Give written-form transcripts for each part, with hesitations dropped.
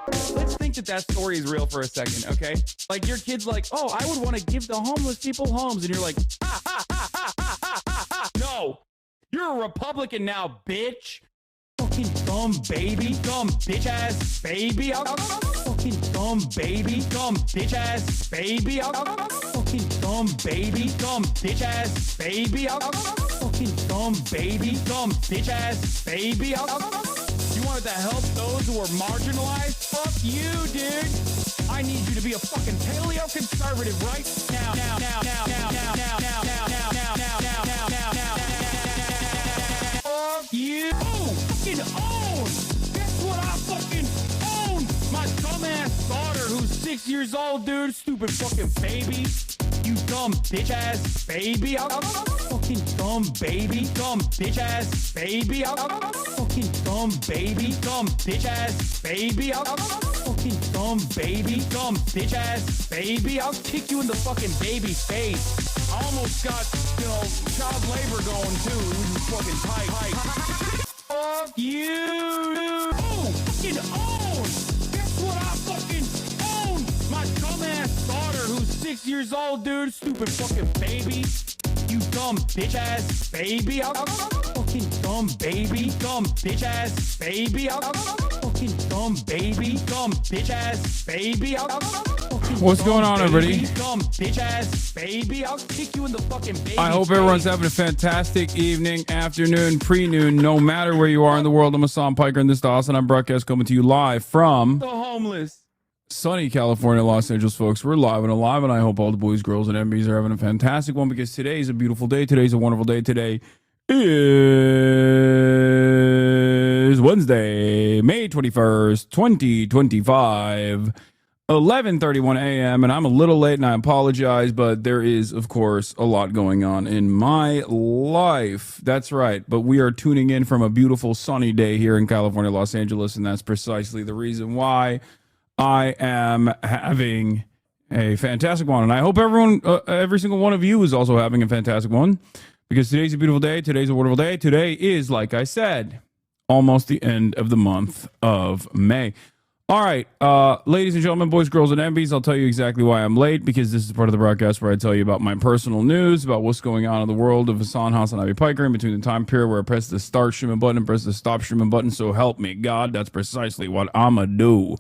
Let's think that story is real for a second, okay? Like your kid's like, oh, I would want to give the homeless people homes, and you're like, no, you're a Republican now, bitch. Fucking dumb baby, dumb bitch ass baby. Fucking dumb baby, dumb bitch ass baby. Fucking dumb baby, dumb bitch ass baby. Fucking dumb baby, dumb bitch ass baby. You wanted to help those who are marginalized? Fuck you, dude. I need you to be a fucking paleo conservative right now. Fuck you. Fucking own. Guess what I fucking own? My dumbass daughter who's 6 years old, dude. Stupid fucking baby. You dumb bitch ass baby. Fucking dumb baby. Dumb bitch ass baby. Fucking dumb baby. Dumb bitch ass baby. Fucking dumb baby. Dumb bitch ass baby. I'll kick you in the fucking baby face. I almost got, child labor going too. It was fucking tight. Fuck you. Oh, fucking own. Guess what I fucking own? My dumbass daughter who's 6 years old, dude. Stupid fucking baby. You dumb bitch ass baby. Fucking dumb baby. Dumb bitch ass baby. Fucking dumb baby. Dumb bitch ass baby. What's going on, everybody? Dumb bitch ass baby. I'll kick you in the fucking baby. I hope everyone's having a fantastic evening, afternoon, pre-noon, no matter where you are in the world. I'm Hassan Piker, and this is the Awesome I'm broadcast coming to you live from the homeless. Sunny California, Los Angeles, folks. We're live and alive, and I hope all the boys, girls, and MBs are having a fantastic one, because today is a beautiful day. Today's a wonderful day. Today is Wednesday, May 21st, 2025, 11:31 a.m., and I'm a little late, and I apologize, but there is, of course, a lot going on in my life. That's right, but we are tuning in from a beautiful sunny day here in California, Los Angeles, and that's precisely the reason why I am having a fantastic one, and I hope everyone, every single one of you is also having a fantastic one, because today's a beautiful day. Today's a wonderful day. Today is, like I said, almost the end of the month of May. All right, ladies and gentlemen, boys, girls, and MBs, I'll tell you exactly why I'm late, because this is part of the broadcast where I tell you about my personal news, about what's going on in the world of Hassan Ivy Piker in between the time period where I press the start streaming button and press the stop streaming button. So help me God, that's precisely what I'ma do.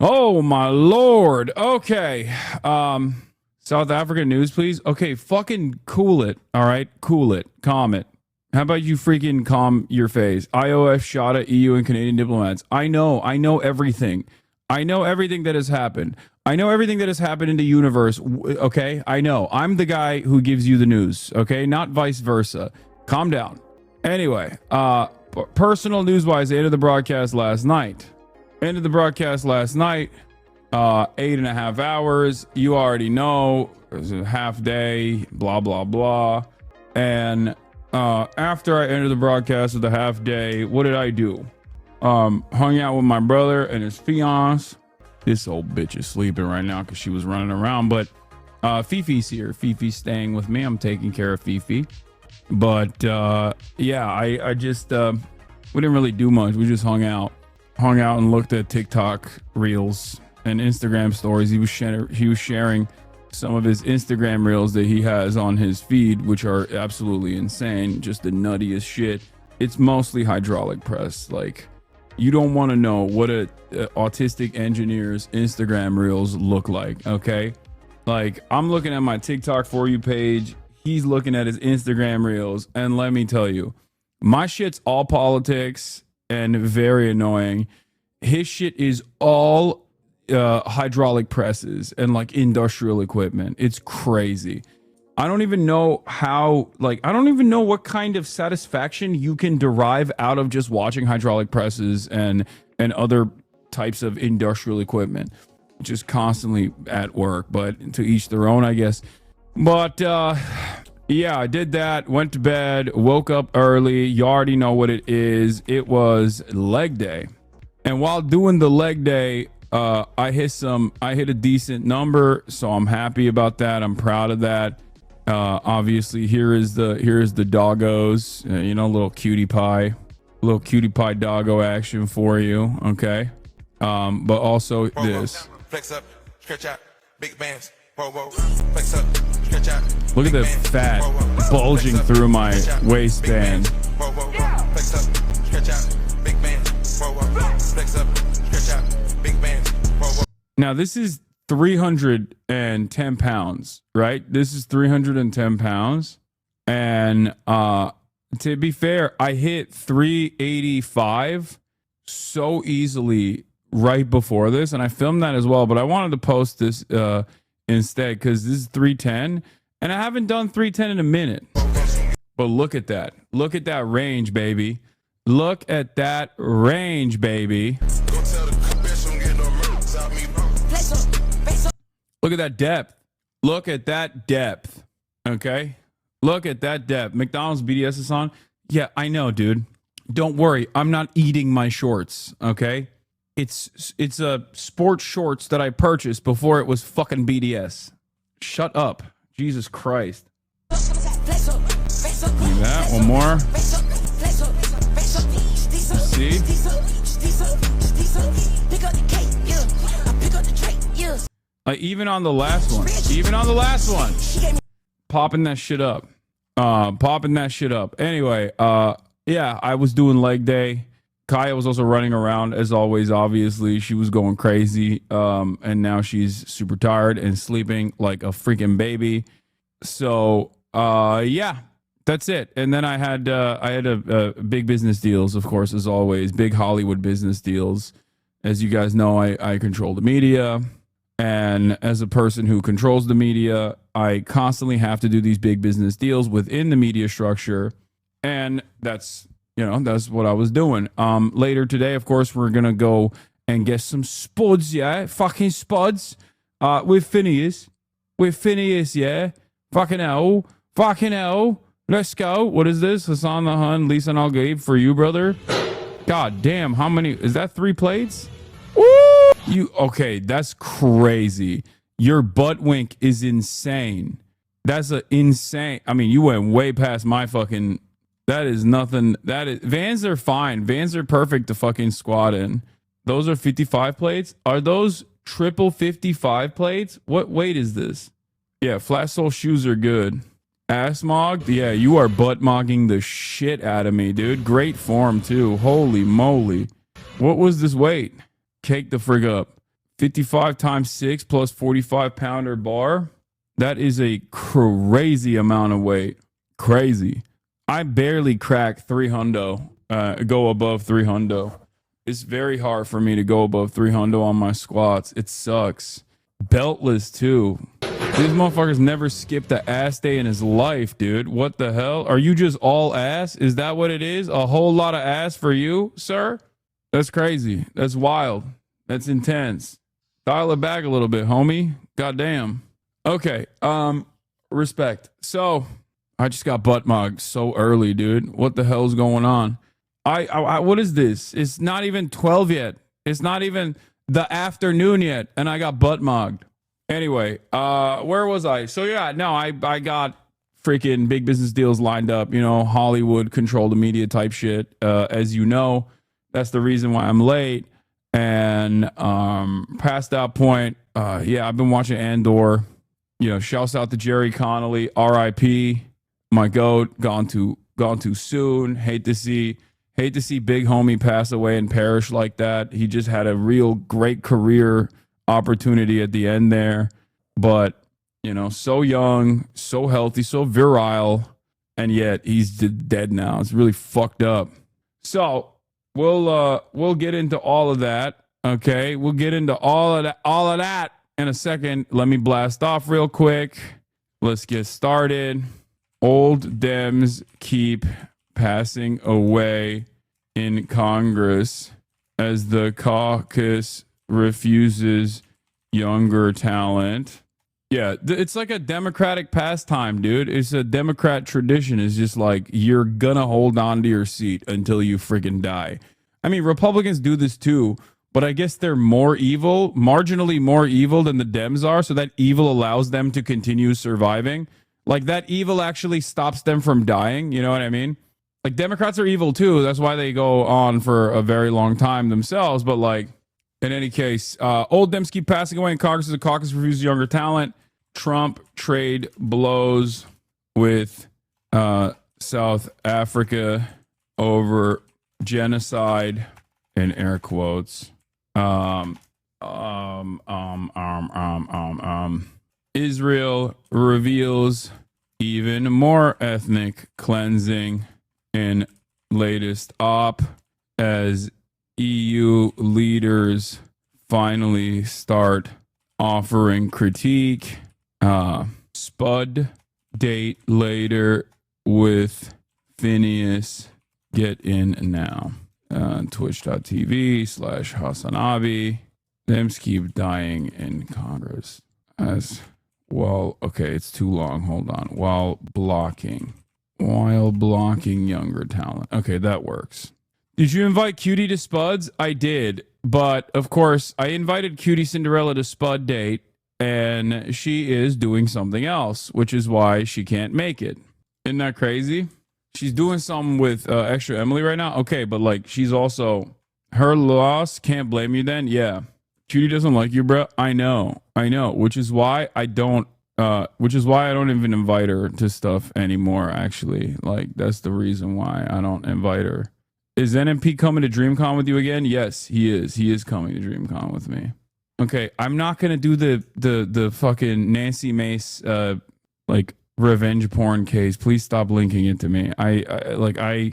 Oh, my Lord. Okay. South African news, please. Okay, fucking cool it. All right, cool it. Calm it. How about you freaking calm your face? IOF shot at EU and Canadian diplomats. I know everything. I know everything that has happened. I know everything that has happened in the universe. Okay, I know. I'm the guy who gives you the news. Okay, not vice versa. Calm down. Anyway, personal news-wise, the end of the broadcast last night. 8.5 hours. You already know. It was a half day. Blah, blah, blah. And after I ended the broadcast of the half day, what did I do? Hung out with my brother and his fiance. This old bitch is sleeping right now because she was running around, but Fifi's here. Fifi's staying with me. I'm taking care of Fifi. But yeah, I just we didn't really do much. We just hung out and looked at TikTok reels and Instagram stories. He was sharing some of his Instagram reels that he has on his feed, which are absolutely insane, just the nuttiest shit. It's mostly hydraulic press. Like, you don't want to know what a autistic engineer's Instagram reels look like, okay? Like, I'm looking at my TikTok For You page, he's looking at his Instagram reels, and let me tell you, my shit's all politics and very annoying. His shit is all hydraulic presses and like industrial equipment. It's crazy. I don't even know how, like, I don't even know what kind of satisfaction you can derive out of just watching hydraulic presses and other types of industrial equipment, just constantly at work. But to each their own, I guess. But yeah, I did that, went to bed, woke up early. You already know what it is. It was leg day. And while doing the leg day, I hit a decent number, so I'm happy about that. I'm proud of that. Obviously, here is the doggos, little cutie pie doggo action for you. Okay. but also this. Flex up, stretch out, big bands. Flex up, stretch out. Look at the fat bulging through my waistband. Flex up, stretch out, big bands. Flex up, stretch out, big bands. Now this is 310 pounds, right? This is 310 pounds. And to be fair, I hit 385 so easily right before this, and I filmed that as well, but I wanted to post this instead because this is 310, and I haven't done 310 in a minute. But look at that. Look at that range, baby. Look at that range, baby. Look at that depth. Look at that depth. Okay? Look at that depth. McDonald's BDS is on. Yeah, I know, dude. Don't worry. I'm not eating my shorts, okay? It's a sports shorts that I purchased before it was fucking BDS. Shut up. Jesus Christ. Look at that. One more. See? Even on the last one. Even on the last one. Popping that shit up. Popping that shit up. Anyway, yeah, I was doing leg day. Kaya was also running around as always, obviously. She was going crazy. And now she's super tired and sleeping like a freaking baby. So, yeah, that's it. And then I had a big business deals, of course, as always. Big Hollywood business deals. As you guys know, I control the media. And as a person who controls the media, I constantly have to do these big business deals within the media structure. And that's what I was doing. Later today, of course, we're going to go and get some spuds, yeah? Fucking spuds. With Phineas. Yeah? Fucking hell. Let's go. What is this? Hassan the Hun, Lisa Al Gabe for you, brother. God damn, how many? Is that 3 plates? Woo! Okay, that's crazy. Your butt wink is insane. That's a insane. I mean, you went way past my fucking. That is nothing. Vans are fine. Vans are perfect to fucking squat in. Those are 55 plates. Are those triple 55 plates? What weight is this? Yeah, flat sole shoes are good. Ass mogged? Yeah, you are butt mogging the shit out of me, dude. Great form too. Holy moly. What was this weight? Cake the frig up. 55 times 6 plus 45 pounder bar. That is a crazy amount of weight. Crazy. I barely crack 300, go above 300. It's very hard for me to go above 300 on my squats. It sucks. Beltless too. These motherfuckers never skipped a ass day in his life, dude. What the hell? Are you just all ass? Is that what it is? A whole lot of ass for you, sir? That's crazy. That's wild. That's intense. Dial it back a little bit, homie. Goddamn. Okay. Respect. So I just got butt mugged so early, dude. What the hell's going on? I what is this? It's not even 12 yet. It's not even the afternoon yet, and I got butt mugged. Anyway, where was I? So yeah, no, I got freaking big business deals lined up, Hollywood control the media type shit. As you know, that's the reason why I'm late. And past that point, yeah, I've been watching Andor. Shouts out to Jerry Connolly, R.I.P. My goat, gone too soon. Hate to see big homie pass away and perish like that. He just had a real great career opportunity at the end there, but so young, so healthy, so virile, and yet he's dead now. It's really fucked up. So we'll get into all of that. Okay, we'll get into all of that in a second. Let me blast off real quick. Let's get started. Old Dems keep passing away in Congress as the caucus refuses younger talent. Yeah, it's like a Democratic pastime, dude. It's a Democrat tradition. It's just like you're gonna hold on to your seat until you freaking die. I mean, Republicans do this too, but I guess they're more evil, marginally more evil than the Dems are, so that evil allows them to continue surviving. Like that evil actually stops them from dying, you know what I mean? Like Democrats are evil too. That's why they go on for a very long time themselves, but like In any case, Old Dembski passing away in Congress as the caucus refuses younger talent. Trump trade blows with South Africa over genocide in air quotes. Israel reveals even more ethnic cleansing in latest op as EU leaders finally start offering critique. Spud date later with Phineas. Get in now. Twitch.tv/Hassanabi. Names keep dying in Congress as well. Okay, it's too long. Hold on. While blocking younger talent. Okay, that works. Did you invite Cutie to Spuds? I did, but of course, I invited Cutie Cinderella to Spud date, and she is doing something else, which is why she can't make it. Isn't that crazy? She's doing something with Extra Emily right now. Okay, but like she's also her loss. Can't blame you then. Yeah, Cutie doesn't like you, bro. I know. Which is why I don't. Which is why I don't even invite her to stuff anymore. Actually, like that's the reason why I don't invite her. Is NMP coming to DreamCon with you again? Yes, he is. He is coming to DreamCon with me. Okay, I'm not gonna do the fucking Nancy Mace like revenge porn case. Please stop linking it to me. I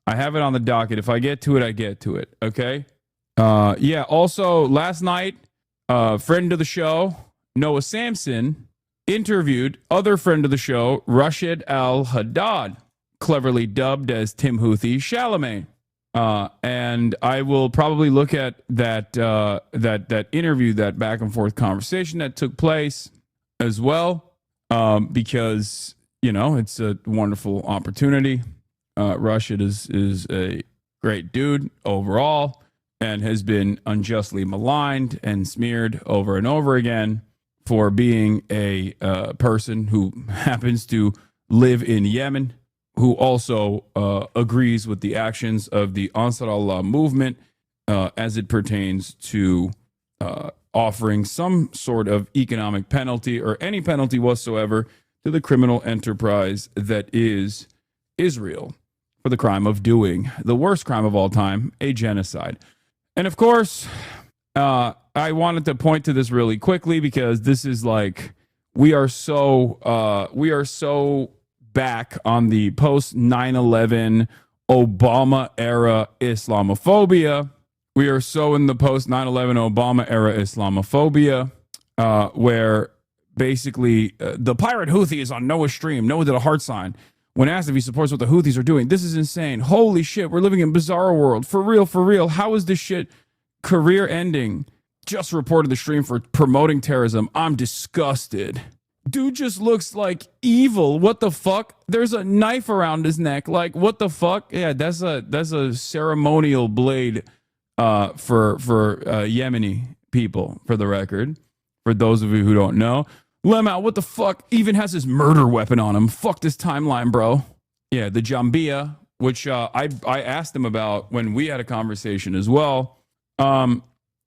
have it on the docket. If I get to it, I get to it. Okay. Yeah. Also, last night, friend of the show Noah Samson interviewed other friend of the show Rashid Al Haddad, cleverly dubbed as Timothy Chalamet. And I will probably look at that interview, that back and forth conversation that took place as well, because you know it's a wonderful opportunity. Rashid is a great dude overall, and has been unjustly maligned and smeared over and over again for being a person who happens to live in Yemen, who also agrees with the actions of the Ansar Allah movement as it pertains to offering some sort of economic penalty or any penalty whatsoever to the criminal enterprise that is Israel for the crime of doing the worst crime of all time, a genocide. And of course, I wanted to point to this really quickly because this is like we are so back on the post 9/11 Obama era Islamophobia. We are so in the post 9/11 Obama era Islamophobia, where basically the pirate Houthi is on Noah's stream. Noah did a heart sign when asked if he supports what the Houthis are doing. This is insane. Holy shit, we're living in bizarre world. For real. How is this shit career ending? Just reported the stream for promoting terrorism. I'm disgusted. Dude just looks like evil. What the fuck? There's a knife around his neck. Like, what the fuck? Yeah, that's a ceremonial blade for Yemeni people, for the record. For those of you who don't know. Lemau, what the fuck? Even has his murder weapon on him. Fuck this timeline, bro. Yeah, the Jambia, which I asked him about when we had a conversation as well.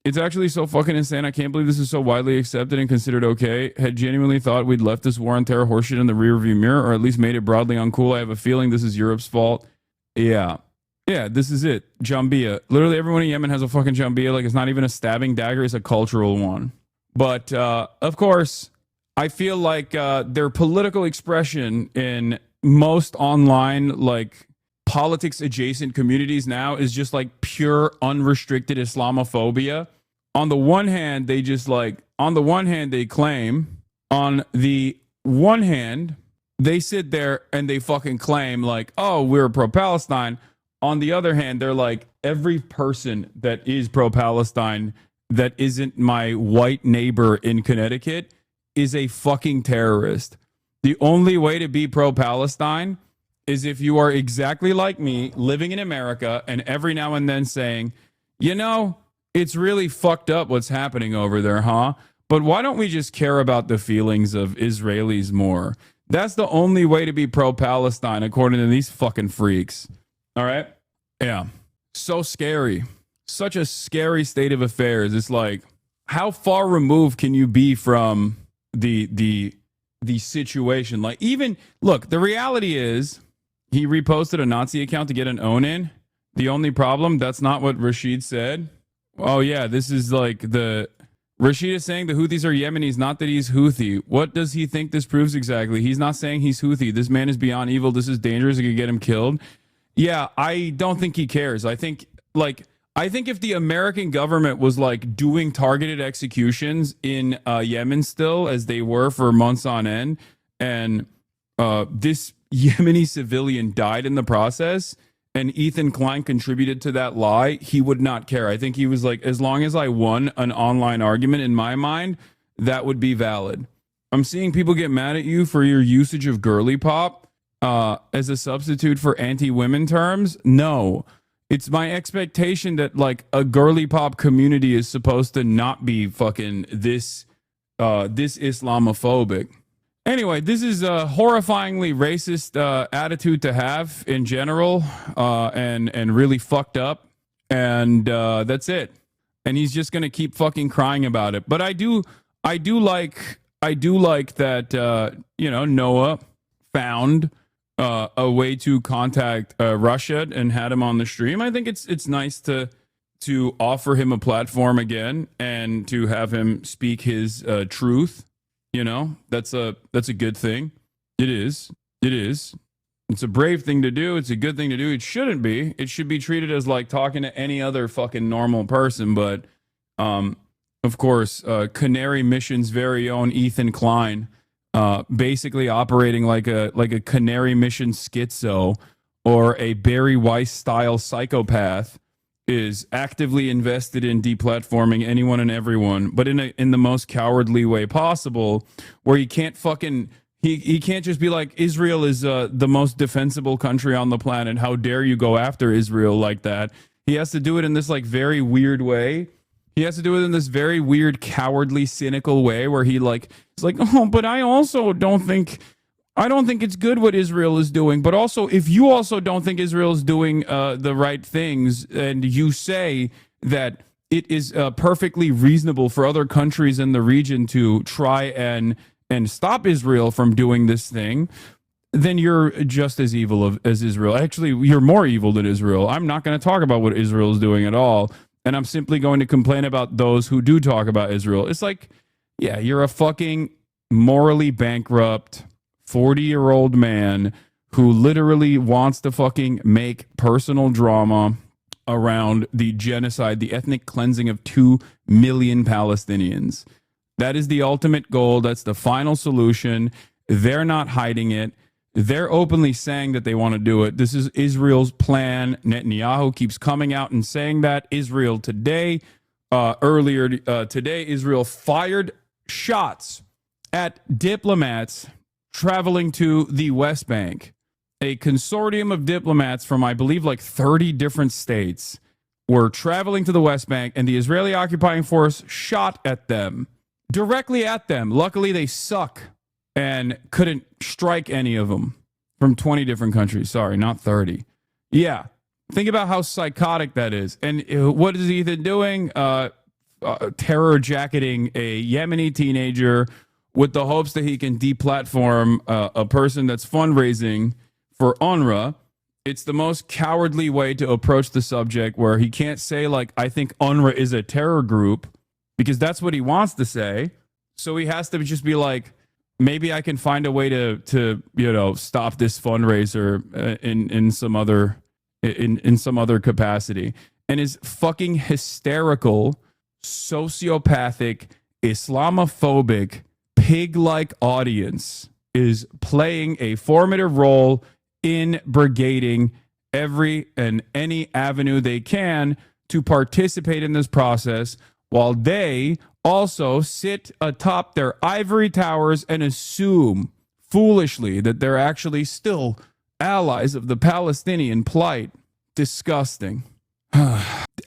It's actually so fucking insane. I can't believe this is so widely accepted and considered okay. Had genuinely thought we'd left this war on terror horseshit in the rearview mirror, or at least made it broadly uncool. I have a feeling this is Europe's fault. Yeah, this is it. Jambia. Literally everyone in Yemen has a fucking Jambia. Like, it's not even a stabbing dagger. It's a cultural one. But, of course, I feel like their political expression in most online, like, politics adjacent communities now is just like pure unrestricted Islamophobia. On the one hand, they just like, on the one hand, they claim, on the one hand, they sit there and they fucking claim like, oh, we're pro-Palestine. On the other hand, they're like, every person that is pro-Palestine that isn't my white neighbor in Connecticut is a fucking terrorist. The only way to be pro-Palestine is if you are exactly like me, living in America, and every now and then saying, you know, it's really fucked up what's happening over there, huh? But why don't we just care about the feelings of Israelis more? That's the only way to be pro-Palestine, according to these fucking freaks. All right? Yeah. So scary. such a scary state of affairs. It's like, how far removed can you be from the situation? Like, even look, the reality is he reposted a Nazi account to get an own in. The only problem, that's not what Rashid said. Oh yeah, this is like Rashid is saying the Houthis are Yemenis, not that he's Houthi. What does he think this proves exactly? He's not saying he's Houthi. This man is beyond evil. This is dangerous. It could get him killed. Yeah, I don't think he cares. I think if the American government was like doing targeted executions in Yemen still, as they were for months on end, and this Yemeni civilian died in the process, and Ethan Klein contributed to that lie, he would not care. I think he was like, as long as I won an online argument, in my mind, that would be valid. I'm seeing people get mad at you for your usage of girly pop as a substitute for anti-women terms. No, it's my expectation that like a girly pop community is supposed to not be fucking this Islamophobic. Anyway, this is a horrifyingly racist attitude to have in general, and really fucked up. And that's it. And he's just gonna keep fucking crying about it. But I do like that. Noah found a way to contact Russia and had him on the stream. I think it's nice to offer him a platform again and to have him speak his truth. That's a good thing. It is. It's a brave thing to do. It's a good thing to do. It shouldn't be. It should be treated as like talking to any other fucking normal person. But, of course, Canary Mission's very own Ethan Klein, basically operating like a Canary Mission schizo or a Barry Weiss style psychopath, is actively invested in deplatforming anyone and everyone, but in the most cowardly way possible, where he can't fucking he can't just be like, Israel is the most defensible country on the planet. How dare you go after Israel like that? He has to do it in this like very weird way. He has to do it in this very weird, cowardly, cynical way where he's like, oh, but I also don't think it's good what Israel is doing. But also, if you also don't think Israel is doing the right things, and you say that it is perfectly reasonable for other countries in the region to try and stop Israel from doing this thing, then you're just as evil as Israel. Actually, you're more evil than Israel. I'm not going to talk about what Israel is doing at all. And I'm simply going to complain about those who do talk about Israel. It's like, yeah, you're a fucking morally bankrupt 40-year-old man who literally wants to fucking make personal drama around the genocide, the ethnic cleansing of 2 million Palestinians. That is the ultimate goal. That's the final solution. They're not hiding it. They're openly saying that they want to do it. This is Israel's plan. Netanyahu keeps coming out and saying that. Israel today, earlier today, Israel fired shots at diplomats traveling to the West Bank. A consortium of diplomats from, I believe, like 30 different states were traveling to the West Bank, and the Israeli occupying force shot at them, directly at them. Luckily, they suck and couldn't strike any of them from 20 different countries. Sorry, not 30. Yeah. Think about how psychotic that is. And what is Ethan doing? Terror jacketing a Yemeni teenager with the hopes that he can deplatform a person that's fundraising for UNRWA. It's the most cowardly way to approach the subject, where he can't say, like, I think UNRWA is a terror group, because that's what he wants to say. So he has to just be like, maybe I can find a way to stop this fundraiser in some other capacity. And his fucking hysterical, sociopathic, Islamophobic, pig-like audience is playing a formative role in brigading every and any avenue they can to participate in this process, while they also sit atop their ivory towers and assume foolishly that they're actually still allies of the Palestinian plight. Disgusting.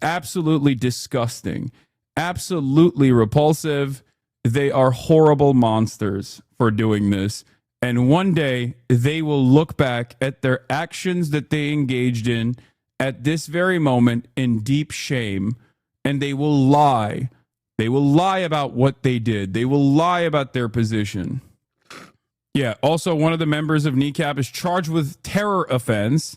Absolutely disgusting. Absolutely repulsive. They are horrible monsters for doing this. And one day they will look back at their actions that they engaged in at this very moment in deep shame, and they will lie. They will lie about what they did. They will lie about their position. Yeah, also one of the members of NECAP is charged with terror offense.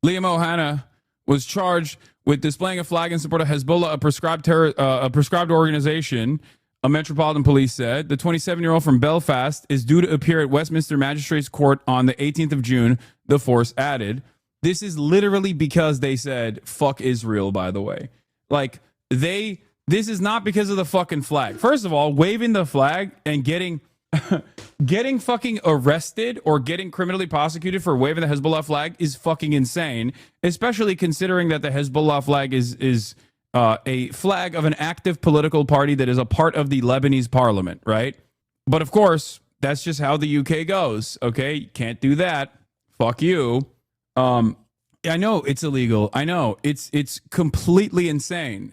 Liam Ohana was charged with displaying a flag in support of Hezbollah, a prescribed organization, a Metropolitan Police said. The 27-year-old from Belfast is due to appear at Westminster Magistrates Court on the 18th of June, the force added. This is literally because they said, fuck Israel, by the way. Like, this is not because of the fucking flag. First of all, waving the flag and getting fucking arrested or getting criminally prosecuted for waving the Hezbollah flag is fucking insane, especially considering that the Hezbollah flag is a flag of an active political party that is a part of the Lebanese parliament, right? But of course, that's just how the UK goes, okay? Can't do that. Fuck you. I know it's illegal. I know it's completely insane.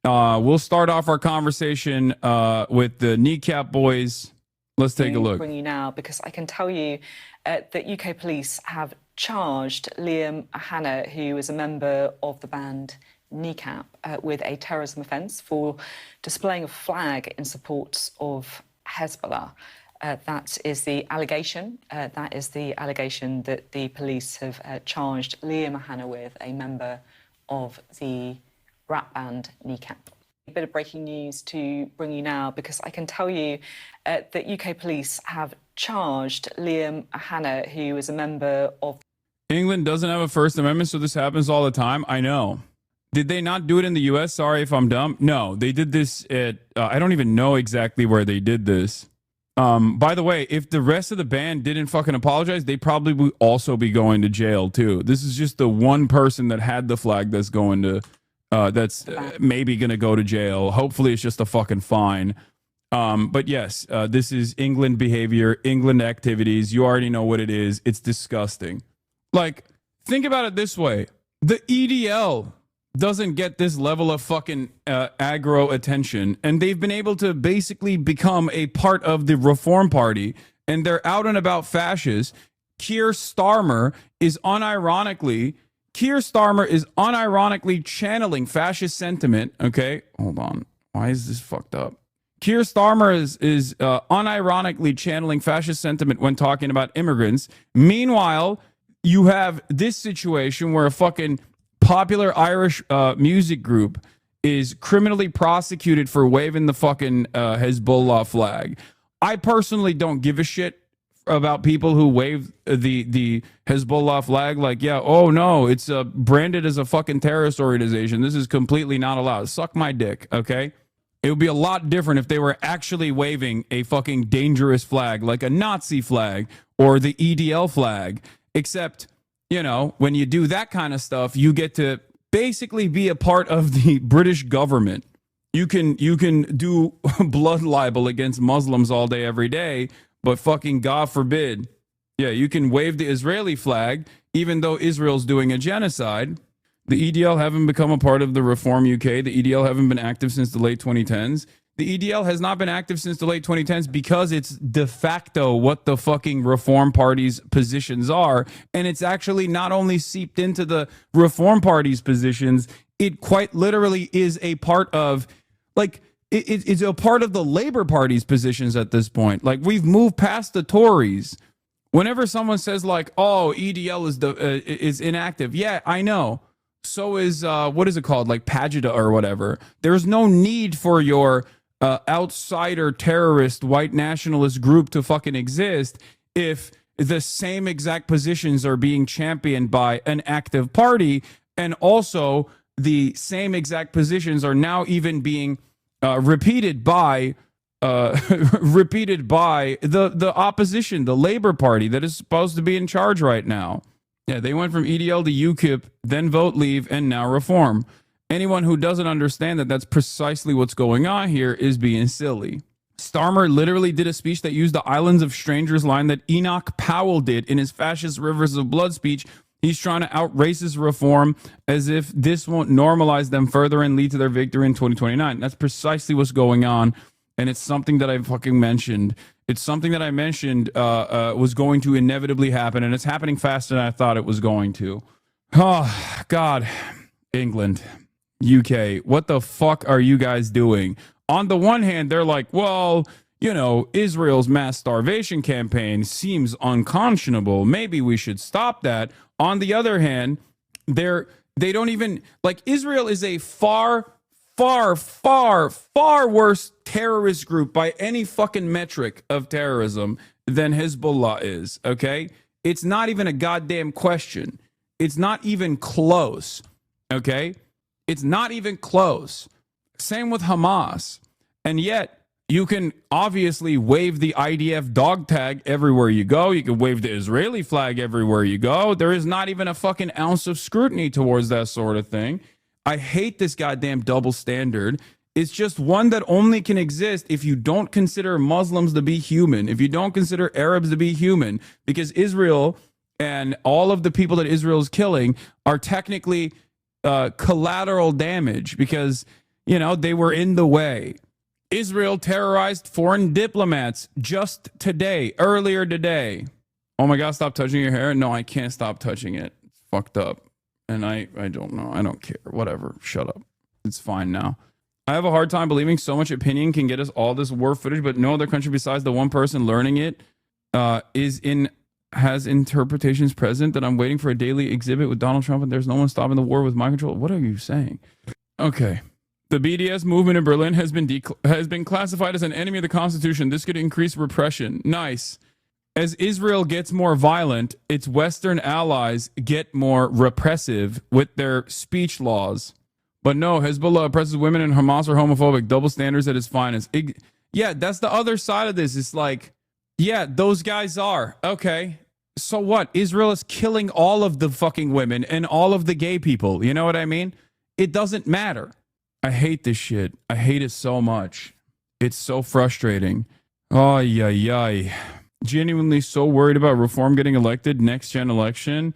We'll start off our conversation with the NECAP boys. Let's take a look. Bring you now because I can tell you that UK police have charged Liam Ohana, who is a member of the band NECAP, with a terrorism offence for displaying a flag in support of Hezbollah. That is the allegation. That is the allegation that the police have charged Liam Ohana with, a member of the rap band NECAP. A bit of breaking news to bring you now because I can tell you that UK police have charged Liam Ohana, who is a member of... England doesn't have a First Amendment, so this happens all the time. I know. Did they not do it in the U.S.? Sorry if I'm dumb. No, they did this at... I don't even know exactly where they did this. By the way, if the rest of the band didn't fucking apologize, they probably would also be going to jail too. This is just the one person that had the flag that's going to... that's maybe going to go to jail. Hopefully it's just a fucking fine. But yes, this is England behavior, England activities. You already know what it is. It's disgusting. Like, think about it this way. The EDL doesn't get this level of fucking aggro attention, and they've been able to basically become a part of the Reform Party, and they're out and about fascists. Keir Starmer is unironically channeling fascist sentiment. Okay, hold on. Why is this fucked up? Keir Starmer is unironically channeling fascist sentiment when talking about immigrants. Meanwhile, you have this situation where a fucking popular Irish music group is criminally prosecuted for waving the fucking Hezbollah flag. I personally don't give a shit about people who wave the Hezbollah flag. Like, yeah, oh no, it's branded as a fucking terrorist organization. This is completely not allowed. Suck my dick, okay? It would be a lot different if they were actually waving a fucking dangerous flag, like a Nazi flag or the EDL flag. Except, you know, when you do that kind of stuff, you get to basically be a part of the British government. You can do blood libel against Muslims all day, every day, but fucking God forbid. Yeah, you can wave the Israeli flag, even though Israel's doing a genocide. The EDL haven't become a part of the Reform UK. The EDL haven't been active since the late 2010s. The EDL has not been active since the late 2010s because it's de facto what the fucking Reform Party's positions are. And it's actually not only seeped into the Reform Party's positions, it quite literally is a part of, like, it's a part of the Labour Party's positions at this point. Like, we've moved past the Tories. Whenever someone says, like, oh, EDL is inactive, yeah, I know. So is, what is it called? Like Pagida or whatever. There's no need for your outsider terrorist white nationalist group to fucking exist if the same exact positions are being championed by an active party, and also the same exact positions are now even being repeated by the opposition, the Labour Party that is supposed to be in charge right now. Yeah, they went from EDL to UKIP, then Vote Leave, and now Reform. Anyone who doesn't understand that that's precisely what's going on here is being silly. Starmer literally did a speech that used the Islands of Strangers line that Enoch Powell did in his fascist Rivers of Blood speech. He's trying to out racist reform as if this won't normalize them further and lead to their victory in 2029. That's precisely what's going on, and it's something that I fucking mentioned. It's something that I mentioned was going to inevitably happen, and it's happening faster than I thought it was going to. Oh, God. England, UK, what the fuck are you guys doing? On the one hand, they're like, well, you know, Israel's mass starvation campaign seems unconscionable. Maybe we should stop that. On the other hand, they don't even like Israel is a far worse terrorist group by any fucking metric of terrorism than Hezbollah is. Okay, it's not even a goddamn question. It's not even close. Okay, it's not even close. Same with Hamas, and yet you can obviously wave the IDF dog tag everywhere you go. You can wave the Israeli flag everywhere you go. There is not even a fucking ounce of scrutiny towards that sort of thing. I hate this goddamn double standard. It's just one that only can exist if you don't consider Muslims to be human, if you don't consider Arabs to be human, because Israel and all of the people that Israel is killing are technically collateral damage because, you know, they were in the way. Israel terrorized foreign diplomats just today, earlier today. Oh my God, stop touching your hair. No, I can't stop touching it. It's fucked up. And I don't know. I don't care. Whatever. Shut up. It's fine now. I have a hard time believing so much opinion can get us all this war footage, but no other country besides the one person learning it has interpretations present that I'm waiting for a daily exhibit with Donald Trump and there's no one stopping the war with mind control. What are you saying? Okay. The BDS movement in Berlin has been classified as an enemy of the Constitution. This could increase repression. Nice. As Israel gets more violent, its Western allies get more repressive with their speech laws. But no, Hezbollah oppresses women and Hamas are homophobic. Double standards at its finest. Yeah, that's the other side of this. It's like, yeah, those guys are. Okay. So what? Israel is killing all of the fucking women and all of the gay people. You know what I mean? It doesn't matter. I hate this shit. I hate it so much. It's so frustrating. Oh, yeah. Genuinely so worried about reform getting elected next gen election.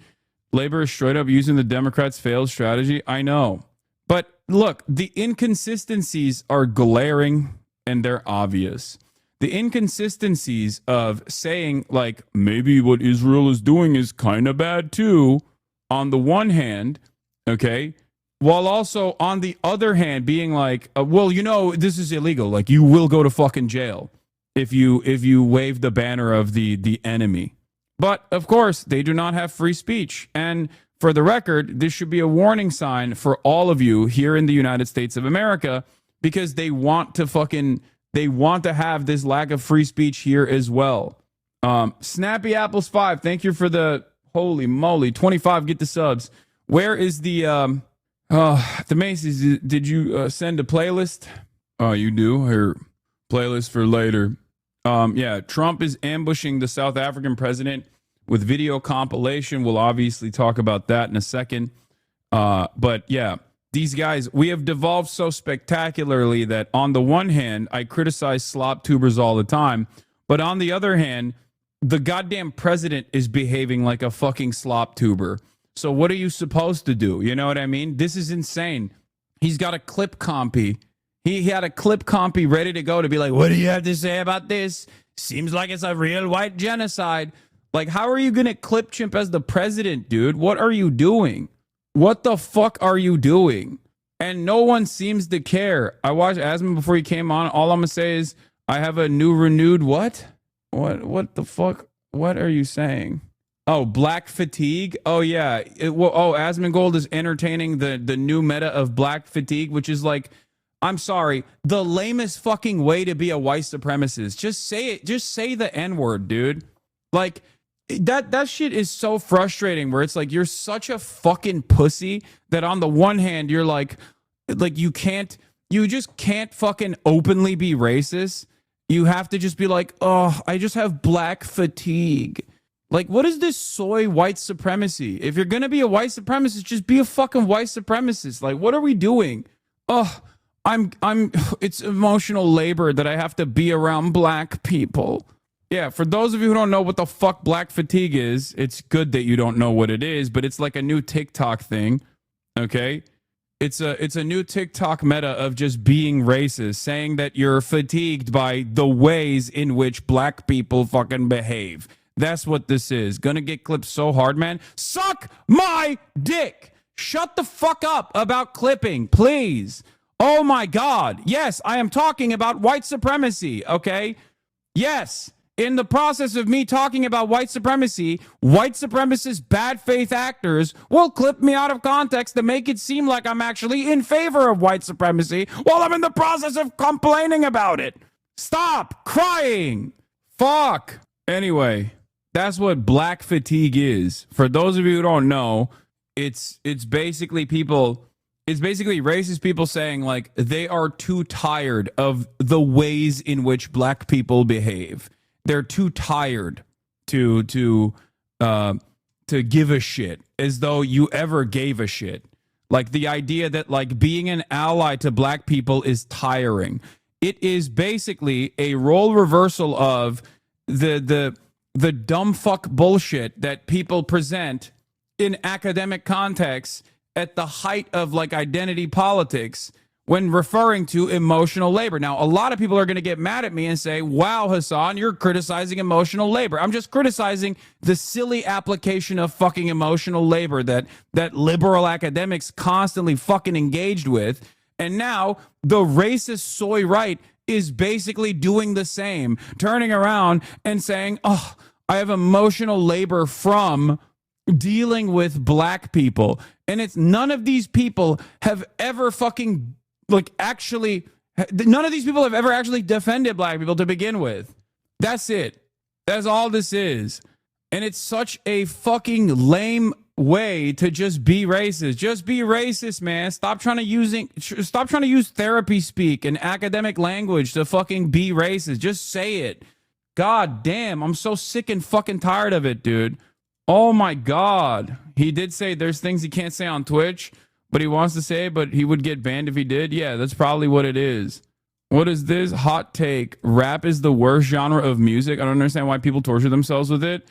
Labor is straight up using the Democrats' failed strategy. I know. But look, the inconsistencies are glaring and they're obvious. The inconsistencies of saying, like, maybe what Israel is doing is kind of bad too, on the one hand, okay, while also on the other hand being like, well, you know, this is illegal. Like, you will go to fucking jail if you wave the banner of the enemy. But of course, they do not have free speech. And for the record, this should be a warning sign for all of you here in the United States of America, because they want to have this lack of free speech here as well. Snappy Apples 5, thank you for the holy moly 25. Get the subs. Where is the Macy's? Did you send a playlist? Oh, you do? Here, playlist for later. Yeah, Trump is ambushing the South African president with video compilation. We'll obviously talk about that in a second. But yeah, these guys, we have devolved so spectacularly that on the one hand, I criticize slop tubers all the time. But on the other hand, the goddamn president is behaving like a fucking slop tuber. So what are you supposed to do? You know what I mean? This is insane. He's got a clip compy. He had a clip compy ready to go to be like, what do you have to say about this? Seems like it's a real white genocide. Like, how are you going to clip chimp as the president, dude? What are you doing? What the fuck are you doing? And no one seems to care. I watched Asman before he came on. All I'm going to say is I have a new renewed what? What the fuck? What are you saying? Oh, black fatigue? Oh, yeah. Asmongold is entertaining the new meta of black fatigue, which is like, I'm sorry, the lamest fucking way to be a white supremacist. Just say it. Just say the N-word, dude. Like, that shit is so frustrating where it's like you're such a fucking pussy that on the one hand, you're like you just can't fucking openly be racist. You have to just be like, oh, I just have black fatigue. Like, what is this soy white supremacy? If you're going to be a white supremacist, just be a fucking white supremacist. Like, what are we doing? Oh, it's emotional labor that I have to be around black people. Yeah, for those of you who don't know what the fuck black fatigue is, it's good that you don't know what it is, but it's like a new TikTok thing, okay? It's a new TikTok meta of just being racist, saying that you're fatigued by the ways in which black people fucking behave. That's what this is. Gonna get clipped so hard, man. Suck my dick. Shut the fuck up about clipping, please. Oh my God. Yes, I am talking about white supremacy, okay? Yes. In the process of me talking about white supremacy, white supremacist bad faith actors will clip me out of context to make it seem like I'm actually in favor of white supremacy while I'm in the process of complaining about it. Stop crying. Fuck. Anyway, that's what black fatigue is. For those of you who don't know, it's basically people, it's basically racist people saying like they are too tired of the ways in which black people behave. They're too tired to give a shit, as though you ever gave a shit. Like the idea that like being an ally to black people is tiring. It is basically a role reversal of the dumb fuck bullshit that people present in academic contexts at the height of like identity politics when referring to emotional labor. Now, a lot of people are going to get mad at me and say, wow, Hassan, you're criticizing emotional labor. I'm just criticizing the silly application of fucking emotional labor that liberal academics constantly fucking engaged with. And now the racist soy right is basically doing the same, turning around and saying, oh, I have emotional labor from dealing with black people. And it's none of these people have ever fucking like actually, none of these people have ever actually defended black people to begin with. That's it. That's all this is. And it's such a fucking lame way to just be racist. Just be racist, man. Stop trying to use therapy speak and academic language to fucking be racist. Just say it. God damn, I'm so sick and fucking tired of it, dude. Oh my God. He did say there's things he can't say on Twitch, but he wants to say it, but he would get banned if he did. Yeah, that's probably what it is. What is this? Hot take. Rap is the worst genre of music. I don't understand why people torture themselves with it.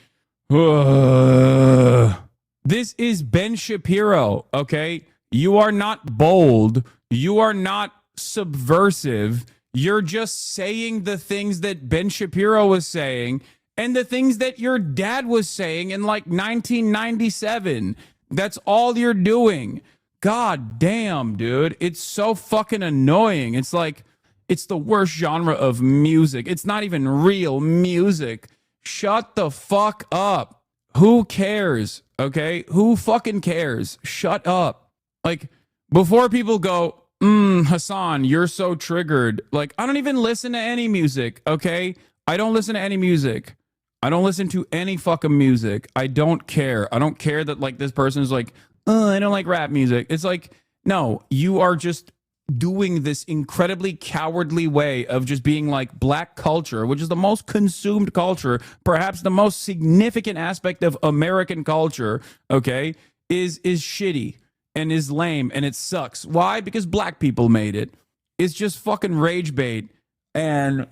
This is Ben Shapiro, okay? You are not bold. You are not subversive. You're just saying the things that Ben Shapiro was saying and the things that your dad was saying in like 1997. That's all you're doing. God damn, dude. It's so fucking annoying. It's like, it's the worst genre of music. It's not even real music. Shut the fuck up. Who cares? Okay? Who fucking cares? Shut up. Like, before people go, Hassan, you're so triggered. Like, I don't even listen to any music, okay? I don't listen to any music. I don't listen to any fucking music. I don't care. I don't care that, like, this person's like, I don't like rap music. It's like, no, you are just doing this incredibly cowardly way of just being like black culture, which is the most consumed culture, perhaps the most significant aspect of American culture, okay, is shitty and is lame and it sucks. Why? Because black people made it. It's just fucking rage bait. And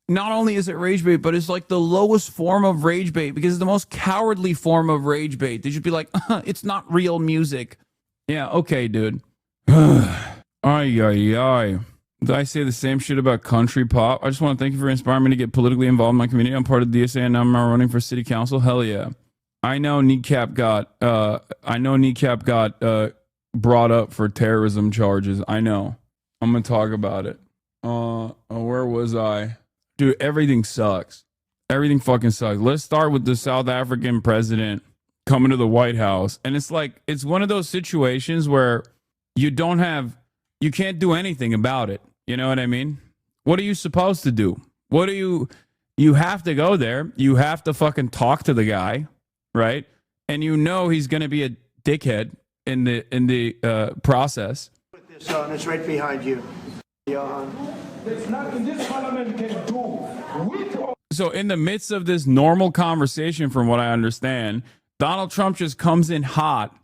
not only is it rage bait, but it's like the lowest form of rage bait because it's the most cowardly form of rage bait. They should be like, it's not real music. Yeah, okay, dude. Ay. Did I say the same shit about country pop? I just want to thank you for inspiring me to get politically involved in my community. I'm part of the DSA and now I'm running for city council. Hell yeah. I know Kneecap got brought up for terrorism charges. I know. I'm going to talk about it. Where was I? Dude, everything sucks. Everything fucking sucks. Let's start with the South African president coming to the White House. And it's like, it's one of those situations where you can't do anything about it. You know what I mean? What are you supposed to do? You have to go there. You have to fucking talk to the guy, right? And you know he's going to be a dickhead in the process. Put this on. It's right behind you. There's nothing this parliament can do. So in the midst of this normal conversation, from what I understand, Donald Trump just comes in hot,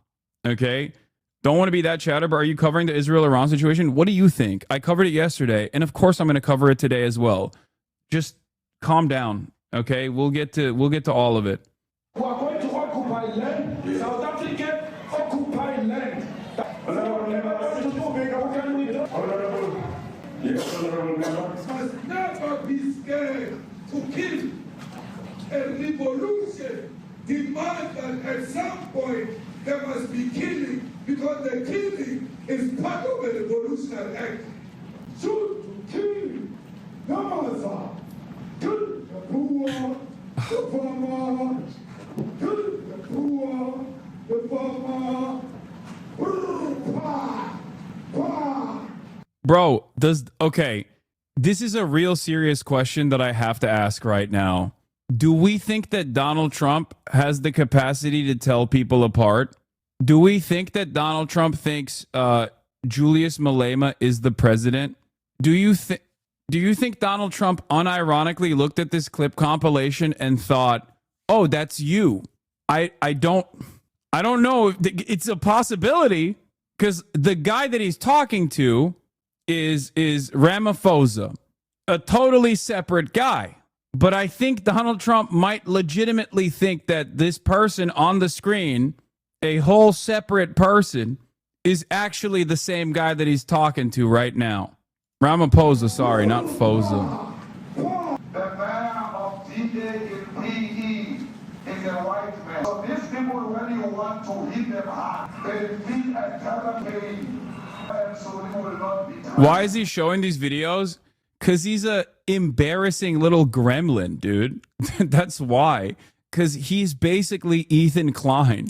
okay? Don't want to be that chatter, but are you covering the Israel-Iran situation? What do you think? I covered it yesterday, and of course I'm going to cover it today as well. Just calm down, okay? We'll get to all of it. We are going to occupy land. South Africa occupy land. Must never be scared to kill. a revolution demands that at some point there must be killing, because the killing is part of a revolutionary act. Shoot to kill, Namaza, kill the poor, the farmer, kill the poor, the farmer, Bro, okay, this is a real serious question that I have to ask right now. Do we think that Donald Trump has the capacity to tell people apart? Do we think that Donald Trump thinks Julius Malema is the president? Do you think Donald Trump unironically looked at this clip compilation and thought, "Oh, that's you"? I don't know. It's a possibility, because the guy that he's talking to is Ramaphosa, a totally separate guy. But I think Donald Trump might legitimately think that this person on the screen, a whole separate person, is actually the same guy that he's talking to right now. Ramaphosa, sorry, not Fosa. The man of D-Day in PE is a white man. So these people, when you want to hit them hard, they feel a terror pain. And so they will not be tired. Why is he showing these videos? Because he's a embarrassing little gremlin, dude. That's why. Because he's basically Ethan Klein.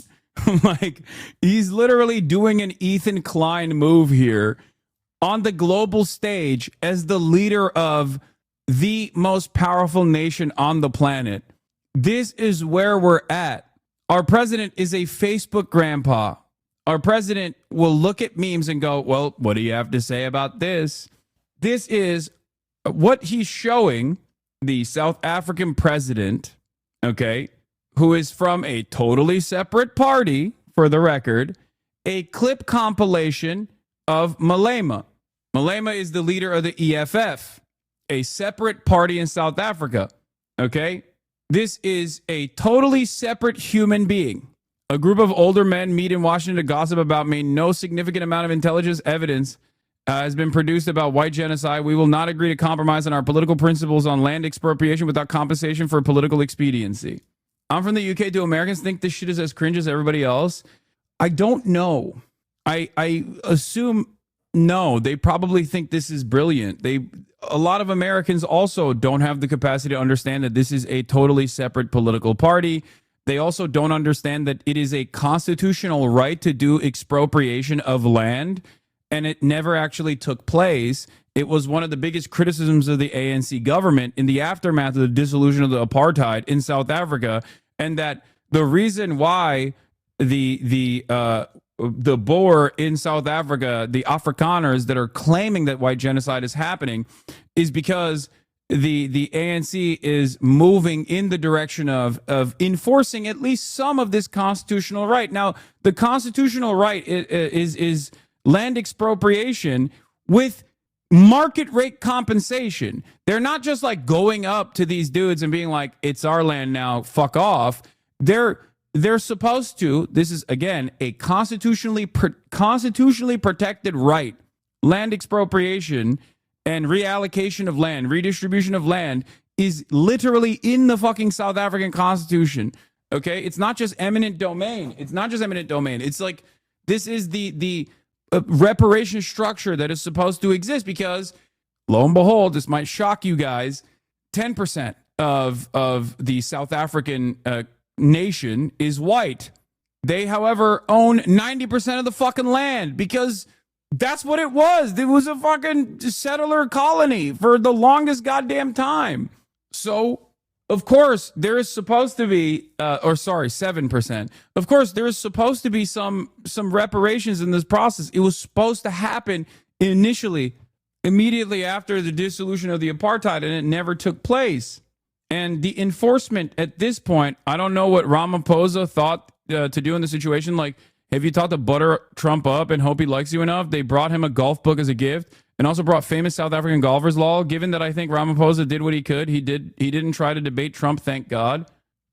Like, he's literally doing an Ethan Klein move here on the global stage as the leader of the most powerful nation on the planet. This is where we're at. Our president is a Facebook grandpa. Our president will look at memes and go, "Well, what do you have to say about this?" This is what he's showing the South African president, okay, who is from a totally separate party, for the record, a clip compilation of Malema. Malema is the leader of the EFF, a separate party in South Africa, okay? This is a totally separate human being. A group of older men meet in Washington to gossip about me. No significant amount of intelligence evidence has been produced about white genocide. We will not agree to compromise on our political principles on land expropriation without compensation for political expediency. I'm from the UK. Do Americans think this shit is as cringe as everybody else? I don't know. I assume no. They probably think this is brilliant. A lot of Americans also don't have the capacity to understand that this is a totally separate political party. They also don't understand that it is a constitutional right to do expropriation of land, and it never actually took place. It was one of the biggest criticisms of the ANC government in the aftermath of the dissolution of the apartheid in South Africa, and that the reason why the Boer in South Africa, the Afrikaners that are claiming that white genocide is happening, is because the ANC is moving in the direction of enforcing at least some of this constitutional right. Now, the constitutional right is land expropriation with market rate compensation. They're not just like going up to these dudes and being like, "It's our land now, fuck off." They're supposed to, this is again a constitutionally protected right. Land expropriation and reallocation of land, redistribution of land is literally in the fucking South African Constitution. Okay? It's not just eminent domain. It's like, this is the reparation structure that is supposed to exist, because lo and behold, this might shock you guys, 10% of the South African nation is white. They, however, own 90% of the fucking land, because that's what it was. It was a fucking settler colony for the longest goddamn time. So, of course, there is supposed to be, 7%. Of course, there is supposed to be some reparations in this process. It was supposed to happen initially, immediately after the dissolution of the apartheid, and it never took place. And the enforcement at this point, I don't know what Ramaphosa thought to do in the situation. Like, have you thought to butter Trump up and hope he likes you enough? They brought him a golf book as a gift, and also brought famous South African golfers law. Given that I think Ramaphosa did what he could, he didn't try to debate Trump, thank God.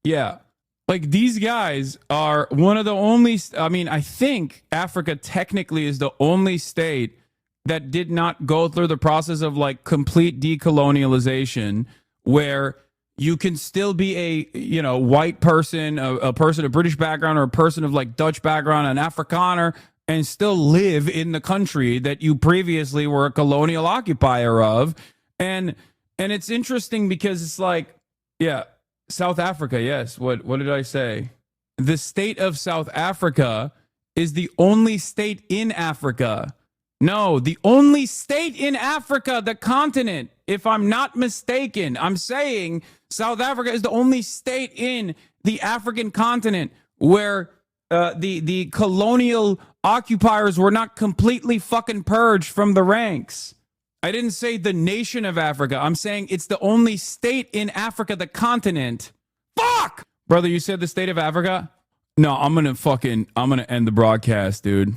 Yeah. Like, these guys are one of the only, I think Africa technically is the only state that did not go through the process of like complete decolonialization, where you can still be a white person, a person of British background, or a person of like Dutch background, an Afrikaner, and still live in the country that you previously were a colonial occupier of. And it's interesting because it's like, yeah, South Africa, yes. What did I say? The state of South Africa is the only state in Africa. No, the only state in Africa, the continent, if I'm not mistaken. I'm saying South Africa is the only state in the African continent where the colonial occupiers were not completely fucking purged from the ranks. I didn't say the nation of Africa. I'm saying it's the only state in Africa, the continent. Fuck! Brother, you said the state of Africa? No, I'm going to end the broadcast, dude.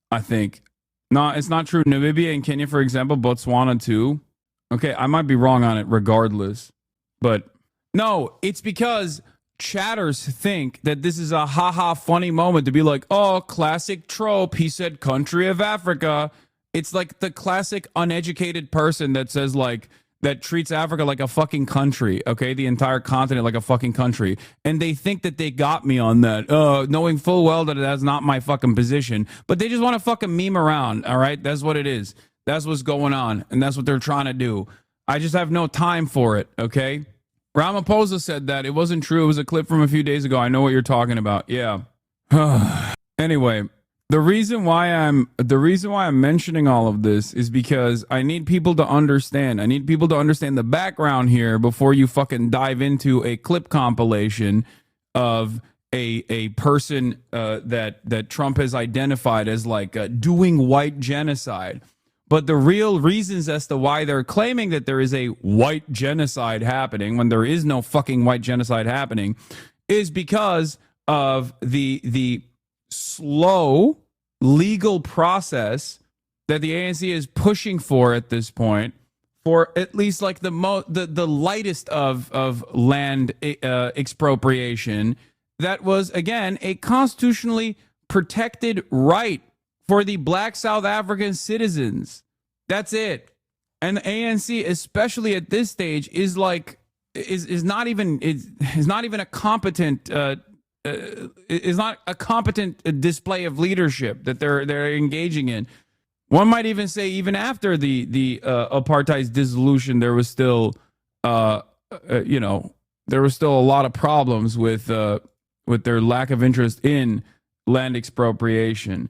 I think. No, it's not true. Namibia and Kenya, for example, Botswana too. Okay, I might be wrong on it regardless. But no, it's because chatters think that this is a haha funny moment to be like, oh, classic trope. He said country of Africa. It's like the classic uneducated person that says like, that treats Africa like a fucking country, okay? The entire continent like a fucking country. And they think that they got me on that, knowing full well that that's not my fucking position. But they just want to fucking meme around, all right? That's what it is. That's what's going on, and that's what they're trying to do. I just have no time for it, okay? Ramaphosa said that. It wasn't true. It was a clip from a few days ago. I know what you're talking about. Yeah. Anyway, the reason why I'm mentioning all of this is because I need people to understand. I need people to understand the background here before you fucking dive into a clip compilation of a person that Trump has identified as like doing white genocide. But the real reasons as to why they're claiming that there is a white genocide happening when there is no fucking white genocide happening is because of the slow legal process that the ANC is pushing for at this point, for at least like the lightest of land expropriation that was, again, a constitutionally protected right for the black South African citizens. That's it. And the ANC, especially at this stage, is like is not even a competent is not a competent display of leadership that they're engaging in. One might even say, even after the apartheid's dissolution, there was still there was still a lot of problems with their lack of interest in land expropriation.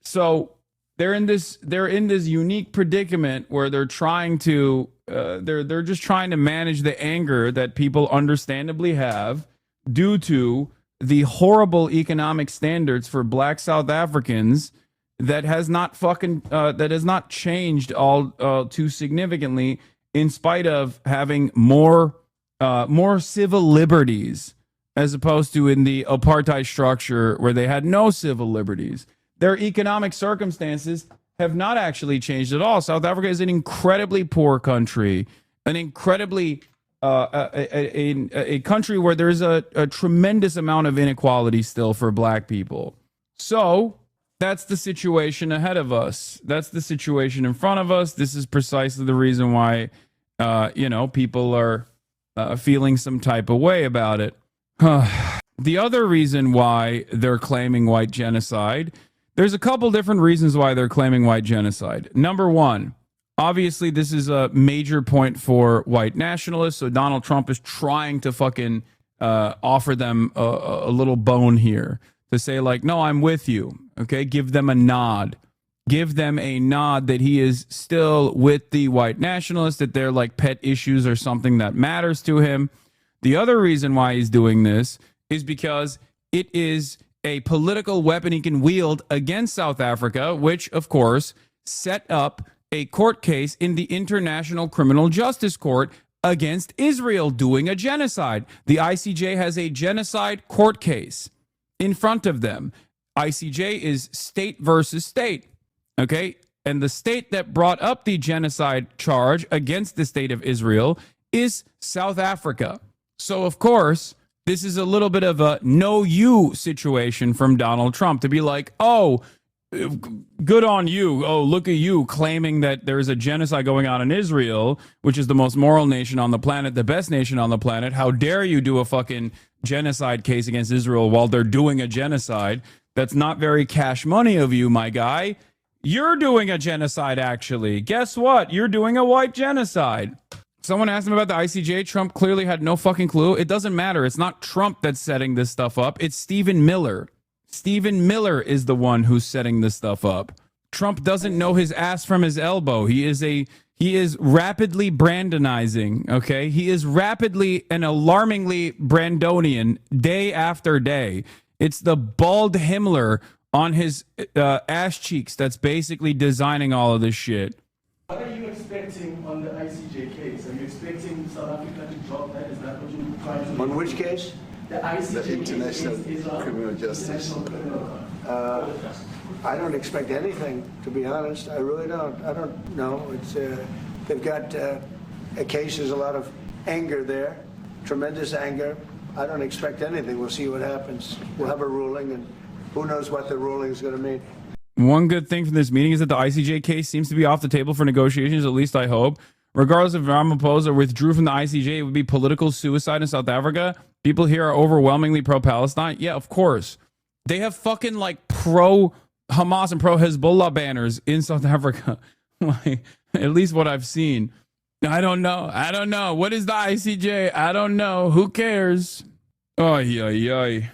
So they're in this unique predicament where they're trying to they're just trying to manage the anger that people understandably have due to the horrible economic standards for black South Africans that has not changed all too significantly, in spite of having more civil liberties as opposed to in the apartheid structure where they had no civil liberties. Their economic circumstances have not actually changed at all. South Africa is an incredibly poor country, an incredibly a country where there's a tremendous amount of inequality still for black people. So that's the situation ahead of us. That's the situation in front of us. This is precisely the reason why, people are feeling some type of way about it. The other reason why they're claiming white genocide, there's a couple different reasons why they're claiming white genocide. Number one, obviously, this is a major point for white nationalists. So Donald Trump is trying to fucking offer them a little bone here to say like, no, I'm with you. Okay, give them a nod. Give them a nod that he is still with the white nationalists, that their like pet issues are something that matters to him. The other reason why he's doing this is because it is a political weapon he can wield against South Africa, which, of course, set up a court case in the International Criminal Justice Court against Israel doing a genocide. The ICJ has a genocide court case in front of them. ICJ is state versus state, okay? And the state that brought up the genocide charge against the state of Israel is South Africa. So, of course, this is a little bit of a know you situation from Donald Trump to be like, oh, good on you. Oh, look at you claiming that there's a genocide going on in Israel, which is the most moral nation on the planet, the best nation on the planet. How dare you do a fucking genocide case against Israel while they're doing a genocide? That's not very cash money of you, my guy. You're doing a genocide, actually. Guess what? You're doing a white genocide. Someone asked him about the ICJ. Trump clearly had no fucking clue. It doesn't matter. It's not Trump that's setting this stuff up. It's Stephen Miller. Stephen Miller is the one who's setting this stuff up. Trump doesn't know his ass from his elbow. He is rapidly Brandonizing, okay? He is rapidly and alarmingly Brandonian day after day. It's the bald Himmler on his ass cheeks that's basically designing all of this shit. What are you expecting on the ICJ case? Are you expecting South Africa to drop that? Is that what you're trying to do? On which case? The ICJ The International case is Criminal Justice. I don't expect anything, to be honest. I really don't. I don't know. It's they've got a case. There's a lot of anger there, tremendous anger. I don't expect anything. We'll see what happens. We'll have a ruling, and who knows what the ruling is going to mean. One good thing from this meeting is that the ICJ case seems to be off the table for negotiations, at least I hope. Regardless if Ramaphosa withdrew from the ICJ, it would be political suicide in South Africa. People here are overwhelmingly pro-Palestine. Yeah, of course. They have fucking like pro-Hamas and pro-Hezbollah banners in South Africa. Like, at least what I've seen. I don't know. What is the ICJ? I don't know. Who cares? Ay.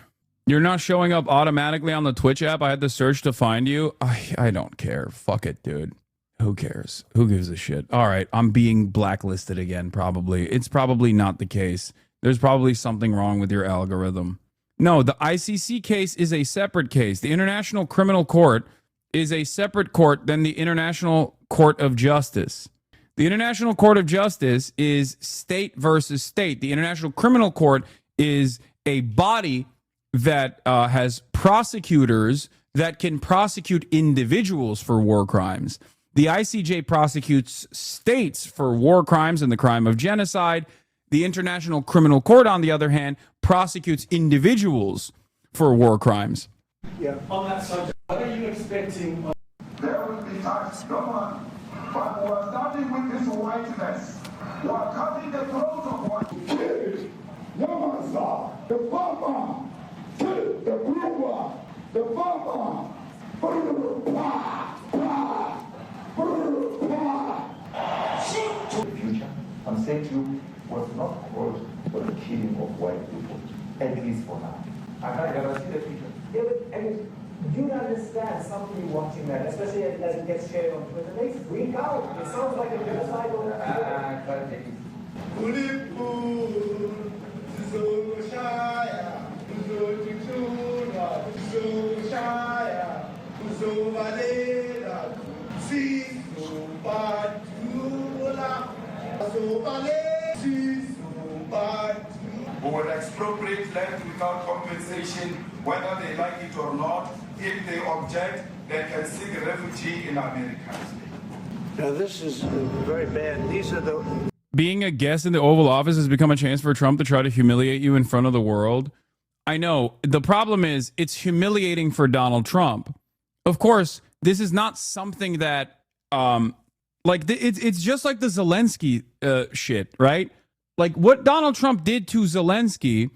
You're not showing up automatically on the Twitch app. I had to search to find you. I don't care. Fuck it, dude. Who cares? Who gives a shit? All right, I'm being blacklisted again, probably. It's probably not the case. There's probably something wrong with your algorithm. No, the ICC case is a separate case. The International Criminal Court is a separate court than the International Court of Justice. The International Court of Justice is state versus state. The International Criminal Court is a body that has prosecutors that can prosecute individuals for war crimes. The ICJ prosecutes states for war crimes and the crime of genocide. The International Criminal Court, on the other hand, prosecutes individuals for war crimes. Yeah. On that subject, what are you expecting? There will be times, come on, but we're starting with this whiteness. We're cutting the throat of white kids. Yamasa, the farmer, the brewer, the farmer. The future, I'm saying to you, was not caused for the killing of white people, at least for now. I can't guarantee the future. Yeah, but I mean, you understand somebody watching that, especially as it gets shared on Twitter, they freak out. It sounds like a genocide on I can't take it. Who will expropriate land without compensation, whether they like it or not. If they object, they can seek refugee in America. Now, this is very bad. These are the... Being a guest in the Oval Office has become a chance for Trump to try to humiliate you in front of the world. I know. The problem is it's humiliating for Donald Trump. Of course, this is not something that, it's just like the Zelensky shit, right? Like what Donald Trump did to Zelensky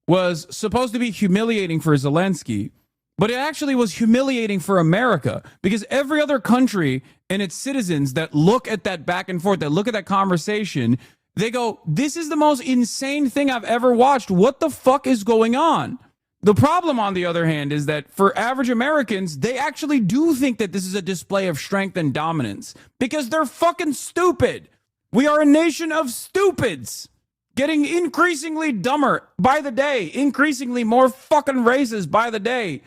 was supposed to be humiliating for Zelensky, but it actually was humiliating for America because every other country and its citizens that look at that back and forth, that look at that conversation, they go, this is the most insane thing I've ever watched. What the fuck is going on? The problem, on the other hand, is that for average Americans, they actually do think that this is a display of strength and dominance because they're fucking stupid. We are a nation of stupids, getting increasingly dumber by the day, increasingly more fucking racist by the day.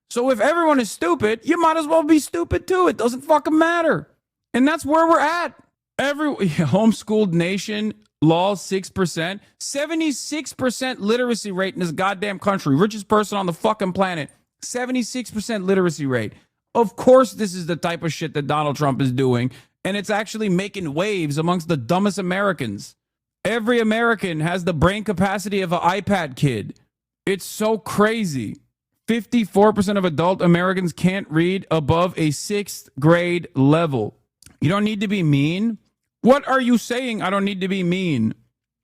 So if everyone is stupid, you might as well be stupid too. It doesn't fucking matter. And that's where we're at. Every homeschooled nation, law 6%, 76% literacy rate in this goddamn country. Richest person on the fucking planet. 76% literacy rate. Of course, this is the type of shit that Donald Trump is doing. And it's actually making waves amongst the dumbest Americans. Every American has the brain capacity of an iPad kid. It's so crazy. 54% of adult Americans can't read above a 6th grade level. You don't need to be mean. What are you saying? I don't need to be mean.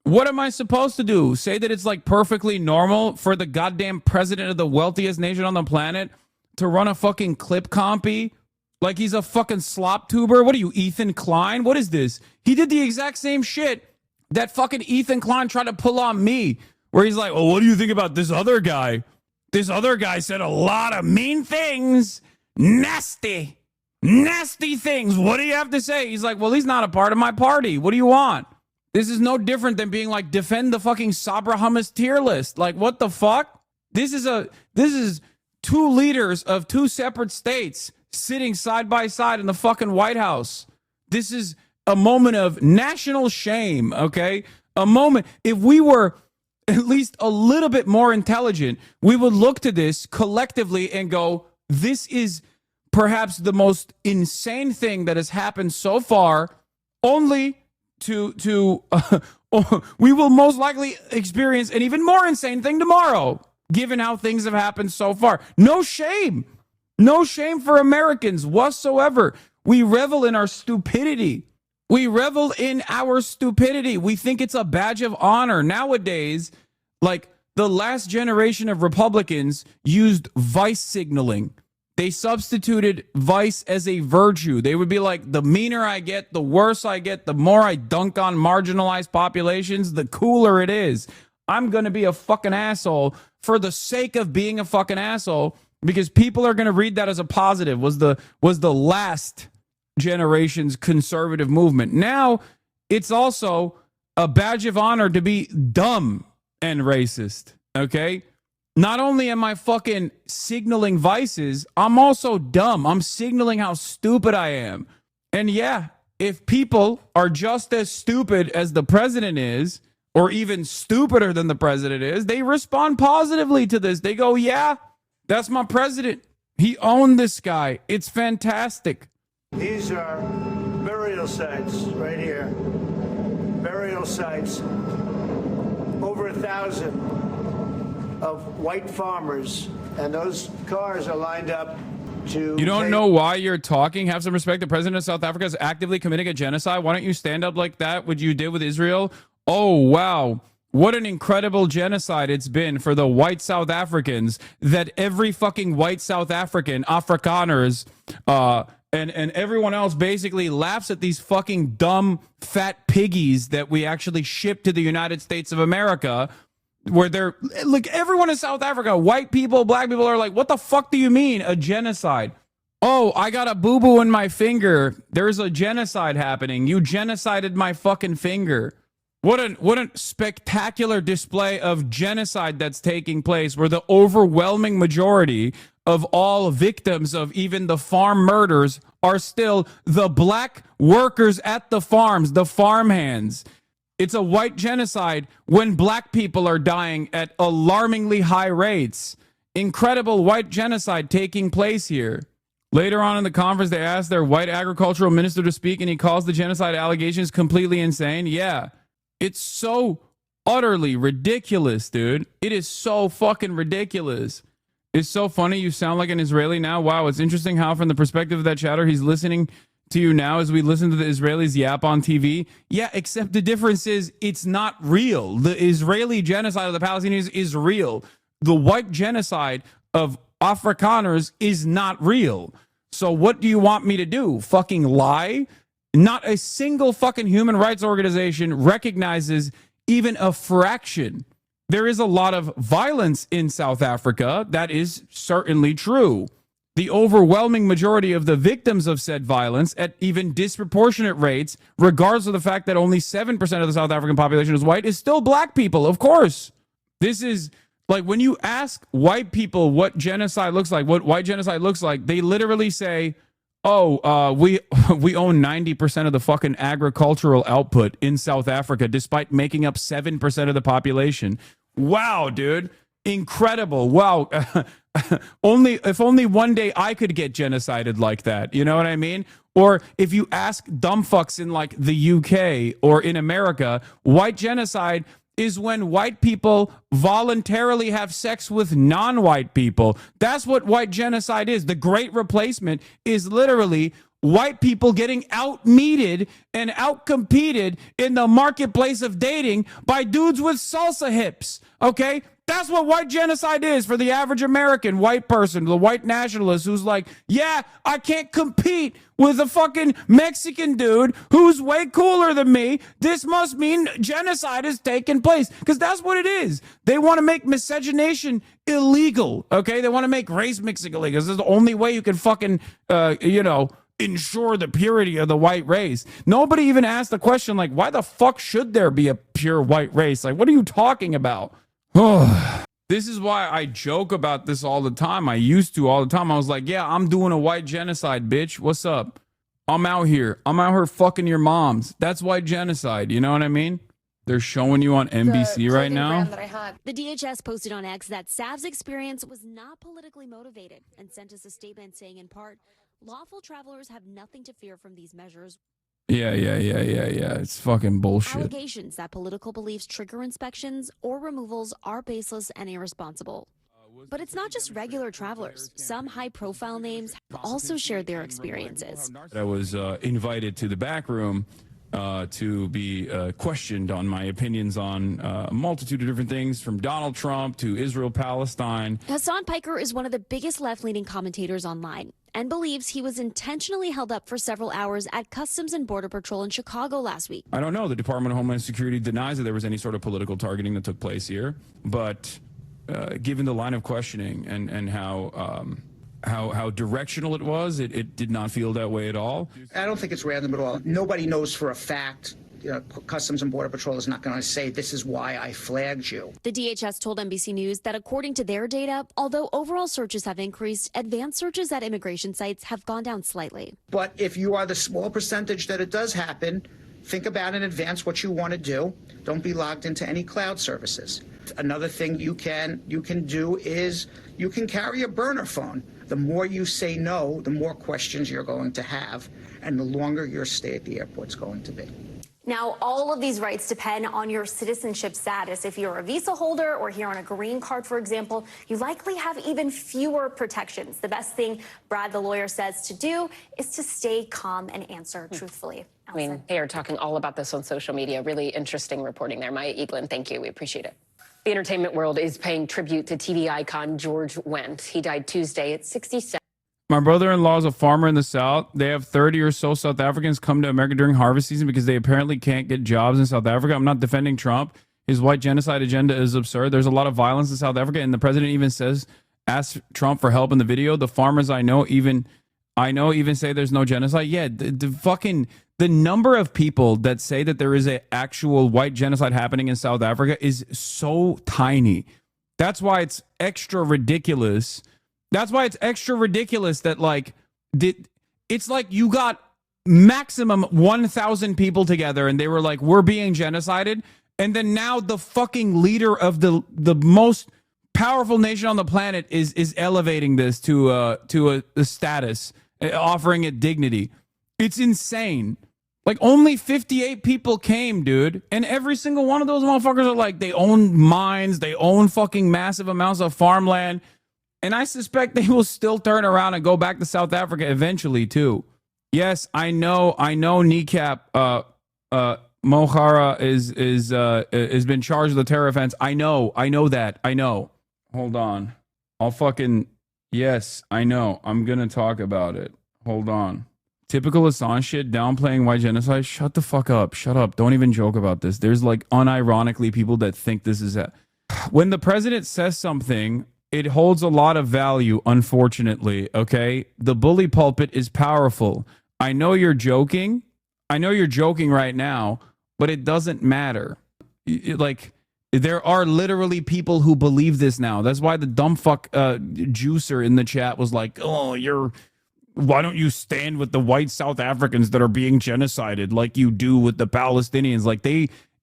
What am I supposed to do? Say that it's like perfectly normal for the goddamn president of the wealthiest nation on the planet to run a fucking clip compy? Like he's a fucking slop tuber? What are you, Ethan Klein? What is this? He did the exact same shit that fucking Ethan Klein tried to pull on me, where he's like, well, what do you think about this other guy? This other guy said a lot of mean things. Nasty things. What do you have to say? He's like, well, he's not a part of my party. What do you want? This is no different than being like, defend the fucking Sabra Hummus tier list. Like, what the fuck? This is two leaders of two separate states sitting side by side in the fucking White House. This is a moment of national shame, okay? A moment. If we were at least a little bit more intelligent, we would look to this collectively and go, this is perhaps the most insane thing that has happened so far, only we will most likely experience an even more insane thing tomorrow, given how things have happened so far. No shame for Americans whatsoever. We revel in our stupidity. We think it's a badge of honor. Nowadays, like the last generation of Republicans used vice signaling. They substituted vice as a virtue. They would be like, the meaner I get, the worse I get, the more I dunk on marginalized populations, the cooler it is. I'm going to be a fucking asshole for the sake of being a fucking asshole, because people are going to read that as a positive. Was the last generation's conservative movement. Now it's also a badge of honor to be dumb and racist. Okay? Not only am I fucking signaling vices, I'm also dumb. I'm signaling how stupid I am. And yeah, if people are just as stupid as the president is, or even stupider than the president is, they respond positively to this. They go, yeah, that's my president. He owned this guy. It's fantastic. These are burial sites right here. Burial sites. Over 1,000 of white farmers, and those cars are lined up to... You don't know why you're talking? Have some respect. The president of South Africa is actively committing a genocide. Why don't you stand up like that, what you did with Israel? Oh, wow. What an incredible genocide it's been for the white South Africans, that every fucking white South African, Afrikaners, and everyone else basically laughs at these fucking dumb fat piggies that we actually ship to the United States of America, where they're like, everyone in South Africa, white people, black people, are like, what the fuck do you mean a genocide? Oh, I got a boo-boo in my finger. There's a genocide happening. You genocided my fucking finger. What a spectacular display of genocide that's taking place, where the overwhelming majority of all victims of even the farm murders are still the black workers at the farms, the farmhands. It's a white genocide when black people are dying at alarmingly high rates. Incredible white genocide taking place here. Later on in the conference, they asked their white agricultural minister to speak, and he calls the genocide allegations completely insane. Yeah, it's so utterly ridiculous, dude. It is so fucking ridiculous. It's so funny. You sound like an Israeli now. Wow, it's interesting how from the perspective of that chatter, he's listening to you now as we listen to the Israelis yap on TV. Yeah, except the difference is it's not real. The Israeli genocide of the Palestinians is real. The white genocide of Afrikaners is not real. So what do you want me to do? Fucking lie? Not a single fucking human rights organization recognizes even a fraction. There is a lot of violence in South Africa. That is certainly true. The overwhelming majority of the victims of said violence at even disproportionate rates, regardless of the fact that only 7% of the South African population is white, is still black people, of course. This is like when you ask white people what genocide looks like, what white genocide looks like, they literally say, oh, we own 90% of the fucking agricultural output in South Africa, despite making up 7% of the population. Wow, dude. Incredible. Wow. If only one day I could get genocided like that. You know what I mean? Or if you ask dumb fucks in like the UK or in America, white genocide is when white people voluntarily have sex with non-white people. That's what white genocide is. The Great Replacement is literally white people getting out-meated and out-competed in the marketplace of dating by dudes with salsa hips, okay? That's what white genocide is for the average American white person, the white nationalist who's like, yeah, I can't compete with a fucking Mexican dude who's way cooler than me. This must mean genocide is taking place. Because that's what it is. They want to make miscegenation illegal, okay? They want to make race mixing illegal. This is the only way you can fucking, ensure the purity of the white race. Nobody even asked the question, like, why the fuck should there be a pure white race? Like, what are you talking about? This is why I joke about this all the time. I used to all the time. I was like, yeah, I'm doing a white genocide, bitch. What's up? I'm out here fucking your moms. That's white genocide. You know what I mean? They're showing you on NBC right now. The DHS posted on X that Sav's experience was not politically motivated and sent us a statement saying, in part, lawful travelers have nothing to fear from these measures. Yeah. It's fucking bullshit. Allegations that political beliefs trigger inspections or removals are baseless and irresponsible. But it's not just regular travelers. Some high-profile names have also shared their experiences. I was invited to the back room to be questioned on my opinions on a multitude of different things, from Donald Trump to Israel, Palestine. Hassan Piker is one of the biggest left-leaning commentators online and believes he was intentionally held up for several hours at Customs and Border Patrol in Chicago last week. I don't know. The Department of Homeland Security denies that there was any sort of political targeting that took place here. But given the line of questioning and how directional it was, it did not feel that way at all. I don't think it's random at all. Nobody knows for a fact. Customs and Border Patrol is not going to say, this is why I flagged you. The DHS told NBC News that according to their data, although overall searches have increased, advanced searches at immigration sites have gone down slightly. But if you are the small percentage that it does happen, think about in advance what you want to do. Don't be logged into any cloud services. Another thing you can do is you can carry a burner phone. The more you say no, the more questions you're going to have, and the longer your stay at the airport's going to be. Now, all of these rights depend on your citizenship status. If you're a visa holder or here on a green card, for example, you likely have even fewer protections. The best thing Brad, the lawyer, says to do is to stay calm and answer truthfully. I mean, they are talking all about this on social media. Really interesting reporting there. Maya Eaglin, thank you. We appreciate it. The entertainment world is paying tribute to TV icon George Wendt. He died Tuesday at 67. My brother-in-law is a farmer in the South. They have 30 or so South Africans come to America during harvest season because they apparently can't get jobs in South Africa. I'm not defending Trump. His white genocide agenda is absurd. There's a lot of violence in South Africa, and the president even says, ask Trump for help in the video. The farmers I know even say there's no genocide. Yeah, the number of people that say that there is an actual white genocide happening in South Africa is so tiny. That's why it's extra ridiculous. That's why it's extra ridiculous that, like, it's like you got maximum 1,000 people together and they were like, we're being genocided. And then now the fucking leader of the most powerful nation on the planet is elevating this to a status, offering it dignity. It's insane. Like, only 58 people came, dude. And every single one of those motherfuckers are like, they own mines. They own fucking massive amounts of farmland. And I suspect they will still turn around and go back to South Africa eventually, too. Yes, I know Kneecap Mohara has been charged with a terror offense. I know that. Hold on. Yes, I know. I'm going to talk about it. Hold on. Typical Assange shit, downplaying white genocide. Shut the fuck up. Shut up. Don't even joke about this. There's, like, unironically people that think this is when the president says something, it holds a lot of value, unfortunately, okay? The bully pulpit is powerful. I know you're joking. I know you're joking right now, but it doesn't matter. There are literally people who believe this now. That's why the dumb fuck juicer in the chat was like, why don't you stand with the white South Africans that are being genocided like you do with the Palestinians? Like,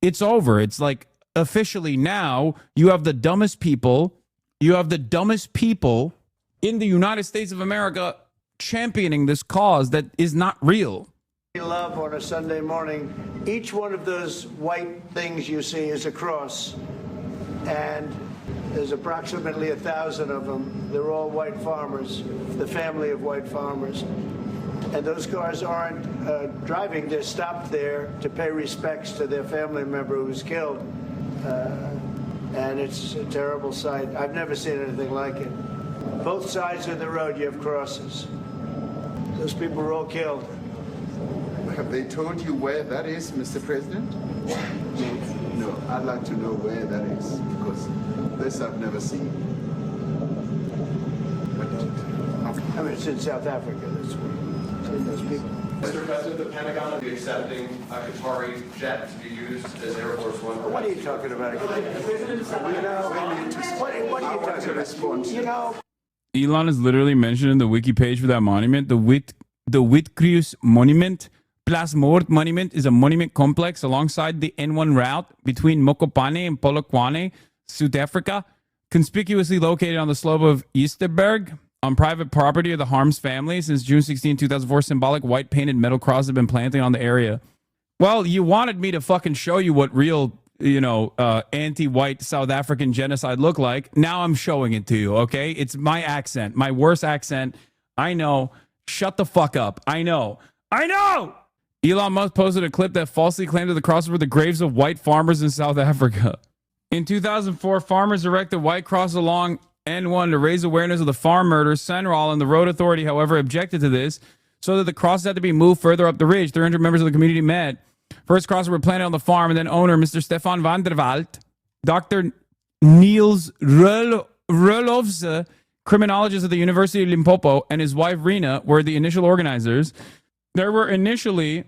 it's over. It's like, officially now, you have the dumbest people in the United States of America championing this cause that is not real. love on a Sunday morning. Each one of those white things you see is a cross, and there's approximately 1,000 of them. They're all white farmers, the family of white farmers. And those cars aren't driving, they're stopped there to pay respects to their family member who's killed. And it's a terrible sight. I've never seen anything like it. Both sides of the road, you have crosses. Those people were all killed. Have they told you where that is, Mr. President? No, I'd like to know where that is, because this I've never seen. I mean, it's in South Africa. That's where those people. Mr. President, the Pentagon will be accepting a Qatari jet to be used as Air Force One. What are you talking about? What are you talking about? You know. Elon is literally mentioned in the wiki page for that monument. The Witkrus Monument. Place Moord Monument is a monument complex alongside the N1 route between Mokopane and Polokwane, South Africa, conspicuously located on the slope of Easterberg on private property of the Harms family. Since June 16, 2004, symbolic white painted metal crosses have been planted on the area. Well, you wanted me to fucking show you what real, anti-white South African genocide looked like. Now I'm showing it to you, okay? It's my accent, my worst accent. I know. Shut the fuck up. I know. Elon Musk posted a clip that falsely claimed that the crosses were the graves of white farmers in South Africa. In 2004, farmers erected white crosses along N1 to raise awareness of the farm murders. Senral and the road authority, however, objected to this, so that the crosses had to be moved further up the ridge. 300 members of the community met. First crosses were planted on the farm, and then owner, Mr. Stefan van der Walt, Dr. Niels Rulofse, criminologist at the University of Limpopo, and his wife Rena were the initial organizers. There were initially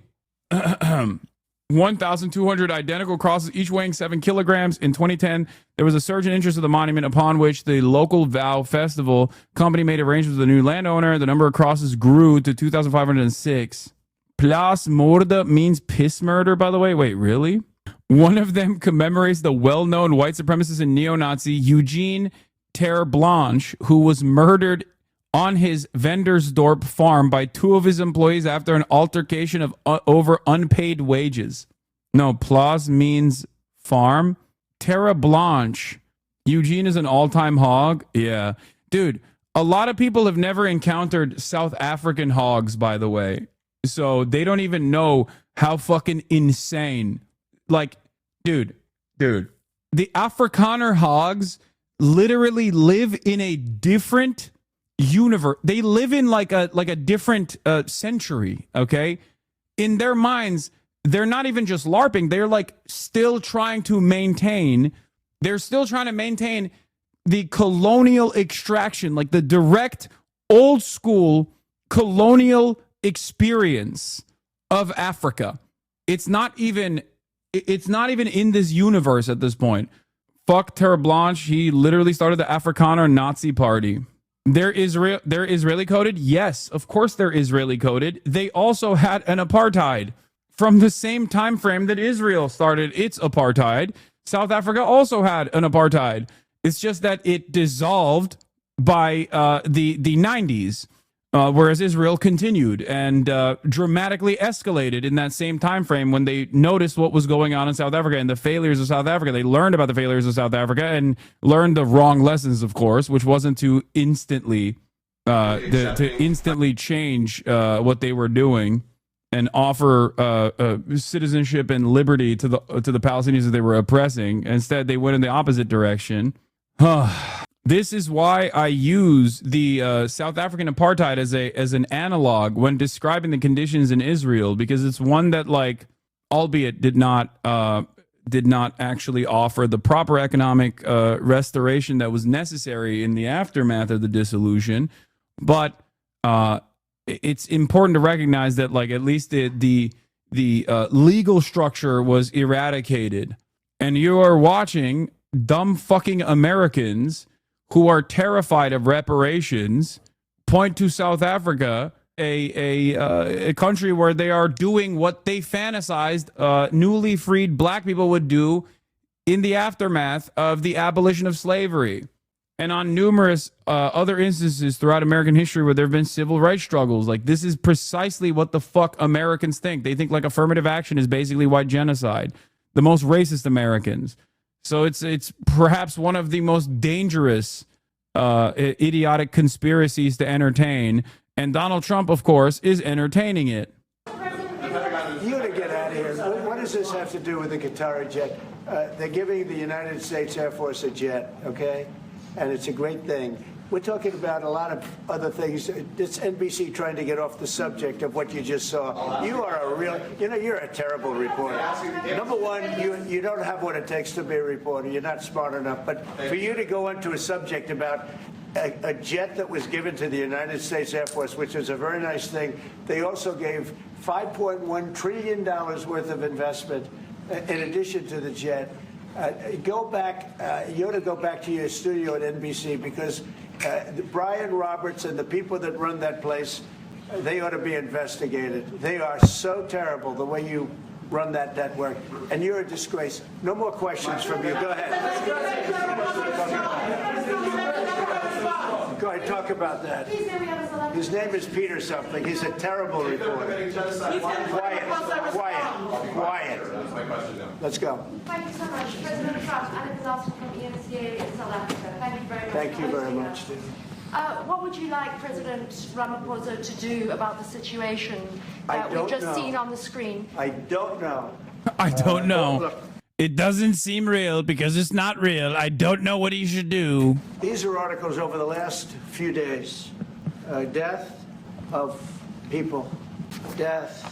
1,200 identical crosses, each weighing 7 kilograms. In 2010, there was a surge in interest of the monument, upon which the local Vow Festival company made arrangements with the new landowner. The number of crosses grew to 2,506. Place Moord means piss murder, by the way. Wait, really? One of them commemorates the well-known white supremacist and neo-Nazi Eugene Terre Blanche, who was murdered on his Vendersdorp farm by 2 of his employees after an altercation of over unpaid wages. No, Place means farm. Terre Blanche. Eugene is an all-time hog. Yeah. Dude, a lot of people have never encountered South African hogs, by the way. So they don't even know how fucking insane. Like, dude. The Afrikaner hogs literally live in a different universe. They live in like a different century, okay? In their minds, they're not even just LARPing. They're like still trying to maintain the colonial extraction, like the direct old school colonial experience of Africa. It's not even in this universe at this point. Fuck Terre Blanche. He literally started the Afrikaner Nazi Party. They're Israeli coded? Yes, of course they're Israeli coded. They also had an apartheid from the same time frame that Israel started its apartheid. South Africa also had an apartheid. It's just that it dissolved by the 90s, whereas Israel continued and dramatically escalated in that same time frame when they noticed what was going on in South Africa and the failures of South Africa. They learned about the failures of South Africa and learned the wrong lessons, of course, which wasn't to instantly change what they were doing and offer citizenship and liberty to the Palestinians that they were oppressing. Instead, they went in the opposite direction. This is why I use the South African apartheid as an analog when describing the conditions in Israel, because it's one that, like, albeit did not actually offer the proper economic restoration that was necessary in the aftermath of the dissolution, but it's important to recognize that, like, at least the legal structure was eradicated, and you are watching dumb fucking Americans who are terrified of reparations point to South Africa, a country where they are doing what they fantasized newly freed black people would do in the aftermath of the abolition of slavery. and on numerous other instances throughout American history where there have been civil rights struggles. Like, this is precisely what the fuck Americans think. They think like affirmative action is basically white genocide. The most racist Americans. So it's perhaps one of the most dangerous idiotic conspiracies to entertain. And Donald Trump, of course, is entertaining it. You got to get out of here. What does this have to do with the Qatari jet? They're giving the United States Air Force a jet, okay? And it's a great thing. We're talking about a lot of other things. It's NBC trying to get off the subject of what you just saw. You are a real, you're a terrible reporter. Number one, you don't have what it takes to be a reporter. You're not smart enough. But for you to go into a subject about a jet that was given to the United States Air Force, which is a very nice thing, they also gave $5.1 trillion worth of investment in addition to the jet. Go back, you ought to go back to your studio at NBC, because Brian Roberts and the people that run that place, they ought to be investigated. They are so terrible the way you run that network, and you're a disgrace. No more questions from you. Go ahead. Go ahead, talk about that. His name is Peter something. He's a terrible reporter. Quiet. Let's go. Thank you so much. President Trump, Anna Disaster from ENCA in South Africa. Thank you very much. Thank you very much, Steve. What would you like President Ramaphosa to do about the situation that we've just seen on the screen? I don't know. I don't know. It doesn't seem real because it's not real. I don't know what he should do. These are articles over the last few days. Death of people. Death.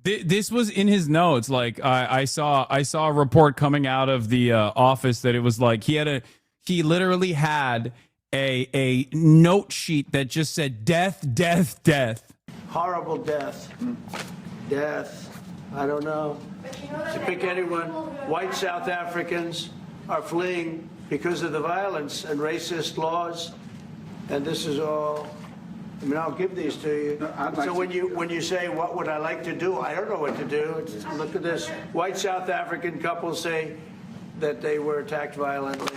This was in his notes. Like I saw a report coming out of the office that it was like he literally had a note sheet that just said death. Horrible death. Death. I don't know. To pick anyone, white South Africans are fleeing because of the violence and racist laws, and this is all. I mean, I'll give these to you. So when you say what would I like to do, I don't know what to do. Look at this. White South African couples say that they were attacked violently.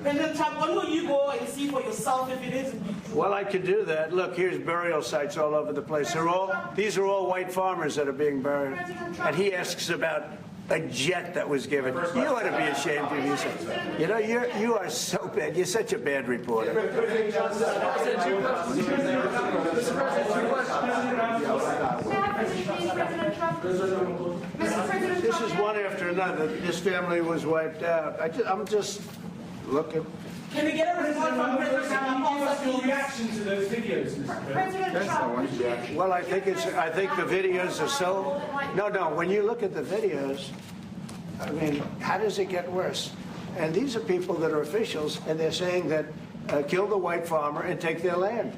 President Trump, when will you go and see for yourself if it is? Well, I could do that. Look, here's burial sites all over the place. These are all white farmers that are being buried. And he asks about a jet that was given. You ought to be ashamed of yourself. You are so bad. You're such a bad reporter. This is one after another. This family was wiped out. I'm just looking. Can we get a report from President Ramaphosa? Reaction to those videos, Mr. President? Well, I think the videos are so. No. When you look at the videos, I mean, how does it get worse? And these are people that are officials, and they're saying that kill the white farmer and take their land.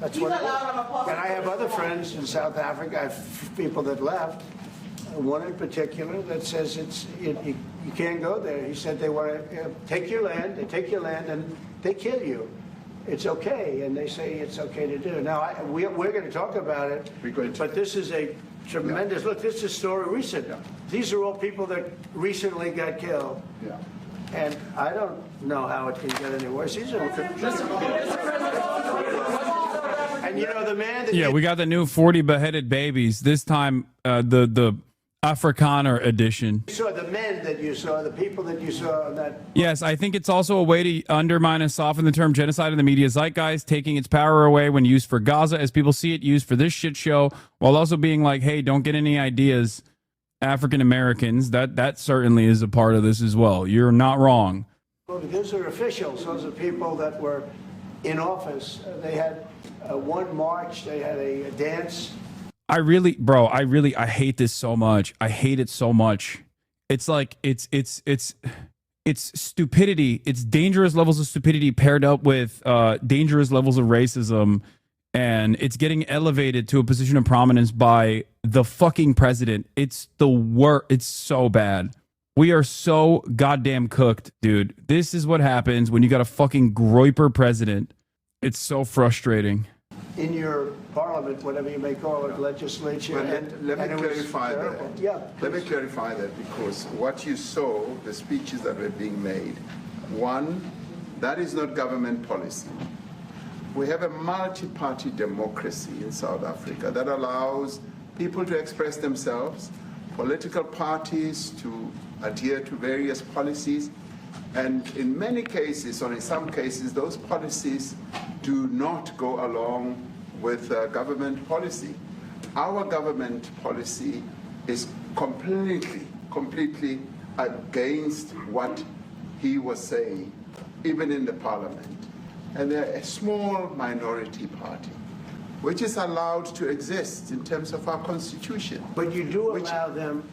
That's what. And I have other friends in South Africa. I have people that left. One in particular that says you can't go there. He said they want to take your land, and they kill you. It's okay, and they say it's okay to do. Now, we're going to talk about it, but this is a tremendous, look, this is a story recent. These are all people that recently got killed. Yeah. And I don't know how it can get any worse. These are, and the man that we got the new 40 beheaded babies. This time, the Afrikaner edition. You saw the men that you saw, the people that you saw on that. Yes, I think it's also a way to undermine and soften the term genocide in the media zeitgeist, taking its power away when used for Gaza, as people see it used for this shit show, while also being like, hey, don't get any ideas, African Americans. That certainly is a part of this as well. You're not wrong. Well, those are officials. Those are people that were in office. They had one march. They had a dance. I hate this so much. I hate it so much. It's like, it's stupidity. It's dangerous levels of stupidity paired up with dangerous levels of racism. And it's getting elevated to a position of prominence by the fucking president. It's the worst. It's so bad. We are so goddamn cooked, dude. This is what happens when you got a fucking groiper president. It's so frustrating. in your parliament, whatever you may call it, legislature. Well, and let me it was clarify terrible. that. Yeah, Let me clarify that, because what you saw, the speeches that were being made, one, that is not government policy. We have a multi-party democracy in South Africa that allows people to express themselves, political parties to adhere to various policies, and in many cases, or in some cases, those policies do not go along with government policy. Our government policy is completely against what he was saying, even in the parliament. And they're a small minority party, which is allowed to exist in terms of our constitution. But you do allow them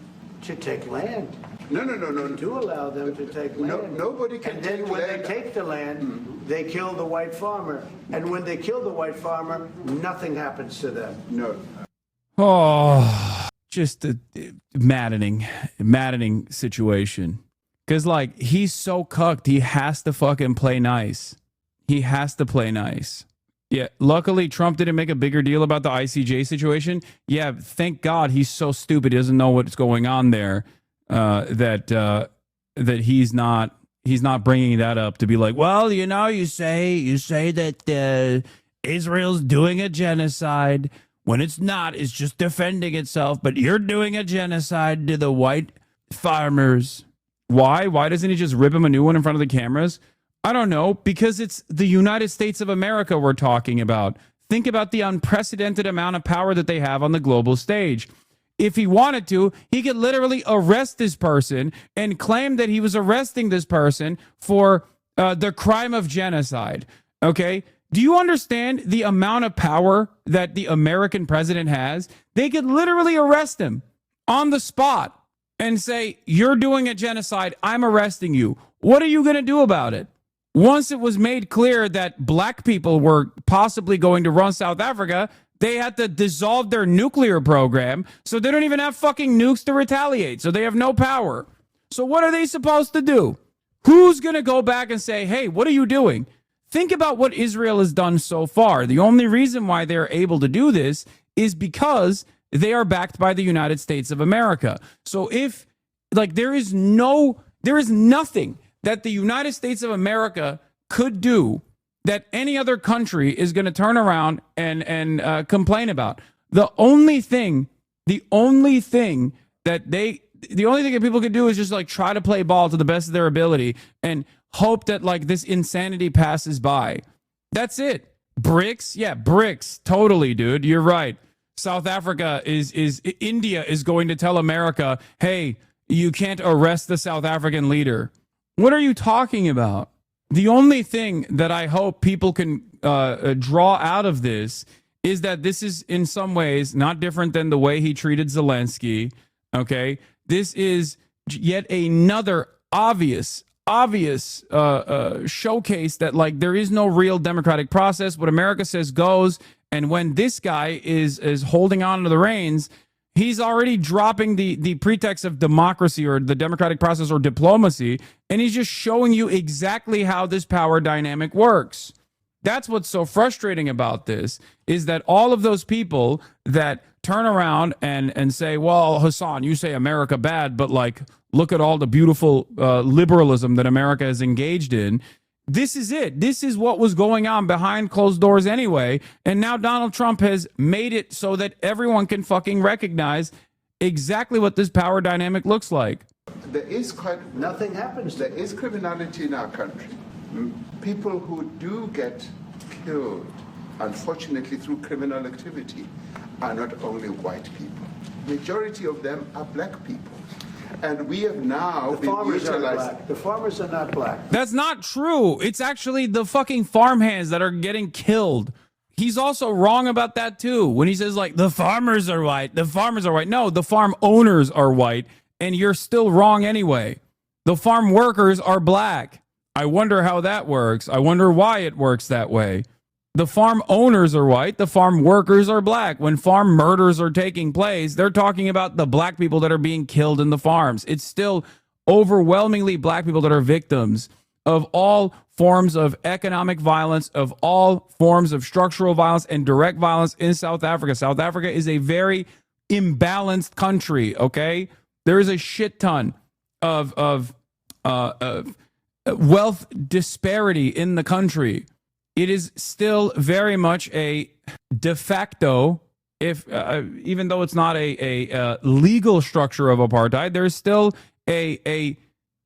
to take land. No. You do allow them to take land. Nobody can and take then when land. they take the land, they kill the white farmer. And when they kill the white farmer, nothing happens to them. No. Oh, just a maddening situation. Because, like, he's so cucked, he has to fucking play nice. He has to play nice. Yeah, luckily Trump didn't make a bigger deal about the ICJ situation. Yeah, thank God he's so stupid he doesn't know what's going on there. That he's not bringing that up to be like, well, you say that Israel's doing a genocide when it's not. It's just defending itself. But you're doing a genocide to the white farmers. Why? Why doesn't he just rip him a new one in front of the cameras? I don't know, because it's the United States of America we're talking about. Think about the unprecedented amount of power that they have on the global stage. If he wanted to, he could literally arrest this person and claim that he was arresting this person for the crime of genocide. Okay? Do you understand the amount of power that the American president has? They could literally arrest him on the spot and say, you're doing a genocide. I'm arresting you. What are you going to do about it? Once it was made clear that black people were possibly going to run South Africa, they had to dissolve their nuclear program, so they don't even have fucking nukes to retaliate, so they have no power. So what are they supposed to do? Who's going to go back and say, hey, what are you doing? Think about what Israel has done so far. The only reason why they're able to do this is because they are backed by the United States of America. So if, like, there is nothing that the United States of America could do that any other country is going to turn around and complain about. The only thing that people could do is just like try to play ball to the best of their ability and hope that like this insanity passes by. That's it. BRICS? Yeah, BRICS. Totally, dude. You're right. South Africa India is going to tell America, hey, you can't arrest the South African leader. What are you talking about? The only thing that I hope people can draw out of this is that this is in some ways not different than the way he treated Zelensky. Okay, this is yet another obvious showcase that like there is no real democratic process. What America says goes, and when this guy is holding on to the reins, he's already dropping the pretext of democracy or the democratic process or diplomacy, and he's just showing you exactly how this power dynamic works. That's what's so frustrating about this, is that all of those people that turn around and say, well, Hassan, you say America bad, but like, look at all the beautiful liberalism that America has engaged in. This is it. This is what was going on behind closed doors anyway. And now Donald Trump has made it so that everyone can fucking recognize exactly what this power dynamic looks like. There is nothing happens. There is criminality in our country. People who do get killed, unfortunately, through criminal activity are not only white people. Majority of them are black people. And we have now the farmers are black. The farmers are not black. That's not true. It's actually the fucking farmhands that are getting killed. He's also wrong about that too. When he says like the farmers are white, the farmers are white. No, the farm owners are white, and you're still wrong anyway. The farm workers are black. I wonder how that works. I wonder why it works that way. The farm owners are white. The farm workers are black. When farm murders are taking place, they're talking about the black people that are being killed in the farms. It's still overwhelmingly black people that are victims of all forms of economic violence, of all forms of structural violence and direct violence in South Africa. South Africa is a very imbalanced country, okay? There is a shit ton of wealth disparity in the country. It is still very much a de facto, if even though it's not a legal structure of apartheid, there is still a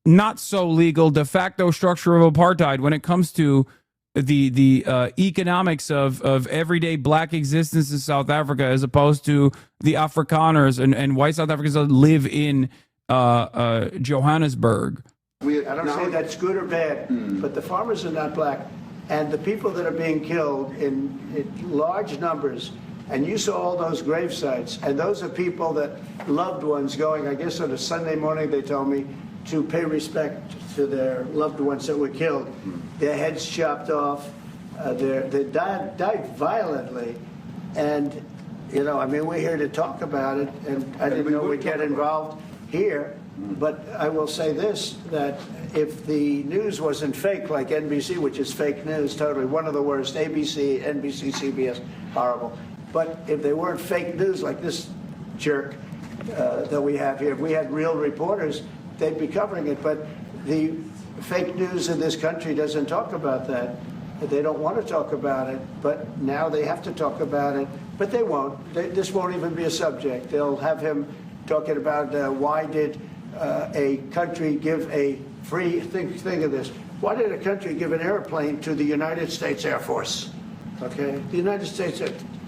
not so legal de facto structure of apartheid when it comes to the economics of everyday black existence in South Africa, as opposed to the Afrikaners and white South Africans that live in Johannesburg. I don't say that's good or bad, but the farmers are not black. And the people that are being killed in large numbers, and you saw all those grave sites, and those are people that loved ones going, I guess on a Sunday morning, they told me, to pay respect to their loved ones that were killed. Their heads chopped off, they died violently. And, you know, I mean, we're here to talk about it, and I didn't know we'd get involved here. But I will say this, that if the news wasn't fake like NBC, which is fake news, totally, one of the worst, ABC, NBC, CBS, horrible. But if they weren't fake news like this jerk that we have here, if we had real reporters, they'd be covering it. But the fake news in this country doesn't talk about that. They don't want to talk about it, but now they have to talk about it. But they won't. This won't even be a subject. They'll have him talking about why did a country give a free, think of this, why did a country give an airplane to the United States Air Force? Okay? The United States,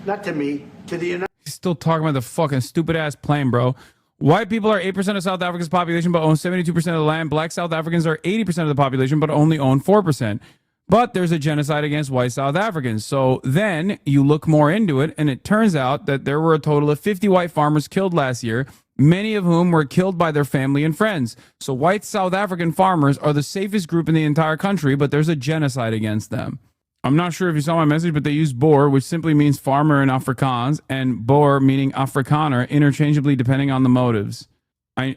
not to me, to the United He's still talking about the fucking stupid ass plane, bro. White people are 8% of South Africa's population, but own 72% of the land. Black South Africans are 80% of the population, but only own 4%. But there's a genocide against white South Africans. So then you look more into it, and it turns out that there were a total of 50 white farmers killed last year, many of whom were killed by their family and friends. So white South African farmers are the safest group in the entire country, but there's a genocide against them. I'm not sure if you saw my message, but they use Boer, which simply means farmer in Afrikaans, and Boer meaning Afrikaner, interchangeably depending on the motives. I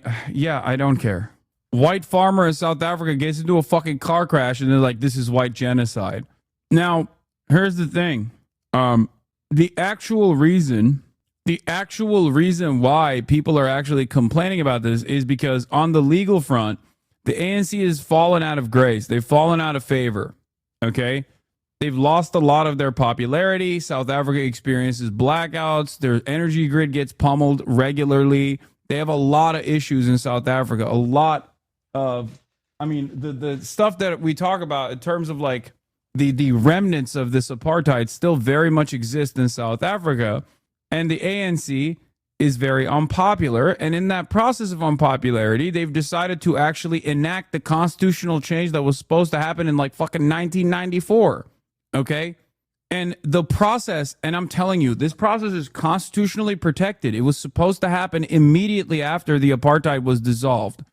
don't care. White farmer in South Africa gets into a fucking car crash and they're like, this is white genocide. Now, here's the thing. The actual reason why people are actually complaining about this is because on the legal front, the ANC has fallen out of grace. They've fallen out of favor. Okay? They've lost a lot of their popularity. South Africa experiences blackouts. Their energy grid gets pummeled regularly. They have a lot of issues in South Africa. A lot of, the stuff that we talk about in terms of like the remnants of this apartheid still very much exist in South Africa. And the ANC is very unpopular. And in that process of unpopularity, they've decided to actually enact the constitutional change that was supposed to happen in like fucking 1994. Okay? And the process, and I'm telling you, this process is constitutionally protected. It was supposed to happen immediately after the apartheid was dissolved.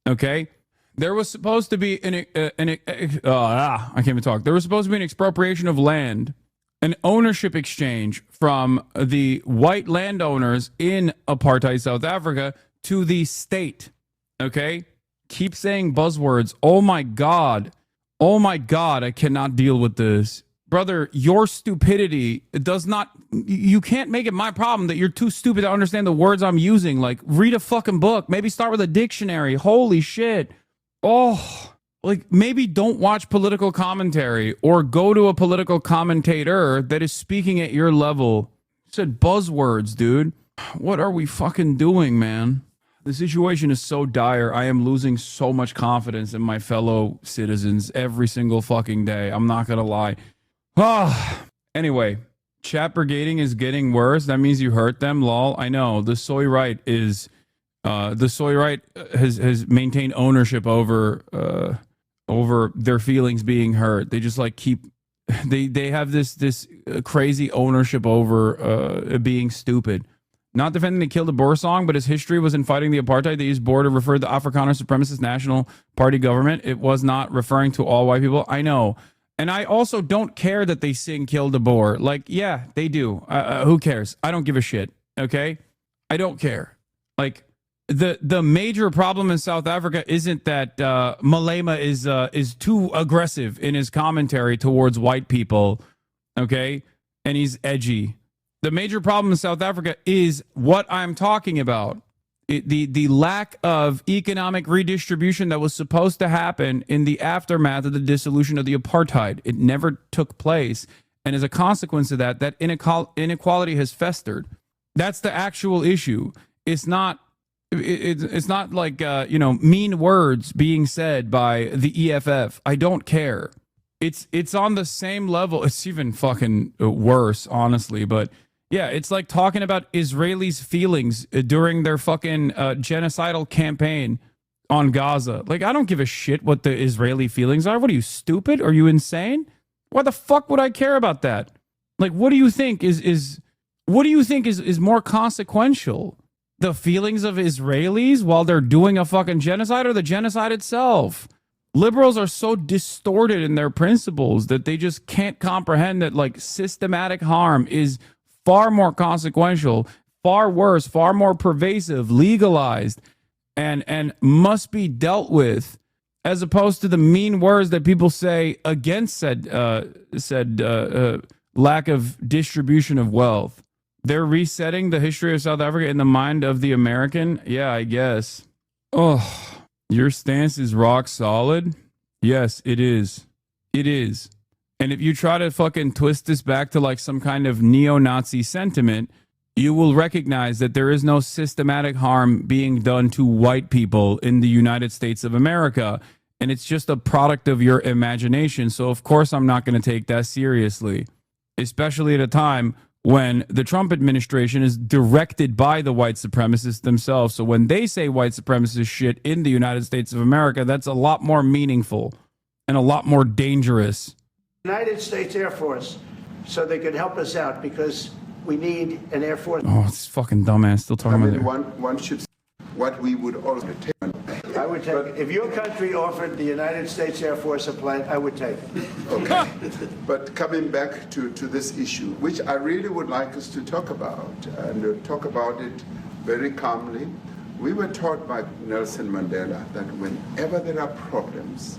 Okay? There was supposed to be I can't even talk. There was supposed to be an expropriation of land, an ownership exchange from the white landowners in apartheid South Africa to the state. Okay? Keep saying buzzwords. Oh my God. Oh my God, I cannot deal with this. Brother, your stupidity does not, you can't make it my problem that you're too stupid to understand the words I'm using. Like, read a fucking book. Maybe start with a dictionary. Holy shit. Oh, like maybe don't watch political commentary or go to a political commentator that is speaking at your level. You said buzzwords, dude. What are we fucking doing, man? The situation is so dire. I am losing so much confidence in my fellow citizens every single fucking day. I'm not going to lie. Anyway, chat brigading is getting worse. That means you hurt them, lol. I know. The soy right is has maintained ownership over their feelings being hurt. They just like keep they have this crazy ownership over being stupid. Not defending the Kill the Boer song, but his history was in fighting the apartheid. They used Boer to refer to the Afrikaner supremacist National Party government. It was not referring to all white people. I know. And I also don't care that they sing Kill the Boer. Like, yeah, they do. Who cares? I don't give a shit. Okay? I don't care. Like, the major problem in South Africa isn't that Malema is too aggressive in his commentary towards white people, okay, and he's edgy. The major problem in South Africa is what I'm talking about. The lack of economic redistribution that was supposed to happen in the aftermath of the dissolution of the apartheid. It never took place. And as a consequence of that, that inequality has festered. That's the actual issue. It's not like, mean words being said by the EFF. I don't care. It's on the same level. It's even fucking worse, honestly. But yeah, it's like talking about Israelis' feelings during their fucking genocidal campaign on Gaza. Like, I don't give a shit what the Israeli feelings are. What are you, stupid? Are you insane? Why the fuck would I care about that? Like, what do you think is more consequential? The feelings of Israelis while they're doing a fucking genocide, or the genocide itself? Liberals are so distorted in their principles that they just can't comprehend that, like, systematic harm is far more consequential, far worse, far more pervasive, legalized, and must be dealt with, as opposed to the mean words that people say against said lack of distribution of wealth. They're resetting the history of South Africa in the mind of the American? Yeah, I guess. Oh, your stance is rock solid? Yes, it is. It is. And if you try to fucking twist this back to like some kind of neo-Nazi sentiment, you will recognize that there is no systematic harm being done to white people in the United States of America. And it's just a product of your imagination. So, of course, I'm not going to take that seriously, especially at a time when the Trump administration is directed by the white supremacists themselves. So when they say white supremacist shit in the United States of America, that's a lot more meaningful and a lot more dangerous. United States Air Force, so they could help us out, because we need an Air Force. Oh, it's fucking dumbass still talking about it. One should what we would also take. I would take it. If your country offered the United States Air Force a plane, I would take it. Okay. But coming back to this issue, which I really would like us to talk about, and talk about it very calmly. We were taught by Nelson Mandela that whenever there are problems,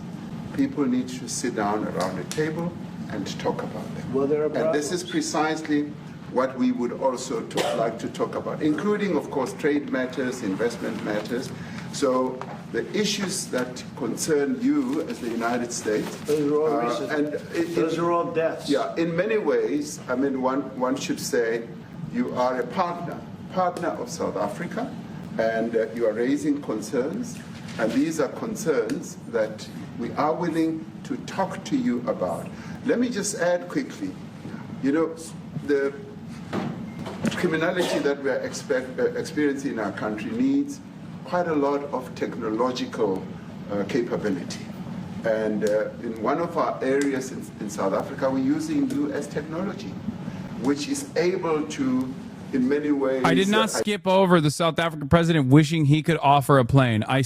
people need to sit down around a table and talk about them. Well, there are problems. And this is precisely what we would also like to talk about, including, of course, trade matters, investment matters. So the issues that concern you as the United States. Those are all recent. Those are all deaths. Yeah, in many ways, I mean, one should say you are a partner of South Africa, and you are raising concerns. And these are concerns that we are willing to talk to you about. Let me just add quickly, the criminality that we are experiencing in our country needs quite a lot of technological capability. And in one of our areas in South Africa, we're using US technology, which is able to, in many ways... I did not skip over the South African president wishing he could offer a plane. I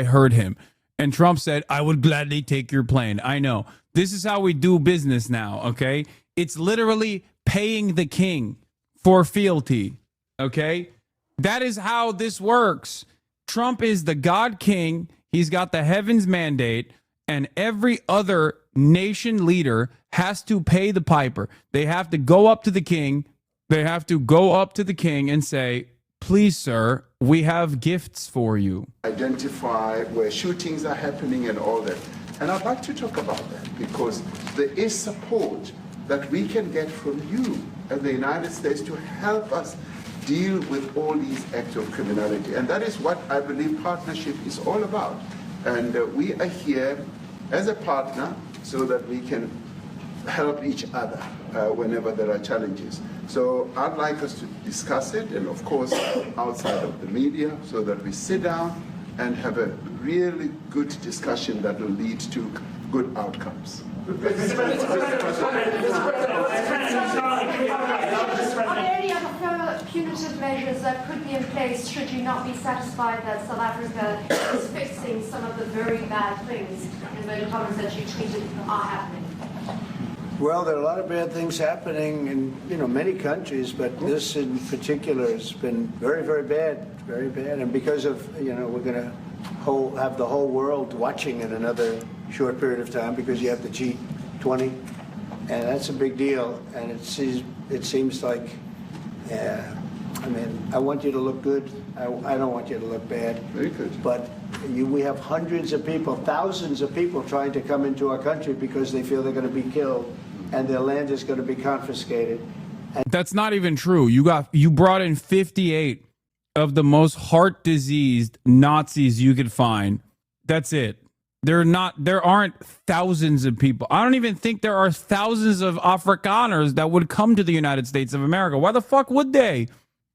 heard him. And Trump said, I would gladly take your plane. I know. This is how we do business now, okay? It's literally paying the king for fealty, okay? That is how this works. Trump is the God King. He's got the heavens mandate, and every other nation leader has to pay the piper. They have to go up to the king. They have to go up to the king and say, please, sir, we have gifts for you. Identify where shootings are happening and all that. And I'd like to talk about that because there is support that we can get from you as the United States to help us deal with all these acts of criminality. And that is what I believe partnership is all about. And we are here as a partner so that we can help each other whenever there are challenges. So I'd like us to discuss it, and of course outside of the media, so that we sit down and have a really good discussion that will lead to good outcomes. Are there any other further punitive measures that could be in place should you not be satisfied that South Africa is fixing some of the very bad things in the comments that you tweeted are happening? Well, there are a lot of bad things happening in many countries, but this in particular has been very, very bad, very bad. And because of we're going to have the whole world watching in another short period of time because you have the G20, and that's a big deal. And it seems like, I want you to look good. I don't want you to look bad. Very good. But we have hundreds of people, thousands of people trying to come into our country because they feel they're going to be killed and their land is going to be confiscated. That's not even true. You brought in 58 of the most heart diseased Nazis you could find. That's it. There aren't thousands of people. I don't even think there are thousands of Afrikaners that would come to the United States of America. Why the fuck would they?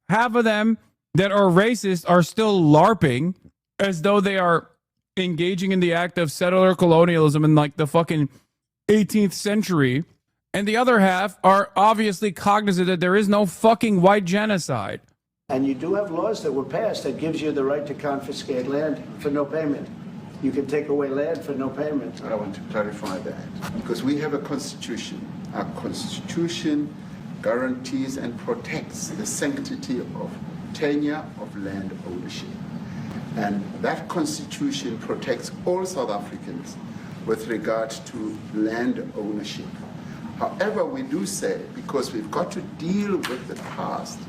Half of them that are racist are still LARPing as though they are engaging in the act of settler colonialism in like the fucking 18th century. And the other half are obviously cognizant that there is no fucking white genocide. And you do have laws that were passed that gives you the right to confiscate land for no payment. You can take away land for no payment. I want to clarify that because we have a constitution. Our constitution guarantees and protects the sanctity of tenure of land ownership. And that constitution protects all South Africans with regard to land ownership. However, we do say, because we've got to deal with the past,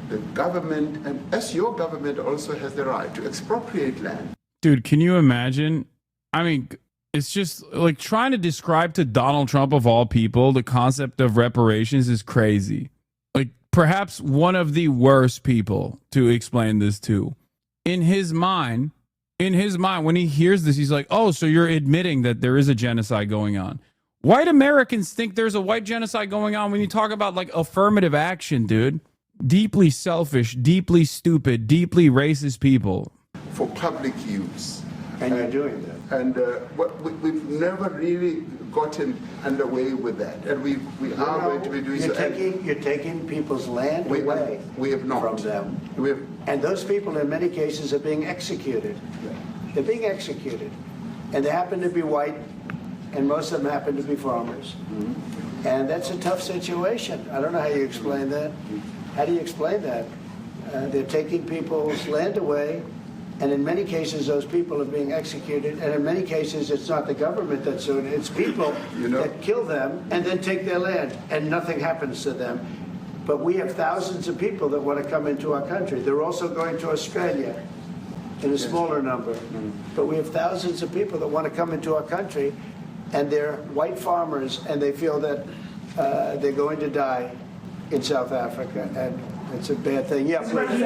the government, and as your government also has the right to expropriate land. Dude, can you imagine? I mean, it's just like trying to describe to Donald Trump of all people the concept of reparations is crazy. Like perhaps one of the worst people to explain this to. In his mind, when he hears this, he's like, oh, so you're admitting that there is a genocide going on. White Americans think there's a white genocide going on when you talk about like affirmative action, dude. Deeply selfish, deeply stupid, deeply racist people. For public use. And you're doing that. And we've never really gotten underway with that. And we are going to be doing so. You're taking people's land away we have not. From them. And those people in many cases are being executed. They're being executed. And they happen to be white, and most of them happen to be farmers. Mm-hmm. And that's a tough situation. I don't know how you explain that. How do you explain that? They're taking people's land away, and in many cases, those people are being executed. And in many cases, it's not the government that's doing it. It's people that kill them and then take their land, and nothing happens to them. But we have thousands of people that want to come into our country. They're also going to Australia in a smaller number. Mm-hmm. But we have thousands of people that want to come into our country, and they're white farmers, and they feel that they're going to die in South Africa, and it's a bad thing. Yeah, please.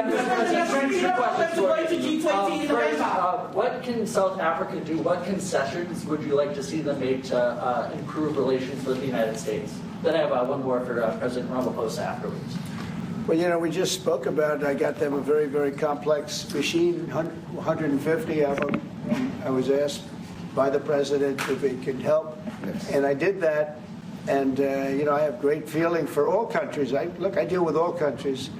What can South Africa do? What concessions would you like to see them make to improve relations with the United States? Then I have one more for President Ramaphosa afterwards. Well, we just spoke about it. I got them a very, very complex machine, 150 of them. I was asked by the president if it could help, and I did that. And, I have great feeling for all countries. I deal with all countries.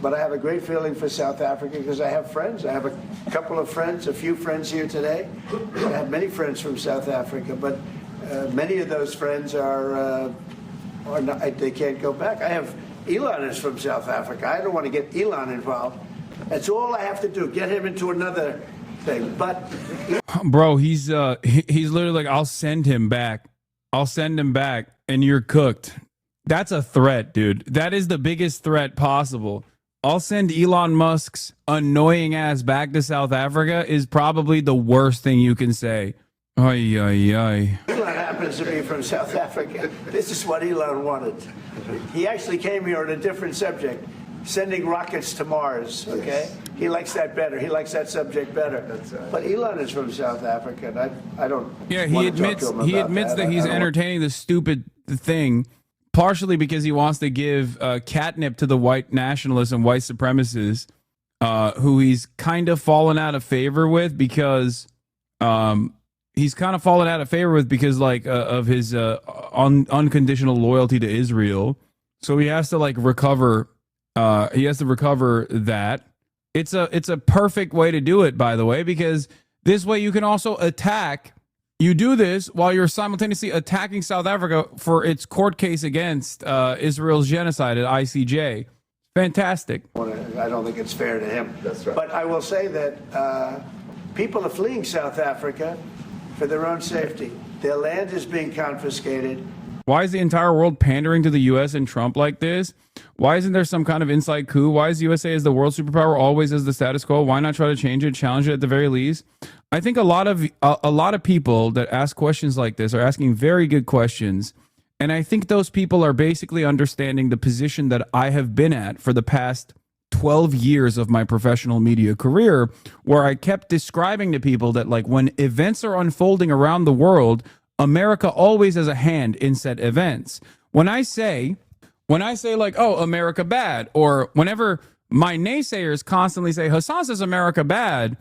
But I have a great feeling for South Africa because I have friends. I have a couple of friends, a few friends here today. I have many friends from South Africa. But many of those friends are not, they can't go back. I have Elon is from South Africa. I don't want to get Elon involved. That's all I have to do, get him into another thing. But bro, he's literally like, I'll send him back. I'll send him back and you're cooked. That's a threat, dude. That is the biggest threat possible. I'll send Elon Musk's annoying ass back to South Africa is probably the worst thing you can say. Ay, ay, ay. Elon happens to be from South Africa. This is what Elon wanted. He actually came here on a different subject, sending rockets to Mars, okay? Yes. He likes that better. He likes that subject better. But Elon is from South Africa, and I don't. Yeah, he admits that he's entertaining the stupid thing, partially because he wants to give catnip to the white nationalists and white supremacists, who he's kind of fallen out of favor with because of his unconditional loyalty to Israel. So he has to recover. He has to recover that. It's a perfect way to do it, by the way, because this way you can also attack You do this while you're simultaneously attacking South Africa for its court case against Israel's genocide at ICJ. Fantastic. I don't think it's fair to him. That's right. But I will say that people are fleeing South Africa for their own safety. Their land is being confiscated. Why is the entire world pandering to the U.S. and Trump like this? Why isn't there some kind of inside coup? Why is USA as the world superpower always as the status quo? Why not try to change it, challenge it at the very least? I think a lot of people that ask questions like this are asking very good questions. And I think those people are basically understanding the position that I have been at for the past 12 years of my professional media career, where I kept describing to people that, like, when events are unfolding around the world, America always has a hand in said events. When I say like, oh, America bad, or whenever my naysayers constantly say, Hassan says America bad,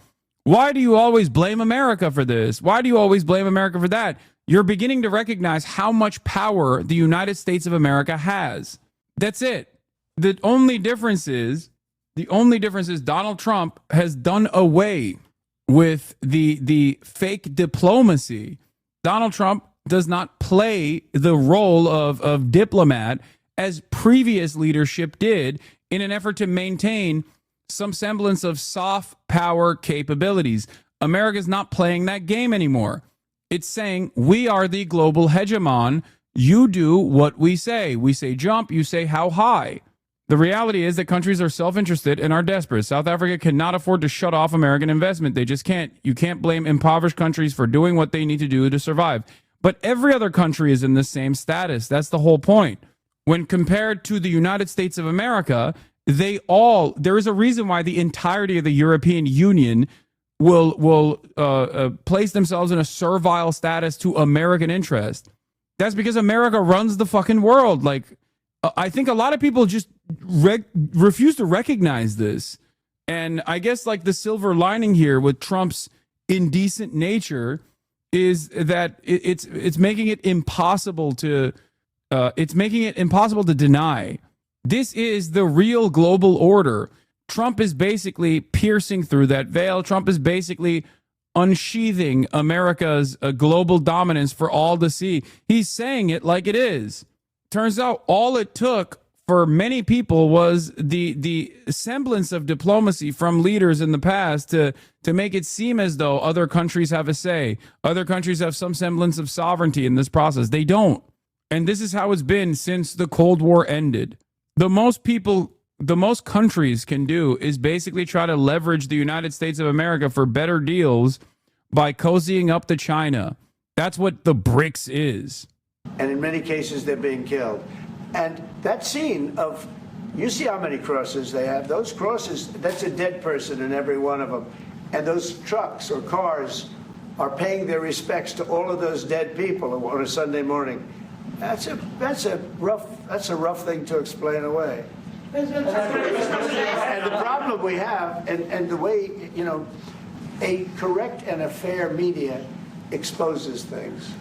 why do you always blame America for this? Why do you always blame America for that? You're beginning to recognize how much power the United States of America has. That's it. The only difference is Donald Trump has done away with the fake diplomacy. Donald Trump does not play the role of diplomat as previous leadership did in an effort to maintain some semblance of soft power capabilities. America's not playing that game anymore. It's saying, we are the global hegemon. You do what we say. We say jump, you say how high. The reality is that countries are self-interested and are desperate. South Africa cannot afford to shut off American investment. They just can't. You can't blame impoverished countries for doing what they need to do to survive. But every other country is in the same status. That's the whole point. When compared to the United States of America, there is a reason why the entirety of the European Union will place themselves in a servile status to American interest. That's because America runs the fucking world. Like, I think a lot of people just refuse to recognize this. And I guess, like, the silver lining here with Trump's indecent nature is that it's making it impossible to deny. This is the real global order. Trump is basically piercing through that veil. Trump is basically unsheathing America's global dominance for all to see. He's saying it like it is. Turns out all it took for many people was the semblance of diplomacy from leaders in the past to make it seem as though other countries have a say. Other countries have some semblance of sovereignty in this process. They don't. And this is how it's been since the Cold War ended. The most countries can do is basically try to leverage the United States of America for better deals by cozying up to China. That's what the BRICS is. And in many cases, they're being killed. And that scene of, you see how many crosses they have. Those crosses, that's a dead person in every one of them. And those trucks or cars are paying their respects to all of those dead people on a Sunday morning. That's a rough thing to explain away. And the problem we have, and the way, a correct and a fair media exposes things.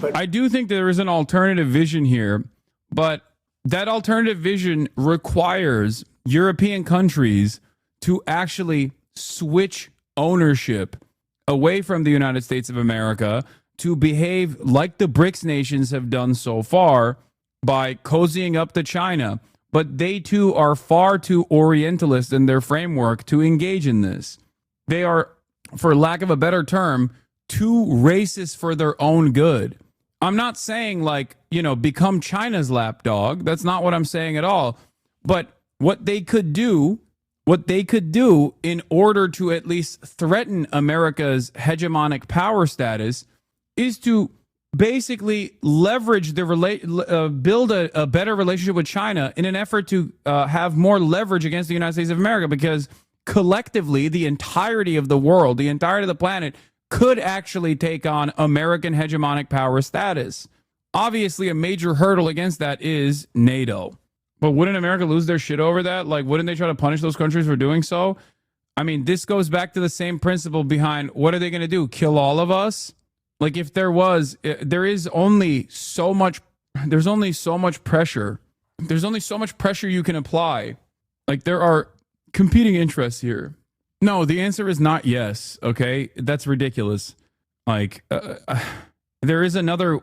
But I do think there is an alternative vision here, but that alternative vision requires European countries to actually switch ownership away from the United States of America to behave like the BRICS nations have done so far by cozying up to China. But they too are far too Orientalist in their framework to engage in this. They are, for lack of a better term, too racist for their own good. I'm not saying, like, become China's lapdog. That's not what I'm saying at all. But what they could do in order to at least threaten America's hegemonic power status is to basically leverage build a better relationship with China in an effort to have more leverage against the United States of America, because collectively the entirety of the world, the entirety of the planet could actually take on American hegemonic power status. Obviously, a major hurdle against that is NATO. But wouldn't America lose their shit over that? Like, wouldn't they try to punish those countries for doing so? I mean, this goes back to the same principle behind what are they going to do? Kill all of us? Like, if there's only so much pressure. There's only so much pressure you can apply. Like, there are competing interests here. No, the answer is not yes, okay? That's ridiculous. Like, there is another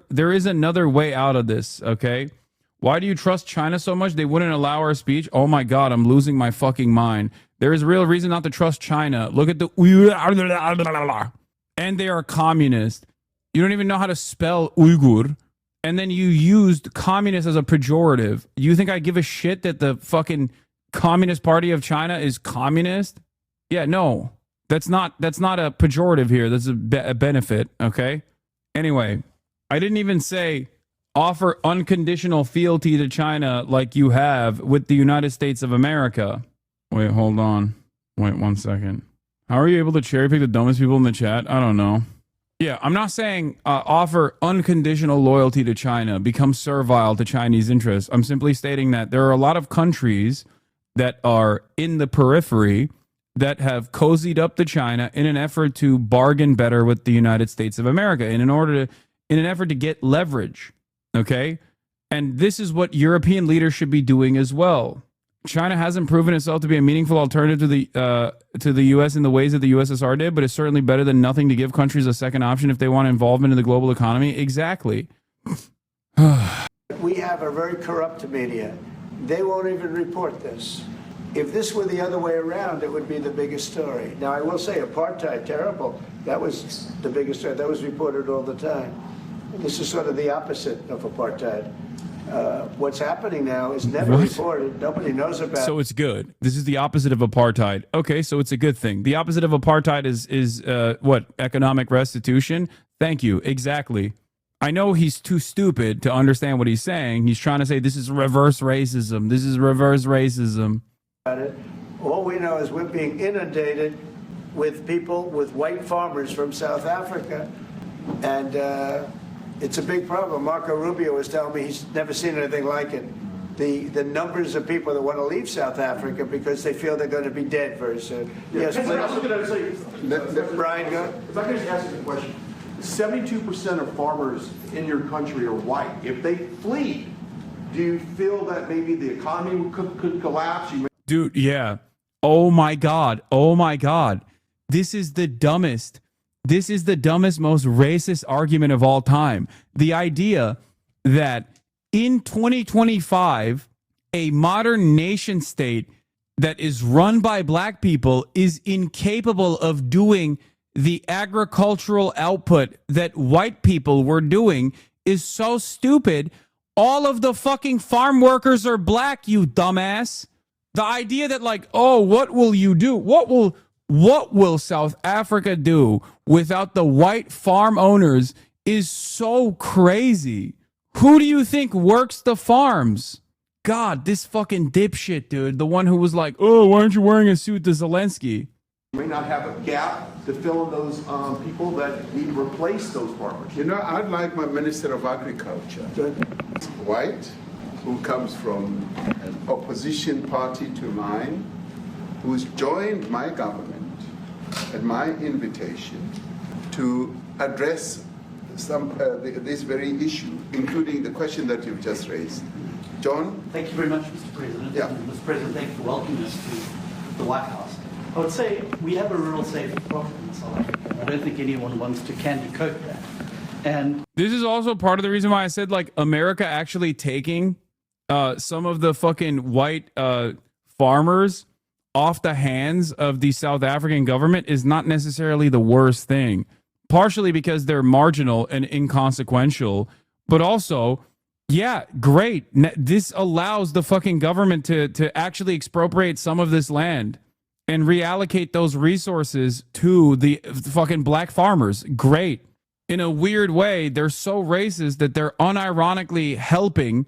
way out of this, okay? Why do you trust China so much? They wouldn't allow our speech? Oh my God, I'm losing my fucking mind. There is real reason not to trust China. Look at the... And they are communist. You don't even know how to spell Uyghur. And then you used communist as a pejorative. You think I give a shit that the fucking Communist Party of China is communist? Yeah, no. That's not a pejorative here. That's a benefit, okay? Anyway, I didn't even say offer unconditional fealty to China like you have with the United States of America. Wait, hold on. Wait 1 second. How are you able to cherry pick the dumbest people in the chat? I don't know. Yeah, I'm not saying offer unconditional loyalty to China, become servile to Chinese interests. I'm simply stating that there are a lot of countries that are in the periphery that have cozied up to China in an effort to bargain better with the United States of America in an effort to get leverage. Okay? And this is what European leaders should be doing as well. China hasn't proven itself to be a meaningful alternative to the U.S. in the ways that the USSR did, but it's certainly better than nothing to give countries a second option if they want involvement in the global economy. Exactly. We have a very corrupt media. They won't even report this. If this were the other way around, it would be the biggest story. Now, I will say apartheid, terrible. That was the biggest story. That was reported all the time. This is sort of the opposite of apartheid. What's happening now is never reported. Nobody knows about it. So it's good. This is the opposite of apartheid. Okay, so it's a good thing. The opposite of apartheid is what? Economic restitution? Thank you. Exactly. I know he's too stupid to understand what he's saying. He's trying to say this is reverse racism. This is reverse racism. All we know is we're being inundated with people, with white farmers from South Africa. And it's a big problem. Marco Rubio was telling me he's never seen anything like it. The numbers of people that want to leave South Africa because they feel they're going to be dead very soon. Yes, please. I was going to say, Brian, go. If I could just ask you a question. 72% of farmers in your country are white. If they flee, do you feel that maybe the economy could collapse? Dude, yeah. Oh my God. Oh my God. This is the dumbest, most racist argument of all time. The idea that in 2025, a modern nation state that is run by black people is incapable of doing the agricultural output that white people were doing is so stupid. All of the fucking farm workers are black, you dumbass. The idea that like, oh, what will you do? What will South Africa do without the white farm owners is so crazy. Who do you think works the farms? God, this fucking dipshit, dude. The one who was like, oh, why aren't you wearing a suit to Zelensky? May not have a gap to fill in those people that need to replace those farmers. You know, I'd like my Minister of Agriculture, white, who comes from an opposition party to mine, who's joined my government at my invitation to address this very issue, including the question that you've just raised. John? Thank you very much, Mr. President. Yeah. Mr. President, thank you for welcoming us to the White House. I would say we have a rural safety problem in South Africa. I don't think anyone wants to candy coat that. And this is also part of the reason why I said like America actually taking some of the fucking white farmers off the hands of the South African government is not necessarily the worst thing. Partially because they're marginal and inconsequential, but also, yeah, great. This allows the fucking government to actually expropriate some of this land and reallocate those resources to the fucking black farmers. Great. In a weird way, they're so racist that they're unironically helping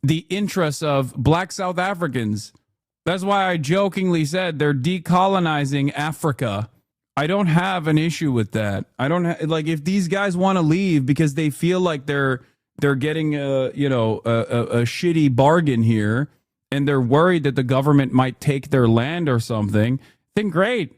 the interests of black South Africans. That's why I jokingly said they're decolonizing Africa. I don't have an issue with that. I don't like if these guys want to leave because they feel like they're getting a shitty bargain here and they're worried that the government might take their land or something, then great.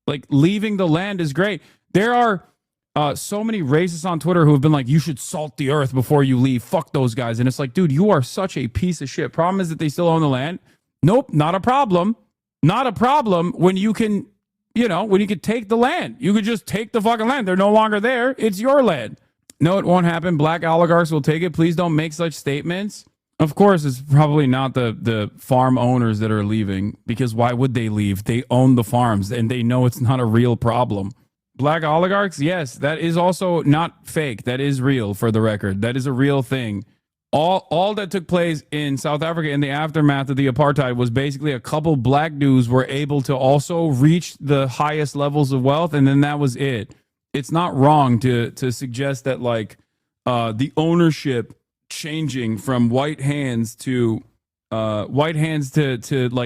Like leaving the land is great. There are so many racists on Twitter who have been like, you should salt the earth before you leave. Fuck those guys. And it's like, dude, you are such a piece of shit. Problem is that they still own the land. Nope, not a problem. Not a problem when you can You know, when you could take the land, you could just take the fucking land. They're no longer there. It's your land. No, it won't happen. Black oligarchs will take it. Please don't make such statements. Of course, it's probably not the farm owners that are leaving, because why would they leave? They own the farms and they know it's not a real problem. Black oligarchs, yes, that is also not fake. That is real, for the record. That is a real thing. All that took place in South Africa in the aftermath of the apartheid was basically a couple black dudes were able to also reach the highest levels of wealth, and then that was it. It's not wrong to suggest that like the ownership changing from white hands to like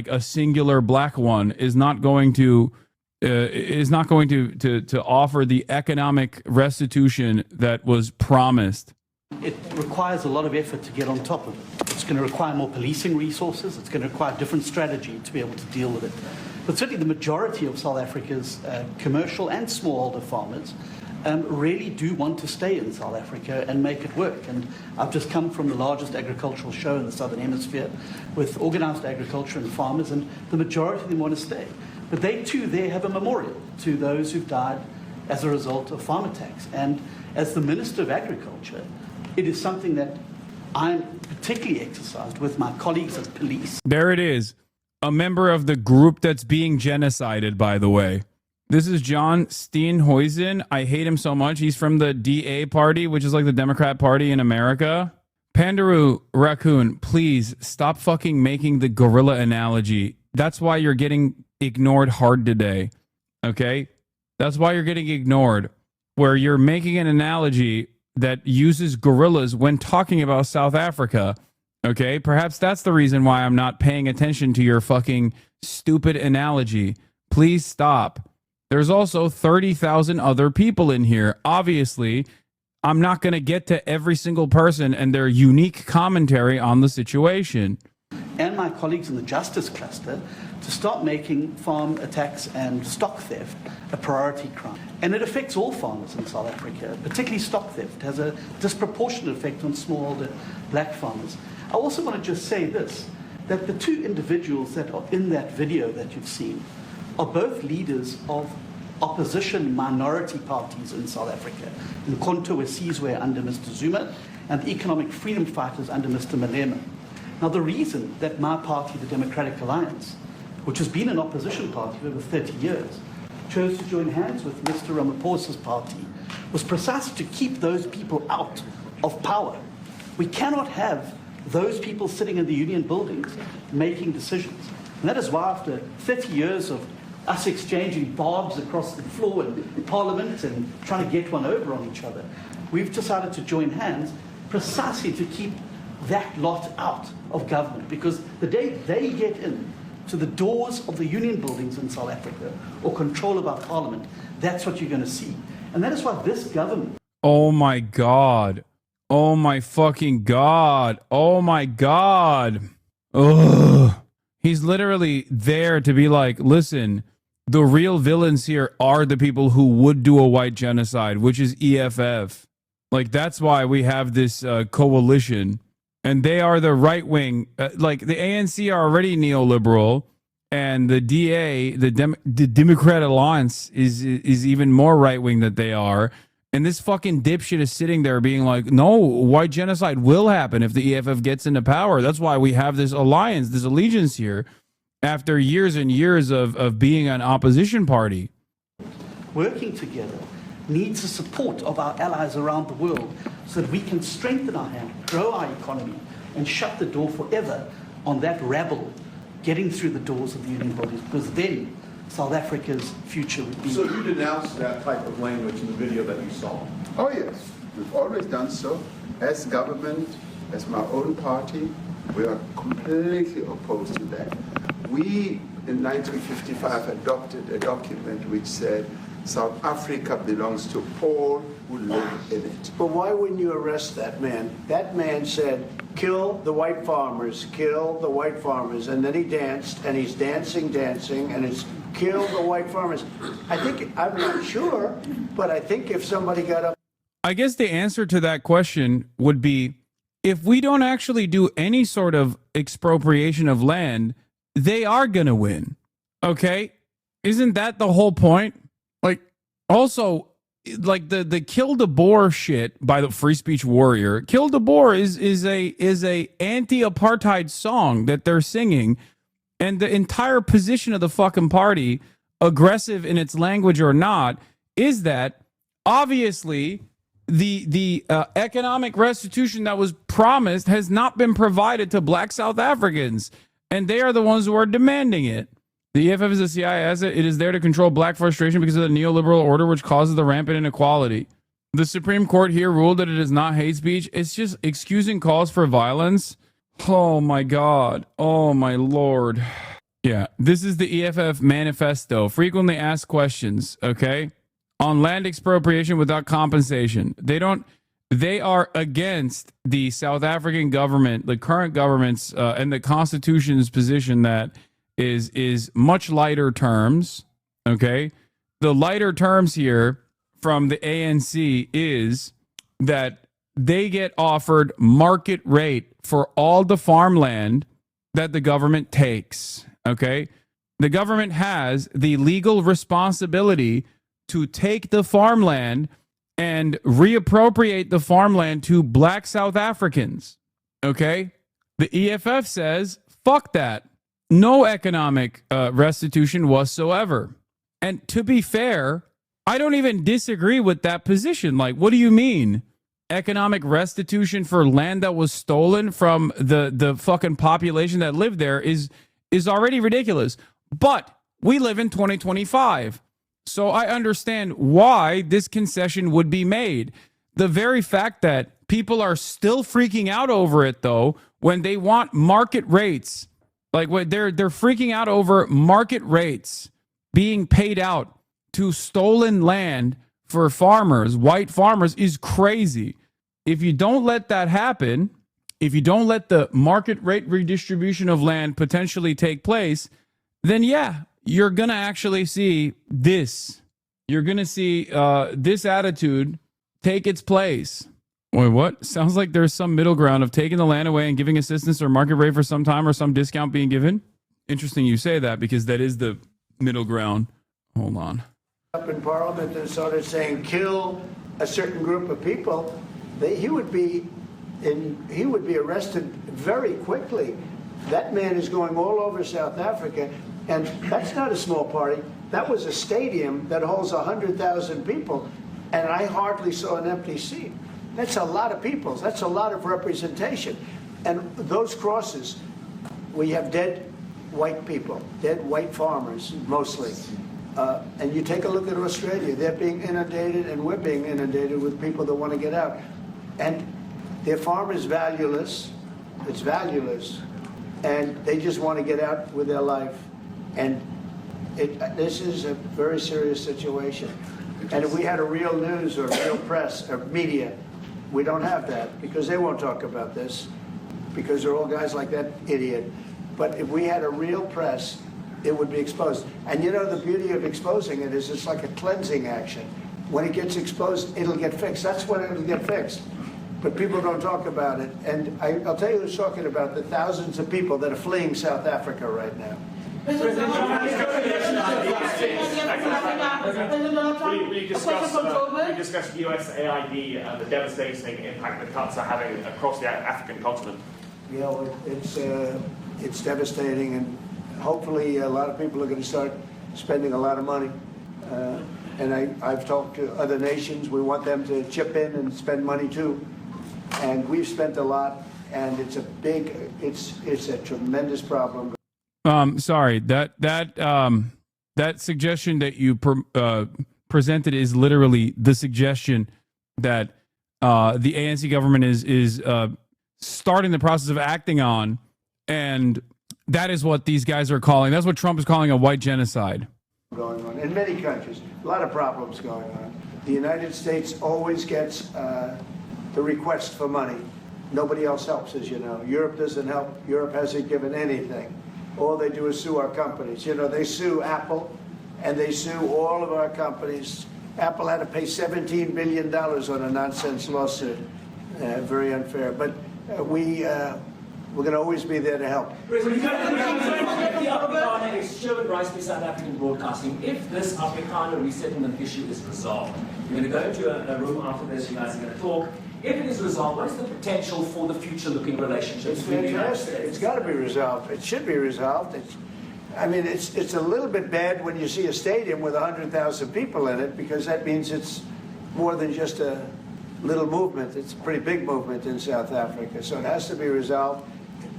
a singular black one is not going to offer the economic restitution that was promised. It requires a lot of effort to get on top of it. It's going to require more policing resources. It's going to require a different strategy to be able to deal with it. But certainly the majority of South Africa's commercial and smallholder farmers really do want to stay in South Africa and make it work. And I've just come from the largest agricultural show in the Southern Hemisphere with organized agriculture and farmers, and the majority of them want to stay. But they too there have a memorial to those who've died as a result of farm attacks. And as the Minister of Agriculture, it is something that I'm particularly exercised with my colleagues at police. There it is. A member of the group that's being genocided, by the way. This is John Steenhuisen. I hate him so much. He's from the DA party, which is like the Democrat Party in America. Pandaru Raccoon, please stop fucking making the gorilla analogy. That's why you're getting ignored hard today. Okay? That's why you're getting ignored. Where you're making an analogy that uses gorillas when talking about South Africa. Okay? Perhaps that's the reason why I'm not paying attention to your fucking stupid analogy. Please stop. There's also 30,000 other people in here. Obviously, I'm not going to get to every single person and their unique commentary on the situation. And my colleagues in the justice cluster to start making farm attacks and stock theft a priority crime. And it affects all farmers in South Africa, particularly stock theft. It has a disproportionate effect on smallholder black farmers. I also want to just say this, that the two individuals that are in that video that you've seen are both leaders of opposition minority parties in South Africa. Umkhonto we Sizwe under Mr. Zuma and the Economic Freedom Fighters under Mr. Malema. Now, the reason that my party, the Democratic Alliance, which has been an opposition party for over 30 years, chose to join hands with Mr. Ramaphosa's party was precisely to keep those people out of power. We cannot have those people sitting in the union buildings making decisions. And that is why after 30 years of us exchanging barbs across the floor in Parliament and trying to get one over on each other, we've decided to join hands precisely to keep that lot out of government. Because the day they get in to the doors of the union buildings in South Africa or control of our Parliament, that's what you're going to see. And that is why this government... Oh my God. Oh my fucking God. Oh my God. Ugh. He's literally there to be like, listen, the real villains here are the people who would do a white genocide, which is EFF. Like, that's why we have this coalition. And they are the right wing. Like, the ANC are already neoliberal. And the DA, the Democrat Alliance, is even more right wing than they are. And this fucking dipshit is sitting there being like, no, white genocide will happen if the EFF gets into power. That's why we have this alliance, this allegiance here, after years and years of being an opposition party. Working together needs the support of our allies around the world so that we can strengthen our hand, grow our economy, and shut the door forever on that rabble getting through the doors of the union bodies, because then South Africa's future would be... So you denounced that type of language in the video that you saw? Oh, yes. We've always done so. As government, as my own party, we are completely opposed to that. We, in 1955, adopted a document which said South Africa belongs to all who live in it. But why wouldn't you arrest that man? That man said, kill the white farmers, kill the white farmers. And then he danced, and he's dancing, and it's kill the white farmers. I think, I'm not sure, but I think if somebody got up. I guess the answer to that question would be, if we don't actually do any sort of expropriation of land, they are going to win. Okay? Isn't that the whole point? Like, also, like the Kill the Boer shit by the Free Speech Warrior. Kill the Boer is a anti-apartheid song that they're singing, and the entire position of the fucking party, aggressive in its language or not, is that obviously the economic restitution that was promised has not been provided to black South Africans, and they are the ones who are demanding it. The EFF is a CIA asset. It is there to control black frustration because of the neoliberal order, which causes the rampant inequality. The Supreme Court here ruled that it is not hate speech. It's just excusing calls for violence. Oh my God. Oh my Lord. Yeah, this is the EFF manifesto. Frequently asked questions, okay? On land expropriation without compensation. They are against the South African government, the current government's and the Constitution's position that is much lighter terms, okay? The lighter terms here from the ANC is that they get offered market rate for all the farmland that the government takes, okay? The government has the legal responsibility to take the farmland and reappropriate the farmland to black South Africans, okay? The EFF says, fuck that. No economic restitution whatsoever. And to be fair, I don't even disagree with that position. Like, what do you mean? Economic restitution for land that was stolen from the fucking population that lived there is already ridiculous. But we live in 2025. So I understand why this concession would be made. The very fact that people are still freaking out over it, though, when they want market rates, like what they're freaking out over market rates being paid out to stolen land for farmers, white farmers, is crazy. If you don't let that happen, if you don't let the market rate redistribution of land potentially take place, then yeah, you're going to actually see this. You're going to see this attitude take its place. Wait, what? Sounds like there's some middle ground of taking the land away and giving assistance or market rate for some time or some discount being given. Interesting you say that, because that is the middle ground. Hold on. Up in Parliament and started saying kill a certain group of people, he would be arrested very quickly. That man is going all over South Africa, and that's not a small party. That was a stadium that holds 100,000 people, and I hardly saw an empty seat. That's a lot of people. That's a lot of representation. And those crosses, we have dead white people, dead white farmers, mostly. And you take a look at Australia, they're being inundated, and we're being inundated with people that want to get out. And their farm is valueless. It's valueless. And they just want to get out with their life. And this is a very serious situation. And if we had a real news or real press or media, we don't have that, because they won't talk about this, because they're all guys like that idiot. But if we had a real press, it would be exposed. And you know, the beauty of exposing it is it's like a cleansing action. When it gets exposed, it'll get fixed. That's when it'll get fixed. But people don't talk about it. And I'll tell you who's talking about the thousands of people that are fleeing South Africa right now. We discussed USAID and the devastating impact the cuts are having across the African continent. Yeah, well, it's devastating, and hopefully a lot of people are going to start spending a lot of money. And I've talked to other nations. We want them to chip in and spend money too. And we've spent a lot, and it's a tremendous problem. Sorry, that suggestion that you presented is literally the suggestion that the ANC government is starting the process of acting on, and that is what these guys are calling. That's what Trump is calling a white genocide. Going on in many countries, a lot of problems going on. The United States always gets the request for money. Nobody else helps, as you know. Europe doesn't help. Europe hasn't given anything. All they do is sue our companies. You know, they sue Apple, and they sue all of our companies. Apple had to pay $17 billion on a nonsense lawsuit. Very unfair. But we're going to always be there to help. President, Afrikaner is Sherwood Rice by South African Broadcasting. If this Afrikaner resettlement issue is resolved, you're going to go into a room after this, you guys are going to talk. If it is resolved, what is the potential for the future-looking relationships between the United States? It's got to be resolved. It should be resolved. It's a little bit bad when you see a stadium with 100,000 people in it, because that means it's more than just a little movement. It's a pretty big movement in South Africa. So it has to be resolved.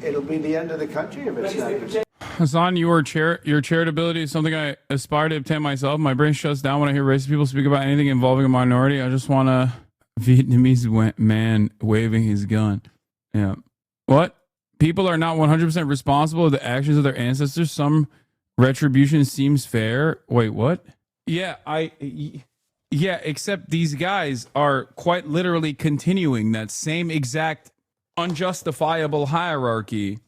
It'll be the end of the country if it's not. Hassan, your charitability is something I aspire to obtain myself. My brain shuts down when I hear racist people speak about anything involving a minority. I just want a Vietnamese man waving his gun. Yeah. What? People are not 100% responsible for the actions of their ancestors. Some retribution seems fair. Wait, what? Yeah, except these guys are quite literally continuing that same exact unjustifiable hierarchy.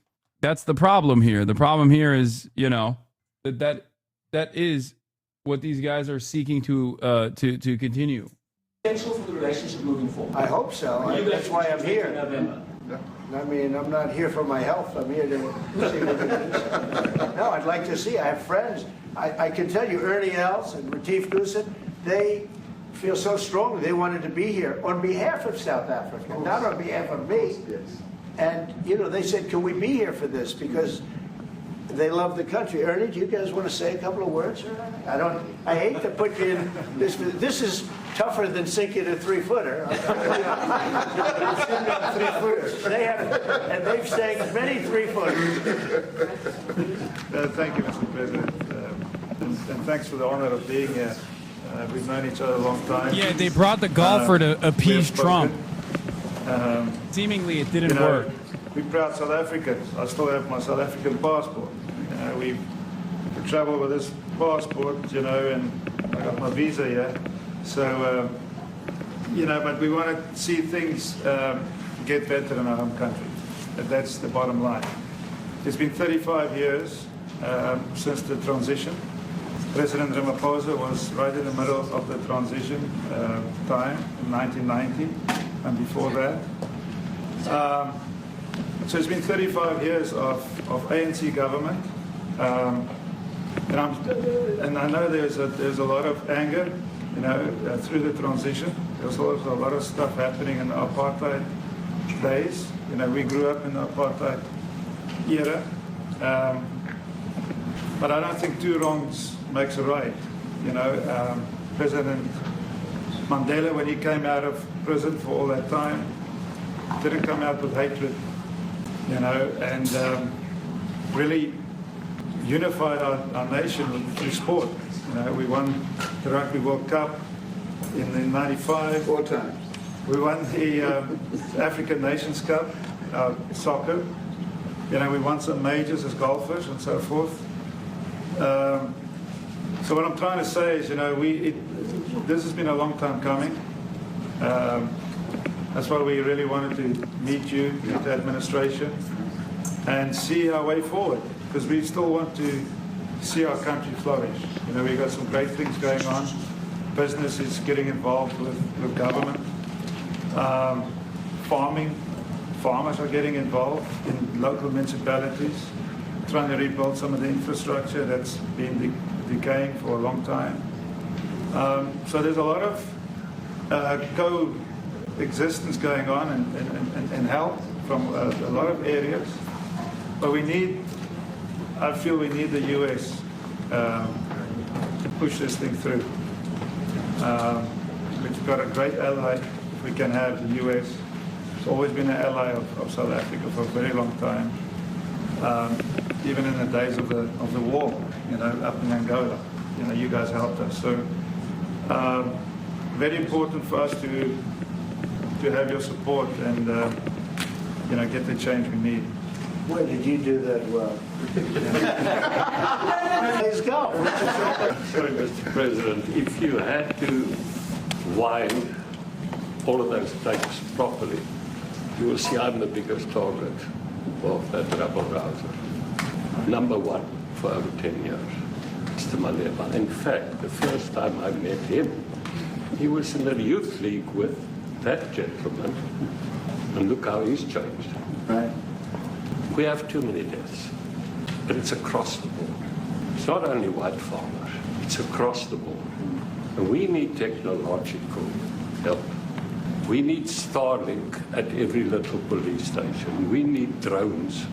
That's the problem here. The problem here is, that is what these guys are seeking to continue. Potential for the relationship moving forward. I hope so. That's why I'm here. I mean, I'm not here for my health. I'm here to see what it is. No, I'd like to see. I have friends. I can tell you, Ernie Els and Retief Goosen, they feel so strongly they wanted to be here on behalf of South Africa, not on behalf of me. And, they said, can we be here for this? Because they love the country. Ernie, do you guys want to say a couple of words? I hate to put you in this. This is tougher than sinking a 3-footer. They've sank many 3-footers. Thank you, Mr. President. And thanks for the honor of being here. We've known each other a long time. Yeah, they brought the golfer to appease Trump. Seemingly it didn't work. We're proud South Africans. I still have my South African passport. We travel with this passport, and I got my visa here. So, but we want to see things get better in our home country. That's the bottom line. It's been 35 years since the transition. President Ramaphosa was right in the middle of the transition time in 1990 and before that. So it's been 35 years of ANC government, and I know there's a lot of anger, through the transition. There was also a lot of stuff happening in the apartheid days. We grew up in the apartheid era, but I don't think two wrongs makes a right. President Mandela, when he came out of prison for all that time, didn't come out with hatred, and really unified our nation through sport. We won the Rugby World Cup in '95. 4 times. We won the African Nations Cup, soccer. We won some majors as golfers and so forth. So what I'm trying to say is, this has been a long time coming. That's why we really wanted to meet you, meet the administration, and see our way forward, because we still want to see our country flourish. We've got some great things going on. Business is getting involved with government. Farmers are getting involved in local municipalities, trying to rebuild some of the infrastructure that's been decaying for a long time. So there's a lot of coexistence going on and help from a lot of areas. But I feel we need the U.S. To push this thing through. We've got a great ally, if we can have the U.S. It's always been an ally of South Africa for a very long time. Even in the days of the war, up in Angola, you guys helped us. So very important for us to have your support and get the change we need. When did you do that well? Let's go. Sorry, Mr. President, if you had to wind all of those tapes properly, you will see I'm the biggest target of that rabble-rouser. Number one for over 10 years, Mr. Malema. In fact, the first time I met him, he was in the youth league with that gentleman, and look how he's changed. Right. We have too many deaths. but it's across the board. It's not only white farmers, it's across the board. And we need technological help. We need Starlink at every little police station. We need drones.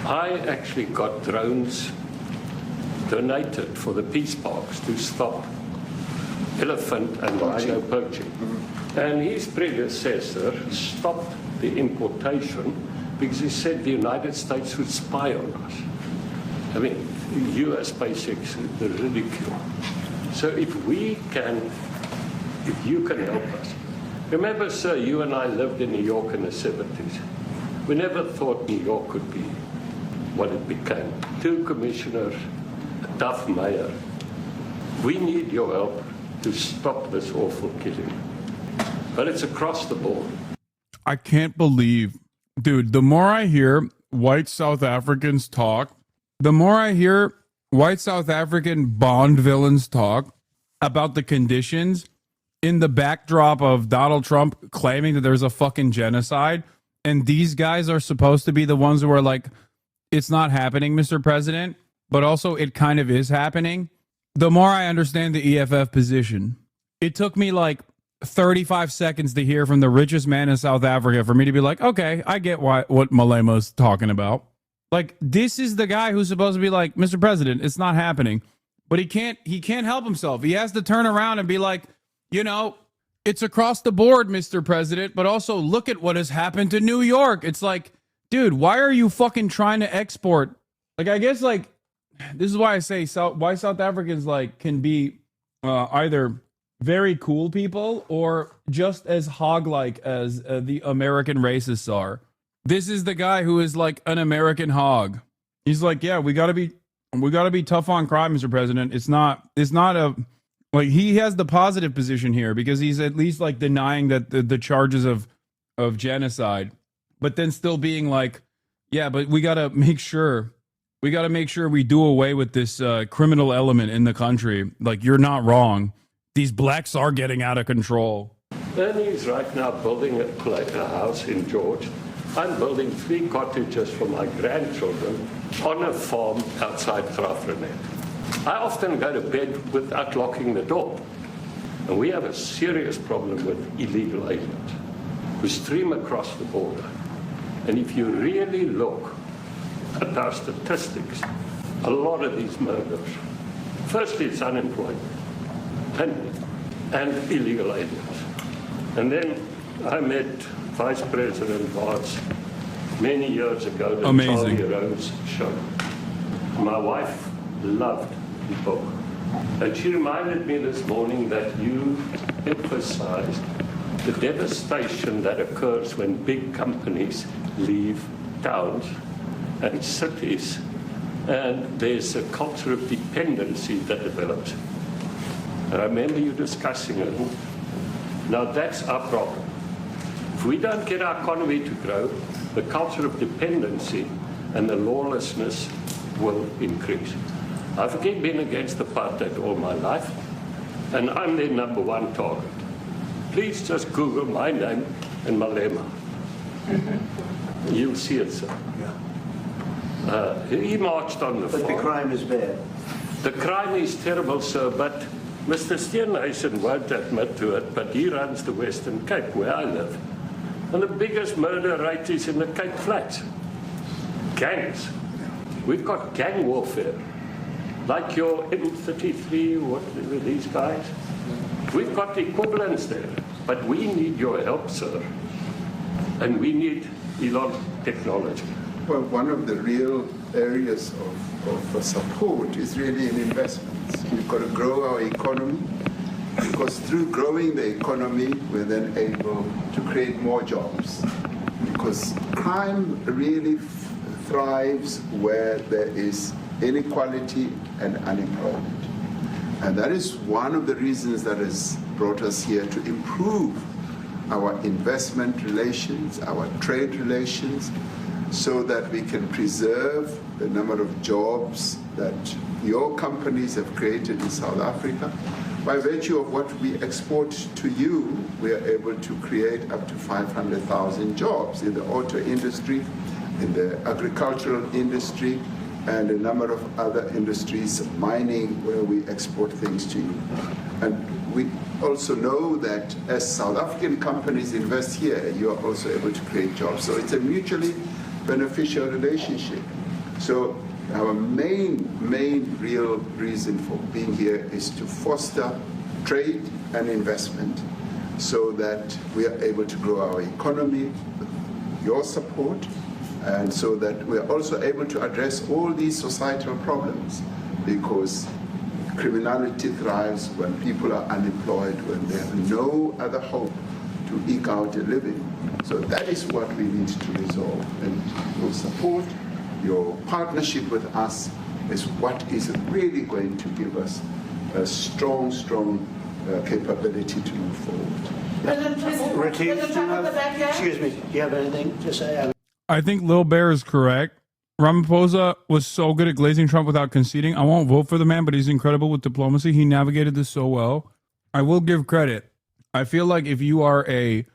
I actually got drones donated for the peace parks to stop elephant and rhino poaching. And his predecessor stopped the importation because he said the United States would spy on us. I mean, US SpaceX, the ridicule. So if you can help us. Remember, sir, you and I lived in New York in the 70s. We never thought New York could be what it became. 2 commissioners, a tough mayor. We need your help to stop this awful killing. But it's across the board. I can't believe, dude, the more I hear white South Africans talk, the more I hear white South African Bond villains talk about the conditions in the backdrop of Donald Trump claiming that there's a fucking genocide. And these guys are supposed to be the ones who are like, it's not happening, Mr. President, but also it kind of is happening. The more I understand the EFF position, it took me like 35 seconds to hear from the richest man in South Africa for me to be like, okay, I get what Malema's talking about. Like, this is the guy who's supposed to be like, Mr. President, it's not happening. But he can't help himself. He has to turn around and be like, you know, it's across the board, Mr. President, but also look at what has happened to New York. It's like, dude, why are you fucking trying to export? Like, I guess, like, this is why I say why South Africans, like, can be either very cool people or just as hog-like as the American racists are. This is the guy who is like an American hog. He's like, yeah, we gotta be tough on crime, Mr. President. It's not a, like, he has the positive position here because he's at least like denying that the charges of genocide, but then still being like, yeah, but we gotta make sure we do away with this criminal element in the country. Like, you're not wrong. These blacks are getting out of control. Ernie's right now building a house in George. I'm building 3 cottages for my grandchildren on a farm outside Graaff-Reinet. I often go to bed without locking the door. And we have a serious problem with illegal aliens who stream across the border. And if you really look at our statistics, a lot of these murders, firstly, it's unemployment and illegal aliens. And then I met Vice President Watts many years ago at Charlie Rose show. My wife loved the book. And she reminded me this morning that you emphasized the devastation that occurs when big companies leave towns and cities, and there's a culture of dependency that develops. And I remember you discussing it. Now that's our problem. If we don't get our economy to grow, the culture of dependency and the lawlessness will increase. I've again been against apartheid all my life, and I'm their #1 target. Please just Google my name and Malema. You'll see it, sir. He marched on the farm. But the crime is bad. The crime is terrible, sir, but Mr. Steenhuisen won't admit to it, but he runs the Western Cape, where I live. And the biggest murder rate is in the Cape Flats. Gangs. We've got gang warfare. Like your M33, what were these guys? We've got equivalents there. But we need your help, sir. And we need Elon technology. Well, one of the real areas of support is really in investments. We've got to grow our economy, because through growing the economy, we're then able to create more jobs. Because crime really thrives where there is inequality and unemployment. And that is one of the reasons that has brought us here, to improve our investment relations, our trade relations, so that we can preserve the number of jobs that your companies have created in South Africa. By virtue of what we export to you, we are able to create up to 500,000 jobs in the auto industry, in the agricultural industry, and a number of other industries, mining, where we export things to you. And we also know that as South African companies invest here, you are also able to create jobs. So it's a mutually beneficial relationship. So our main real reason for being here is to foster trade and investment so that we are able to grow our economy with your support, and so that we are also able to address all these societal problems, because criminality thrives when people are unemployed, when they have no other hope to eke out a living. So that is what we need to resolve, and your support, your partnership with us is what is really going to give us a strong capability to move forward. Excuse me, do you have anything to say? I think Lil Bear is correct. Ramaphosa was so good at glazing Trump without conceding. I won't vote for the man, but he's incredible with diplomacy. He navigated this so well. I will give credit. I feel like if you are a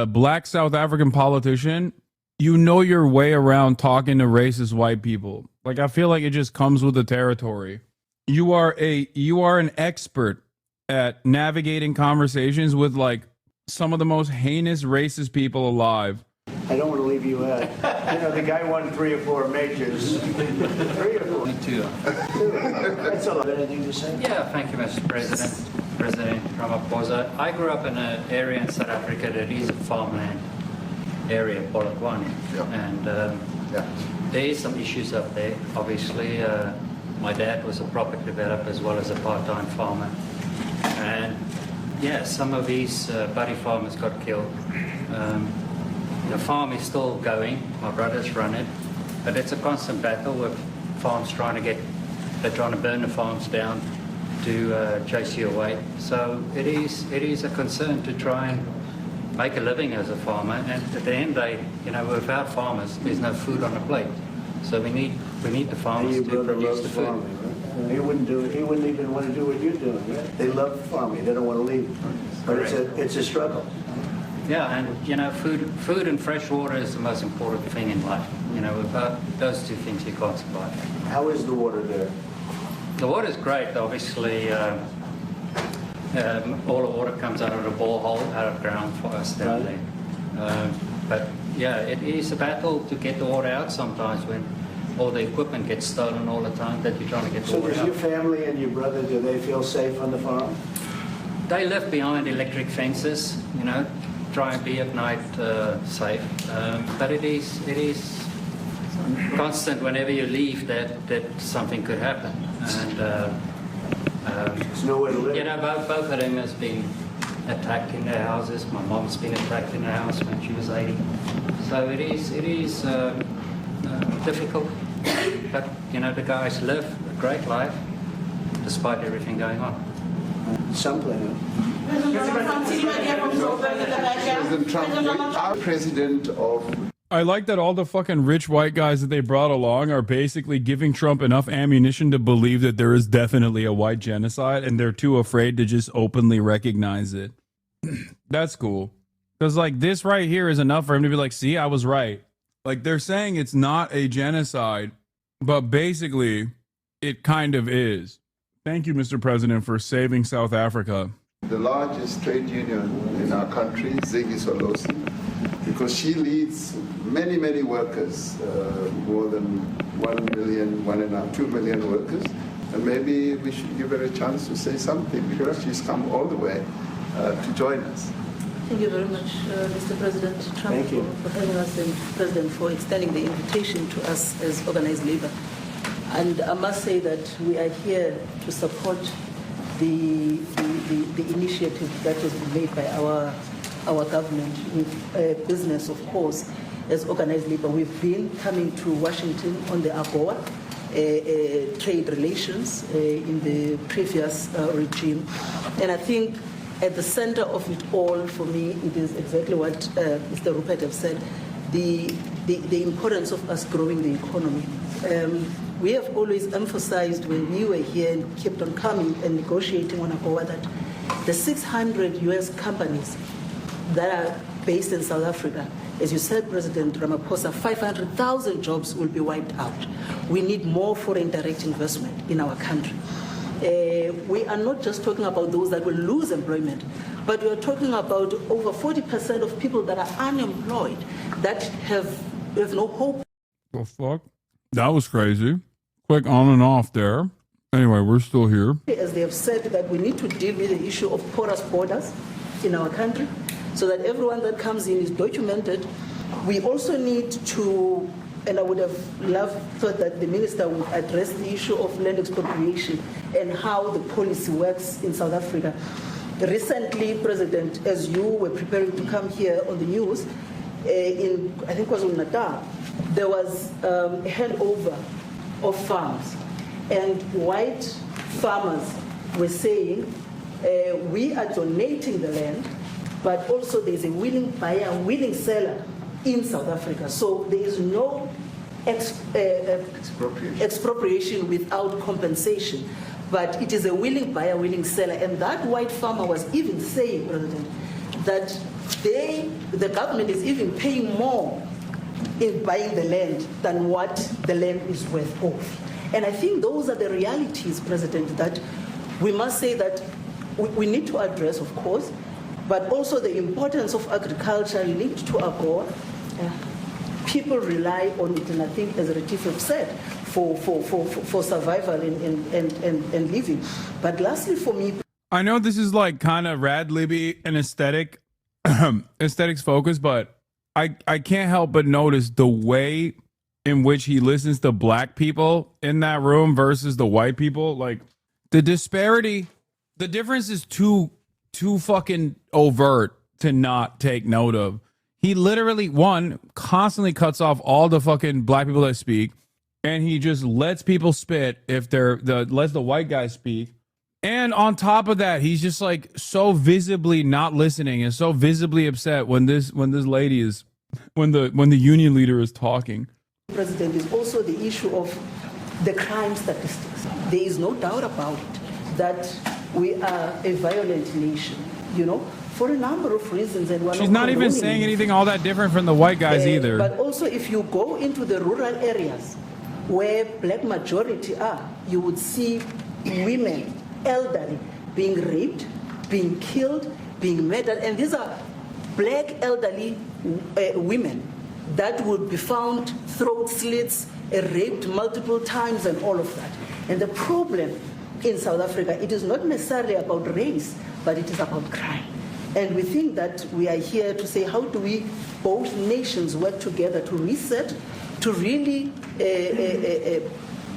black South African politician, you know your way around talking to racist white people. Like, I feel like it just comes with the territory. You are an expert at navigating conversations with like some of the most heinous racist people alive. I don't want to leave you out. You know, the guy won 3 or 4 majors. 3 or 4? Me too. That's a lot. Anything to say? Yeah, thank you, Mr. President. President Ramaphosa. I grew up in an area in South Africa that is a farmland area, Polokwane. Yeah. And there is some issues up there. Obviously, my dad was a property developer as well as a part-time farmer. And yeah, some of these buddy farmers got killed. The farm is still going. My brothers run it, but it's a constant battle with farms they're trying to burn the farms down to chase you away. So it is a concern to try and make a living as a farmer. And at the end of the day, you know, without farmers, there's no food on the plate. So we need the farmers to produce the food. Farming, right? He wouldn't even want to do what you're doing. Right? They love farming. They don't want to leave. But it's a struggle. Yeah, and you know, food and fresh water is the most important thing in life. You know, without those 2 things, you can't survive. How is the water there? The water's great. Obviously, all the water comes out of the borehole, out of ground for us down there. But yeah, it is a battle to get the water out sometimes when all the equipment gets stolen all the time that you're trying to get the water out. So does your family and your brother, do they feel safe on the farm? They live behind electric fences, you know, try and be at night safe. But it is constant whenever you leave that something could happen. And there's nowhere to live. You know, both of them has been attacked in their houses. My mom's been attacked in her house when she was 80. So it is difficult. But you know, the guys live a great life despite everything going on. Something. President Trump, we are president of... I like that all the fucking rich white guys that they brought along are basically giving Trump enough ammunition to believe that there is definitely a white genocide, and they're too afraid to just openly recognize it. That's cool. Because, like, this right here is enough for him to be like, see, I was right. Like, they're saying it's not a genocide, but basically, it kind of is. Thank you, Mr. President, for saving South Africa. The largest trade union in our country, Ziggy Solosi, because she leads many workers, more than 1 million, 2 million workers. And maybe we should give her a chance to say something, because she's come all the way to join us. Thank you very much, Mr. President Trump, for having us, and President for extending the invitation to us as organized labor. And I must say that we are here to support the initiative that has been made by our government with business, of course, as organized labor. We've been coming to Washington on the AGOA trade relations in the previous regime. And I think at the center of it all, for me, it is exactly what Mr. Rupert has said, the importance of us growing the economy. We have always emphasized when we were here and kept on coming and negotiating on AGOA that the 600 U.S. companies that are based in South Africa. As you said, President Ramaphosa, 500,000 jobs will be wiped out. We need more foreign direct investment in our country. We are not just talking about those that will lose employment, but we are talking about over 40% of people that are unemployed, that have no hope. The fuck? That was crazy. Quick on and off there. Anyway, we're still here. As they have said, that we need to deal with the issue of porous borders in our country so that everyone that comes in is documented. We also need to, and I would have thought that the minister would address the issue of land expropriation and how the policy works in South Africa. Recently, President, as you were preparing to come here on the news, in, I think it was in Natal, there was a handover of farms. And white farmers were saying, we are donating the land, but also there's a willing buyer, willing seller in South Africa. So there is no expropriation without compensation. But it is a willing buyer, willing seller. And that white farmer was even saying, President, that the government is even paying more in buying the land than what the land is worth of. And I think those are the realities, President, that we must say that we need to address, of course, but also the importance of agriculture linked to AGOA. People rely on it, and I think, as Retief have said, for survival and living. But lastly, for me, I know this is like kind of rad libby and aesthetics focused, but I can't help but notice the way in which he listens to black people in that room versus the white people. Like the disparity, the difference is too fucking overt to not take note of. He literally, one, constantly cuts off all the fucking black people that speak, and he just lets people spit if lets the white guy speak. And on top of that, he's just like so visibly not listening and so visibly upset when the union leader is talking. President, is also the issue of the crime statistics. There is no doubt about it that we are a violent nation, for a number of reasons. And she's not even saying anything all that different from the white guys either. But also, if you go into the rural areas where black majority are, you would see women, elderly, being raped, being killed, being murdered. And these are black elderly women that would be found throat slits, raped multiple times, and all of that. And the problem in South Africa, it is not necessarily about race, but it is about crime. And we think that we are here to say, how do we, both nations, work together to reset, to really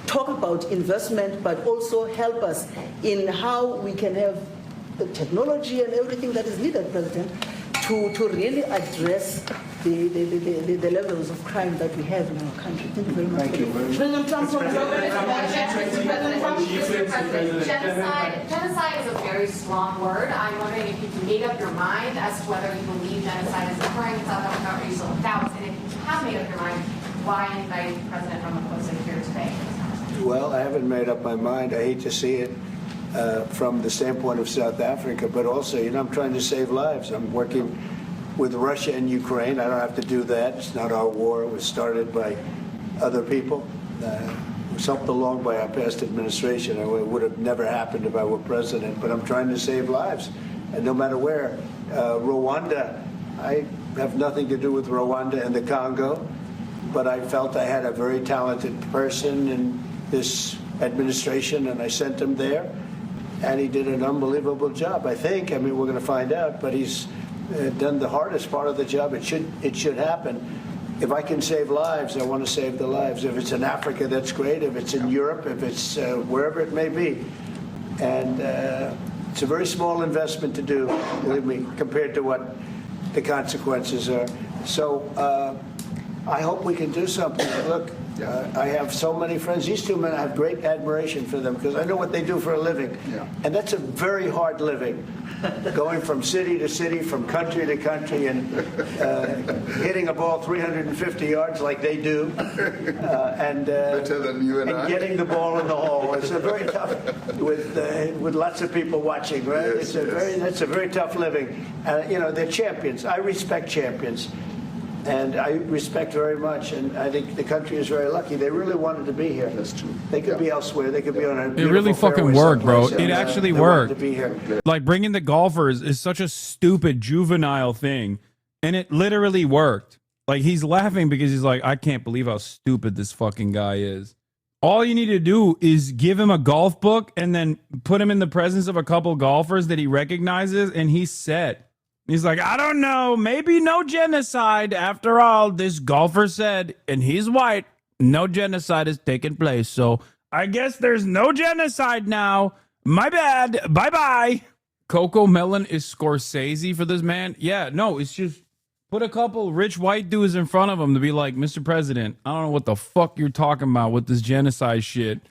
talk about investment, but also help us in how we can have the technology and everything that is needed, President, to really address the levels of crime that we have in our country. Thank you very much. Thank you very much. President Trump. Genocide is a very strong word. I'm wondering if you've made up your mind as to whether you believe genocide is occurring in South Africa, or you still have doubts, and if you have made up your mind, why invite President Ramaphosa here today? Well, I haven't made up my mind. I hate to see it from the standpoint of South Africa, but also, I'm trying to save lives. I'm working with Russia and Ukraine. I don't have to do that. It's not our war. It was started by other people. It was helped along by our past administration. It would have never happened if I were president, but I'm trying to save lives. And no matter where. Rwanda, I have nothing to do with Rwanda and the Congo, but I felt I had a very talented person in this administration, and I sent him there, and he did an unbelievable job, I think. I mean, we're going to find out, but he's done the hardest part of the job. It should happen. If I can save lives, I want to save the lives. If it's in Africa, that's great. If it's in Europe, if it's wherever it may be. And it's a very small investment to do, believe me, compared to what the consequences are. So I hope we can do something. Look, I have so many friends. These two men, I have great admiration for them because I know what they do for a living. Yeah. And that's a very hard living. going from city to city, from country to country, and hitting a ball 350 yards like they do, and better than you and I. Getting the ball in the hole. It's a very tough with lots of people watching, right? Yes, It's a very tough living. You know, they're champions. I respect champions. And I respect very much, and I think the country is very lucky. They really wanted to be here. That's true. They could be elsewhere. They could be on a It really fucking worked, bro. It actually worked. To be here. Like, bringing the golfers is such a stupid juvenile thing, and it literally worked. Like, he's laughing because he's like, I can't believe how stupid this fucking guy is. All you need to do is give him a golf book and then put him in the presence of a couple golfers that he recognizes, and he's set. He's like, I don't know, maybe no genocide. After all, this golfer said, and he's white, no genocide has taken place. So I guess there's no genocide now. My bad. Bye-bye. Coco Melon is Scorsese for this man? Yeah, no, it's just put a couple rich white dudes in front of him to be like, Mr. President, I don't know what the fuck you're talking about with this genocide shit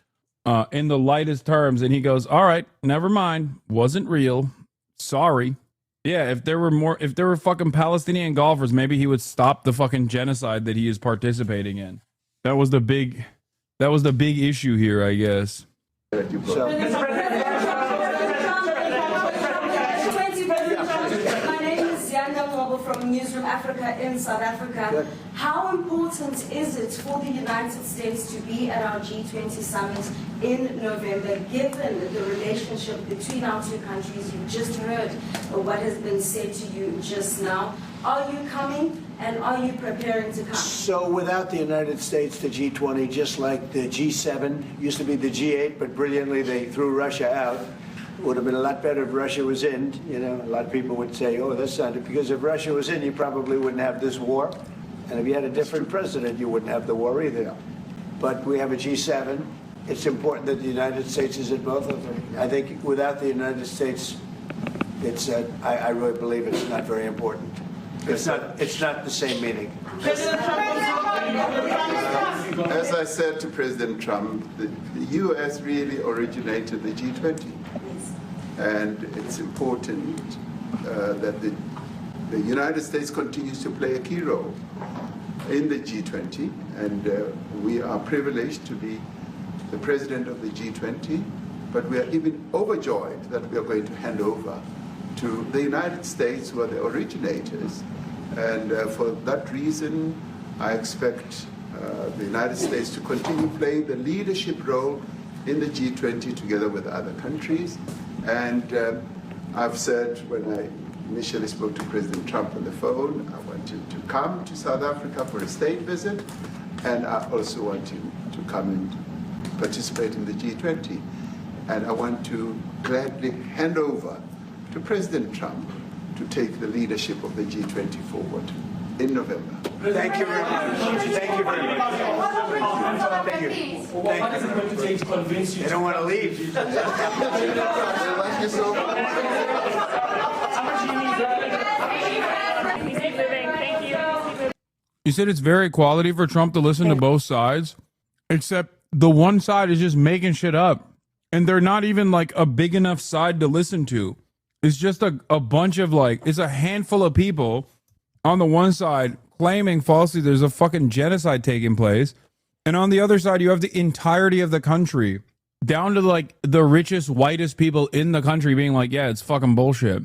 in the lightest terms. And he goes, all right, never mind. Wasn't real. Sorry. Yeah, if there were fucking Palestinian golfers, maybe he would stop the fucking genocide that he is participating in. That was the big issue here, I guess. So, from Newsroom Africa in South Africa. Good. How important is it for the United States to be at our G20 summit in November, given the relationship between our two countries? You've just heard what has been said to you just now. Are you coming, and are you preparing to come? So without the United States, the G20, just like the G7, used to be the G8, but brilliantly they threw Russia out. It would have been a lot better if Russia was in. You know, a lot of people would say, oh, that's not it. Because if Russia was in, you probably wouldn't have this war. And if you had a different president, you wouldn't have the war either. But we have a G7. It's important that the United States is at both of them. I think without the United States, it's I really believe it's not very important. It's not the same meaning. As I said to President Trump, the U.S. really originated the G20. And it's important that the United States continues to play a key role in the G20. And we are privileged to be the president of the G20. But we are even overjoyed that we are going to hand over to the United States, who are the originators. And for that reason, I expect the United States to continue playing the leadership role in the G20 together with other countries. And I've said when I initially spoke to President Trump on the phone, I want him to come to South Africa for a state visit, and I also want him to come and participate in the G20. And I want to gladly hand over to President Trump to take the leadership of the G20 forward in November. Thank you very much. Thank you very much. Thank you. What is it going to take to convince you? They don't want to leave. Thank you so much. You said it's very equality for Trump to listen to both sides, except the one side is just making shit up. And they're not even like a big enough side to listen to. It's just a bunch of it's a handful of people on the one side claiming falsely there's a fucking genocide taking place. And on the other side, you have the entirety of the country, down to the richest, whitest people in the country being like, yeah, it's fucking bullshit.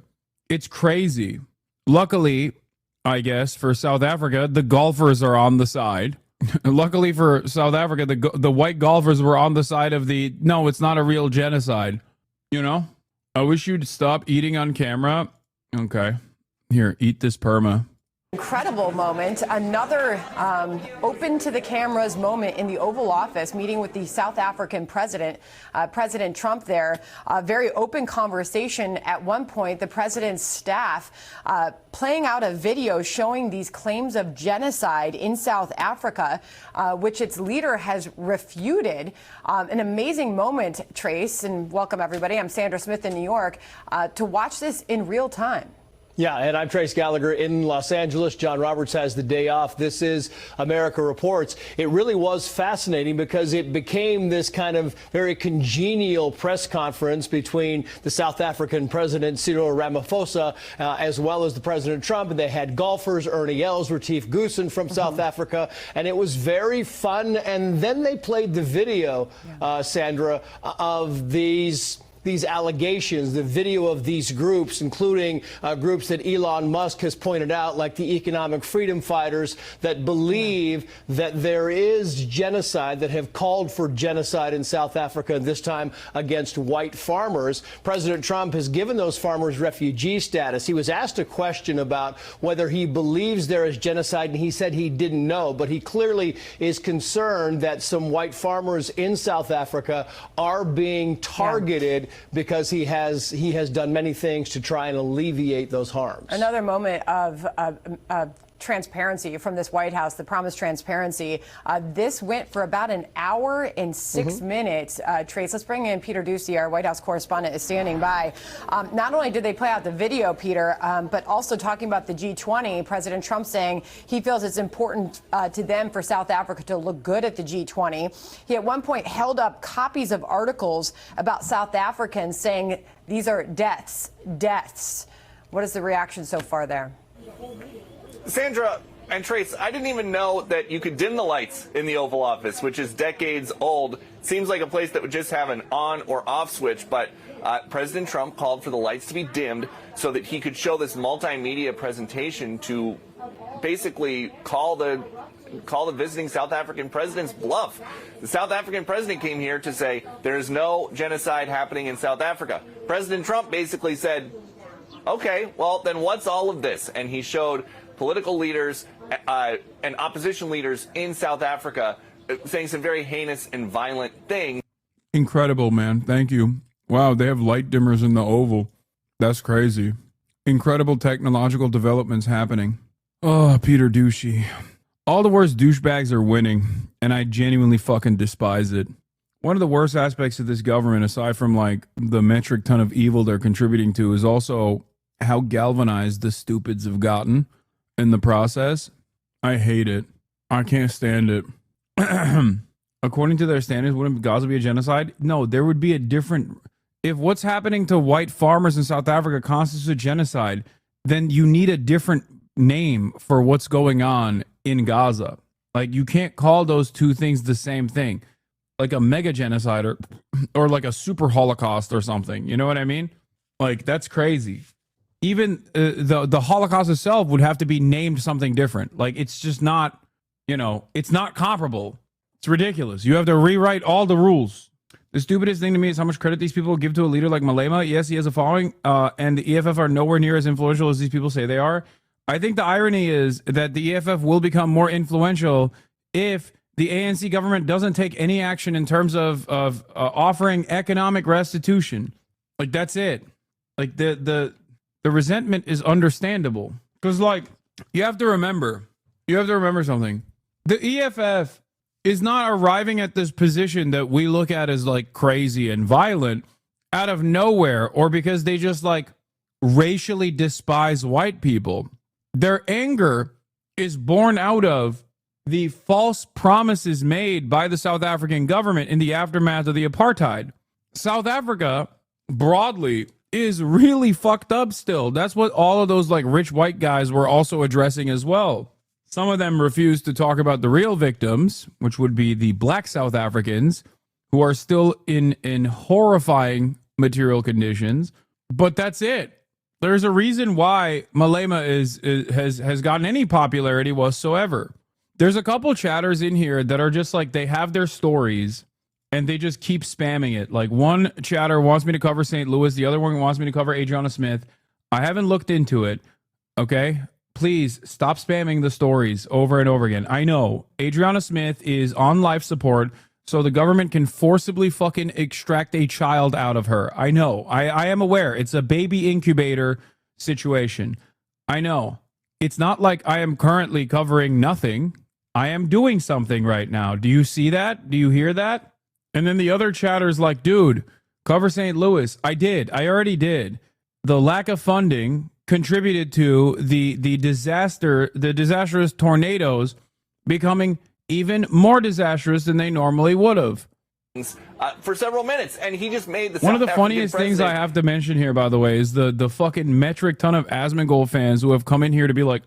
It's crazy. Luckily, I guess, for South Africa, the golfers are on the side. Luckily for South Africa, the white golfers were on the side of no, it's not a real genocide. You know? I wish you'd stop eating on camera. Okay. Here, eat this perma. Incredible moment. Another open to the cameras moment in the Oval Office, meeting with the South African president, President Trump there. A very open conversation. At one point, the president's staff playing out a video showing these claims of genocide in South Africa, which its leader has refuted. An amazing moment, Trace, and welcome everybody. I'm Sandra Smith in New York, to watch this in real time. Yeah, and I'm Trace Gallagher in Los Angeles. John Roberts has the day off. This is America Reports. It really was fascinating because it became this kind of very congenial press conference between the South African President Cyril Ramaphosa as well as the President Trump. And they had golfers, Ernie Els, Retief Goosen from South Africa, and it was very fun. And then they played the video, Sandra, of these allegations, the video of these groups, including groups that Elon Musk has pointed out, like the economic freedom fighters, that believe that there is genocide, that have called for genocide in South Africa, this time against white farmers. President Trump has given those farmers refugee status. He was asked a question about whether he believes there is genocide, and he said he didn't know, but he clearly is concerned that some white farmers in South Africa are being targeted because he has done many things to try and alleviate those harms. Another moment of transparency from this White House, the promised transparency. This went for about an hour and 6 minutes. Trace, let's bring in Peter Doocy, our White House correspondent, is standing by. Not only did they play out the video, Peter, but also talking about the G20, President Trump saying he feels it's important to them for South Africa to look good at the G20. He at one point held up copies of articles about South Africans saying these are deaths. What is the reaction so far there? Sandra and Trace, I didn't even know that you could dim the lights in the Oval Office, which is decades old. Seems like a place that would just have an on or off switch, but President Trump called for the lights to be dimmed so that he could show this multimedia presentation to basically call the visiting South African president's bluff. The South African president came here to say there's no genocide happening in South Africa. President Trump basically said, okay, well, then what's all of this? And he showed political leaders and opposition leaders in South Africa saying some very heinous and violent things. Incredible, man. Thank you. Wow, they have light dimmers in the Oval. That's crazy. Incredible technological developments happening. Oh, Peter Doocy. All the worst douchebags are winning, and I genuinely fucking despise it. One of the worst aspects of this government, aside from like the metric ton of evil they're contributing to, is also how galvanized the stupids have gotten in the process. I hate it. I can't stand it. According to their standards, wouldn't Gaza be a genocide? No, there would be a different... If what's happening to white farmers in South Africa constitutes a genocide, then you need a different name for what's going on in Gaza. Like, you can't call those two things the same thing. Like a mega genocide or like a super Holocaust or something. You know what I mean? Like, that's crazy. Even the Holocaust itself would have to be named something different. Like, it's just not, it's not comparable. It's ridiculous. You have to rewrite all the rules. The stupidest thing to me is how much credit these people give to a leader like Malema. Yes, he has a following, and the EFF are nowhere near as influential as these people say they are. I think the irony is that the EFF will become more influential if the ANC government doesn't take any action in terms of offering economic restitution. Like, that's it. Like, the resentment is understandable. Because, like, you have to remember something. The EFF is not arriving at this position that we look at as, like, crazy and violent out of nowhere or because they just, like, racially despise white people. Their anger is born out of the false promises made by the South African government in the aftermath of the apartheid. South Africa, broadly, is really fucked up still. That's what all of those like rich white guys were also addressing as well. Some of them refused to talk about the real victims, which would be the black South Africans, who are still in horrifying material conditions. But that's it. There's a reason why Malema has gotten any popularity whatsoever. There's a couple chatters in here that are just like, they have their stories and they just keep spamming it. Like, one chatter wants me to cover St. Louis. The other one wants me to cover Adriana Smith. I haven't looked into it. Okay. Please stop spamming the stories over and over again. I know Adriana Smith is on life support, so the government can forcibly fucking extract a child out of her. I know. I am aware. It's a baby incubator situation. I know. It's not like I am currently covering nothing. I am doing something right now. Do you see that? Do you hear that? And then the other chatter's like, dude, cover St. Louis. I did. I already did. The lack of funding contributed to the disastrous tornadoes becoming even more disastrous than they normally would have. For several minutes, and he just made the One of the South African funniest things president- I have to mention here, by the way, is the fucking metric ton of Asmongold fans who have come in here to be like,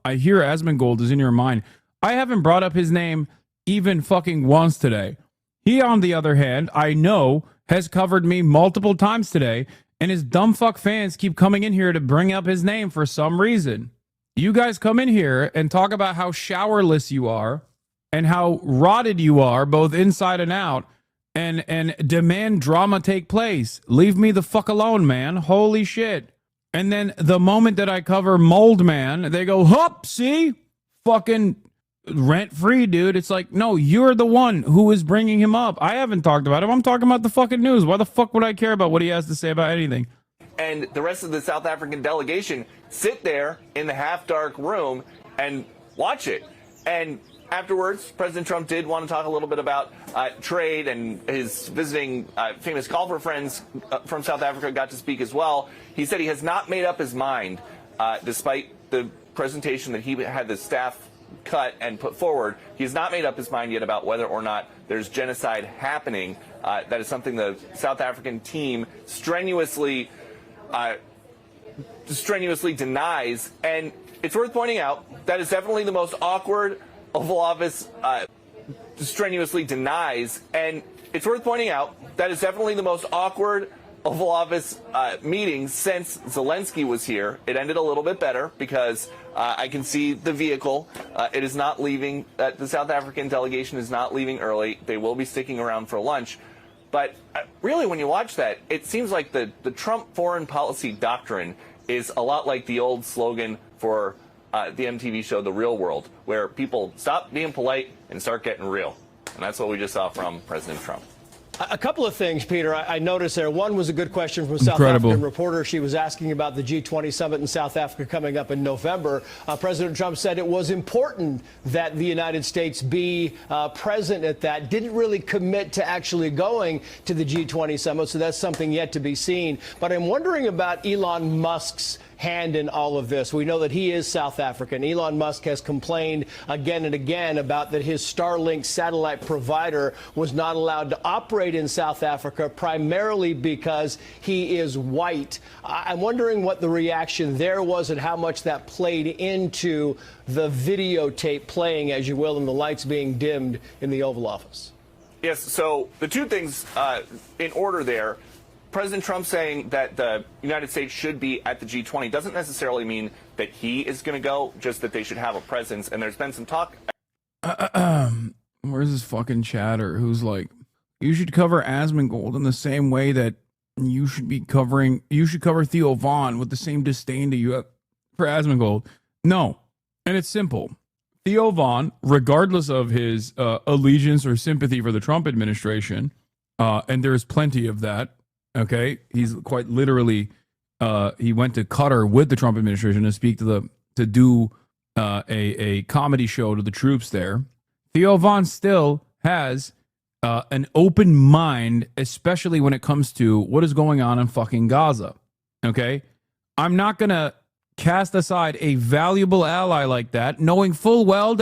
I hear Asmongold is in your mind. I haven't brought up his name even fucking once today. He, on the other hand, I know has covered me multiple times today, and his dumb fuck fans keep coming in here to bring up his name for some reason. You guys come in here and talk about how showerless you are and how rotted you are, both inside and out, and demand drama take place. Leave me the fuck alone, man. Holy shit. And then the moment that I cover Mold Man, they go, hup, see? Fucking rent-free, dude. It's like, no, you're the one who is bringing him up. I haven't talked about him. I'm talking about the fucking news. Why the fuck would I care about what he has to say about anything? And the rest of the South African delegation sit there in the half-dark room and watch it. And afterwards, President Trump did want to talk a little bit about trade, and his visiting famous golfer friends from South Africa got to speak as well. He said he has not made up his mind, despite the presentation that he had the staff cut and put forward. He has not made up his mind yet about whether or not there's genocide happening. That is something the South African team strenuously denies. And it's worth pointing out that is definitely the most awkward Oval Office strenuously denies. And it's worth pointing out that is definitely the most awkward Oval Office meeting since Zelensky was here. It ended a little bit better because I can see the vehicle. It is not leaving. The South African delegation is not leaving early. They will be sticking around for lunch. But really, when you watch that, it seems like the Trump foreign policy doctrine is a lot like the old slogan for the MTV show The Real World, where people stop being polite and start getting real. And that's what we just saw from President Trump. A couple of things, Peter, I noticed there. One was a good question from a South Incredible. African reporter. She was asking about the G20 summit in South Africa coming up in November. President Trump said it was important that the United States be present at that. Didn't really commit to actually going to the G20 summit, so that's something yet to be seen. But I'm wondering about Elon Musk's hand in all of this. We know that he is South African. Elon Musk has complained again and again about that his Starlink satellite provider was not allowed to operate in South Africa, primarily because he is white. I'm wondering what the reaction there was and how much that played into the videotape playing, as you will, and the lights being dimmed in the Oval Office. Yes, so the two things in order there. President Trump saying that the United States should be at the G20 doesn't necessarily mean that he is going to go, just that they should have a presence. And there's been some talk. Where's this fucking chatter who's like, you should cover Asmongold in the same way that you should cover Theo Vaughn with the same disdain that you have for Asmongold. No. And it's simple. Theo Vaughn, regardless of his allegiance or sympathy for the Trump administration, and there's plenty of that. Okay, he's quite literally. He went to Qatar with the Trump administration to do a comedy show to the troops there. Theo Vaughn still has an open mind, especially when it comes to what is going on in fucking Gaza. Okay, I'm not gonna cast aside a valuable ally like that, knowing full well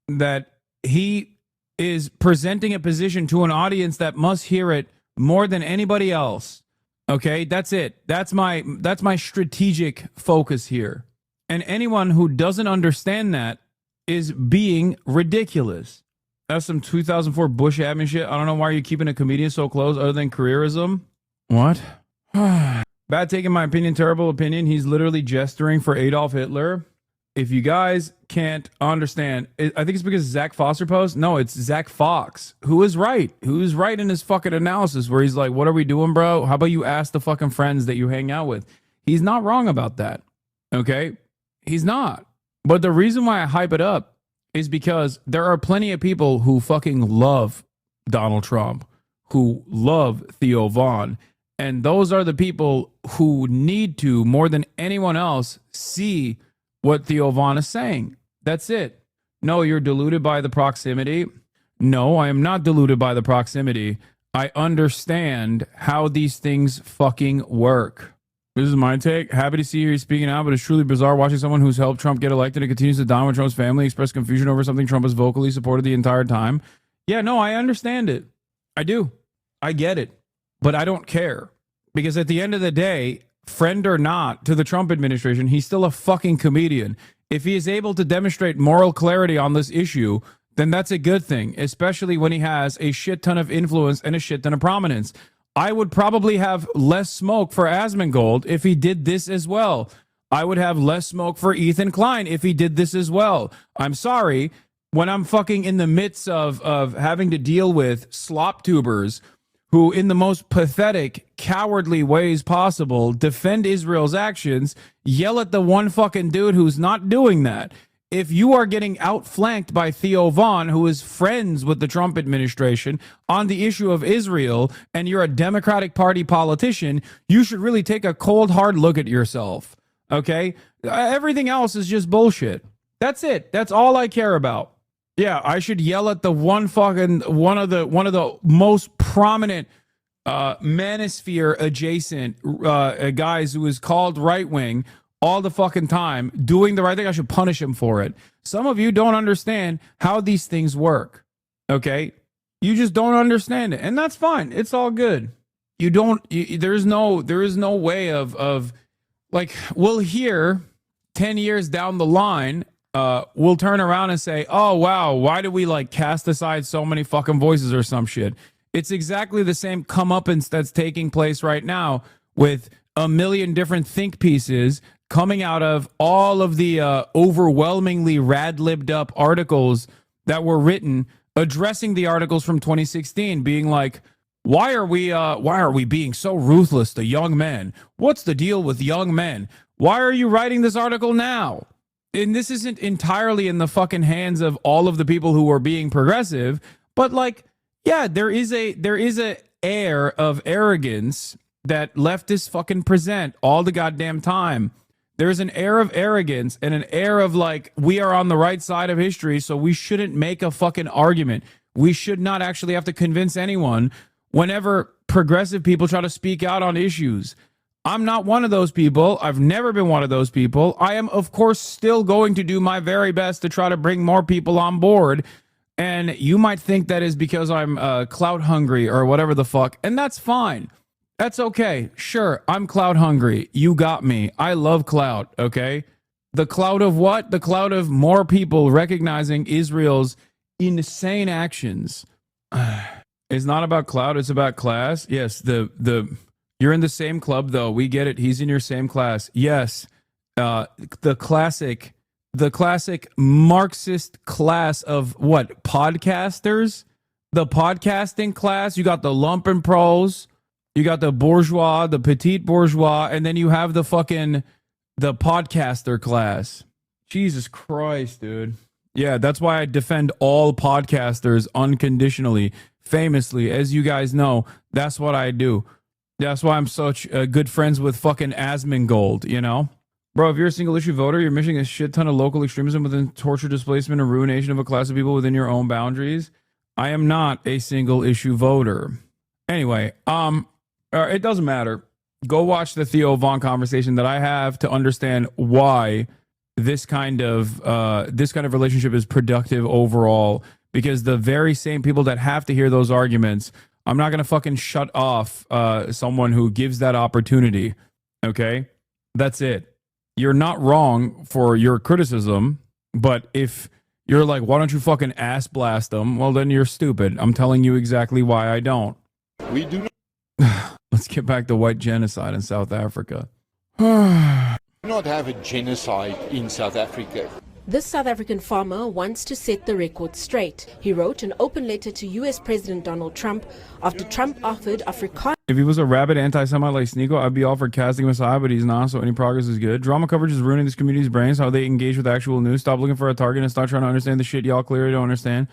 that he is presenting a position to an audience that must hear it more than anybody else. Okay, that's it. That's my strategic focus here. And anyone who doesn't understand that is being ridiculous. That's some 2004 Bush admin shit. I don't know why you're keeping a comedian so close other than careerism. What? Bad taking my opinion, terrible opinion. He's literally gesturing for Adolf Hitler. If you guys can't understand, I think it's because Zach Foster post. No, it's Zach Fox who is right. Who's right in his fucking analysis where he's like, what are we doing, bro? How about you ask the fucking friends that you hang out with? He's not wrong about that. Okay? He's not. But the reason why I hype it up is because there are plenty of people who fucking love Donald Trump, who love Theo Vaughn. And those are the people who need to, more than anyone else, see what Theo Vaughn is saying. That's it. No, you're deluded by the proximity. No, I am not deluded by the proximity. I understand how these things fucking work. This is my take. Happy to see you speaking out, but it's truly bizarre watching someone who's helped Trump get elected and continues to dominate Trump's family express confusion over something Trump has vocally supported the entire time. Yeah, no, I understand it. I do. I get it. But I don't care. Because at the end of the day, friend or not to the Trump administration, he's still a fucking comedian. If he is able to demonstrate moral clarity on this issue, then that's a good thing, especially when he has a shit ton of influence and a shit ton of prominence. I would probably have less smoke for Asmongold if he did this as well. I would have less smoke for Ethan Klein if he did this as well. I'm sorry, when I'm fucking in the midst of having to deal with slop tubers who in the most pathetic, cowardly ways possible defend Israel's actions, yell at the one fucking dude who's not doing that. If you are getting outflanked by Theo Vaughn, who is friends with the Trump administration on the issue of Israel, and you're a Democratic Party politician, you should really take a cold, hard look at yourself. Okay? Everything else is just bullshit. That's it. That's all I care about. Yeah, I should yell at the one of the most prominent manosphere adjacent guys who is called right wing all the fucking time, doing the right thing. I should punish him for it. Some of you don't understand how these things work. Okay? You just don't understand it. And that's fine. It's all good. There is no way of like, we'll hear 10 years down the line, we'll turn around and say, oh wow, why do we like cast aside so many fucking voices or some shit? It's exactly the same comeuppance that's taking place right now with a million different think pieces coming out of all of the overwhelmingly rad-libbed up articles that were written addressing the articles from 2016, being like, why are we being so ruthless to young men? What's the deal with young men? Why are you writing this article now? And this isn't entirely in the fucking hands of all of the people who are being progressive, but like, yeah, there is a air of arrogance that leftists fucking present all the goddamn time. There's an air of arrogance and an air of like, we are on the right side of history, so we shouldn't make a fucking argument. We should not actually have to convince anyone whenever progressive people try to speak out on issues. I'm not one of those people. I've never been one of those people. I am, of course, still going to do my very best to try to bring more people on board. And you might think that is because I'm clout hungry or whatever the fuck. And that's fine. That's okay. Sure, I'm clout hungry. You got me. I love clout, okay? The clout of what? The clout of more people recognizing Israel's insane actions. It's not about clout, it's about class. Yes, you're in the same club though. We get it. He's in your same class. Yes. The classic Marxist class of what? Podcasters? The podcasting class. You got the lumpen pros. You got the bourgeois, the petite bourgeois, and then you have the podcaster class. Jesus Christ, dude. Yeah, that's why I defend all podcasters unconditionally. Famously, as you guys know, that's what I do. That's why I'm such good friends with fucking Asmongold, you know? Bro, if you're a single issue voter, you're missing a shit ton of local extremism within torture, displacement, and ruination of a class of people within your own boundaries. I am not a single issue voter. Anyway, it doesn't matter. Go watch the Theo Vaughn conversation that I have to understand why this kind of relationship is productive overall. Because the very same people that have to hear those arguments, I'm not going to fucking shut off someone who gives that opportunity. Okay? That's it. You're not wrong for your criticism, but if you're like, why don't you fucking ass blast them? Well, then you're stupid. I'm telling you exactly why I don't. We do not. Let's get back to white genocide in South Africa. Not have a genocide in South Africa. This South African farmer wants to set the record straight. He wrote an open letter to US President Donald Trump after Trump offered Afrikaans. If he was a rabid anti-Semite like Sneeko, I'd be all for casting him aside, but he's not, so any progress is good. Drama coverage is ruining this community's brains, how they engage with actual news. Stop looking for a target and start trying to understand the shit y'all clearly don't understand.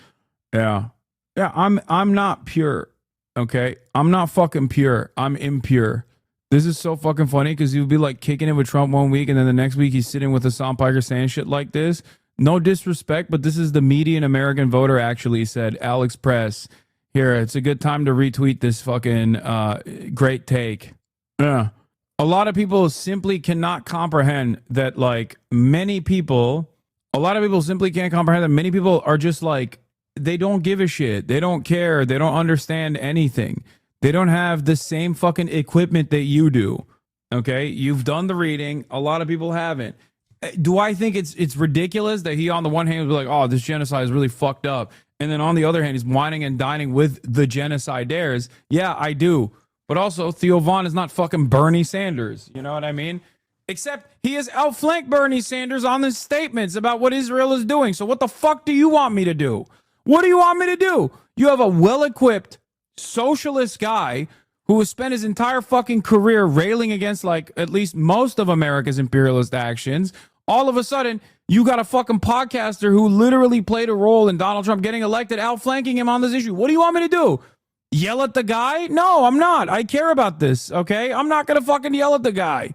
Yeah, I'm not pure, okay? I'm not fucking pure. I'm impure. This is so fucking funny because you'd be like kicking it with Trump one week and then the next week he's sitting with Hassan Piker saying shit like this. No disrespect, but this is the median American voter actually, said Alex Press. Here, it's a good time to retweet this fucking great take. Yeah. A lot of people simply cannot comprehend that, like, many people, a lot of people simply can't comprehend that many people are just like, they don't give a shit. They don't care. They don't understand anything. They don't have the same fucking equipment that you do. Okay? You've done the reading. A lot of people haven't. Do I think it's ridiculous that he on the one hand was like, oh, this genocide is really fucked up. And then on the other hand, he's whining and dining with the genocidaires? Yeah, I do. But also, Theo Von is not fucking Bernie Sanders. You know what I mean? Except he has outflanked Bernie Sanders on his statements about what Israel is doing. So what the fuck do you want me to do? What do you want me to do? You have a well-equipped socialist guy who has spent his entire fucking career railing against, like, at least most of America's imperialist actions. All of a sudden, you got a fucking podcaster who literally played a role in Donald Trump getting elected, outflanking him on this issue. What do you want me to do? Yell at the guy? No, I'm not. I care about this, okay? I'm not going to fucking yell at the guy.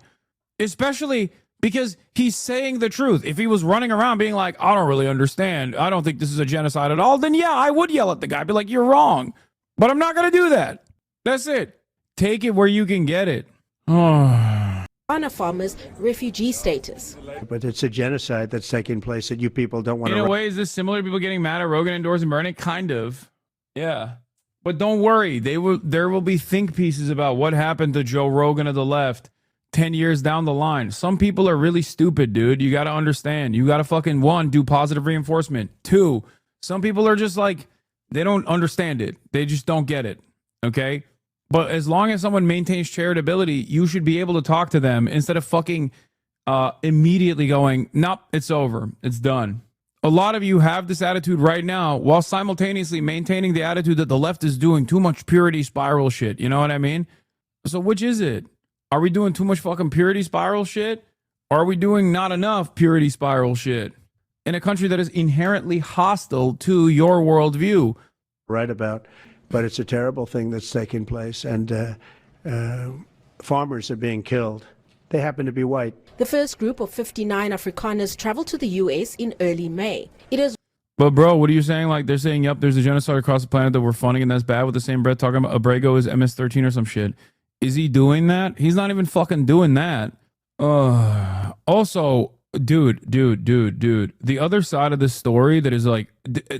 Especially because he's saying the truth. If he was running around being like, I don't really understand, I don't think this is a genocide at all, then yeah, I would yell at the guy. Be like, you're wrong. But I'm not going to do that. That's it. Take it where you can get it. Ghana farmers' refugee status. But it's a genocide that's taking place that you people don't want In to... a way, is this similar to people getting mad at Rogan endorsing Bernie? Kind of. Yeah. But don't worry. There will be think pieces about what happened to Joe Rogan of the left 10 years down the line. Some people are really stupid, dude. You got to understand. You got to fucking, one, do positive reinforcement. Two, some people are just like, they don't understand it. They just don't get it. Okay? But as long as someone maintains charitability, you should be able to talk to them instead of fucking immediately going, nope, it's over. It's done. A lot of you have this attitude right now while simultaneously maintaining the attitude that the left is doing too much purity spiral shit. You know what I mean? So which is it? Are we doing too much fucking purity spiral shit? Or are we doing not enough purity spiral shit in a country that is inherently hostile to your worldview? Right about, but it's a terrible thing that's taking place, and farmers are being killed. They happen to be white. The first group of 59 Afrikaners traveled to the U.S. in early May. It is. But bro, what are you saying? Like, they're saying, yep, there's a genocide across the planet that we're funding and that's bad, with the same breath talking about Abrego is MS-13 or some shit. Is he doing that? He's not even fucking doing that. Also, dude, the other side of this story that is like,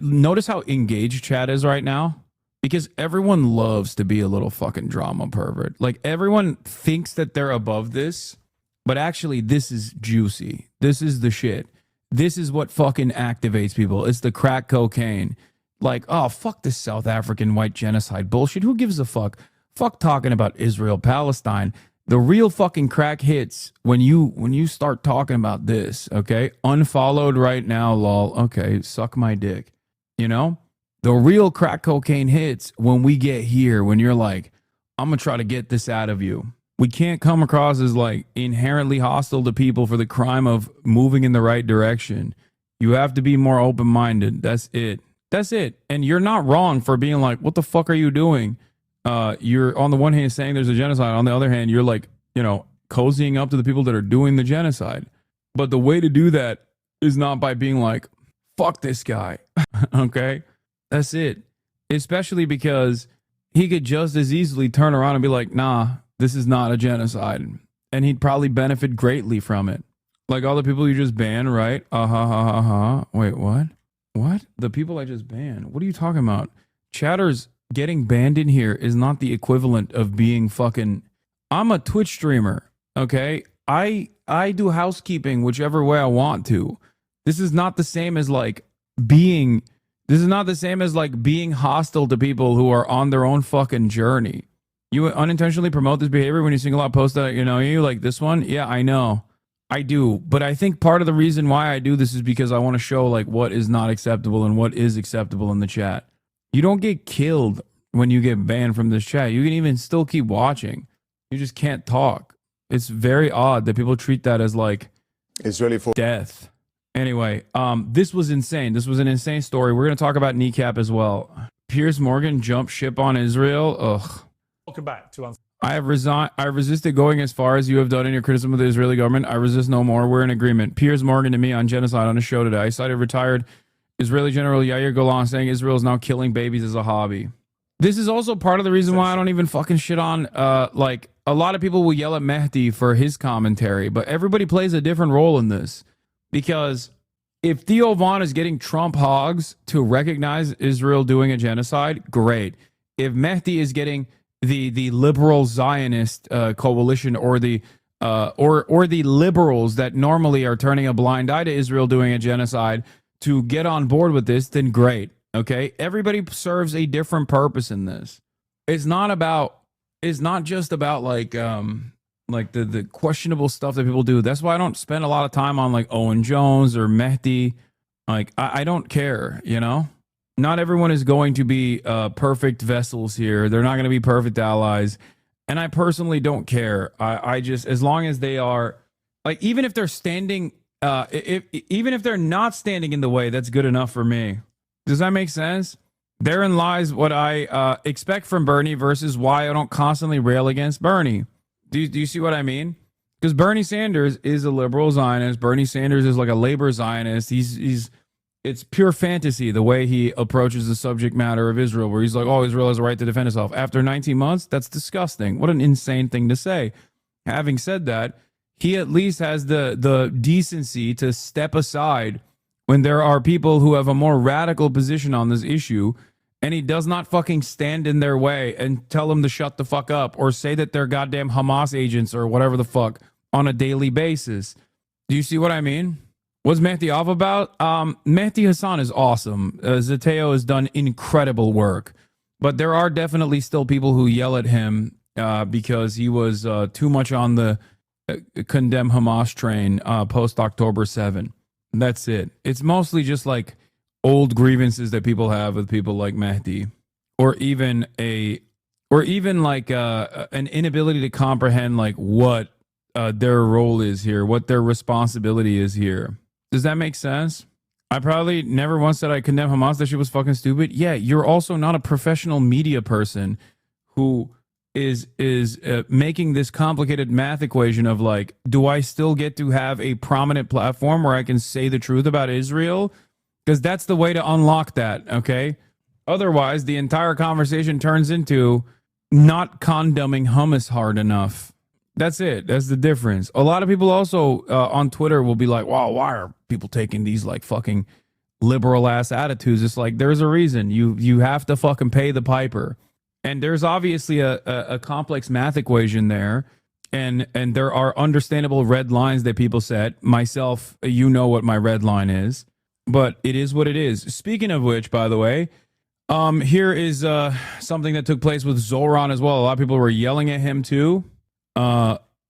notice how engaged chat is right now? Because everyone loves to be a little fucking drama pervert. Like, everyone thinks that they're above this, but actually this is juicy. This is the shit. This is what fucking activates people. It's the crack cocaine. Like, oh, fuck this South African white genocide bullshit. Who gives a fuck? Fuck talking about Israel, Palestine. The real fucking crack hits when you start talking about this, okay? Unfollowed right now, lol. Okay, suck my dick. You know? The real crack cocaine hits when we get here, when you're like, I'm going to try to get this out of you. We can't come across as like inherently hostile to people for the crime of moving in the right direction. You have to be more open-minded. That's it. That's it. And you're not wrong for being like, what the fuck are you doing? You're on the one hand saying there's a genocide. On the other hand, you're like, you know, cozying up to the people that are doing the genocide. But the way to do that is not by being like, fuck this guy. Okay? That's it. Especially because he could just as easily turn around and be like, nah, this is not a genocide. And he'd probably benefit greatly from it. Like all the people you just banned, right? Wait, what? What? The people I just banned? What are you talking about? Chatters getting banned in here is not the equivalent of being fucking... I'm a Twitch streamer, okay? I do housekeeping whichever way I want to. This is not the same as like being... This is not the same as like being hostile to people who are on their own fucking journey. You unintentionally promote this behavior when you single out posts that, you know, you like this one. Yeah, I know. I do. But I think part of the reason why I do this is because I want to show like what is not acceptable and what is acceptable in the chat. You don't get killed when you get banned from this chat. You can even still keep watching. You just can't talk. It's very odd that people treat that as like it's really for death. Anyway, this was insane. This was an insane story. We're going to talk about Kneecap as well. Piers Morgan jumped ship on Israel. Ugh. Welcome back to I have resisted going as far as you have done in your criticism of the Israeli government. I resist no more. We're in agreement. Piers Morgan to me on genocide on a show today. I cited retired Israeli General Yair Golan saying Israel is now killing babies as a hobby. This is also part of the reason why I don't even fucking shit on, like, a lot of people will yell at Mehdi for his commentary, but everybody plays a different role in this. Because if Theo Von is getting Trump hogs to recognize Israel doing a genocide, great. If Mehdi is getting the liberal Zionist coalition or the liberals that normally are turning a blind eye to Israel doing a genocide to get on board with this, then great. Okay, everybody serves a different purpose in this. It's not just about like the questionable stuff that people do. That's why I don't spend a lot of time on like Owen Jones or Mehdi. Like I don't care, you know. Not everyone is going to be perfect vessels here. They're not going to be perfect allies, and I personally don't care. I just, as long as they are, like, even if they're standing, even if they're not standing in the way, that's good enough for me. Does that make sense? Therein lies what I expect from Bernie versus why I don't constantly rail against Bernie. Do you see what I mean? Because Bernie Sanders is a liberal Zionist. Bernie Sanders is like a labor Zionist. It's pure fantasy the way he approaches the subject matter of Israel, where he's like, oh, Israel has a right to defend itself. After 19 months, that's disgusting. What an insane thing to say. Having said that, he at least has the decency to step aside when there are people who have a more radical position on this issue, and he does not fucking stand in their way and tell them to shut the fuck up or say that they're goddamn Hamas agents or whatever the fuck on a daily basis. Do you see what I mean? What's Mehdi off about? Mehdi Hassan is awesome. Zateo has done incredible work, but there are definitely still people who yell at him because he was too much on the condemn Hamas train post October 7. That's it. It's mostly just like old grievances that people have with people like Mehdi, or even like an inability to comprehend like what their role is here, what their responsibility is here. Does that make sense? I probably never once said I condemn Hamas. That shit was fucking stupid. Yeah, you're also not a professional media person who is making this complicated math equation of like, do I still get to have a prominent platform where I can say the truth about Israel? Because that's the way to unlock that, okay? Otherwise, the entire conversation turns into not condemning hummus hard enough. That's it. That's the difference. A lot of people also on Twitter will be like, wow, why are people taking these like fucking liberal ass attitudes? It's like, there's a reason. You have to fucking pay the piper. And there's obviously a complex math equation there. And there are understandable red lines that people set. Myself, you know what my red line is. But it is what it is. Speaking of which, by the way, here is something that took place with Zoran as well. A lot of people were yelling at him too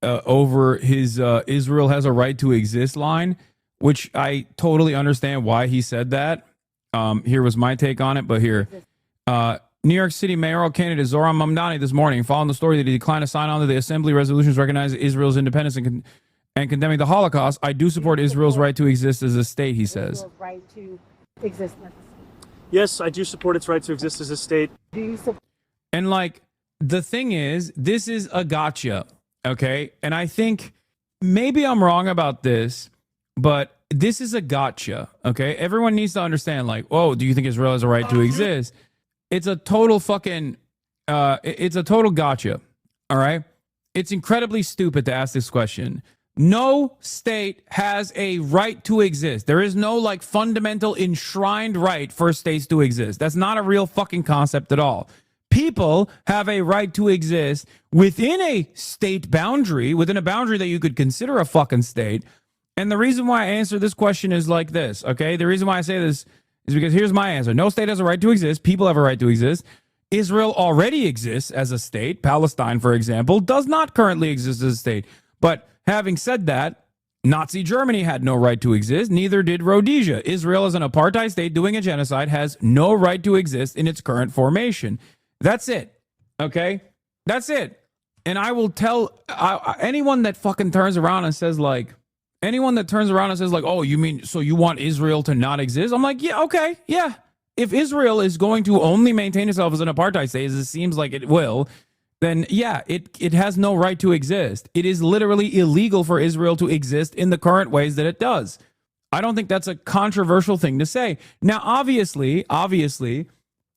over his Israel has a right to exist line, which I totally understand why he said that. Here was my take on it, but here. New York City mayoral candidate Zoran Mamdani this morning, following the story that he declined to sign on to the Assembly resolutions recognizing Israel's independence and condemning the Holocaust. I do support Israel's right to exist as a state, he says. Right to exist as a state. Yes, I do support its right to exist as a state. Do you support? And like, the thing is, this is a gotcha, okay? And I think maybe I'm wrong about this, but this is a gotcha, okay? Everyone needs to understand, like, oh, do you think Israel has a right to exist? It's a total fucking, it's a total gotcha, all right? It's incredibly stupid to ask this question. No state has a right to exist. There is no like fundamental enshrined right for states to exist. That's not a real fucking concept at all. People have a right to exist within a state boundary, within a boundary that you could consider a fucking state. And the reason why I answer this question is like this, okay? The reason why I say this is because here's my answer. No state has a right to exist. People have a right to exist. Israel already exists as a state. Palestine, for example, does not currently exist as a state. But having said that, Nazi Germany had no right to exist. Neither did Rhodesia. Israel, as an apartheid state doing a genocide, has no right to exist in its current formation. That's it. Okay? That's it. And I will tell anyone that fucking turns around and says like, oh, you mean, so you want Israel to not exist? I'm like, yeah, okay, yeah. If Israel is going to only maintain itself as an apartheid state, as it seems like it will, then yeah, it has no right to exist. It is literally illegal for Israel to exist in the current ways that it does. I don't think that's a controversial thing to say. Now, obviously,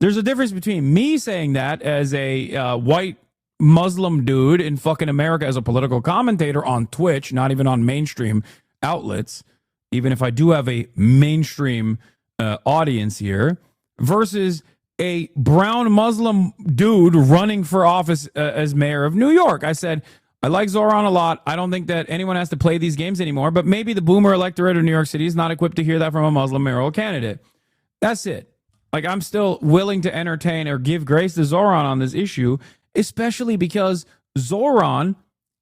There's a difference between me saying that as a white Muslim dude in fucking America as a political commentator on Twitch, not even on mainstream outlets, even if I do have a mainstream audience here, versus a brown Muslim dude running for office as mayor of New York. I said, I like Zoran a lot. I don't think that anyone has to play these games anymore, but maybe the boomer electorate of New York City is not equipped to hear that from a Muslim mayoral candidate. That's it. Like, I'm still willing to entertain or give grace to Zoran on this issue, especially because Zoran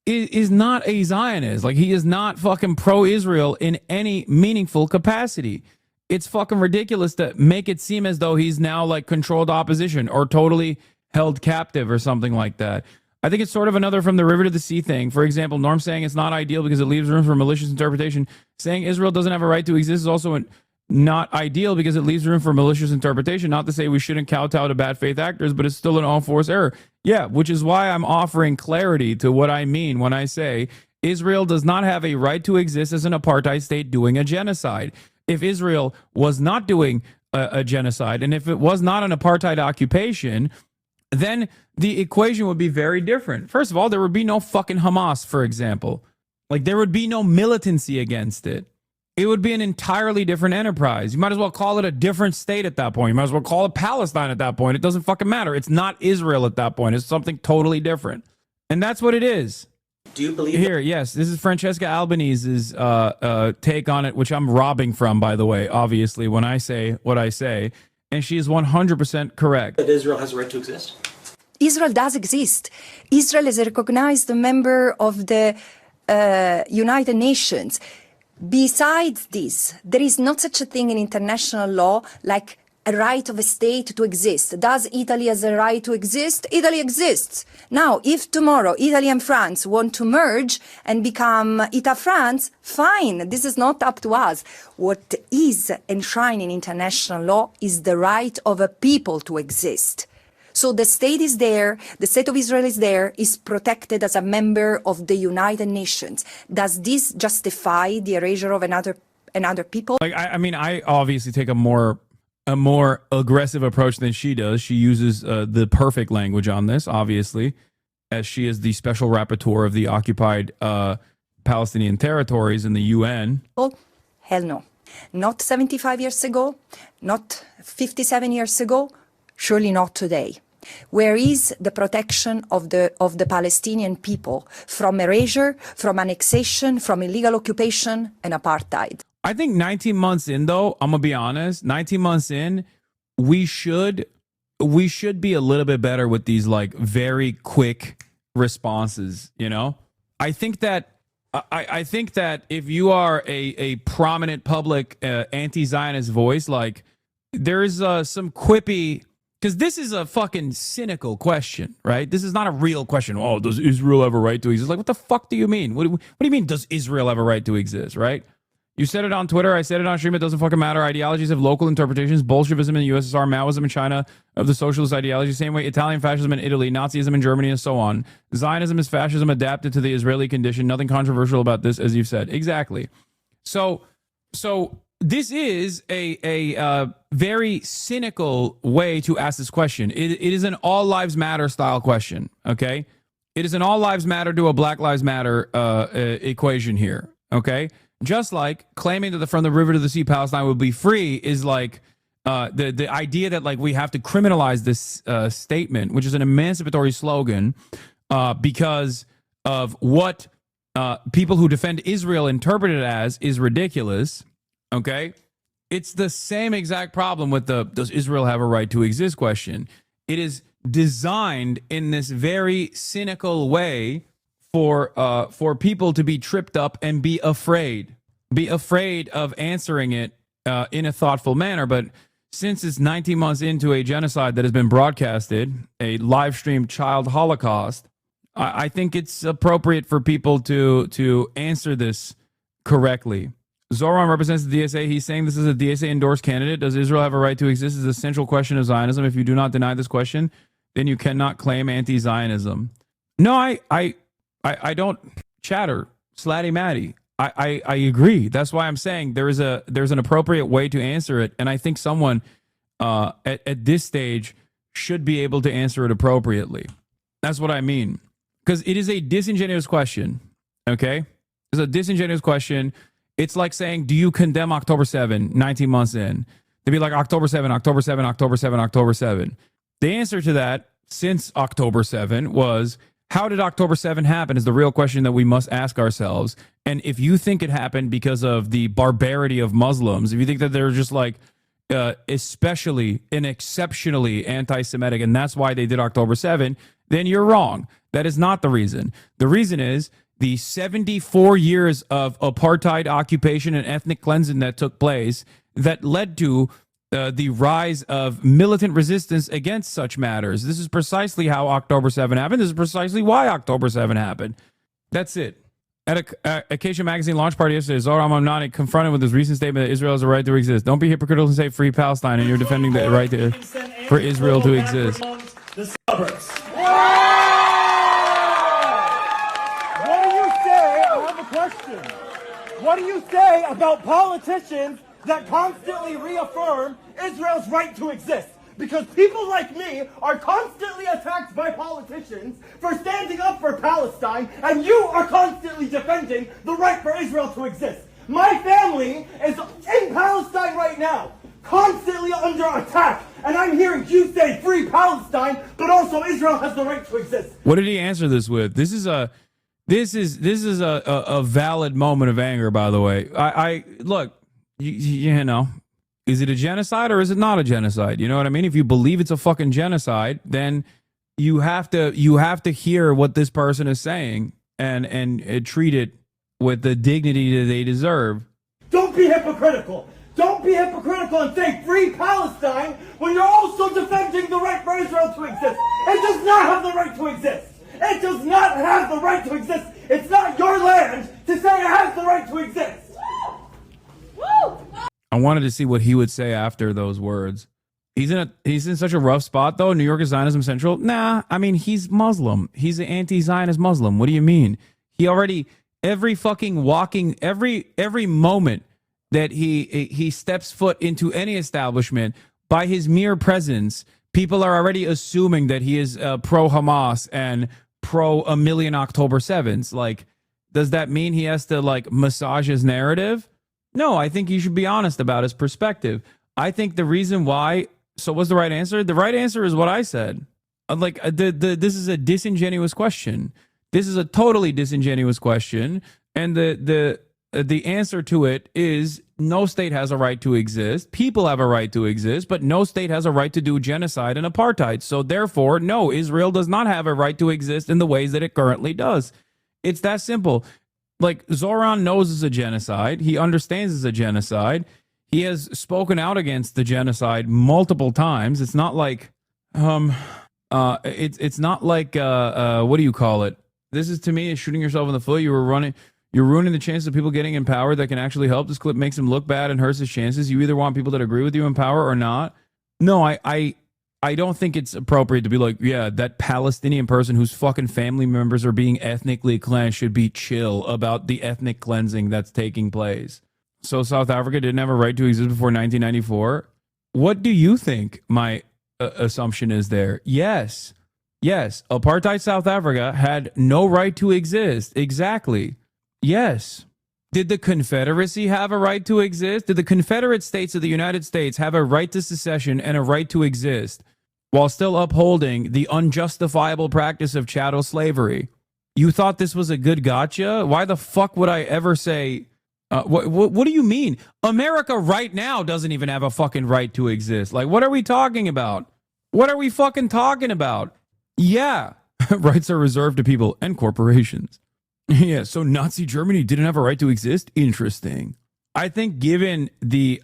is not a Zionist. Like, he is not fucking pro-Israel in any meaningful capacity. It's fucking ridiculous to make it seem as though he's now like controlled opposition or totally held captive or something like that. I think it's sort of another from the river to the sea thing. For example, Norm saying it's not ideal because it leaves room for malicious interpretation. Saying Israel doesn't have a right to exist is also not ideal because it leaves room for malicious interpretation. Not to say we shouldn't kowtow to bad faith actors, but it's still an all-force error. Yeah, which is why I'm offering clarity to what I mean when I say Israel does not have a right to exist as an apartheid state doing a genocide. If Israel was not doing a genocide, and if it was not an apartheid occupation, then the equation would be very different. First of all, there would be no fucking Hamas, for example. Like, there would be no militancy against it. It would be an entirely different enterprise. You might as well call it a different state at that point. You might as well call it Palestine at that point. It doesn't fucking matter. It's not Israel at that point. It's something totally different. And that's what it is. Do you believe here? Yes, this is Francesca Albanese's take on it, which I'm robbing from, by the way, obviously, when I say what I say. And she is 100% correct. that Israel has a right to exist? Israel does exist. Israel is a recognized member of the United Nations. Besides this, there is not such a thing in international law like a right of a state to exist. Does Italy has a right to exist? Italy exists. Now, if tomorrow Italy and France want to merge and become Ita France, fine. This is not up to us. What is enshrined in international law is the right of a people to exist. So the state is there, the state of Israel is there, is protected as a member of the United Nations. Does this justify the erasure of another people? Like, I mean, I obviously take a more aggressive approach than she does. She uses the perfect language on this, obviously, as she is the special rapporteur of the occupied Palestinian territories in the UN. Oh, hell no. Not 75 years ago, not 57 years ago, surely not today. Where is the protection of the Palestinian people from erasure, from annexation, from illegal occupation and apartheid? I think 19 months in, though, I'm gonna be honest, 19 months in, we should be a little bit better with these like very quick responses, you know? I think that if you are a prominent public anti-Zionist voice, like there's some quippy, because this is a fucking cynical question, right? This is not a real question. Oh, does Israel have a right to exist? Like, what the fuck do you mean? What do you mean, does Israel have a right to exist, right? You said it on Twitter. I said it on stream. It doesn't fucking matter. Ideologies have local interpretations. Bolshevism in the USSR, Maoism in China of the socialist ideology. Same way Italian fascism in Italy, Nazism in Germany, and so on. Zionism is fascism adapted to the Israeli condition. Nothing controversial about this, as you've said. Exactly. So this is a very cynical way to ask this question. It is an all lives matter style question. Okay, it is an all lives matter to a Black Lives Matter equation here. Okay. Just like claiming that from the river to the sea, Palestine would be free is like the idea that like we have to criminalize this statement, which is an emancipatory slogan, because of what people who defend Israel interpret it as is ridiculous. Okay, it's the same exact problem with the does Israel have a right to exist question. It is designed in this very cynical way for people to be tripped up and be afraid of answering it in a thoughtful manner. But since it's 19 months into a genocide that has been broadcasted, a live streamed child holocaust, I think it's appropriate for people to answer this correctly. Zoran represents the DSA. He's saying this is a DSA endorsed candidate. Does Israel have a right to exist? Is a central question of Zionism. If you do not deny this question, then you cannot claim anti-Zionism. No, I don't chatter, Slatty Matty. I agree. That's why I'm saying there's an appropriate way to answer it. And I think someone at this stage should be able to answer it appropriately. That's what I mean. Because it is a disingenuous question. Okay? It's a disingenuous question. It's like saying, do you condemn October 7, 19 months in? They'd be like, October 7, October 7, October 7, October 7. The answer to that, since October 7, was, how did October 7 happen is the real question that we must ask ourselves. And if you think it happened because of the barbarity of Muslims, if you think that they're just like especially and exceptionally anti-Semitic, and that's why they did October 7, then you're wrong. That is not the reason. The reason is the 74 years of apartheid occupation and ethnic cleansing that took place that led to the rise of militant resistance against such matters. This is precisely how October 7 happened. This is precisely why October 7 happened. That's it. At Acacia Magazine launch party yesterday, Zohran Mamdani confronted with his recent statement that Israel has a right to exist. Don't be hypocritical and say free Palestine, and you're defending the right for Israel to exist. The suburbs. What do you say? I have a question. What do you say about politicians that constantly reaffirm Israel's right to exist? Because people like me are constantly attacked by politicians for standing up for Palestine, and you are constantly defending the right for Israel to exist. My family is in Palestine right now, constantly under attack, and I'm hearing you say free Palestine, but also Israel has the right to exist. What did he answer this with? This is a valid moment of anger, by the way. I look, you know, is it a genocide or is it not a genocide? You know what I mean? If you believe it's a fucking genocide, then you have to hear what this person is saying and treat it with the dignity that they deserve. Don't be hypocritical. Don't be hypocritical and say free Palestine when you're also defending the right for Israel to exist. It does not have the right to exist. It does not have the right to exist. It's not your land to say it has the right to exist. Woo! I wanted to see what he would say after those words. He's in such a rough spot though. New York is Zionism Central. Nah, I mean, he's Muslim. He's an anti-Zionist Muslim. What do you mean? He already every moment that he steps foot into any establishment, by his mere presence, people are already assuming that he is pro-Hamas and pro a million October 7s. Like, does that mean he has to like massage his narrative? No, I think he should be honest about his perspective. I think the reason why. So what's the right answer? The right answer is what I said. This is a disingenuous question. This is a totally disingenuous question, and the answer to it is no state has a right to exist. People have a right to exist, but no state has a right to do genocide and apartheid. So therefore, no, Israel does not have a right to exist in the ways that it currently does. It's that simple. Like, Zohran knows it's a genocide. He understands it's a genocide. He has spoken out against the genocide multiple times. It's not like, it's not like, what do you call it? This is, to me, is shooting yourself in the foot. You're ruining the chances of people getting in power that can actually help. This clip makes him look bad and hurts his chances. You either want people that agree with you in power or not. No, I don't think it's appropriate to be like, yeah, that Palestinian person whose fucking family members are being ethnically cleansed should be chill about the ethnic cleansing that's taking place. So South Africa didn't have a right to exist before 1994. What do you think my assumption is there? Yes. Apartheid South Africa had no right to exist. Exactly. Yes. Did the Confederacy have a right to exist? Did the Confederate States of the United States have a right to secession and a right to exist while still upholding the unjustifiable practice of chattel slavery? You thought this was a good gotcha? Why the fuck would I ever say... What do you mean? America right now doesn't even have a fucking right to exist. Like, what are we talking about? What are we fucking talking about? Yeah, rights are reserved to people and corporations. Yeah, so Nazi Germany didn't have a right to exist? Interesting. I think given the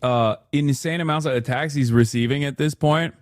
insane amounts of attacks he's receiving at this point,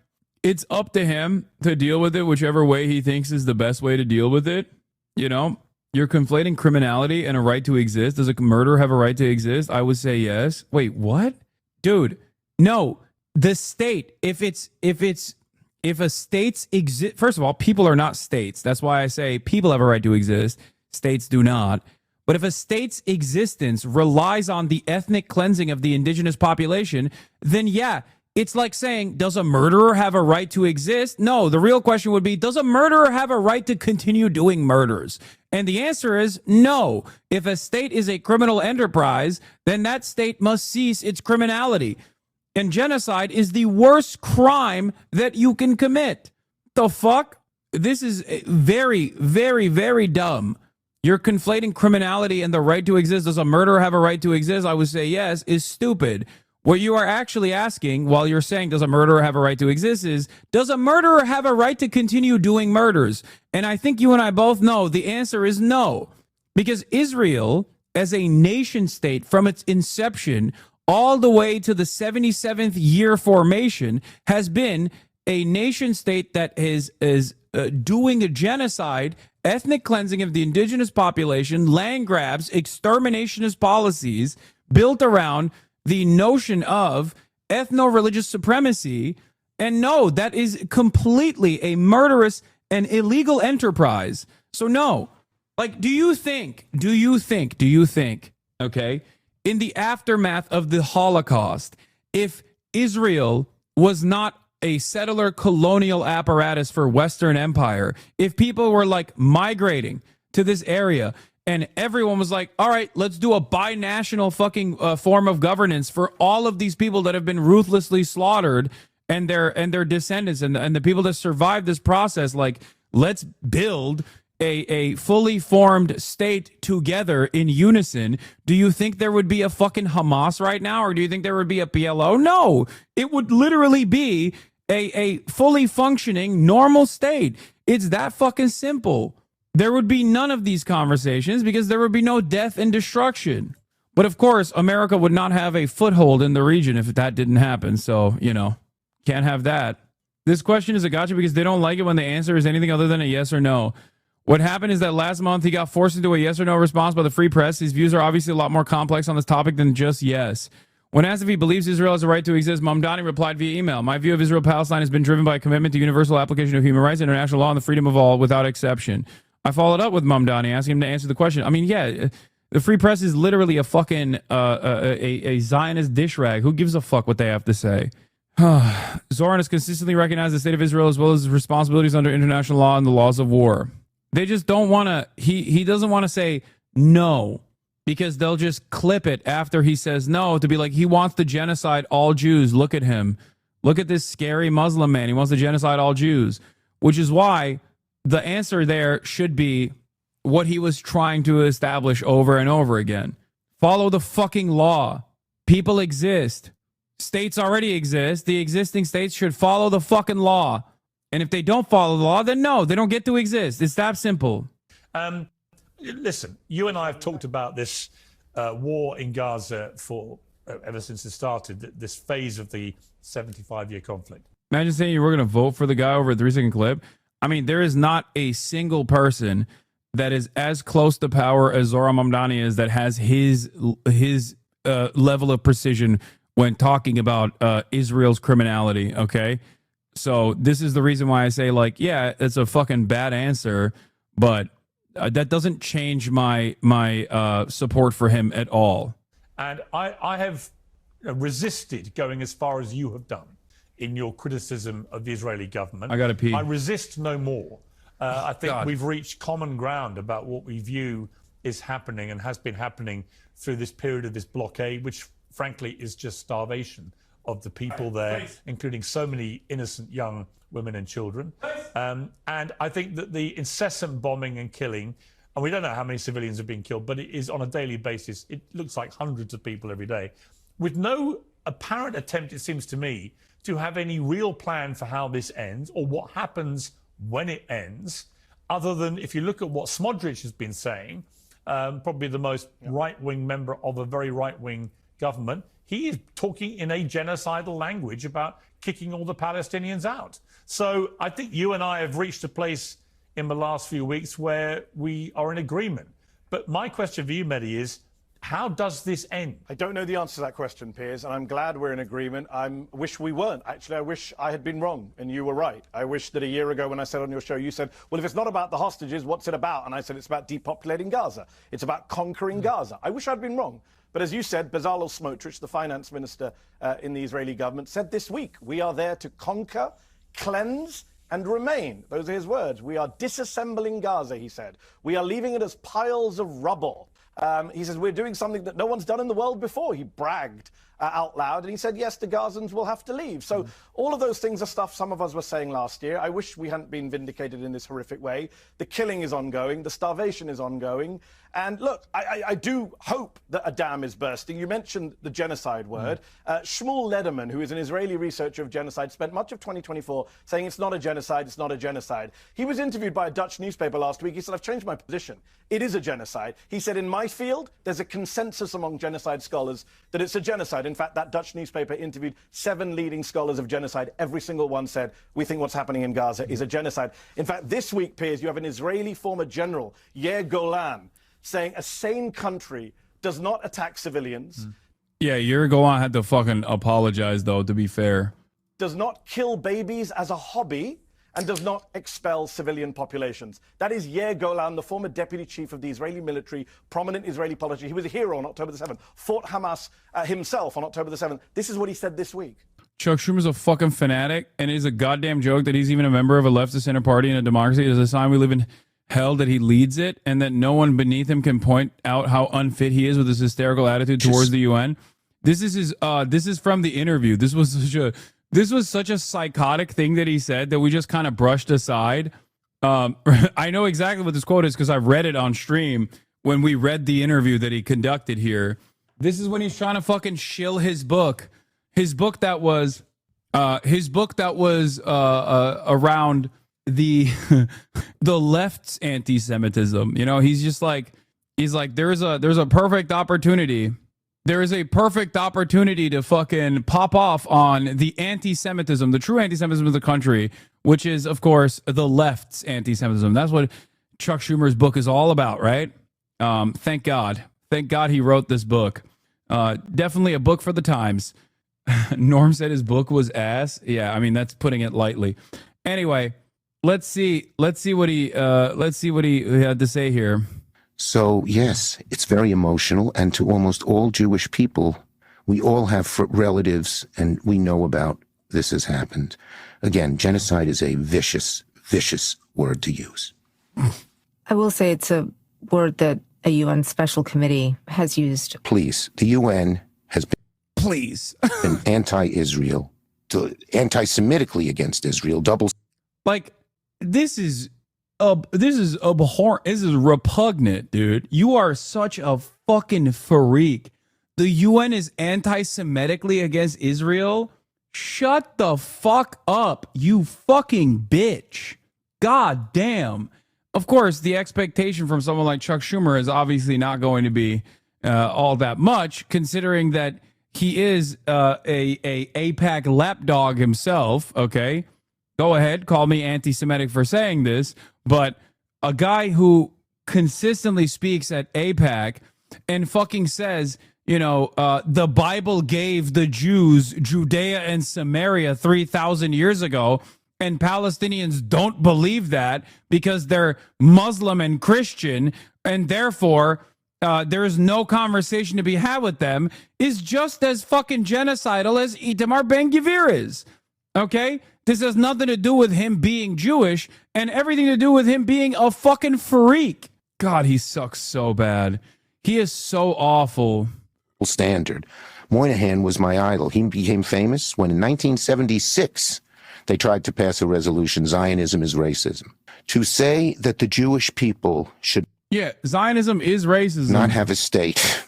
it's up to him to deal with it whichever way he thinks is the best way to deal with it. You know, you're conflating criminality and a right to exist. Does a murderer have a right to exist? I would say yes. Wait, what? Dude, no. The state, if a state's exist, first of all, people are not states. That's why I say people have a right to exist. States do not. But if a state's existence relies on the ethnic cleansing of the indigenous population, then yeah, It's like saying, does a murderer have a right to exist? No, the real question would be, does a murderer have a right to continue doing murders? And the answer is no. If a state is a criminal enterprise, then that state must cease its criminality. And genocide is the worst crime that you can commit. The fuck? This is very, very, very dumb. You're conflating criminality and the right to exist. Does a murderer have a right to exist? I would say yes, is stupid. What you are actually asking while you're saying, does a murderer have a right to exist, is, does a murderer have a right to continue doing murders? And I think you and I both know the answer is no. Because Israel, as a nation state from its inception all the way to the 77th year formation, has been a nation state that is doing a genocide, ethnic cleansing of the indigenous population, land grabs, exterminationist policies built around the notion of ethno-religious supremacy. And no, that is completely a murderous and illegal enterprise. So no, like, do you think, okay, in the aftermath of the Holocaust, if Israel was not a settler colonial apparatus for Western Empire, if people were like migrating to this area, and everyone was like, all right, let's do a binational fucking form of governance for all of these people that have been ruthlessly slaughtered and their descendants and the people that survived this process. Like, let's build a fully formed state together in unison. Do you think there would be a fucking Hamas right now? Or do you think there would be a PLO? No, it would literally be a fully functioning normal state. It's that fucking simple. There would be none of these conversations because there would be no death and destruction. But of course, America would not have a foothold in the region if that didn't happen. So, you know, can't have that. This question is a gotcha because they don't like it when the answer is anything other than a yes or no. What happened is that last month he got forced into a yes or no response by the Free Press. His views are obviously a lot more complex on this topic than just yes. When asked if he believes Israel has a right to exist, Mamdani replied via email, "My view of Israel-Palestine has been driven by a commitment to universal application of human rights, international law, and the freedom of all without exception." I followed up with Mamdani, asking him to answer the question. I mean, yeah, the Free Press is literally a fucking a Zionist dish rag. Who gives a fuck what they have to say? Zoran has consistently recognized the state of Israel as well as its responsibilities under international law and the laws of war. They just don't want to, he doesn't want to say no, because they'll just clip it after he says no to be like, he wants to genocide all Jews. Look at him. Look at this scary Muslim man. He wants to genocide all Jews, which is why the answer there should be what he was trying to establish over and over again. Follow the fucking law. People exist. States already exist. The existing states should follow the fucking law. And if they don't follow the law, then no, they don't get to exist. It's that simple. Listen, you and I have talked about this war in Gaza for ever since it started, this phase of the 75-year conflict. Imagine saying you were going to vote for the guy over a 3-second clip. I mean, there is not a single person that is as close to power as Zoran Mamdani is that has his level of precision when talking about Israel's criminality, okay? So this is the reason why I say, like, yeah, it's a fucking bad answer, but that doesn't change my support for him at all. And I have resisted going as far as you have done in your criticism of the Israeli government. I gotta pee. I resist no more. I think we've reached common ground about what we view is happening and has been happening through this period of this blockade, which frankly is just starvation of the people there, including so many innocent young women and children. And I think that the incessant bombing and killing, and we don't know how many civilians have been killed, but it is on a daily basis. It looks like hundreds of people every day, with no apparent attempt, it seems to me, to have any real plan for how this ends or what happens when it ends, other than if you look at what Smotrich has been saying, probably the most right-wing member of a very right-wing government, he is talking in a genocidal language about kicking all the Palestinians out. So I think you and I have reached a place in the last few weeks where we are in agreement. But my question for you, Mehdi, is how does this end? I don't know the answer to that question, Piers, and I'm glad we're in agreement. I wish we weren't. Actually, I wish I had been wrong and you were right. I wish that a year ago when I said on your show, you said, well, if it's not about the hostages, what's it about? And I said, it's about depopulating Gaza. It's about conquering Gaza. I wish I'd been wrong. But as you said, Bezalel Smotrich, the finance minister in the Israeli government, said this week, we are there to conquer, cleanse, and remain. Those are his words. We are disassembling Gaza, he said. We are leaving it as piles of rubble. He says, we're doing something that no one's done in the world before. He bragged out loud, and he said, yes, the Gazans will have to leave. So all of those things are stuff some of us were saying last year. I wish we hadn't been vindicated in this horrific way. The killing is ongoing. The starvation is ongoing. And look, I do hope that a dam is bursting. You mentioned the genocide word. Shmuel Lederman, who is an Israeli researcher of genocide, spent much of 2024 saying it's not a genocide, it's not a genocide. He was interviewed by a Dutch newspaper last week. He said, I've changed my position. It is a genocide. He said, in my field, there's a consensus among genocide scholars that it's a genocide. In fact, that Dutch newspaper interviewed 7 leading scholars of genocide. Every single one said, we think what's happening in Gaza is a genocide. In fact, this week, Piers, you have an Israeli former general, Yair Golan, saying a sane country does not attack civilians, Yeah, Yair Golan had to fucking apologize, though, to be fair. does not kill babies as a hobby, and does not expel civilian populations. That is Yair Golan, the former deputy chief of the Israeli military, prominent Israeli politician. He was a hero on October the 7th, fought Hamas himself on October the 7th. This is what he said this week. Chuck Schumer's a fucking fanatic, and it is a goddamn joke that he's even a member of a leftist center party in a democracy. It is a sign we live in hell that he leads it, and that no one beneath him can point out how unfit he is with his hysterical attitude towards the UN. This is his. This is from the interview. This was such a psychotic thing that he said that we just kind of brushed aside. I know exactly what this quote is because I read it on stream when we read the interview that he conducted here. This is when he's trying to fucking shill his book. His book that was around the the left's anti-Semitism. You know, he's like there's a perfect opportunity. There is a perfect opportunity to fucking pop off on the anti-Semitism, the true anti-Semitism of the country, which is, of course, the left's anti-Semitism. That's what Chuck Schumer's book is all about, right? Thank God. Thank God he wrote this book. Definitely a book for the times. Norm said his book was ass. Yeah, I mean, that's putting it lightly. Anyway, let's see what he had to say here. So, yes, it's very emotional, and to almost all Jewish people, we all have relatives, and we know about this has happened. Again, genocide is a vicious, vicious word to use. I will say it's a word that a UN special committee has used. Please, the UN has been, been anti-Israel, anti-Semitically against Israel, double. Like, this is abhorrent. This is repugnant, dude. You are such a fucking freak. The UN is anti-Semitically against Israel? Shut the fuck up, you fucking bitch. God damn. Of course, the expectation from someone like Chuck Schumer is obviously not going to be all that much, considering that he is a AIPAC lapdog himself, okay? Go ahead, call me anti-Semitic for saying this, but a guy who consistently speaks at AIPAC and fucking says, you know, the Bible gave the Jews Judea and Samaria 3,000 years ago, and Palestinians don't believe that because they're Muslim and Christian, and therefore there is no conversation to be had with them, is just as fucking genocidal as Itamar Ben-Gvir is, okay? This has nothing to do with him being Jewish and everything to do with him being a fucking freak. God, he sucks so bad. He is so awful. Standard. Moynihan was my idol. He became famous when in 1976 they tried to pass a resolution, Zionism is racism. To say that the Jewish people should Zionism is racism. Not have a state.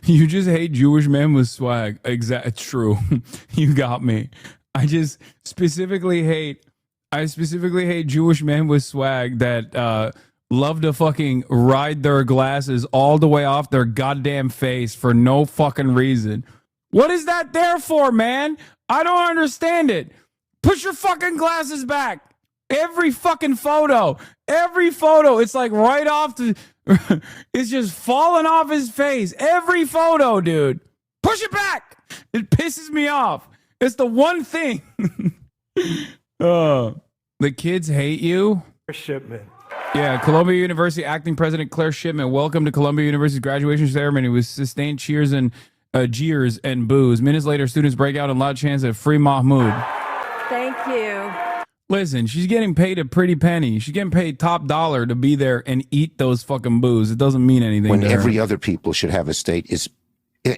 You just hate Jewish men with swag. Exactly. It's true. You got me. I specifically hate Jewish men with swag that love to fucking ride their glasses all the way off their goddamn face for no fucking reason. What is that there for, man? I don't understand it. Put your fucking glasses back. Every fucking photo, it's like right off it's just falling off his face. Every photo, dude. Push it back. It pisses me off. It's the one thing. The kids hate you. Shipment. Yeah, Columbia University acting president Claire Shipman. Welcome to Columbia University's graduation ceremony with sustained cheers and jeers and boos. Minutes later, students break out in loud chants of Free Mahmoud. Thank you. Listen, she's getting paid a pretty penny. She's getting paid top dollar to be there and eat those fucking boos. It doesn't mean anything. When to her. every other people should have a state is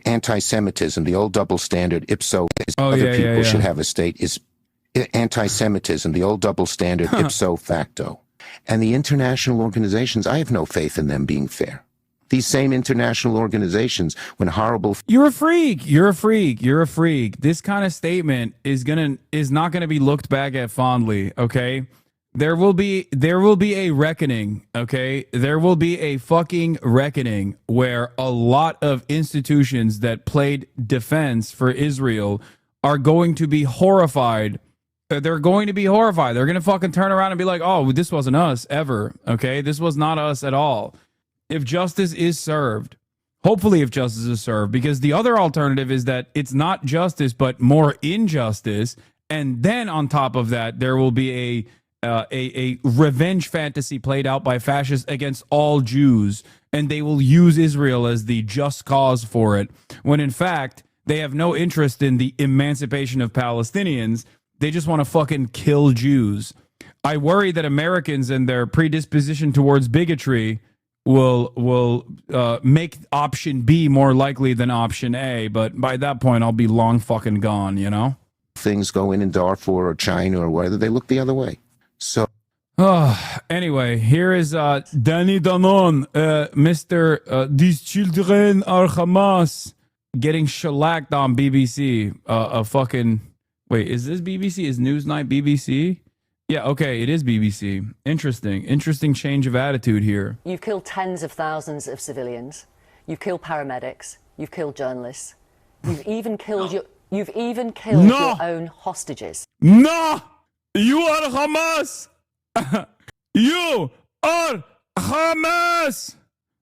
anti-Semitism, the old double standard ipso is other people should have a state is anti-Semitism, the old double standard ipso facto. And the international organizations, I have no faith in them being fair. These same international organizations, when horrible... You're a freak. You're a freak. You're a freak. This kind of statement is not gonna be looked back at fondly, okay? There will be a reckoning, okay? There will be a fucking reckoning where a lot of institutions that played defense for Israel are going to be horrified. They're going to be horrified. They're going to fucking turn around and be like, oh, this wasn't us ever, okay? This was not us at all. If justice is served, hopefully if justice is served, because the other alternative is that it's not justice, but more injustice. And then on top of that, there will be a revenge fantasy played out by fascists against all Jews, and they will use Israel as the just cause for it, when in fact, they have no interest in the emancipation of Palestinians. They just want to fucking kill Jews. I worry that Americans and their predisposition towards bigotry will make option B more likely than option A, but by that point, I'll be long fucking gone, you know? Things go in Darfur or China or whether they look the other way. So... anyway, here is Danny Danon, Mr. These children are Hamas, getting shellacked on BBC. Wait, is this BBC? Is Newsnight BBC? Yeah, okay, it is BBC. Interesting change of attitude here. You've killed tens of thousands of civilians. You've killed paramedics. You've killed journalists. You've even killed your own hostages. No! You are Hamas! You are Hamas!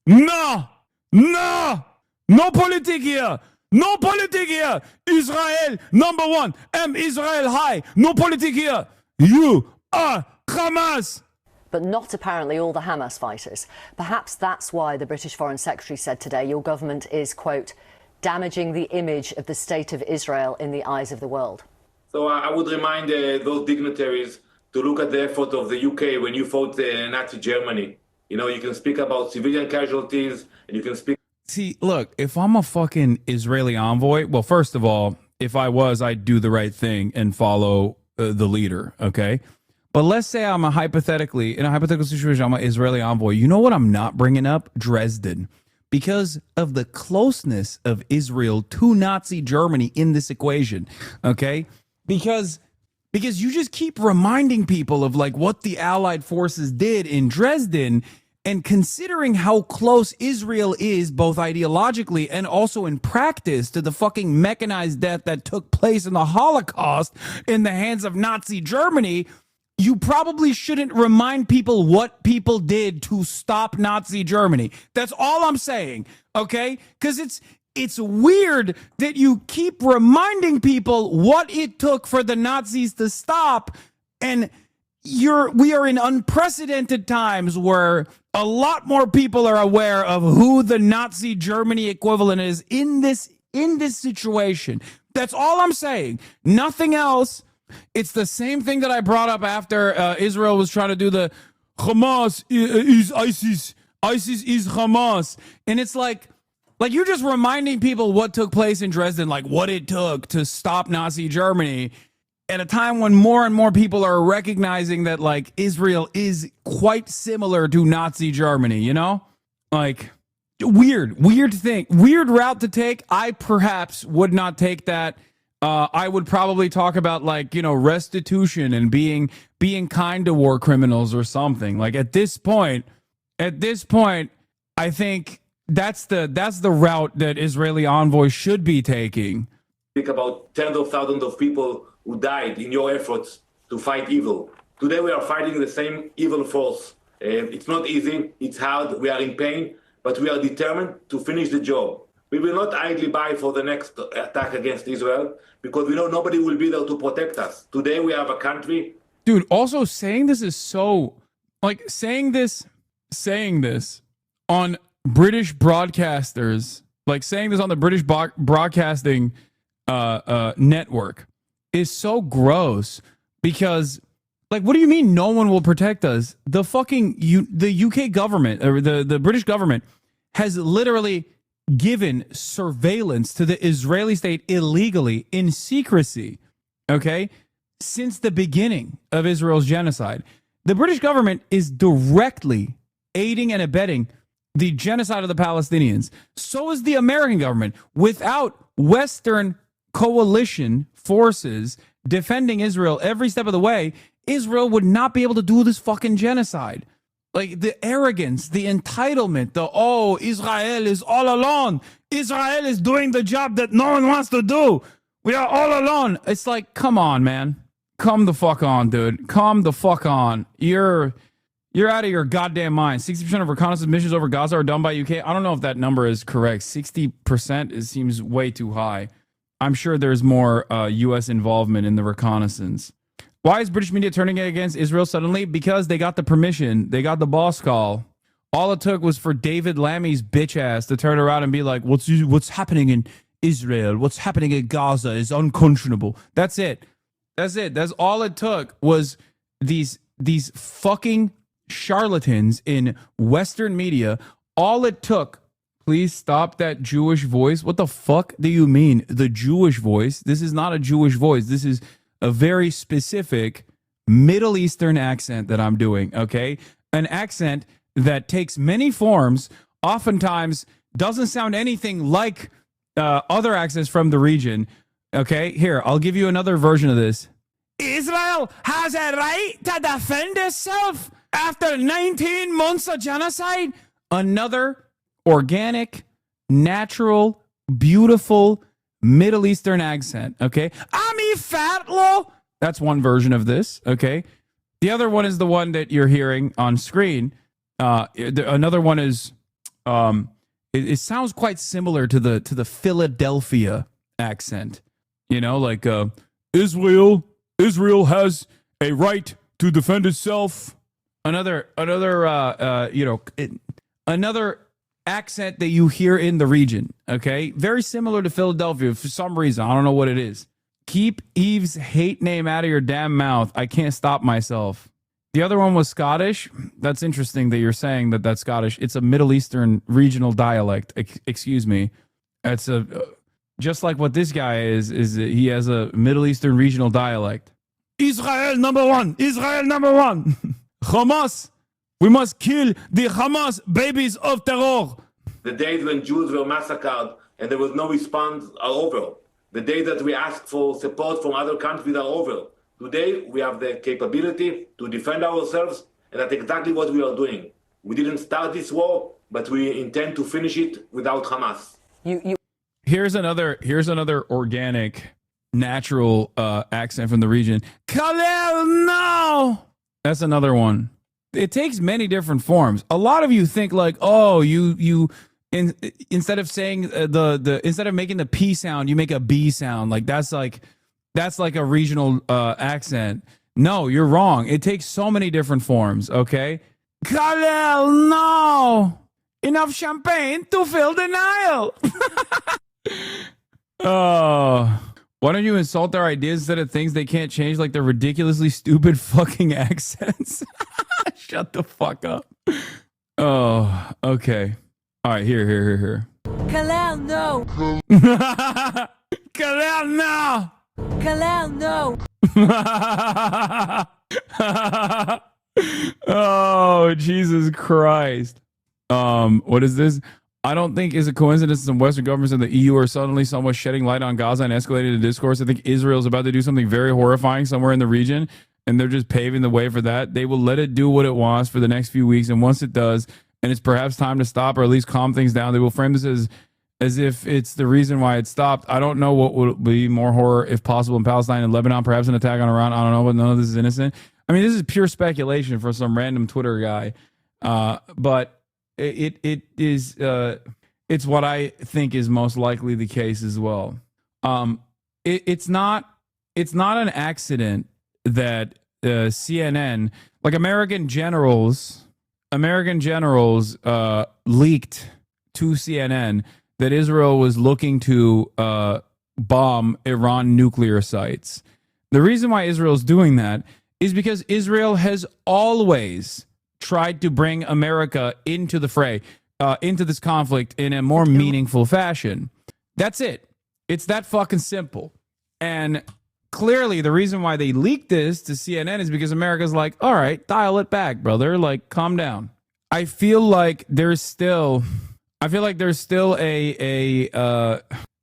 No! No! No politic here! No politic here! Israel, number one. Israel high. No politic here. You are Hamas! But not apparently all the Hamas fighters. Perhaps that's why the British Foreign Secretary said today your government is, quote, damaging the image of the state of Israel in the eyes of the world. So I would remind those dignitaries to look at the effort of the UK when you fought Nazi Germany. You know, you can speak about civilian casualties, and you can speak... See, look, if I'm a fucking Israeli envoy, well, first of all, if I was, I'd do the right thing and follow the leader, okay? But let's say I'm in a hypothetical situation, I'm an Israeli envoy. You know what I'm not bringing up? Dresden. Because of the closeness of Israel to Nazi Germany in this equation, okay? Because you just keep reminding people of like what the Allied forces did in Dresden, and considering how close Israel is both ideologically and also in practice to the fucking mechanized death that took place in the Holocaust in the hands of Nazi Germany, you probably shouldn't remind people what people did to stop Nazi Germany. That's all I'm saying, okay? Because it's weird that you keep reminding people what it took for the Nazis to stop, and we are in unprecedented times where a lot more people are aware of who the Nazi Germany equivalent is in this situation. That's all I'm saying. Nothing else. It's the same thing that I brought up after Israel was trying to do the Hamas is ISIS. ISIS is Hamas. And it's like you're just reminding people what took place in Dresden, like what it took to stop Nazi Germany, at a time when more and more people are recognizing that like Israel is quite similar to Nazi Germany, you know? Like weird thing, weird route to take. I perhaps would not take that. I would probably talk about like, you know, restitution and being kind to war criminals or something. Like at this point, I think that's the route that Israeli envoys should be taking. Think about tens of thousands of people who died in your efforts to fight evil. Today we are fighting the same evil force. It's not easy, it's hard, we are in pain, but we are determined to finish the job. We will not idly buy for the next attack against Israel because we know nobody will be there to protect us. Today we have a country. Dude, also saying this is so like saying this on British broadcasters, like saying this on the British broadcasting network is so gross because, like, what do you mean no one will protect us? The fucking the UK government or the British government has literally given surveillance to the Israeli state illegally in secrecy, okay, since the beginning of Israel's genocide. The British government is directly aiding and abetting the genocide of the Palestinians. So is the American government. Without Western coalition forces defending Israel every step of the way, Israel would not be able to do this fucking genocide. Like the arrogance, the entitlement, Israel is all alone. Israel is doing the job that no one wants to do. We are all alone. It's like, come on, man. Come the fuck on, dude. Come the fuck on. You're out of your goddamn mind. 60% of reconnaissance missions over Gaza are done by UK. I don't know if that number is correct. 60% seems way too high. I'm sure there's more U.S. involvement in the reconnaissance. Why is British media turning against Israel suddenly? Because they got the permission. They got the boss call. All it took was for David Lammy's bitch ass to turn around and be like, what's happening in Israel? What's happening in Gaza is unconscionable. That's it. That's all it took was these fucking charlatans in Western media. All it took. Please stop that Jewish voice. What the fuck do you mean? The Jewish voice? This is not a Jewish voice. This is a very specific Middle Eastern accent that I'm doing, okay? An accent that takes many forms, oftentimes doesn't sound anything like other accents from the region, okay? Here, I'll give you another version of this. Israel has a right to defend itself after 19 months of genocide. Another organic, natural, beautiful Middle Eastern accent, okay? Ami Fatlo. That's one version of this, okay? The other one is the one that you're hearing on screen. Another one is, it sounds quite similar to the Philadelphia accent. You know, like Israel has a right to defend itself. Another accent that you hear in the region, okay? Very similar to Philadelphia for some reason. I don't know what it is. Keep Eve's hate name out of your damn mouth. I can't stop myself. The other one was Scottish. That's interesting that you're saying that that's Scottish. It's a Middle Eastern regional dialect. Excuse me. It's just like what this guy is he has a Middle Eastern regional dialect. Israel number one. Israel number one. Hamas. We must kill the Hamas babies of terror. The days when Jews were massacred and there was no response are over. The days that we asked for support from other countries are over. Today, we have the capability to defend ourselves, and that's exactly what we are doing. We didn't start this war, but we intend to finish it without Hamas. Here's another organic, natural accent from the region. Khalil, no! That's another one. It takes many different forms. A lot of you think like, oh, instead of saying instead of making the P sound, you make a B sound. Like that's like a regional accent. No, you're wrong. It takes so many different forms. Okay, Khalil, no, enough champagne to fill the Nile. Oh. Why don't you insult their ideas instead of things they can't change, like their ridiculously stupid fucking accents? Shut the fuck up. Oh, okay. All right, here. Khalil, no. Khalil, no. Khalil, no. Oh, Jesus Christ. What is this? I don't think it's a coincidence that some Western governments in the EU are suddenly somewhat shedding light on Gaza and escalating the discourse. I think Israel is about to do something very horrifying somewhere in the region, and they're just paving the way for that. They will let it do what it wants for the next few weeks, and once it does, and it's perhaps time to stop or at least calm things down, they will frame this as if it's the reason why it stopped. I don't know what would be more horror if possible in Palestine and Lebanon, perhaps an attack on Iran. I don't know, but none of this is innocent. I mean, this is pure speculation for some random Twitter guy, but it is it's what I think is most likely the case as well. It's not an accident that CNN, like American generals leaked to CNN that Israel was looking to bomb Iran nuclear sites. The reason why Israel's doing that is because Israel has always tried to bring America into the fray, into this conflict in a more meaningful fashion. That's it. It's that fucking simple. And clearly the reason why they leaked this to CNN is because America's like, all right, dial it back, brother. Like, calm down. I feel like there's still a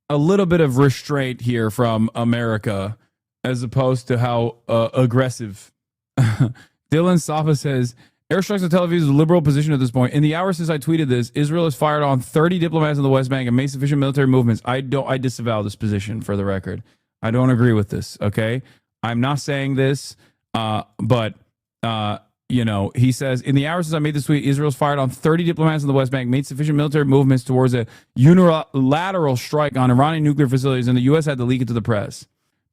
little bit of restraint here from America as opposed to how aggressive. Dylan Safa says, airstrikes on Tel Aviv is a liberal position at this point. In the hours since I tweeted this, Israel has fired on 30 diplomats in the West Bank and made sufficient military movements. I disavow this position, for the record. I don't agree with this, okay? I'm not saying this, but he says, in the hours since I made this tweet, Israel's fired on 30 diplomats in the West Bank, made sufficient military movements towards a unilateral strike on Iranian nuclear facilities, and the U.S. had to leak it to the press.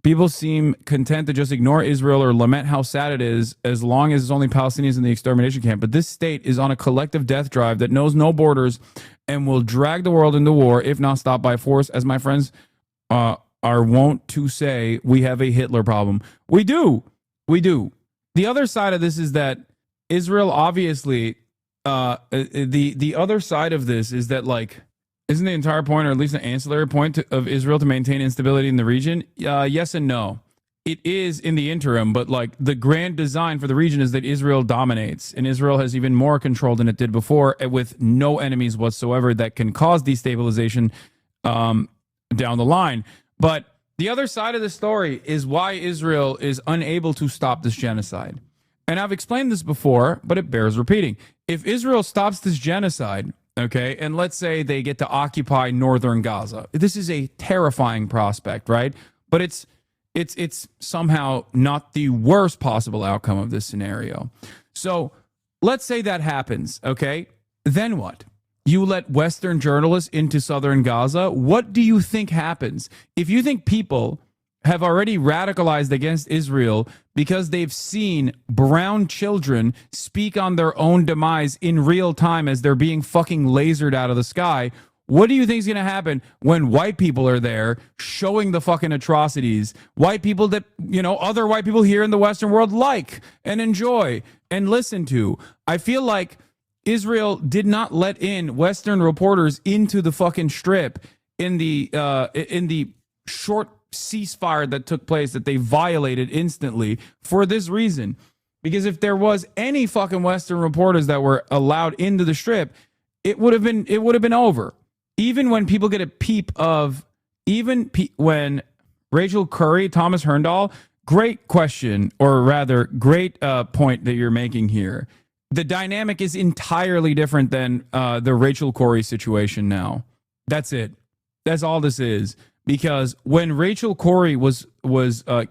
People seem content to just ignore Israel or lament how sad it is as long as it's only Palestinians in the extermination camp. But this state is on a collective death drive that knows no borders and will drag the world into war if not stopped by force. As my friends are wont to say, we have a Hitler problem. We do. The other side of this is that Israel obviously, the other side of this is that, like, isn't the entire point, or at least an ancillary point of Israel to maintain instability in the region? Yes and no. It is in the interim, but like the grand design for the region is that Israel dominates, and Israel has even more control than it did before, with no enemies whatsoever that can cause destabilization down the line. But the other side of the story is why Israel is unable to stop this genocide. And I've explained this before, but it bears repeating. If Israel stops this genocide, okay, and let's say they get to occupy northern Gaza, this is a terrifying prospect, right? But it's somehow not the worst possible outcome of this scenario. So let's say that happens, okay? Then what? You let Western journalists into southern Gaza? What do you think happens? If you think people have already radicalized against Israel because they've seen brown children speak on their own demise in real time as they're being fucking lasered out of the sky, what do you think is going to happen when white people are there showing the fucking atrocities? White people that, other white people here in the Western world like and enjoy and listen to. I feel like Israel did not let in Western reporters into the fucking strip in the short ceasefire that took place that they violated instantly for this reason. Because if there was any fucking Western reporters that were allowed into the strip, it would have been over. Even when people get a peep of, when Rachel Curry, Thomas Herndahl, great question, or rather great point that you're making here. The dynamic is entirely different than the Rachel Corrie situation now. That's it. That's all this is. Because when Rachel Corrie was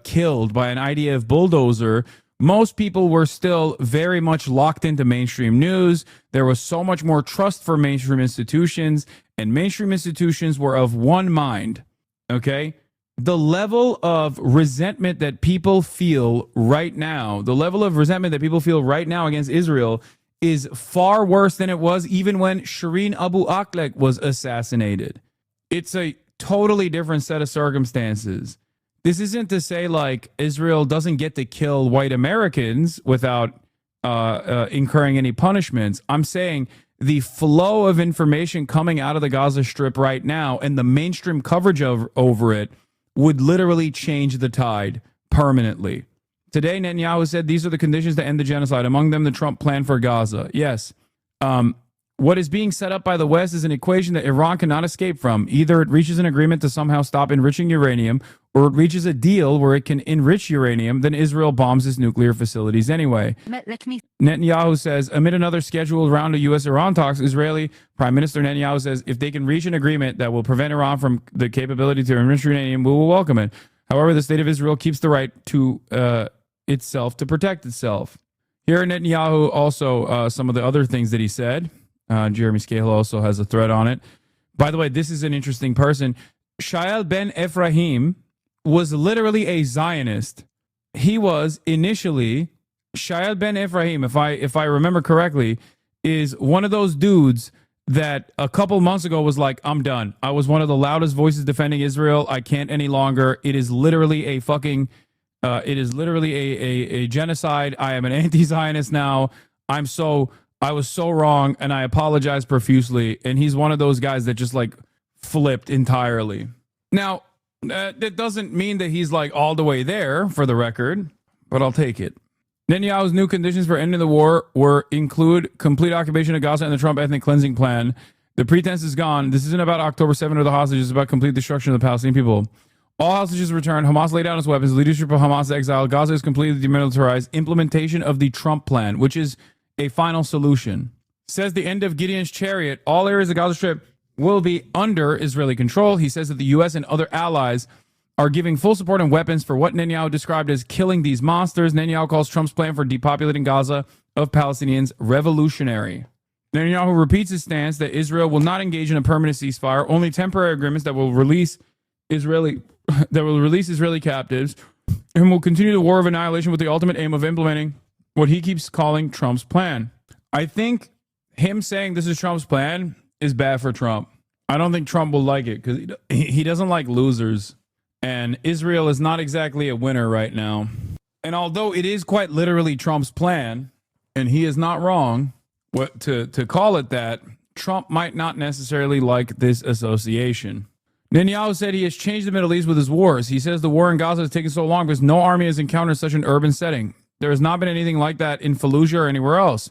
killed by an IDF bulldozer, most people were still very much locked into mainstream news. There was so much more trust for mainstream institutions, and mainstream institutions were of one mind, okay? The level of resentment that people feel right now, against Israel is far worse than it was even when Shireen Abu Akleh was assassinated. It's a totally different set of circumstances. This isn't to say like Israel doesn't get to kill white Americans without incurring any punishments. I'm saying the flow of information coming out of the Gaza Strip right now and the mainstream coverage over it would literally change the tide permanently. Today, Netanyahu said these are the conditions to end the genocide, among them the Trump plan for Gaza. Yes. What is being set up by the West is an equation that Iran cannot escape from. Either it reaches an agreement to somehow stop enriching uranium, or it reaches a deal where it can enrich uranium, then Israel bombs its nuclear facilities anyway. Netanyahu says, amid another scheduled round of U.S.-Iran talks, Israeli Prime Minister Netanyahu says, if they can reach an agreement that will prevent Iran from the capability to enrich uranium, we will welcome it. However, the state of Israel keeps the right to itself to protect itself. Here, Netanyahu also, some of the other things that he said. Jeremy Scahill also has a thread on it. By the way, this is an interesting person. Shael Ben Ephraim was literally a Zionist he was initially Shayad Ben Ephraim, if I remember correctly, is one of those dudes that a couple months ago was like, I'm done. I was one of the loudest voices defending Israel. I can't any longer. It is literally a fucking, a genocide. I am an anti-Zionist now. I was so wrong, and I apologize profusely. And he's one of those guys that just like flipped entirely. Now, that doesn't mean that he's like all the way there, for the record, but I'll take it. Netanyahu's new conditions for ending the war include complete occupation of Gaza and the Trump ethnic cleansing plan. The pretense is gone. This isn't about October 7 or the hostages. It's about complete destruction of the Palestinian people. All hostages returned. Hamas laid down its weapons. Leadership of Hamas exiled. Gaza is completely demilitarized. Implementation of the Trump plan, which is a final solution. Says the end of Gideon's chariot. All areas of Gaza Strip will be under Israeli control. He says that the U.S. and other allies are giving full support and weapons for what Netanyahu described as killing these monsters. Netanyahu calls Trump's plan for depopulating Gaza of Palestinians revolutionary. Netanyahu repeats his stance that Israel will not engage in a permanent ceasefire, only temporary agreements that will release Israeli captives, and will continue the war of annihilation with the ultimate aim of implementing what he keeps calling Trump's plan. I think him saying this is Trump's plan is bad for Trump. I don't think Trump will like it because he doesn't like losers. And Israel is not exactly a winner right now. And although it is quite literally Trump's plan, and he is not wrong to call it that, Trump might not necessarily like this association. Netanyahu said he has changed the Middle East with his wars. He says the war in Gaza has taken so long because no army has encountered such an urban setting. There has not been anything like that in Fallujah or anywhere else.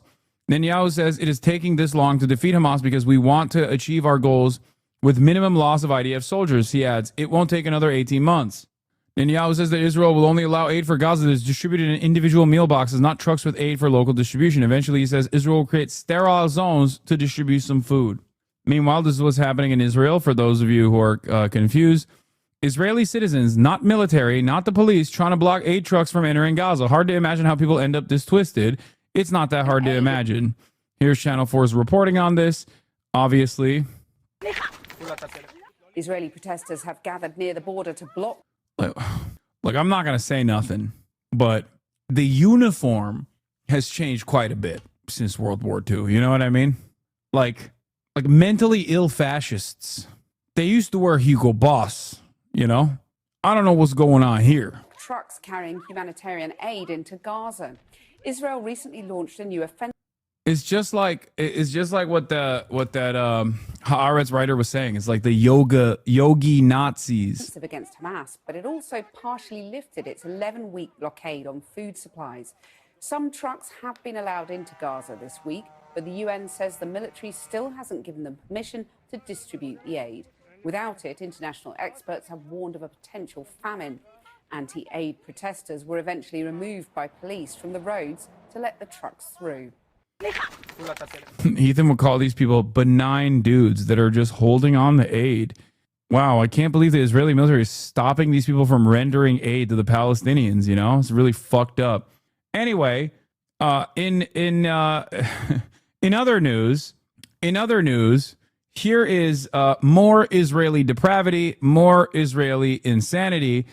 Netanyahu says it is taking this long to defeat Hamas because we want to achieve our goals with minimum loss of IDF soldiers. He adds, it won't take another 18 months. Netanyahu says that Israel will only allow aid for Gaza that is distributed in individual meal boxes, not trucks with aid for local distribution. Eventually, he says Israel will create sterile zones to distribute some food. Meanwhile, this is what's happening in Israel. For those of you who are confused, Israeli citizens, not military, not the police, trying to block aid trucks from entering Gaza. Hard to imagine how people end up this twisted. It's not that hard to imagine. Here's Channel 4's reporting on this. Obviously, Israeli protesters have gathered near the border to block. Look, I'm not going to say nothing, but the uniform has changed quite a bit since World War II. You know what I mean? Like mentally ill fascists. They used to wear Hugo Boss, you know? I don't know what's going on here. Trucks carrying humanitarian aid into Gaza. Israel recently launched a new offensive. It's just like what that Haaretz writer was saying. It's like the yogi Nazis against Hamas, but it also partially lifted its 11-week blockade on food supplies. Some trucks have been allowed into Gaza this week, but the UN says the military still hasn't given them permission to distribute the aid. Without it, international experts have warned of a potential famine. Anti-aid protesters were eventually removed by police from the roads to let the trucks through. Ethan would call these people benign dudes that are just holding on to aid. Wow, I can't believe the Israeli military is stopping these people from rendering aid to the Palestinians, you know? It's really fucked up. Anyway, in other news, here is more Israeli depravity, more Israeli insanity.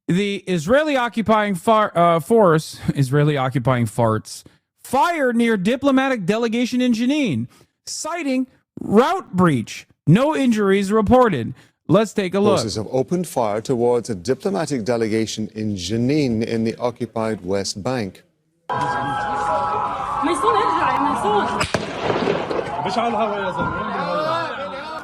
The Israeli occupying force, Israeli occupying farts, fired near diplomatic delegation in Jenin, citing route breach. No injuries reported. Let's take a look. Forces have opened fire towards a diplomatic delegation in Jenin in the occupied West Bank.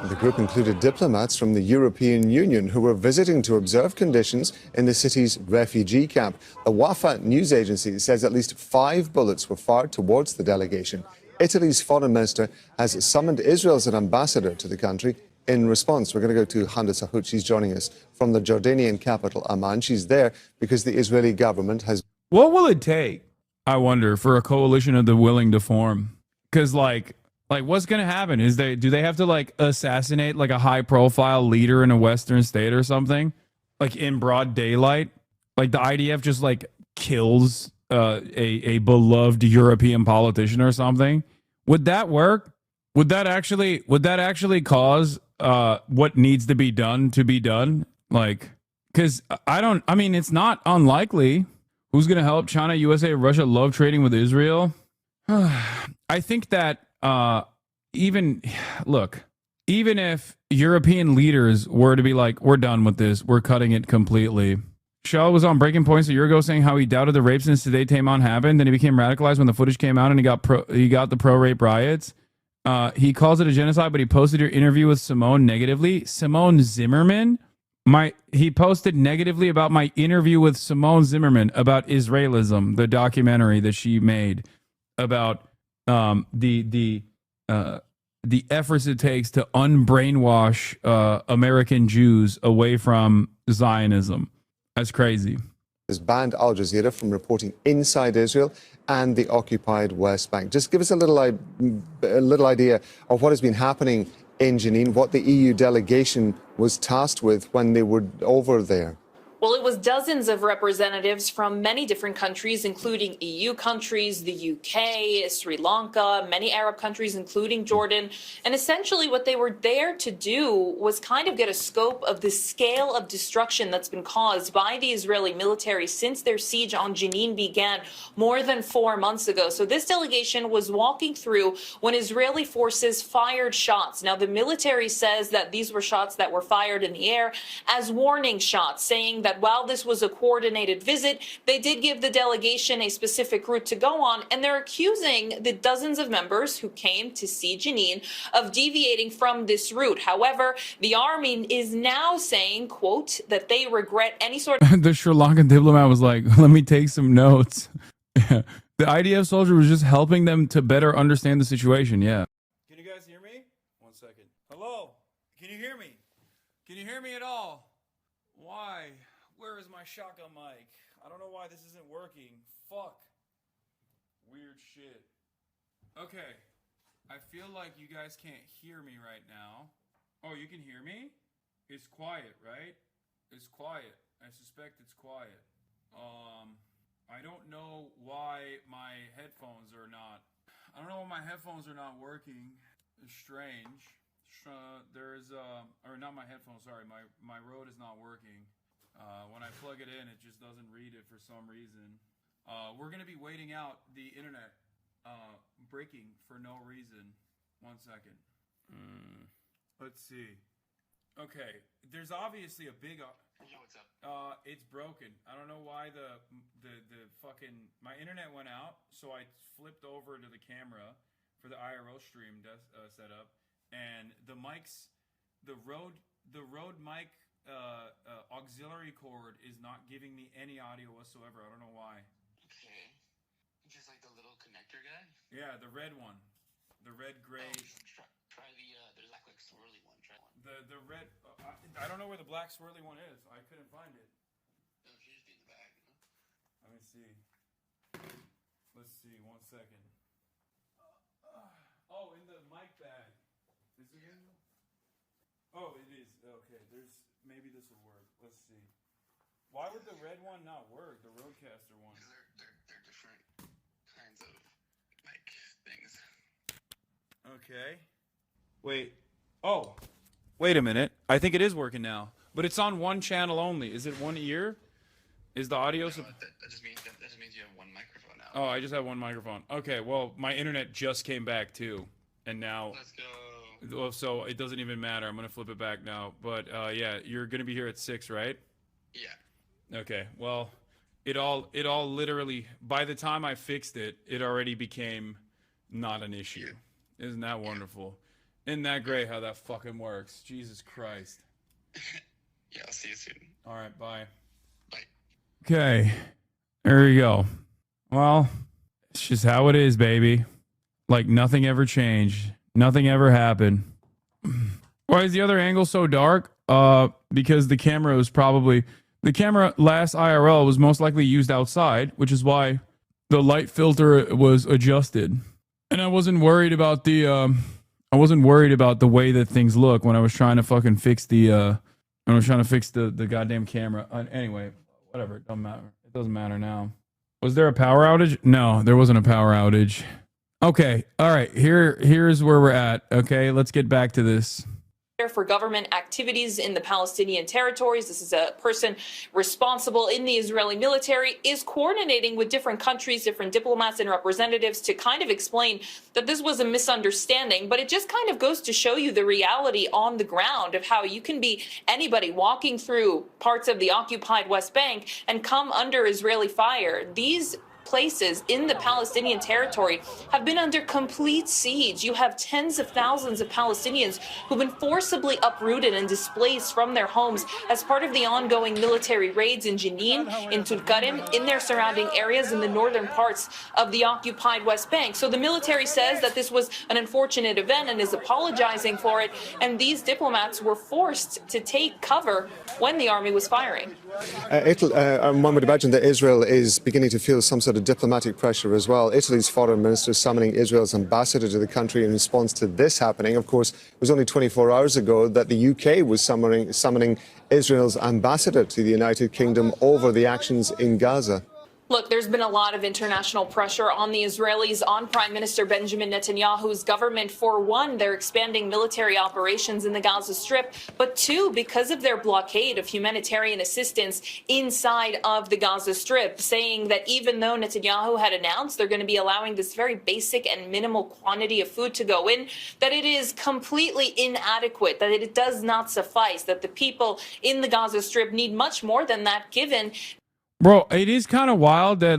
The group included diplomats from the European Union who were visiting to observe conditions in the city's refugee camp. The Wafa news agency says at least 5 bullets were fired towards the delegation. Italy's foreign minister has summoned Israel as an ambassador to the country. In response, we're going to go to Handa Sahut. She's joining us from the Jordanian capital, Amman. She's there because the Israeli government has... What will it take, I wonder, for a coalition of the willing to form? Because, like what's going to happen? Do they have to, like, assassinate, like, a high-profile leader in a Western state or something? Like, in broad daylight? Like, the IDF just, like, kills a beloved European politician or something? Would that work? Would that actually cause what needs to be done? Like, because it's not unlikely. Who's going to help? China, USA, Russia love trading with Israel. I think that even if European leaders were to be like, we're done with this, we're cutting it completely. Shaw was on Breaking Points a year ago saying how he doubted the rapes incidents today Taymon happened. Then he became radicalized when the footage came out and he got the pro-rape riots. He calls it a genocide, but he posted your interview with Simone negatively. Simone Zimmerman? He posted negatively about my interview with Simone Zimmerman about Israelism, the documentary that she made about the efforts it takes to unbrainwash American Jews away from Zionism. That's crazy. Has banned Al Jazeera from reporting inside Israel and the occupied West Bank. Just give us a little idea of what has been happening in Jenin, what the EU delegation was tasked with when they were over there. Well, it was dozens of representatives from many different countries, including EU countries, the UK, Sri Lanka, many Arab countries, including Jordan. And essentially what they were there to do was kind of get a scope of the scale of destruction that's been caused by the Israeli military since their siege on Jenin began more than 4 months ago. So this delegation was walking through when Israeli forces fired shots. Now, the military says that these were shots that were fired in the air as warning shots, saying that while this was a coordinated visit, they did give the delegation a specific route to go on, and they're accusing the dozens of members who came to see Jenin of deviating from this route. However, the army is now saying, quote, that they regret any sort of... The Sri Lankan diplomat was like, let me take some notes. The IDF soldier was just helping them to better understand the situation, yeah. Can you guys hear me? 1 second. Hello? Can you hear me? Can you hear me at all? Why? Where is my shotgun mic? I don't know why this isn't working. Fuck. Weird shit. Okay. I feel like you guys can't hear me right now. Oh, you can hear me? It's quiet, right? It's quiet. I suspect it's quiet. I don't know why my headphones are not... I don't know why my headphones are not working. It's strange. Or not my headphones, sorry. My Rode is not working. When I plug it in, it just doesn't read it for some reason. We're going to be waiting out the internet breaking for no reason. 1 second. Let's see. Okay, there's obviously a big... Yo, what's up? It's broken. I don't know why the fucking... My internet went out, so I flipped over to the camera for the IRL stream setup, and the mics... The Rode mic... auxiliary cord is not giving me any audio whatsoever. I don't know why. Okay. Just like the little connector guy? Yeah, the red one. The red gray. Oh, try there's like swirly one. Try one. The red. I don't know where the black swirly one is. I couldn't find it. No, it should just be in the bag. Let me see. Let's see. 1 second. Oh, in the mic bag. Is it in? Oh, it is. Okay, maybe this will work. Let's see. Why would the red one not work? The Rodecaster one. They're different kinds of mic things. Okay. Wait. Oh. Wait a minute. I think it is working now. But it's on one channel only. Is it one ear? Is the audio... that just means you have one microphone now. Oh, I just have one microphone. Okay, well, my internet just came back too. And now... Let's go. Well, so it doesn't even matter. I'm going to flip it back now. But yeah, you're going to be here at 6, right? Yeah. Okay. Well, it all literally, by the time I fixed it, it already became not an issue. Isn't that wonderful? Isn't that great how that fucking works? Jesus Christ. Yeah, I'll see you soon. All right, bye. Bye. Okay. There you go. Well, it's just how it is, baby. Like nothing ever changed. Nothing ever happened. Why is the other angle so dark? Because the camera was probably... The camera last IRL was most likely used outside, which is why the light filter was adjusted. And I wasn't worried about the... I wasn't worried about the way that things look when I was trying to fucking fix the... when I was trying to fix the goddamn camera. Anyway, whatever. It doesn't matter. It doesn't matter now. Was there a power outage? No, there wasn't a power outage. Okay, all right, here's where we're at. Okay, let's get back to this. for government activities in the Palestinian territories. This is a person responsible in the Israeli military, is coordinating with different countries, different diplomats and representatives to kind of explain that this was a misunderstanding. But it just kind of goes to show you the reality on the ground of how you can be anybody walking through parts of the occupied West Bank and come under Israeli fire. These places in the Palestinian territory have been under complete siege. You have tens of thousands of Palestinians who've been forcibly uprooted and displaced from their homes as part of the ongoing military raids in Jenin, in Tulkarem, in their surrounding areas in the northern parts of the occupied West Bank. So the military says that this was an unfortunate event and is apologizing for it. And these diplomats were forced to take cover when the army was firing. One would imagine that Israel is beginning to feel some sort of diplomatic pressure as well. Italy's foreign minister summoning Israel's ambassador to the country in response to this happening. Of course, it was only 24 hours ago that the UK was summoning Israel's ambassador to the United Kingdom over the actions in Gaza. Look, there's been a lot of international pressure on the Israelis, on Prime Minister Benjamin Netanyahu's government. For one, they're expanding military operations in the Gaza Strip, but two, because of their blockade of humanitarian assistance inside of the Gaza Strip, saying that even though Netanyahu had announced they're going to be allowing this very basic and minimal quantity of food to go in, that it is completely inadequate, that it does not suffice, that the people in the Gaza Strip need much more than that, given Bro, it is kind of wild that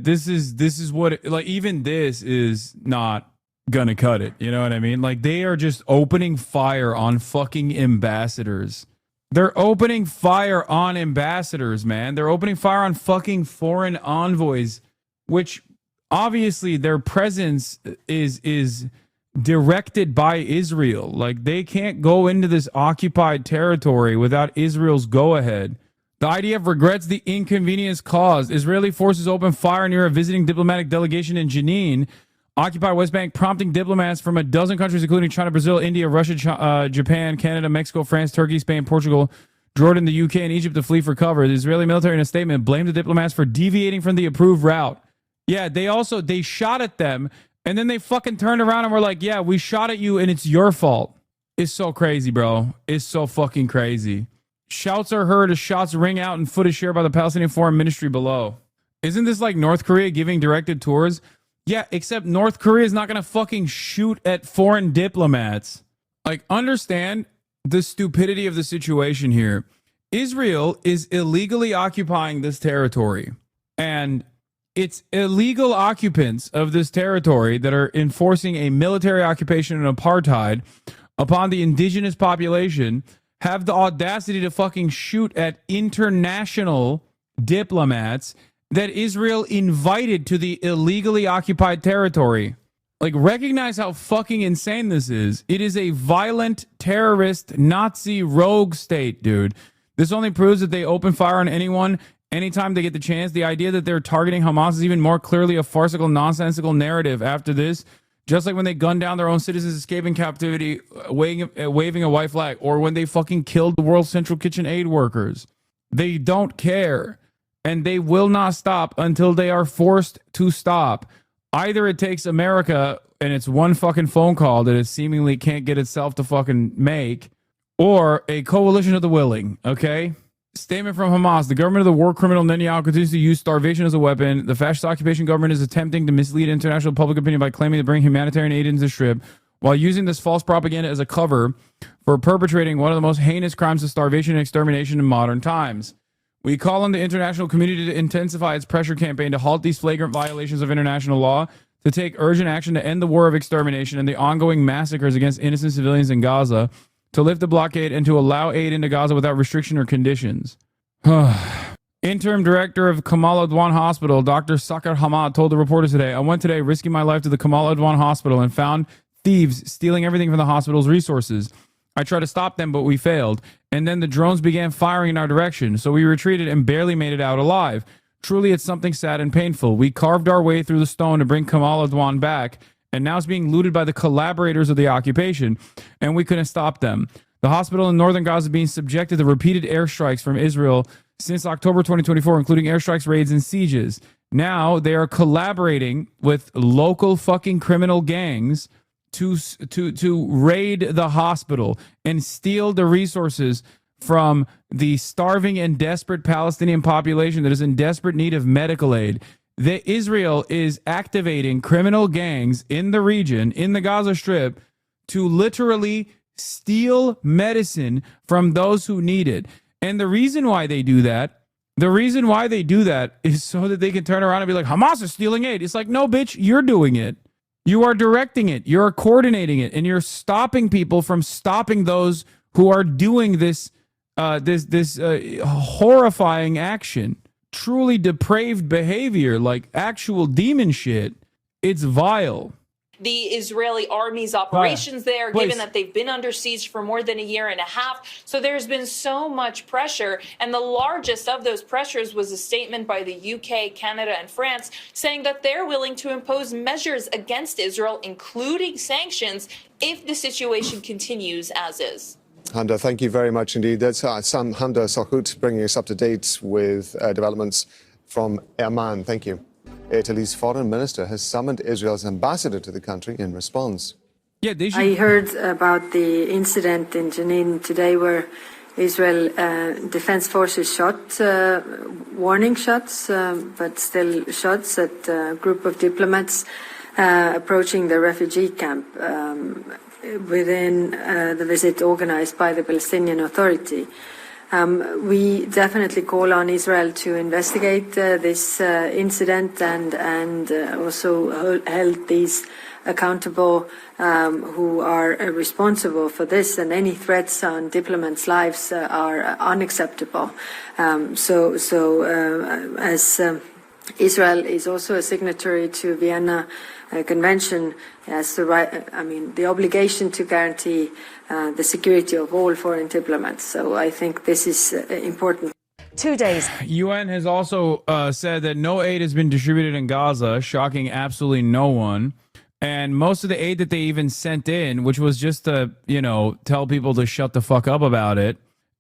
this is what, like, even this is not gonna cut it. You know what I mean? Like, they are just opening fire on fucking ambassadors. They're opening fire on ambassadors, man. They're opening fire on fucking foreign envoys, which obviously their presence is directed by Israel. Like, they can't go into this occupied territory without Israel's go-ahead. The IDF regrets the inconvenience caused. Israeli forces open fire near a visiting diplomatic delegation in Jenin, occupied West Bank, prompting diplomats from a dozen countries, including China, Brazil, India, Russia, Japan, Canada, Mexico, France, Turkey, Spain, Portugal, Jordan, the UK, and Egypt to flee for cover. The Israeli military, in a statement, blamed the diplomats for deviating from the approved route. Yeah, they shot at them, and then they fucking turned around and were like, yeah, we shot at you, and it's your fault. It's so crazy, bro. It's so fucking crazy. Shouts are heard as shots ring out and footage shared by the Palestinian Foreign Ministry below. Isn't this like North Korea giving directed tours? Yeah, except North Korea is not going to fucking shoot at foreign diplomats. Like, understand the stupidity of the situation here. Israel is illegally occupying this territory, and it's illegal occupants of this territory that are enforcing a military occupation and apartheid upon the indigenous population have the audacity to fucking shoot at international diplomats that Israel invited to the illegally occupied territory. Like, recognize how fucking insane this is. It is a violent, terrorist, Nazi rogue state, dude. This only proves that they open fire on anyone anytime they get the chance. The idea that they're targeting Hamas is even more clearly a farcical, nonsensical narrative after this. Just like when they gunned down their own citizens escaping captivity, waving a white flag, or when they fucking killed the World Central Kitchen aid workers. They don't care, and they will not stop until they are forced to stop. Either it takes America and it's one fucking phone call that it seemingly can't get itself to fucking make, or a coalition of the willing, okay? Statement from Hamas. The government of the war criminal Netanyahu continues to use starvation as a weapon. The fascist occupation government is attempting to mislead international public opinion by claiming to bring humanitarian aid into the Strip while using this false propaganda as a cover for perpetrating one of the most heinous crimes of starvation and extermination in modern times. We call on the international community to intensify its pressure campaign to halt these flagrant violations of international law, to take urgent action to end the war of extermination and the ongoing massacres against innocent civilians in Gaza, to lift the blockade, and to allow aid into Gaza without restriction or conditions. Interim director of Kamal Adwan Hospital, Dr. Sakar Hamad, told the reporters today, I went today risking my life to the Kamal Adwan Hospital and found thieves stealing everything from the hospital's resources. I tried to stop them, but we failed. And then the drones began firing in our direction, so we retreated and barely made it out alive. Truly, it's something sad and painful. We carved our way through the stone to bring Kamal Adwan back, and now it's being looted by the collaborators of the occupation, and we couldn't stop them. The hospital in northern Gaza is being subjected to repeated airstrikes from Israel since October 2024, including airstrikes, raids, and sieges. Now they are collaborating with local fucking criminal gangs to raid the hospital and steal the resources from the starving and desperate Palestinian population that is in desperate need of medical aid. That Israel is activating criminal gangs in the region, in the Gaza Strip, to literally steal medicine from those who need it. And the reason why they do that, is so that they can turn around and be like, Hamas is stealing aid. It's like, no, bitch, you're doing it. You are directing it. You're coordinating it, and you're stopping people from stopping those who are doing this horrifying action. Truly depraved behavior, like actual demon shit. It's vile. The Israeli army's operations there, given that they've been under siege for more than a year and a half. So there's been so much pressure. And the largest of those pressures was a statement by the UK, Canada, and France saying that they're willing to impose measures against Israel, including sanctions, if the situation continues as is. Handa, thank you very much indeed. That's Sam Handa Salkut bringing us up to date with developments from Amman. Thank you. Italy's foreign minister has summoned Israel's ambassador to the country in response. Yeah, I heard about the incident in Jenin today where Israel Defense Forces shot warning shots, but still shots at a group of diplomats approaching the refugee camp within the visit organized by the Palestinian Authority. We definitely call on Israel to investigate this incident and also hold these accountable who are responsible for this, and any threats on diplomats' lives are unacceptable. As Israel is also a signatory to Vienna Convention, has the right, the obligation to guarantee the security of all foreign diplomats. So I think this is important. 2 days. UN has also said that no aid has been distributed in Gaza, shocking absolutely no one. And most of the aid that they even sent in, which was just to, tell people to shut the fuck up about it.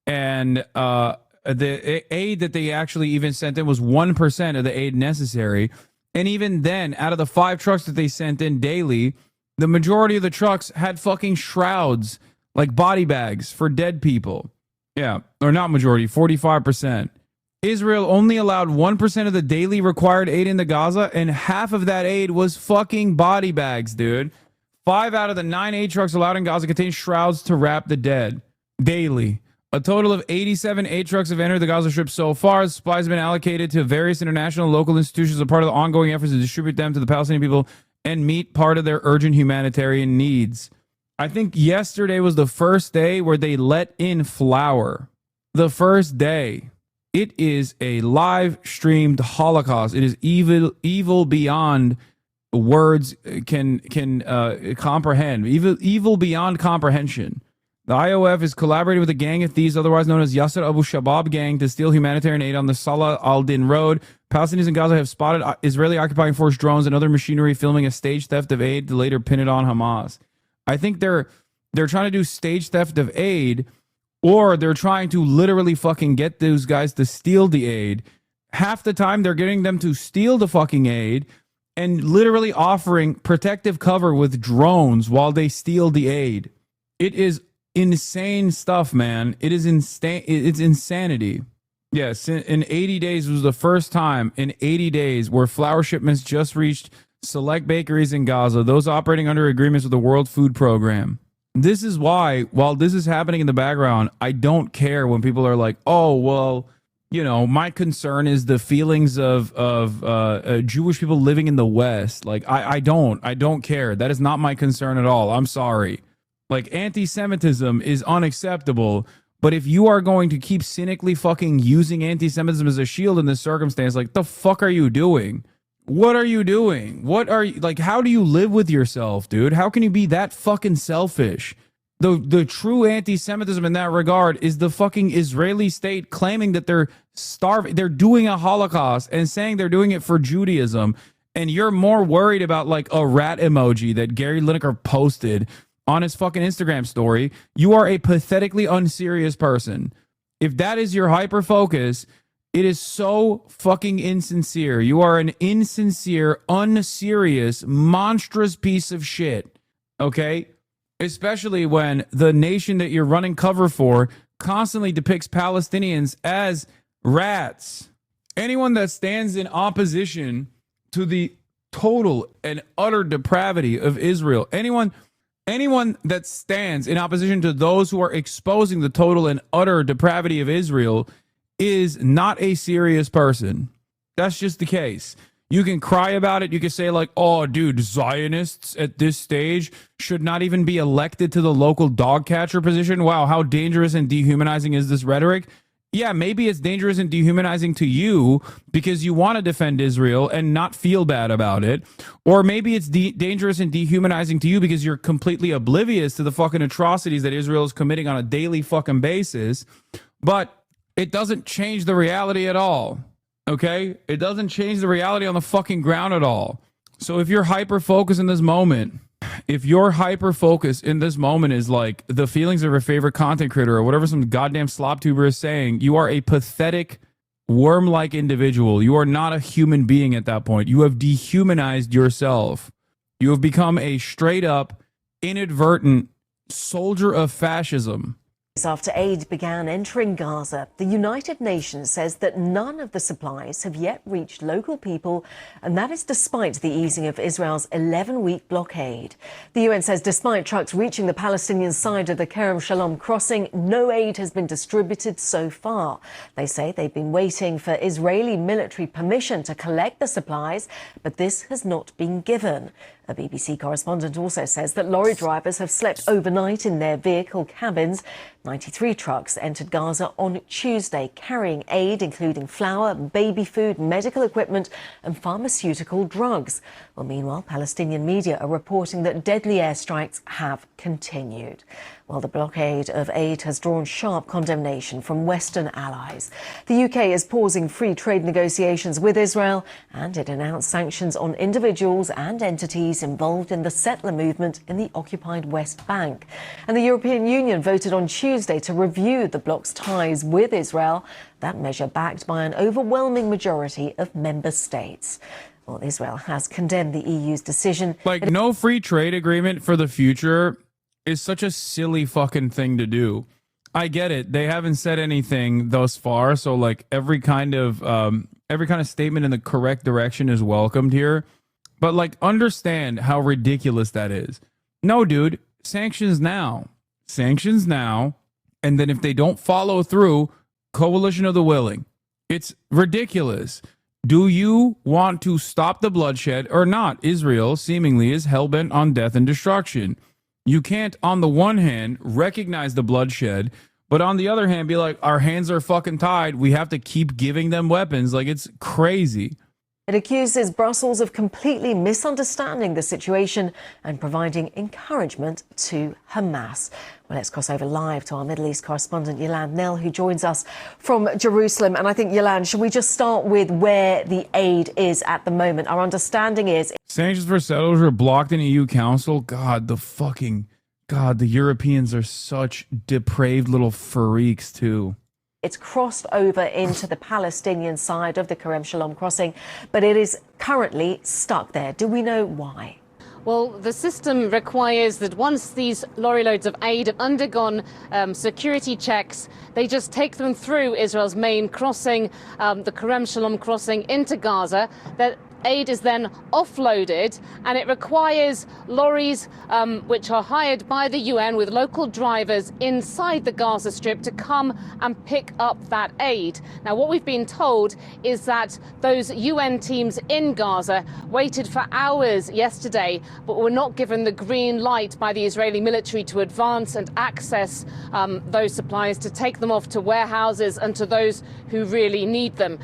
And the aid that they actually even sent in was 1% of the aid necessary. And even then, out of the 5 trucks that they sent in daily, the majority of the trucks had fucking shrouds, like body bags for dead people. Yeah, or not majority, 45%. Israel only allowed 1% of the daily required aid into Gaza, and half of that aid was fucking body bags, dude. 5 out of the 9 aid trucks allowed in Gaza contain shrouds to wrap the dead daily. A total of 87 aid trucks have entered the Gaza Strip so far. Supplies have been allocated to various international and local institutions as part of the ongoing efforts to distribute them to the Palestinian people and meet part of their urgent humanitarian needs. I think yesterday was the first day where they let in flour. The first day. It is a live streamed Holocaust. It is evil beyond words can comprehend. Evil beyond comprehension. The IOF is collaborating with a gang of thieves, otherwise known as Yasser Abu Shabab gang, to steal humanitarian aid on the Salah al-Din Road. Palestinians in Gaza have spotted Israeli occupying force drones and other machinery filming a staged theft of aid to later pin it on Hamas. I think they're trying to do staged theft of aid, or they're trying to literally fucking get those guys to steal the aid. Half the time they're getting them to steal the fucking aid and literally offering protective cover with drones while they steal the aid. It is insane stuff, man. It is it's insanity. Yes, in 80 days was the first time in 80 days where flour shipments just reached select bakeries in Gaza, those operating under agreements with the World Food Program. This is why, while this is happening in the background, I don't care when people are like, oh, well, my concern is the feelings of Jewish people living in the West. Like, I don't care. That is not my concern at all. I'm sorry. Like, anti-Semitism is unacceptable, but if you are going to keep cynically fucking using anti-Semitism as a shield in this circumstance, like, the fuck are you doing? What are you doing? What are you, like, how do you live with yourself, dude? How can you be that fucking selfish? The true anti-Semitism in that regard is the fucking Israeli state claiming that they're starving, they're doing a Holocaust and saying they're doing it for Judaism, and you're more worried about, like, a rat emoji that Gary Lineker posted on his fucking Instagram story. You are a pathetically unserious person. If that is your hyper focus, it is so fucking insincere. You are an insincere, unserious, monstrous piece of shit. okay? Especially when the nation that you're running cover for constantly depicts Palestinians as rats. Anyone that stands in opposition to the total and utter depravity of Israel, anyone that stands in opposition to those who are exposing the total and utter depravity of Israel is not a serious person. That's just the case. You can cry about it. You can say like, oh, dude, Zionists at this stage should not even be elected to the local dog catcher position. Wow, how dangerous and dehumanizing is this rhetoric? Yeah, maybe it's dangerous and dehumanizing to you because you want to defend Israel and not feel bad about it. Or maybe it's dangerous and dehumanizing to you because you're completely oblivious to the fucking atrocities that Israel is committing on a daily fucking basis. But it doesn't change the reality at all. Okay? It doesn't change the reality on the fucking ground at all. So if you're hyper-focused in this moment, if your hyper-focus in this moment is like the feelings of your favorite content creator or whatever some goddamn slop tuber is saying, you are a pathetic, worm-like individual. You are not a human being at that point. You have dehumanized yourself. You have become a straight-up, inadvertent soldier of fascism. After aid began entering Gaza, the United Nations says that none of the supplies have yet reached local people, and that is despite the easing of Israel's 11-week blockade. The UN says despite trucks reaching the Palestinian side of the Kerem Shalom crossing, no aid has been distributed so far. They say they've been waiting for Israeli military permission to collect the supplies, but this has not been given. A BBC correspondent also says that lorry drivers have slept overnight in their vehicle cabins. 93 trucks entered Gaza on Tuesday, carrying aid including flour, baby food, medical equipment and pharmaceutical drugs. Well, meanwhile, Palestinian media are reporting that deadly airstrikes have continued. While the blockade of aid has drawn sharp condemnation from Western allies. The UK is pausing free trade negotiations with Israel, and it announced sanctions on individuals and entities involved in the settler movement in the occupied West Bank. And the European Union voted on Tuesday to review the bloc's ties with Israel, that measure backed by an overwhelming majority of member states. Well, Israel has condemned the EU's decision. Like, no free trade agreement for the future is such a silly fucking thing to do. I get it. They haven't said anything thus far, so like every kind of statement in the correct direction is welcomed here. But like, understand how ridiculous that is. No, dude, sanctions now. Sanctions now, and then if they don't follow through, coalition of the willing. It's ridiculous. Do you want to stop the bloodshed or not? Israel seemingly is hell-bent on death and destruction. You can't, on the one hand, recognize the bloodshed, but on the other hand, be like, our hands are fucking tied. We have to keep giving them weapons. Like, it's crazy. It accuses Brussels of completely misunderstanding the situation and providing encouragement to Hamas. Well, let's cross over live to our Middle East correspondent, Yolande Knell, who joins us from Jerusalem. And I think, Yolande, should we just start with where the aid is at the moment? Our understanding is... Sanctions for settlers are blocked in EU Council. God, the Europeans are such depraved little freaks, too. It's crossed over into the Palestinian side of the Kerem Shalom crossing, but it is currently stuck there. Do we know why? Well, the system requires that once these lorry loads of aid have undergone security checks, they just take them through Israel's main crossing, the Kerem Shalom crossing into Gaza. That aid is then offloaded, and it requires lorries which are hired by the UN with local drivers inside the Gaza Strip to come and pick up that aid. Now, what we've been told is that those UN teams in Gaza waited for hours yesterday, but were not given the green light by the Israeli military to advance and access those supplies, to take them off to warehouses and to those who really need them.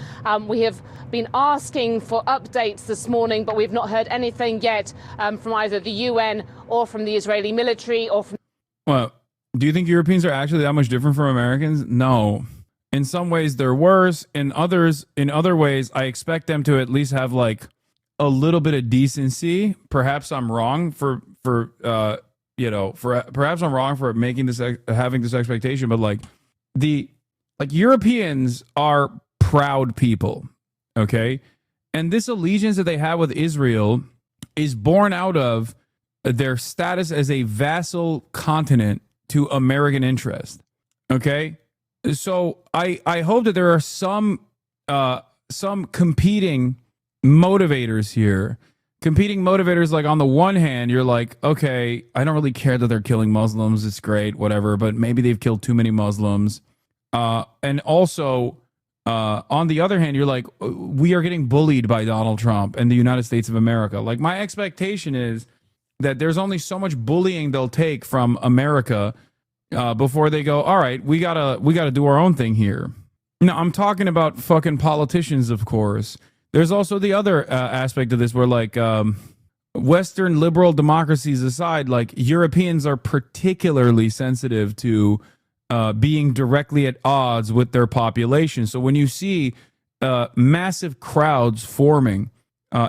We have been asking for updates this morning, but we've not heard anything yet from either the UN or from the Israeli military or from... Well, do you think Europeans are actually that much different from Americans? No. In some ways, they're worse. In other ways, I expect them to at least have like a little bit of decency. Perhaps I'm wrong perhaps I'm wrong for making this, having this expectation, but like Europeans are proud people. Okay. And this allegiance that they have with Israel is born out of their status as a vassal continent to American interest. Okay, so I hope that there are some competing motivators here. Competing motivators, like on the one hand, you're like, okay, I don't really care that they're killing Muslims. It's great, whatever, but maybe they've killed too many Muslims. And also, on the other hand, you're like, we are getting bullied by Donald Trump and the United States of America. Like, my expectation is that there's only so much bullying they'll take from America before they go, all right, we gotta do our own thing here. No, I'm talking about fucking politicians, of course. There's also the other aspect of this where, like, Western liberal democracies aside, like, Europeans are particularly sensitive to being directly at odds with their population. So when you see massive crowds forming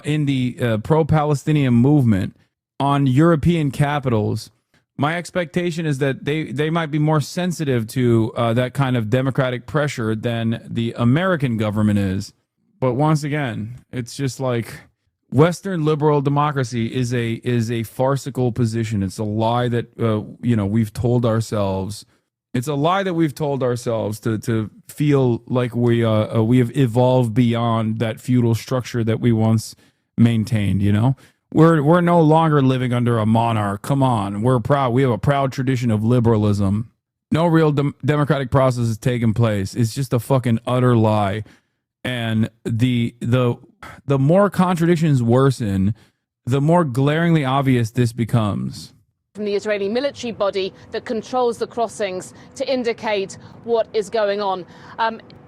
in the pro-Palestinian movement on European capitals, my expectation is that they might be more sensitive to that kind of democratic pressure than the American government is. But once again, it's just like Western liberal democracy is a farcical position. It's a lie that we've told ourselves. It's a lie that we've told ourselves to feel like we have evolved beyond that feudal structure that we once maintained. You know, we're no longer living under a monarch. Come on, we're proud. We have a proud tradition of liberalism. No real democratic process is taking place. It's just a fucking utter lie. And the more contradictions worsen, the more glaringly obvious this becomes. From the Israeli military body that controls the crossings to indicate what is going on.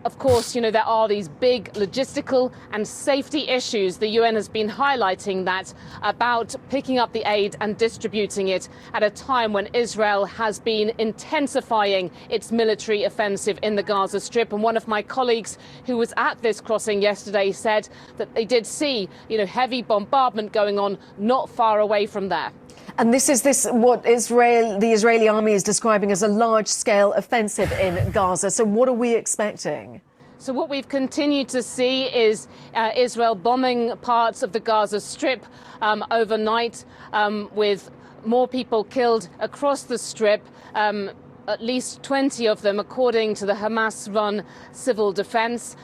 Of course, there are these big logistical and safety issues. The UN has been highlighting that about picking up the aid and distributing it at a time when Israel has been intensifying its military offensive in the Gaza Strip. And one of my colleagues who was at this crossing yesterday said that they did see, heavy bombardment going on not far away from there. And this is what the Israeli army is describing as a large-scale offensive in Gaza. So what are we expecting? So what we've continued to see is Israel bombing parts of the Gaza Strip overnight, with more people killed across the Strip. At least 20 of them, according to the Hamas-run civil defense.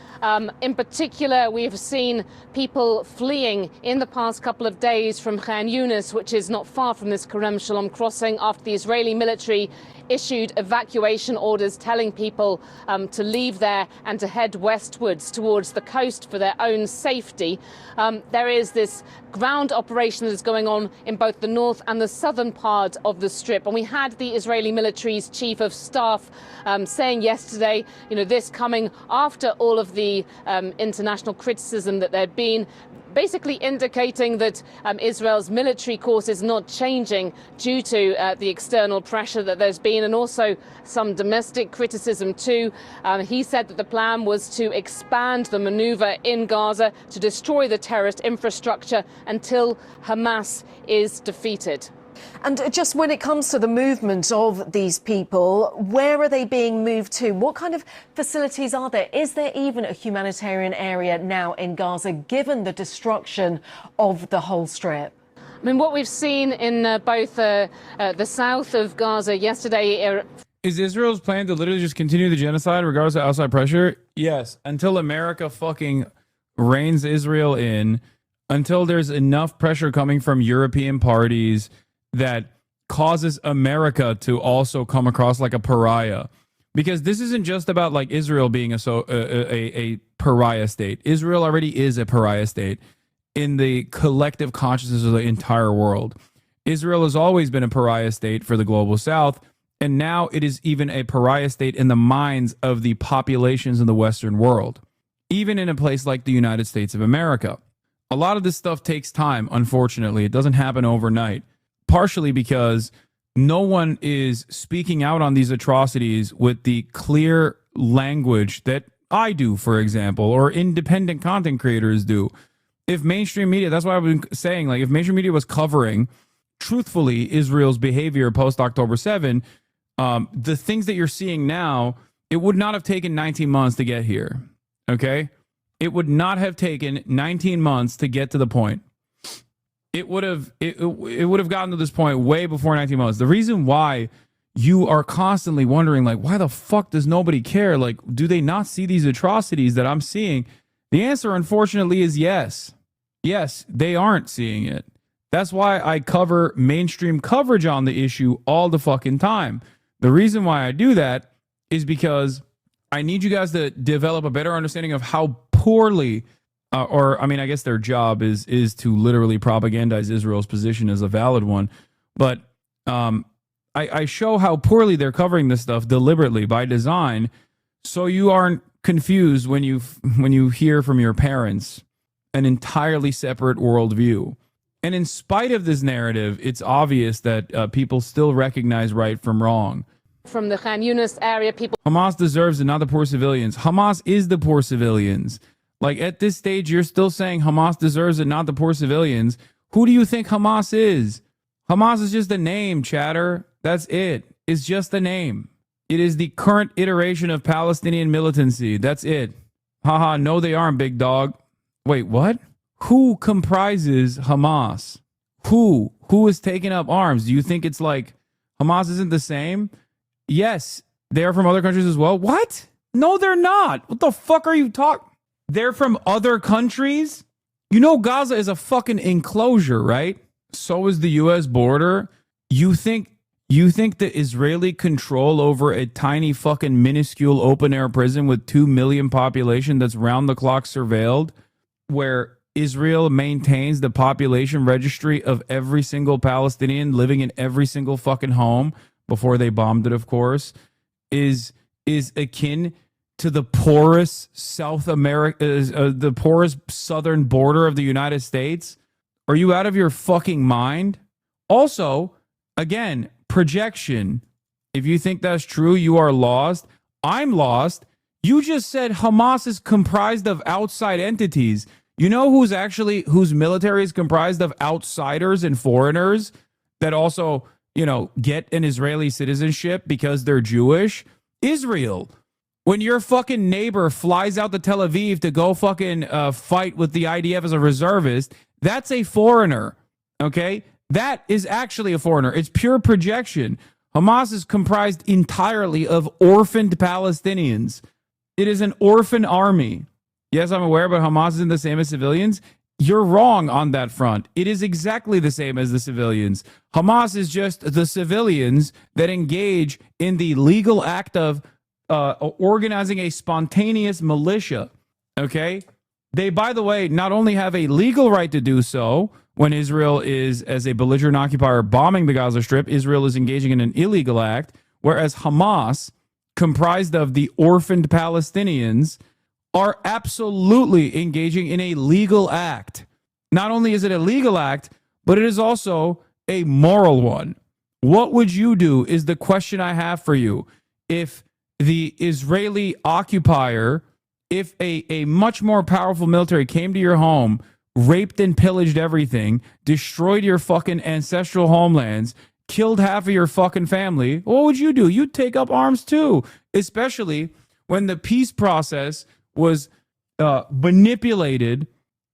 In particular, we have seen people fleeing in the past couple of days from Khan Yunis, which is not far from this Kerem Shalom crossing, after the Israeli military issued evacuation orders telling people to leave there and to head westwards towards the coast for their own safety. There is this ground operation that is going on in both the north and the southern part of the Strip. And we had the Israeli military's chief of staff saying yesterday, this coming after all of the international criticism that there'd been, basically indicating that Israel's military course is not changing due to the external pressure that there's been, and also some domestic criticism too. He said that the plan was to expand the maneuver in Gaza to destroy the terrorist infrastructure until Hamas is defeated. And just when it comes to the movement of these people, where are they being moved to? What kind of facilities are there? Is there even a humanitarian area now in Gaza, given the destruction of the whole Strip? I mean, what we've seen in both the south of Gaza yesterday... Is Israel's plan to literally just continue the genocide regardless of outside pressure? Yes, until America fucking reins Israel in, until there's enough pressure coming from European parties that causes America to also come across like a pariah. Because this isn't just about like Israel being a pariah state. Israel already is a pariah state in the collective consciousness of the entire world. Israel has always been a pariah state for the global south, and now it is even a pariah state in the minds of the populations in the Western world, even in a place like the United States of America. A lot of this stuff takes time, unfortunately. It doesn't happen overnight. Partially because no one is speaking out on these atrocities with the clear language that I do, for example, or independent content creators do. If mainstream media, that's why I've been saying, like, if mainstream media was covering truthfully Israel's behavior post-October 7, the things that you're seeing now, it would not have taken 19 months to get here, okay? It would not have taken 19 months to get to the point. it would have gotten to this point way before 19 months. The reason why you are constantly wondering, like, why the fuck does nobody care? Like, do they not see these atrocities that I'm seeing? The answer, unfortunately, is yes. Yes, they aren't seeing it. That's why I cover mainstream coverage on the issue all the fucking time. The reason why I do that is because I need you guys to develop a better understanding of how poorly, I guess their job is to literally propagandize Israel's position as a valid one. But I show how poorly they're covering this stuff deliberately by design, so you aren't confused when you hear from your parents an entirely separate worldview. And in spite of this narrative, it's obvious that people still recognize right from wrong. From the Khan Yunis area, people... Hamas deserves it, not the poor civilians. Hamas is the poor civilians. Like, at this stage, you're still saying Hamas deserves it, not the poor civilians. Who do you think Hamas is? Hamas is just a name, chatter. That's it. It's just a name. It is the current iteration of Palestinian militancy. That's it. Haha, no, they aren't, big dog. Wait, what? Who comprises Hamas? Who is taking up arms? Do you think it's like Hamas isn't the same? Yes, they are from other countries as well. What? No, they're not. What the fuck are you talking? They're from other countries? You know Gaza is a fucking enclosure, right? So is the U.S. border. You think the Israeli control over a tiny fucking minuscule open-air prison with 2 million population that's round-the-clock surveilled, where Israel maintains the population registry of every single Palestinian living in every single fucking home before they bombed it, of course, is akin to the poorest the poorest southern border of the United States? Are you out of your fucking mind? Also, again, projection. If you think that's true, you are lost. I'm lost. You just said Hamas is comprised of outside entities. You know whose military is comprised of outsiders and foreigners that also, get an Israeli citizenship because they're Jewish? Israel. When your fucking neighbor flies out to Tel Aviv to go fucking fight with the IDF as a reservist, that's a foreigner, okay? That is actually a foreigner. It's pure projection. Hamas is comprised entirely of orphaned Palestinians. It is an orphan army. Yes, I'm aware, but Hamas isn't the same as civilians. You're wrong on that front. It is exactly the same as the civilians. Hamas is just the civilians that engage in the legal act of organizing a spontaneous militia, okay? They, by the way, not only have a legal right to do so when Israel is, as a belligerent occupier, bombing the Gaza Strip, Israel is engaging in an illegal act, whereas Hamas, comprised of the orphaned Palestinians, are absolutely engaging in a legal act. Not only is it a legal act, but it is also a moral one. What would you do is the question I have for you. If the Israeli occupier, if a much more powerful military came to your home, raped and pillaged everything, destroyed your fucking ancestral homelands, killed half of your fucking family, what would you do? You'd take up arms too, especially when the peace process was manipulated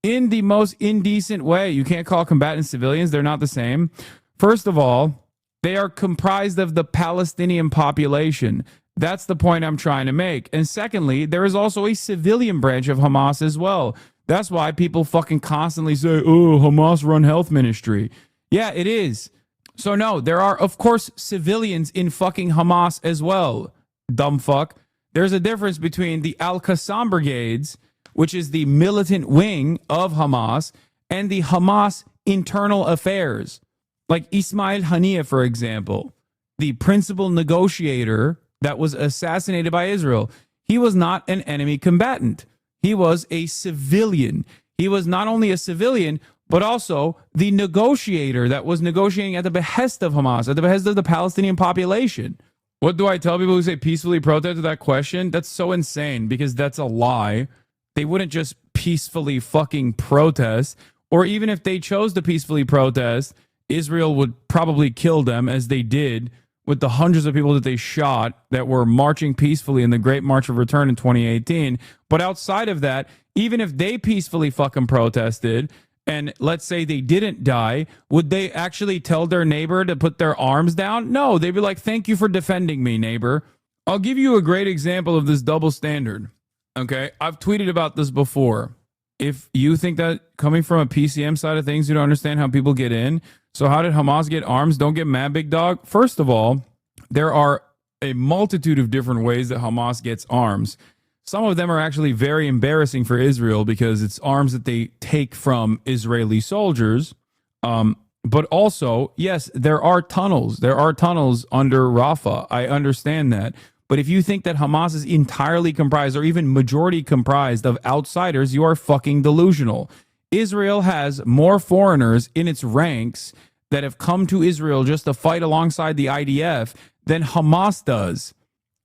in the most indecent way. You can't call combatants civilians. They're not the same. First of all, they are comprised of the Palestinian population. That's the point I'm trying to make. And secondly, there is also a civilian branch of Hamas as well. That's why people fucking constantly say, oh, Hamas run health ministry. Yeah, it is. So no, there are, of course, civilians in fucking Hamas as well. Dumb fuck. There's a difference between the Al-Qassam brigades, which is the militant wing of Hamas, and the Hamas internal affairs. Like Ismail Haniyeh, for example, the principal negotiator that was assassinated by Israel. He was not an enemy combatant. He was a civilian. He was not only a civilian, but also the negotiator that was negotiating at the behest of Hamas, at the behest of the Palestinian population. What do I tell people who say peacefully protest to that question? That's so insane, because that's a lie. They wouldn't just peacefully fucking protest. Or even if they chose to peacefully protest, Israel would probably kill them, as they did with the hundreds of people that they shot that were marching peacefully in the Great March of Return in 2018. But outside of that, even if they peacefully fucking protested and let's say they didn't die, would they actually tell their neighbor to put their arms down? No, they'd be like, thank you for defending me, neighbor. I'll give you a great example of this double standard. Okay, I've tweeted about this before. If you think that coming from a PCM side of things, you don't understand how people get in. So how did Hamas get arms? Don't get mad, big dog. First of all, there are a multitude of different ways that Hamas gets arms. Some of them are actually very embarrassing for Israel because it's arms that they take from Israeli soldiers. But also, yes, there are tunnels. There are tunnels under Rafah. I understand that. But if you think that Hamas is entirely comprised or even majority comprised of outsiders, you are fucking delusional. Israel has more foreigners in its ranks that have come to Israel just to fight alongside the IDF than Hamas does.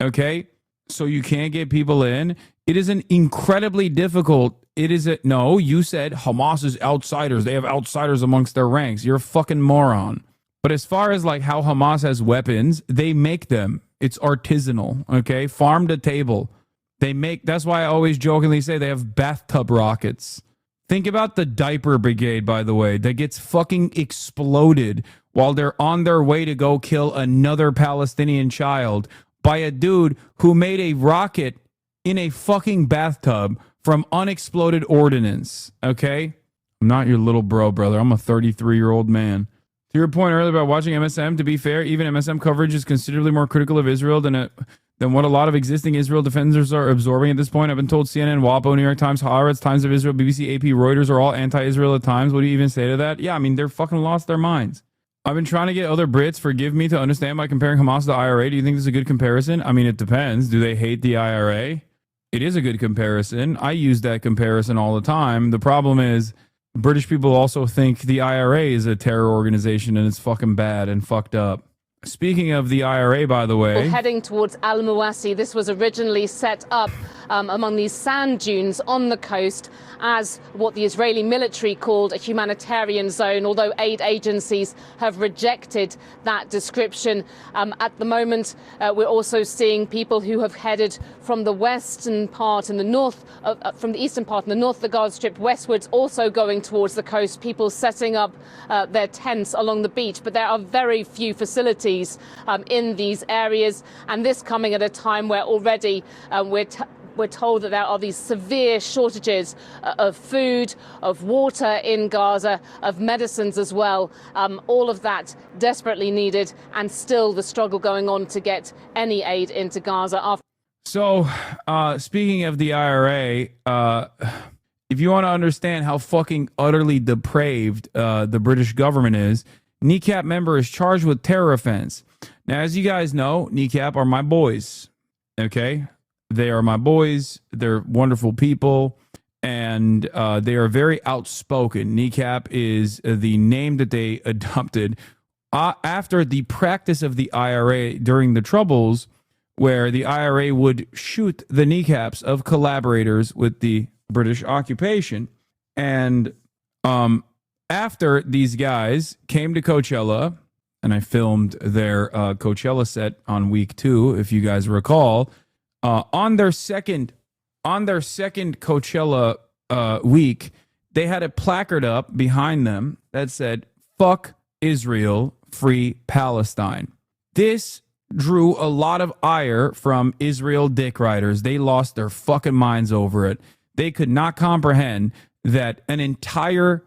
Okay? So you can't get people in. It is an incredibly difficult. No, you said Hamas is outsiders. They have outsiders amongst their ranks. You're a fucking moron. But as far as like how Hamas has weapons, they make them. It's artisanal, okay? Farm to table. That's why I always jokingly say they have bathtub rockets. Think about the diaper brigade, by the way, that gets fucking exploded while they're on their way to go kill another Palestinian child by a dude who made a rocket in a fucking bathtub from unexploded ordnance, okay? I'm not your little brother. I'm a 33-year-old man. To your point earlier about watching MSM, to be fair, even MSM coverage is considerably more critical of Israel than what a lot of existing Israel defenders are absorbing at this point. I've been told CNN, WAPO, New York Times, Haaretz, Times of Israel, BBC, AP, Reuters are all anti-Israel at times. What do you even say to that? Yeah, I mean, they're fucking lost their minds. I've been trying to get other Brits, forgive me, to understand by comparing Hamas to the IRA. Do you think this is a good comparison? I mean, it depends. Do they hate the IRA? It is a good comparison. I use that comparison all the time. The problem is British people also think the IRA is a terror organization and it's fucking bad and fucked up. Speaking of the IRA, by the way, heading towards Al Mawasi, this was originally set up among these sand dunes on the coast as what the Israeli military called a humanitarian zone, although aid agencies have rejected that description. At the moment, we're also seeing people who have headed from the western part and the north, from the eastern part and the north of the Gaza Strip westwards, also going towards the coast, people setting up their tents along the beach. But there are very few facilities in these areas, and this coming at a time where already we're told that there are these severe shortages of food, of water in Gaza, of medicines as well. All of that desperately needed, and still the struggle going on to get any aid into Gaza. So, speaking of the IRA, if you want to understand how fucking utterly depraved the British government is, NECAP member is charged with terror offense. Now, as you guys know, NECAP are my boys, okay? They are my boys. They're wonderful people, and they are very outspoken. NECAP is the name that they adopted after the practice of the IRA during the Troubles, where the IRA would shoot the kneecaps of collaborators with the British occupation. And after these guys came to Coachella, and I filmed their Coachella set on week 2, if you guys recall, on their second Coachella week, they had a placard up behind them that said, "Fuck Israel, free Palestine." This drew a lot of ire from Israel dick riders. They lost their fucking minds over it. They could not comprehend that an entire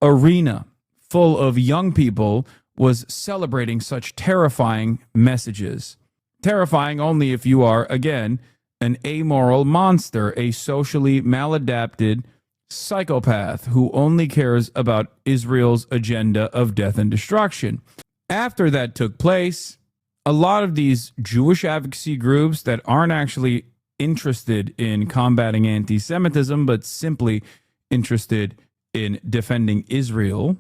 arena full of young people was celebrating such terrifying messages. Terrifying only if you are, again, an amoral monster, a socially maladapted psychopath who only cares about Israel's agenda of death and destruction. After that took place, a lot of these Jewish advocacy groups that aren't actually interested in combating anti-Semitism, but simply interested in defending Israel,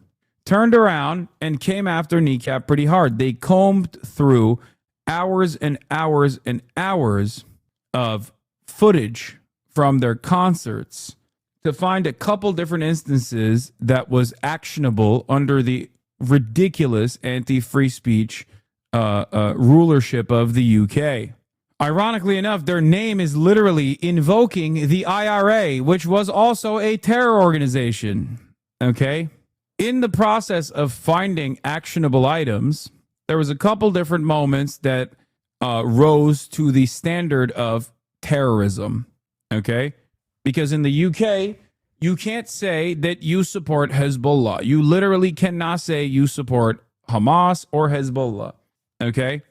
turned around and came after NECAP pretty hard. They combed through hours and hours and hours of footage from their concerts to find a couple different instances that was actionable under the ridiculous anti-free speech rulership of the UK. Ironically enough, their name is literally invoking the IRA, which was also a terror organization. Okay? In the process of finding actionable items, there was a couple different moments that rose to the standard of terrorism. Okay? Because in the UK, you can't say that you support Hezbollah. You literally cannot say you support Hamas or Hezbollah. Okay?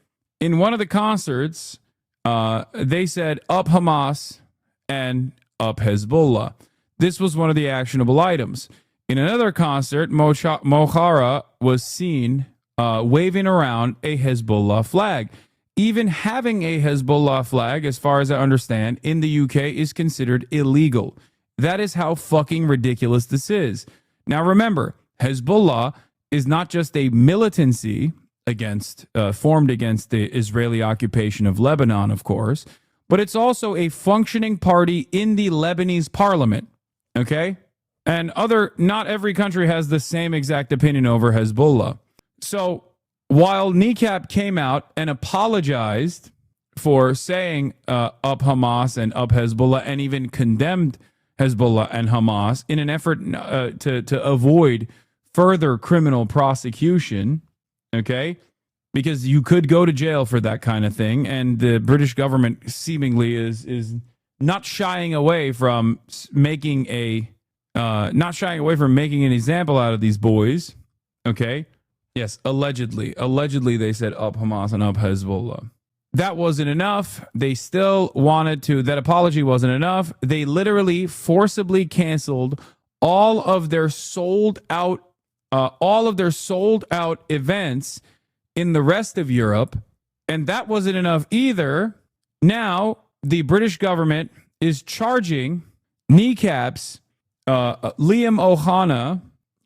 In one of the concerts, they said up Hamas and up Hezbollah. This was one of the actionable items. In another concert, Mohara was seen waving around a Hezbollah flag. Even having a Hezbollah flag, as far as I understand, in the UK is considered illegal. That is how fucking ridiculous this is. Now remember, Hezbollah is not just a militancy formed against the Israeli occupation of Lebanon, of course, but it's also a functioning party in the Lebanese parliament. Okay? And not every country has the same exact opinion over Hezbollah. So while NICAP came out and apologized for saying up Hamas and up Hezbollah, and even condemned Hezbollah and Hamas in an effort to avoid further criminal prosecution, okay, because you could go to jail for that kind of thing, and the British government seemingly is not shying away from making an example out of these boys, okay? Yes, allegedly they said up Hamas and up Hezbollah. That wasn't enough. They still wanted to. That apology wasn't enough. They literally forcibly canceled all of their sold out events in the rest of Europe, and that wasn't enough either. Now the British government is charging NICAP's Liam Ohana,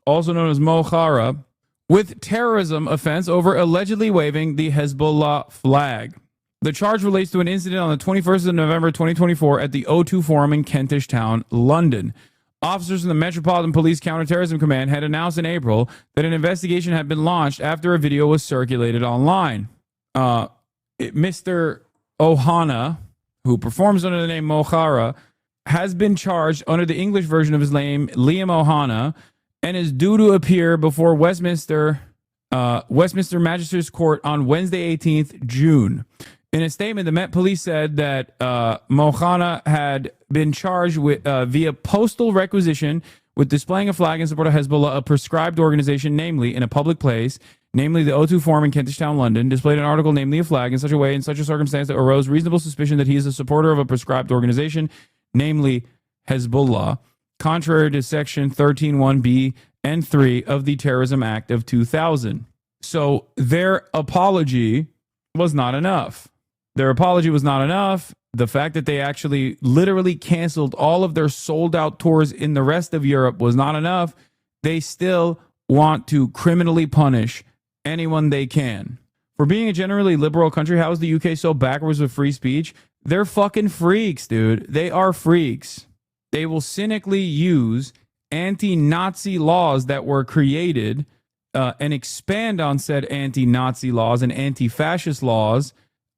also known as Mohara, with terrorism offense over allegedly waving the Hezbollah flag. The charge relates to an incident on the 21st of November 2024 at the O2 Forum in Kentish Town, London. Officers from the Metropolitan Police Counterterrorism Command had announced in April that an investigation had been launched after a video was circulated online. Mr. Ohana, who performs under the name Mohara, has been charged under the English version of his name, Liam Ohana, and is due to appear before Westminster Magistrates Court on Wednesday, 18th June. In a statement, the Met Police said that Mohana had been charged with via postal requisition with displaying a flag in support of Hezbollah, a prescribed organization, namely in a public place, namely the O2 Forum in Kentish Town, London, displayed an article, namely a flag, in such a way, in such a circumstance that arose reasonable suspicion that he is a supporter of a prescribed organization, namely Hezbollah, contrary to Section 13(1)(b) and 3 of the Terrorism Act of 2000. So their apology was not enough. The fact that they actually literally canceled all of their sold-out tours in the rest of Europe was not enough. They still want to criminally punish anyone they can. For being a generally liberal country, how is the UK so backwards with free speech? They're fucking freaks, dude. They are freaks. They will cynically use anti-Nazi laws that were created and expand on said anti-Nazi laws and anti-fascist laws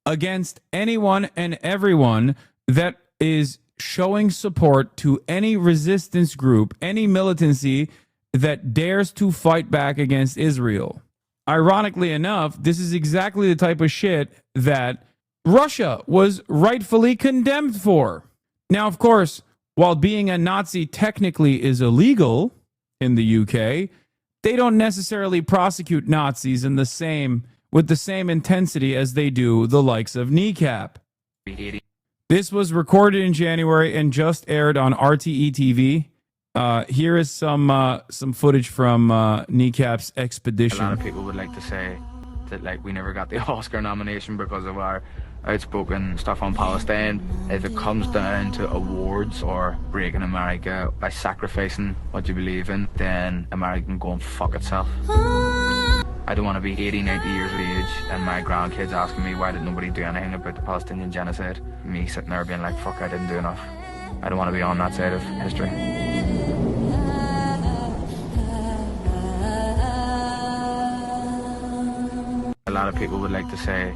against anyone and everyone that is showing support to any resistance group, any militancy that dares to fight back against Israel. Ironically enough, this is exactly the type of shit that Russia was rightfully condemned for. Now, of course, while being a Nazi technically is illegal in the UK, they don't necessarily prosecute Nazis with the same intensity as they do the likes of NICAP. This was recorded in January and just aired on RTE TV. Here is some footage from NICAP's expedition. A lot of people would like to say that we never got the Oscar nomination because of our outspoken stuff on Palestine. If it comes down to awards or breaking America by sacrificing what you believe in, then America can go and fuck itself. I don't want to be 80, 90 years of age and my grandkids asking me why did nobody do anything about the Palestinian genocide. Me sitting there being like, fuck, I didn't do enough. I don't want to be on that side of history. A lot of people would like to say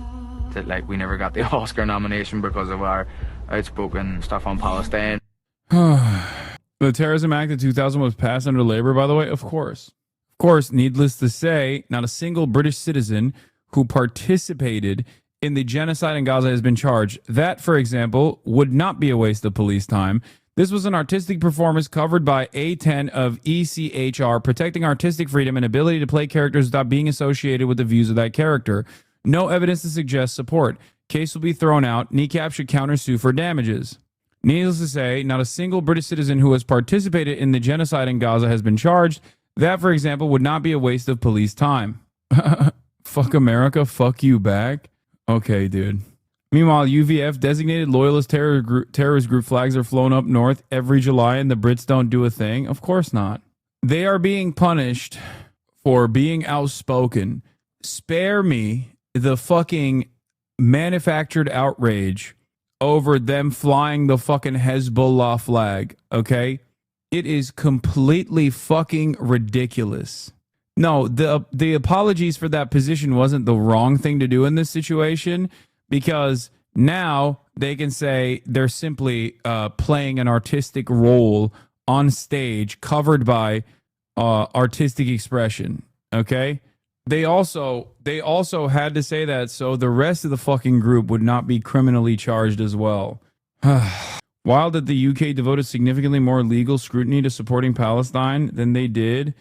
that we never got the Oscar nomination because of our outspoken stuff on Palestine. The Terrorism Act of 2000 was passed under Labour, by the way? Of course. Of course, needless to say, not a single British citizen who participated in the genocide in Gaza has been charged. That, for example, would not be a waste of police time. This was an artistic performance covered by A10 of ECHR, protecting artistic freedom and ability to play characters without being associated with the views of that character. No evidence to suggest support. Case will be thrown out. NECAP should countersue for damages. Needless to say, not a single British citizen who has participated in the genocide in Gaza has been charged. That, for example, would not be a waste of police time. Fuck America, fuck you back. Okay, dude. Meanwhile, UVF designated loyalist terrorist group flags are flown up north every July and the Brits don't do a thing. Of course not. They are being punished for being outspoken. Spare me the fucking manufactured outrage over them flying the fucking Hezbollah flag, okay? It is completely fucking ridiculous. No, the apologies for that position wasn't the wrong thing to do in this situation, because now they can say they're simply playing an artistic role on stage covered by artistic expression, okay? They also had to say that so the rest of the fucking group would not be criminally charged as well. Wild that the UK devoted significantly more legal scrutiny to supporting Palestine than they did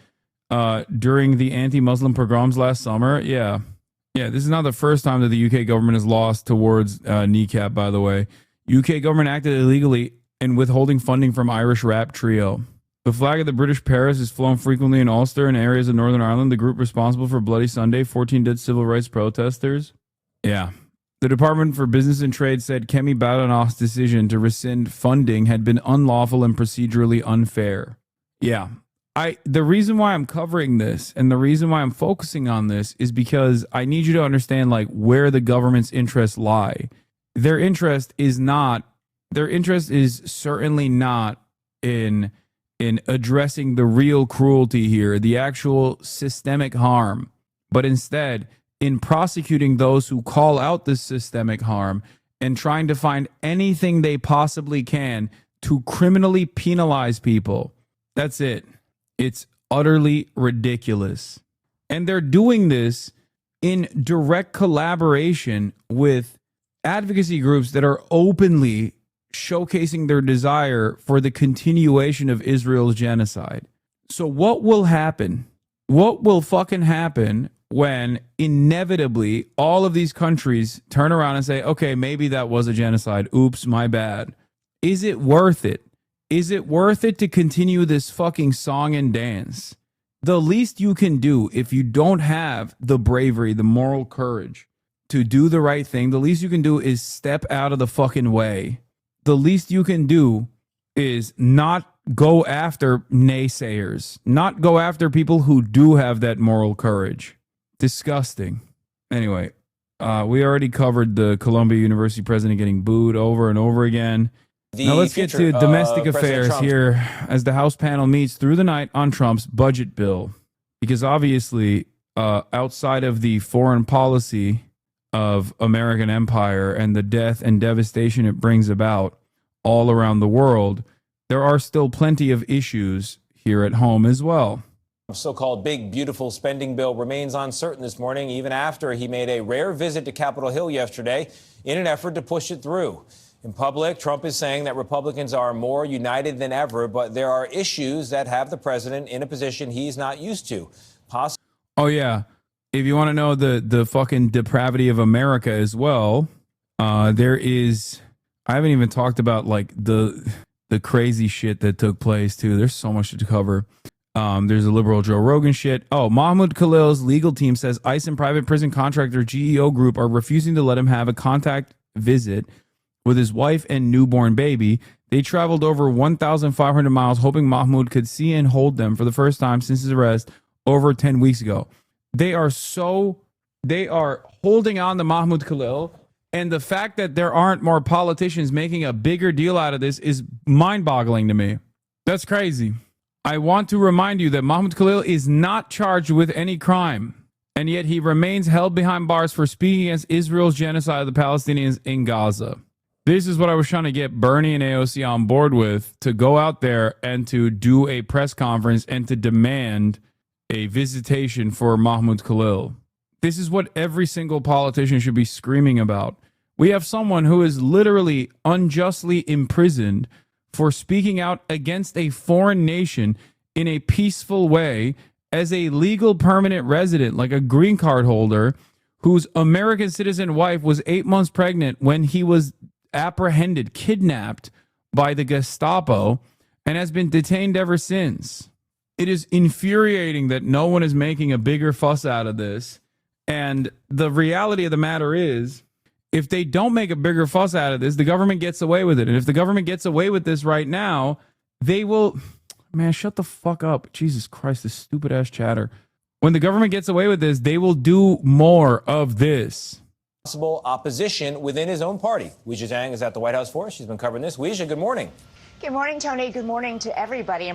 during the anti-Muslim pogroms last summer. Yeah, this is not the first time that the UK government has lost towards NECAP, by the way. UK government acted illegally in withholding funding from Irish rap trio. The flag of the British Paris is flown frequently in Ulster and areas of Northern Ireland. The group responsible for Bloody Sunday, 14 dead civil rights protesters. Yeah. The Department for Business and Trade said Kemi Badenoch's decision to rescind funding had been unlawful and procedurally unfair. Yeah. The reason why I'm covering this and the reason why I'm focusing on this is because I need you to understand like where the government's interests lie. Their interest is certainly not in addressing the real cruelty here, the actual systemic harm, but instead in prosecuting those who call out this systemic harm and trying to find anything they possibly can to criminally penalize people. That's it. It's utterly ridiculous. And they're doing this in direct collaboration with advocacy groups that are openly showcasing their desire for the continuation of Israel's genocide. So what will happen? What will fucking happen when inevitably all of these countries turn around and say, okay, maybe that was a genocide. Oops, my bad. Is it worth it? Is it worth it to continue this fucking song and dance? The least you can do if you don't have the bravery, the moral courage to do the right thing, the least you can do is step out of the fucking way. The least you can do is not go after naysayers, not go after people who do have that moral courage. Disgusting. Anyway, we already covered the Columbia University president getting booed over and over again. Now let's get to domestic affairs here as the House panel meets through the night on Trump's budget bill. Because obviously, outside of the foreign policy of American empire and the death and devastation it brings about all around the world, there are still plenty of issues here at home as well. So-called big, beautiful spending bill remains uncertain this morning, even after he made a rare visit to Capitol Hill yesterday in an effort to push it through. In public, Trump is saying that Republicans are more united than ever, but there are issues that have the president in a position he's not used to. Oh, yeah. If you want to know the fucking depravity of America as well, there is... I haven't even talked about like the crazy shit that took place too. There's so much to cover. There's a liberal Joe Rogan shit. Oh, Mahmoud Khalil's legal team says ICE and private prison contractor GEO Group are refusing to let him have a contact visit with his wife and newborn baby. They traveled over 1,500 miles hoping Mahmoud could see and hold them for the first time since his arrest over 10 weeks ago. They are holding on to Mahmoud Khalil. And the fact that there aren't more politicians making a bigger deal out of this is mind-boggling to me. That's crazy. I want to remind you that Mahmoud Khalil is not charged with any crime, and yet he remains held behind bars for speaking against Israel's genocide of the Palestinians in Gaza. This is what I was trying to get Bernie and AOC on board with, to go out there and to do a press conference and to demand a visitation for Mahmoud Khalil. This is what every single politician should be screaming about. We have someone who is literally unjustly imprisoned for speaking out against a foreign nation in a peaceful way as a legal permanent resident, like a green card holder, whose American citizen wife was 8 months pregnant when he was apprehended, kidnapped by the Gestapo, and has been detained ever since. It is infuriating that no one is making a bigger fuss out of this. And the reality of the matter is, if they don't make a bigger fuss out of this, the government gets away with it. And if the government gets away with this right now, they will... Man, shut the fuck up. Jesus Christ, this stupid ass chatter. When the government gets away with this, they will do more of this. Possible opposition within his own party. Weijia Zhang is at the White House for us. She's been covering this. Weijia, good morning. Good morning, Tony. Good morning to everybody.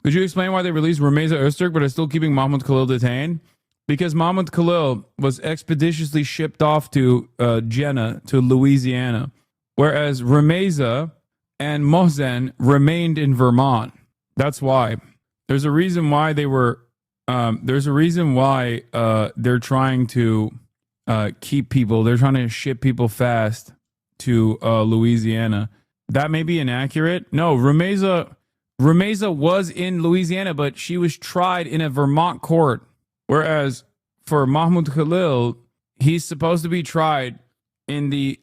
Could you explain why they released Rameza Öztürk but are still keeping Mahmoud Khalil detained? Because Mahmoud Khalil was expeditiously shipped off to Jena, to Louisiana, whereas Rameza and Mohsen remained in Vermont. That's why. There's a reason why they were. There's a reason why they're trying to keep people. They're trying to ship people fast to Louisiana. That may be inaccurate. No, Rameza was in Louisiana, but she was tried in a Vermont court. Whereas for Mahmoud Khalil, he's supposed to be tried in the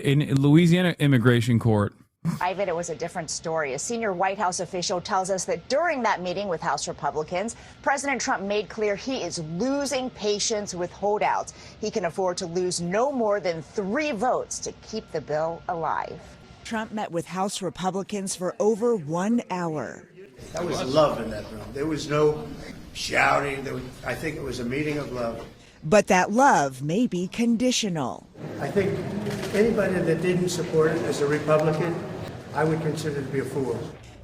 in Louisiana immigration court. Ivan, it was a different story. A senior White House official tells us that during that meeting with House Republicans, President Trump made clear he is losing patience with holdouts. He can afford to lose no more than 3 votes to keep the bill alive. Trump met with House Republicans for over 1 hour. That was love in that room. There was no shouting. I think it was a meeting of love. But that love may be conditional. I think anybody that didn't support it as a Republican, I would consider to be a fool.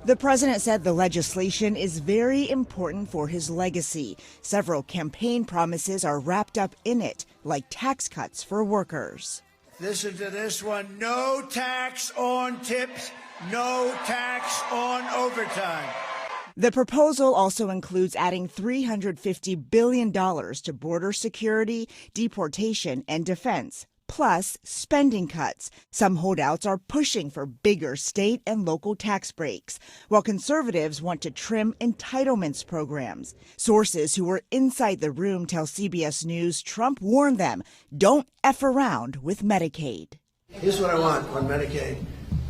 The president said the legislation is very important for his legacy. Several campaign promises are wrapped up in it, like tax cuts for workers. Listen to this one. No tax on tips, no tax on overtime. The proposal also includes adding $350 billion to border security, deportation, and defense, plus spending cuts. Some holdouts are pushing for bigger state and local tax breaks, while conservatives want to trim entitlements programs. Sources who were inside the room tell CBS News Trump warned them, don't F around with Medicaid. Here's what I want on Medicaid.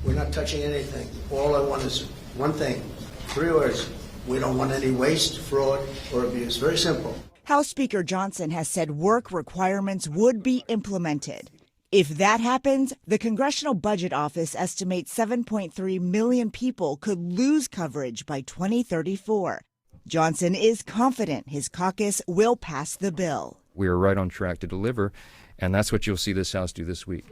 We're not touching anything. All I want is one thing. 3 words. We don't want any waste, fraud, or abuse. Very simple. House Speaker Johnson has said work requirements would be implemented. If that happens, the Congressional Budget Office estimates 7.3 million people could lose coverage by 2034. Johnson is confident his caucus will pass the bill. We are right on track to deliver, and that's what you'll see this House do this week.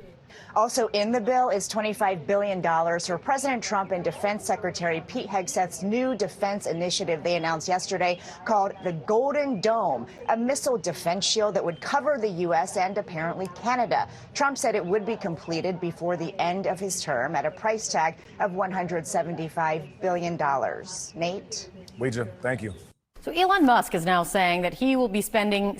Also in the bill is $25 billion for President Trump and Defense Secretary Pete Hegseth's new defense initiative they announced yesterday called the Golden Dome, a missile defense shield that would cover the U.S. and apparently Canada. Trump said it would be completed before the end of his term at a price tag of $175 billion. Nate? Weijia, thank you. So Elon Musk is now saying that he will be spending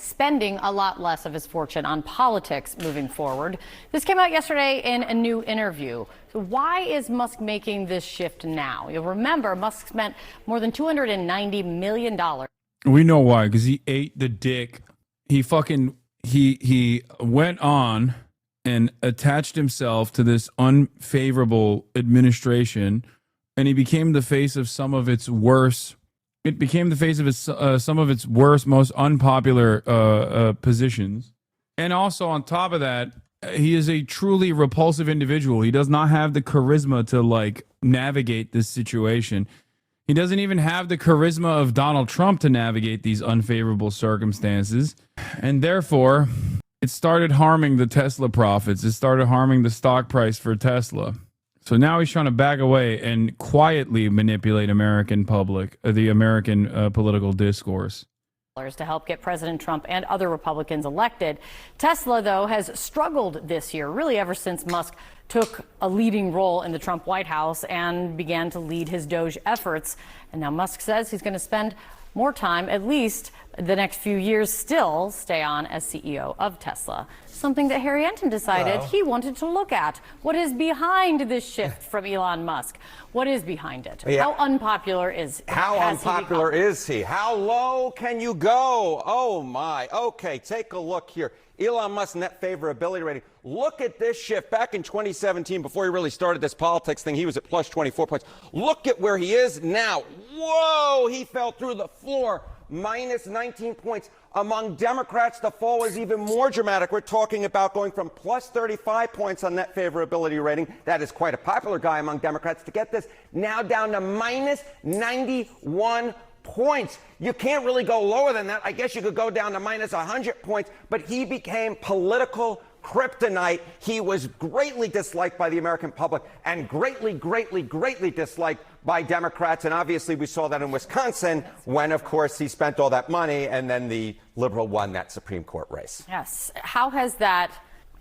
a lot less of his fortune on politics moving forward. This came out yesterday in a new interview. So why is Musk making this shift now? You'll remember Musk spent more than $290 million. We know why, because he ate the dick. He went on and attached himself to this unfavorable administration, and he became the face of some of its worst. It became the face of some of its worst, most unpopular positions. And also on top of that, he is a truly repulsive individual. He does not have the charisma to navigate this situation. He doesn't even have the charisma of Donald Trump to navigate these unfavorable circumstances. And therefore, it started harming the Tesla profits. It started harming the stock price for Tesla. So now he's trying to back away and quietly manipulate American public, the American political discourse. to help get President Trump and other Republicans elected. Tesla, though, has struggled this year, really ever since Musk took a leading role in the Trump White House and began to lead his Doge efforts. And now Musk says he's going to spend more time, at least the next few years, still stay on as CEO of Tesla. Something that Harry Enton decided he wanted to look at. What is behind this shift from Elon Musk? What is behind it? Yeah. How unpopular is How unpopular is he? How low can you go? Oh, my. Okay, take a look here. Elon Musk's net favorability rating. Look at this shift. Back in 2017, before he really started this politics thing, he was at plus 24 points. Look at where he is now. Whoa, he fell through the floor. Minus 19 points. Among Democrats, the fall was even more dramatic. We're talking about going from plus 35 points on net favorability rating. That is quite a popular guy among Democrats. To get this, now down to minus 91 points. You can't really go lower than that. I guess you could go down to minus 100 points, but he became political kryptonite. He was greatly disliked by the American public and greatly disliked by Democrats. And obviously we saw that in Wisconsin when, of course, he spent all that money and then the liberal won that Supreme Court race. Yes. How has that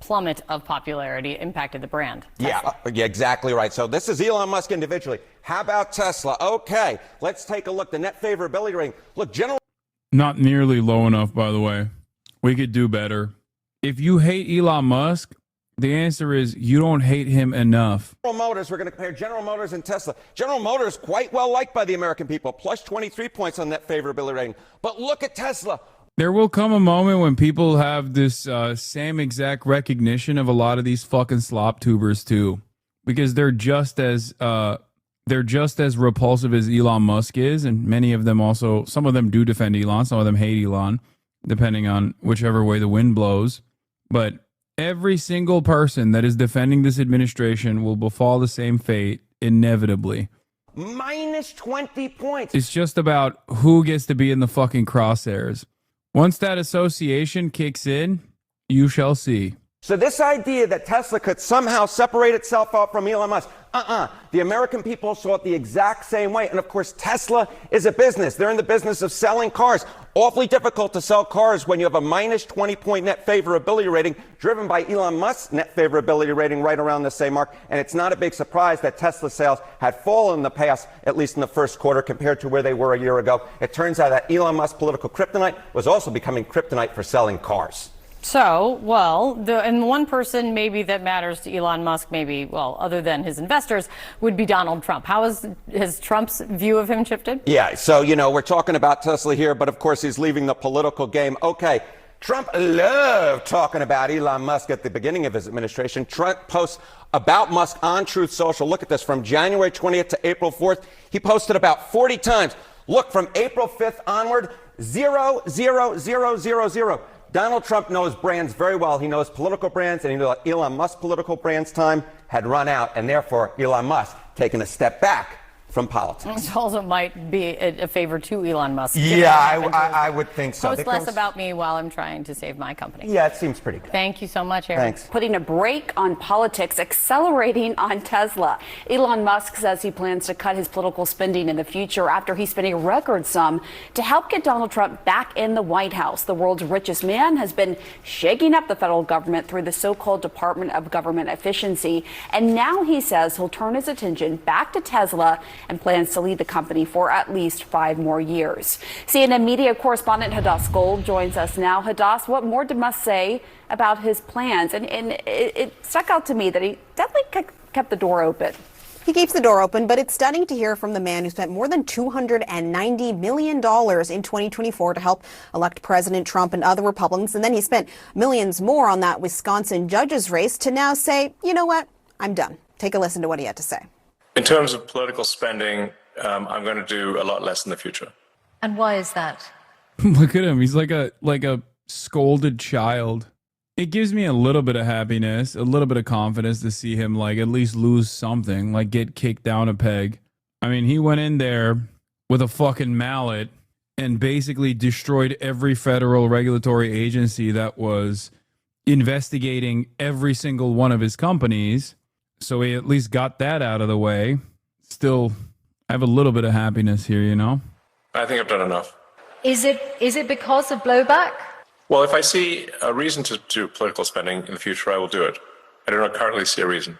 plummet of popularity impacted the brand? Yeah, exactly right. So this is Elon Musk individually. How about Tesla? Okay, let's take a look. The net favorability rating. Look, General. Not nearly low enough, by the way. We could do better. If you hate Elon Musk, the answer is you don't hate him enough. General Motors, we're going to compare General Motors and Tesla. General Motors, quite well liked by the American people, plus 23 points on net favorability rating. But look at Tesla. There will come a moment when people have this same exact recognition of a lot of these fucking slop tubers too, because they're just as repulsive as Elon Musk is, and many of them also, some of them do defend Elon, some of them hate Elon, depending on whichever way the wind blows. But every single person that is defending this administration will befall the same fate inevitably. Minus 20 points. It's just about who gets to be in the fucking crosshairs. Once that association kicks in, you shall see. So this idea that Tesla could somehow separate itself out from Elon Musk, the American people saw it the exact same way. And of course, Tesla is a business. They're in the business of selling cars. Awfully difficult to sell cars when you have a minus 20-point net favorability rating driven by Elon Musk's net favorability rating right around the same mark. And it's not a big surprise that Tesla sales had fallen in the past, at least in the first quarter, compared to where they were a year ago. It turns out that Elon Musk's political kryptonite was also becoming kryptonite for selling cars. So, well, and one person maybe that matters to Elon Musk, maybe, well, other than his investors, would be Donald Trump. How has Trump's view of him shifted? Yeah, so, we're talking about Tesla here, but of course he's leaving the political game. Okay, Trump loved talking about Elon Musk at the beginning of his administration. Trump posts about Musk on Truth Social. Look at this, from January 20th to April 4th. He posted about 40 times. Look, from April 5th onward, 0, 0, 0, 0, 0. Donald Trump knows brands very well. He knows political brands, and he knows Elon Musk's political brands time had run out, and therefore Elon Musk taking a step back from politics. It also might be a favor to Elon Musk. Yeah, I would think so. Post less about me while I'm trying to save my company. Yeah, it seems pretty good. Thank you so much, Eric. Thanks. Putting a brake on politics, accelerating on Tesla. Elon Musk says he plans to cut his political spending in the future after he's spending a record sum to help get Donald Trump back in the White House. The world's richest man has been shaking up the federal government through the so-called Department of Government Efficiency. And now he says he'll turn his attention back to Tesla and plans to lead the company for at least 5 more years. CNN media correspondent Hadass Gold joins us now. Hadass, what more did Musk say about his plans? And it stuck out to me that he definitely kept the door open. He keeps the door open, but it's stunning to hear from the man who spent more than $290 million in 2024 to help elect President Trump and other Republicans. And then he spent millions more on that Wisconsin judge's race to now say, you know what, I'm done. Take a listen to what he had to say. In terms of political spending, I'm going to do a lot less in the future. And why is that? Look at him. He's like a scolded child. It gives me a little bit of happiness, a little bit of confidence to see him like at least lose something, like get kicked down a peg. I mean, he went in there with a fucking mallet and basically destroyed every federal regulatory agency that was investigating every single one of his companies. So he at least got that out of the way. Still, I have a little bit of happiness here, I think I've done enough. Is it because of blowback? Well, if I see a reason to do political spending in the future, I will do it. I do not currently see a reason.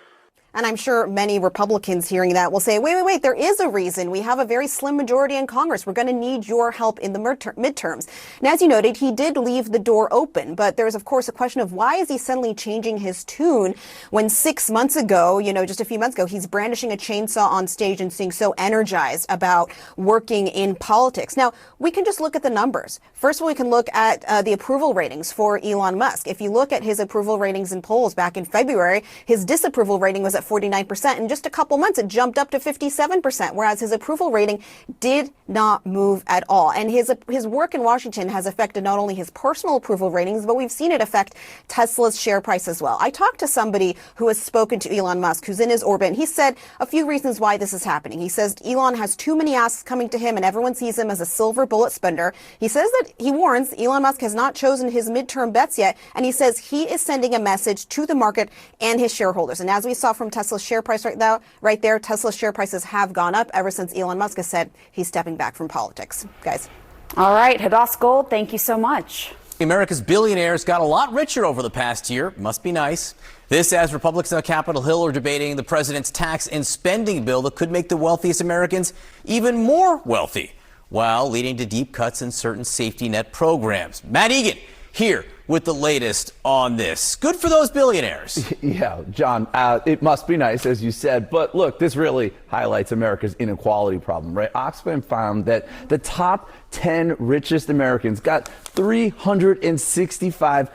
And I'm sure many Republicans hearing that will say, wait, there is a reason. We have a very slim majority in Congress. We're going to need your help in the midterms. And as you noted, he did leave the door open. But there's, of course, a question of why is he suddenly changing his tune when 6 months ago, just a few months ago, he's brandishing a chainsaw on stage and seeming so energized about working in politics. Now, we can just look at the numbers. First of all, we can look at the approval ratings for Elon Musk. If you look at his approval ratings in polls back in February, his disapproval rating was at 49%. In just a couple months, it jumped up to 57%, whereas his approval rating did not move at all. And his work in Washington has affected not only his personal approval ratings, but we've seen it affect Tesla's share price as well. I talked to somebody who has spoken to Elon Musk, who's in his orbit, and he said a few reasons why this is happening. He says Elon has too many asks coming to him, and everyone sees him as a silver bullet spender. He says that he warns Elon Musk has not chosen his midterm bets yet, and he says he is sending a message to the market and his shareholders. And as we saw from Tesla's share price right there, Tesla's share prices have gone up ever since Elon Musk has said he's stepping back from politics. Guys. All right, Hadas Gold, thank you so much. America's billionaires got a lot richer over the past year. Must be nice. This as Republicans on Capitol Hill are debating the president's tax and spending bill that could make the wealthiest Americans even more wealthy, while leading to deep cuts in certain safety net programs. Matt Egan here with the latest on this. Good for those billionaires. Yeah, John, it must be nice, as you said. But look, this really highlights America's inequality problem, right? Oxfam found that the top 10 richest Americans got $365.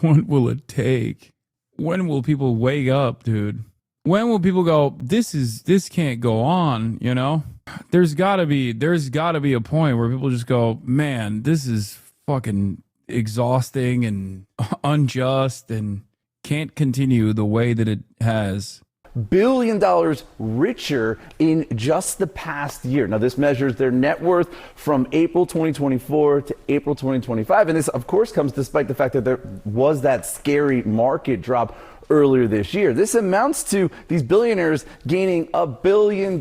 What will it take? When will people wake up, dude? When will people go, this can't go on, There's gotta be a point where people just go, man, this is fucking exhausting and unjust and can't continue the way that it has. $1 billion richer in just the past year. Now, this measures their net worth from April 2024 to April 2025. And this, of course, comes despite the fact that there was that scary market drop earlier this year. This amounts to these billionaires gaining $1 billion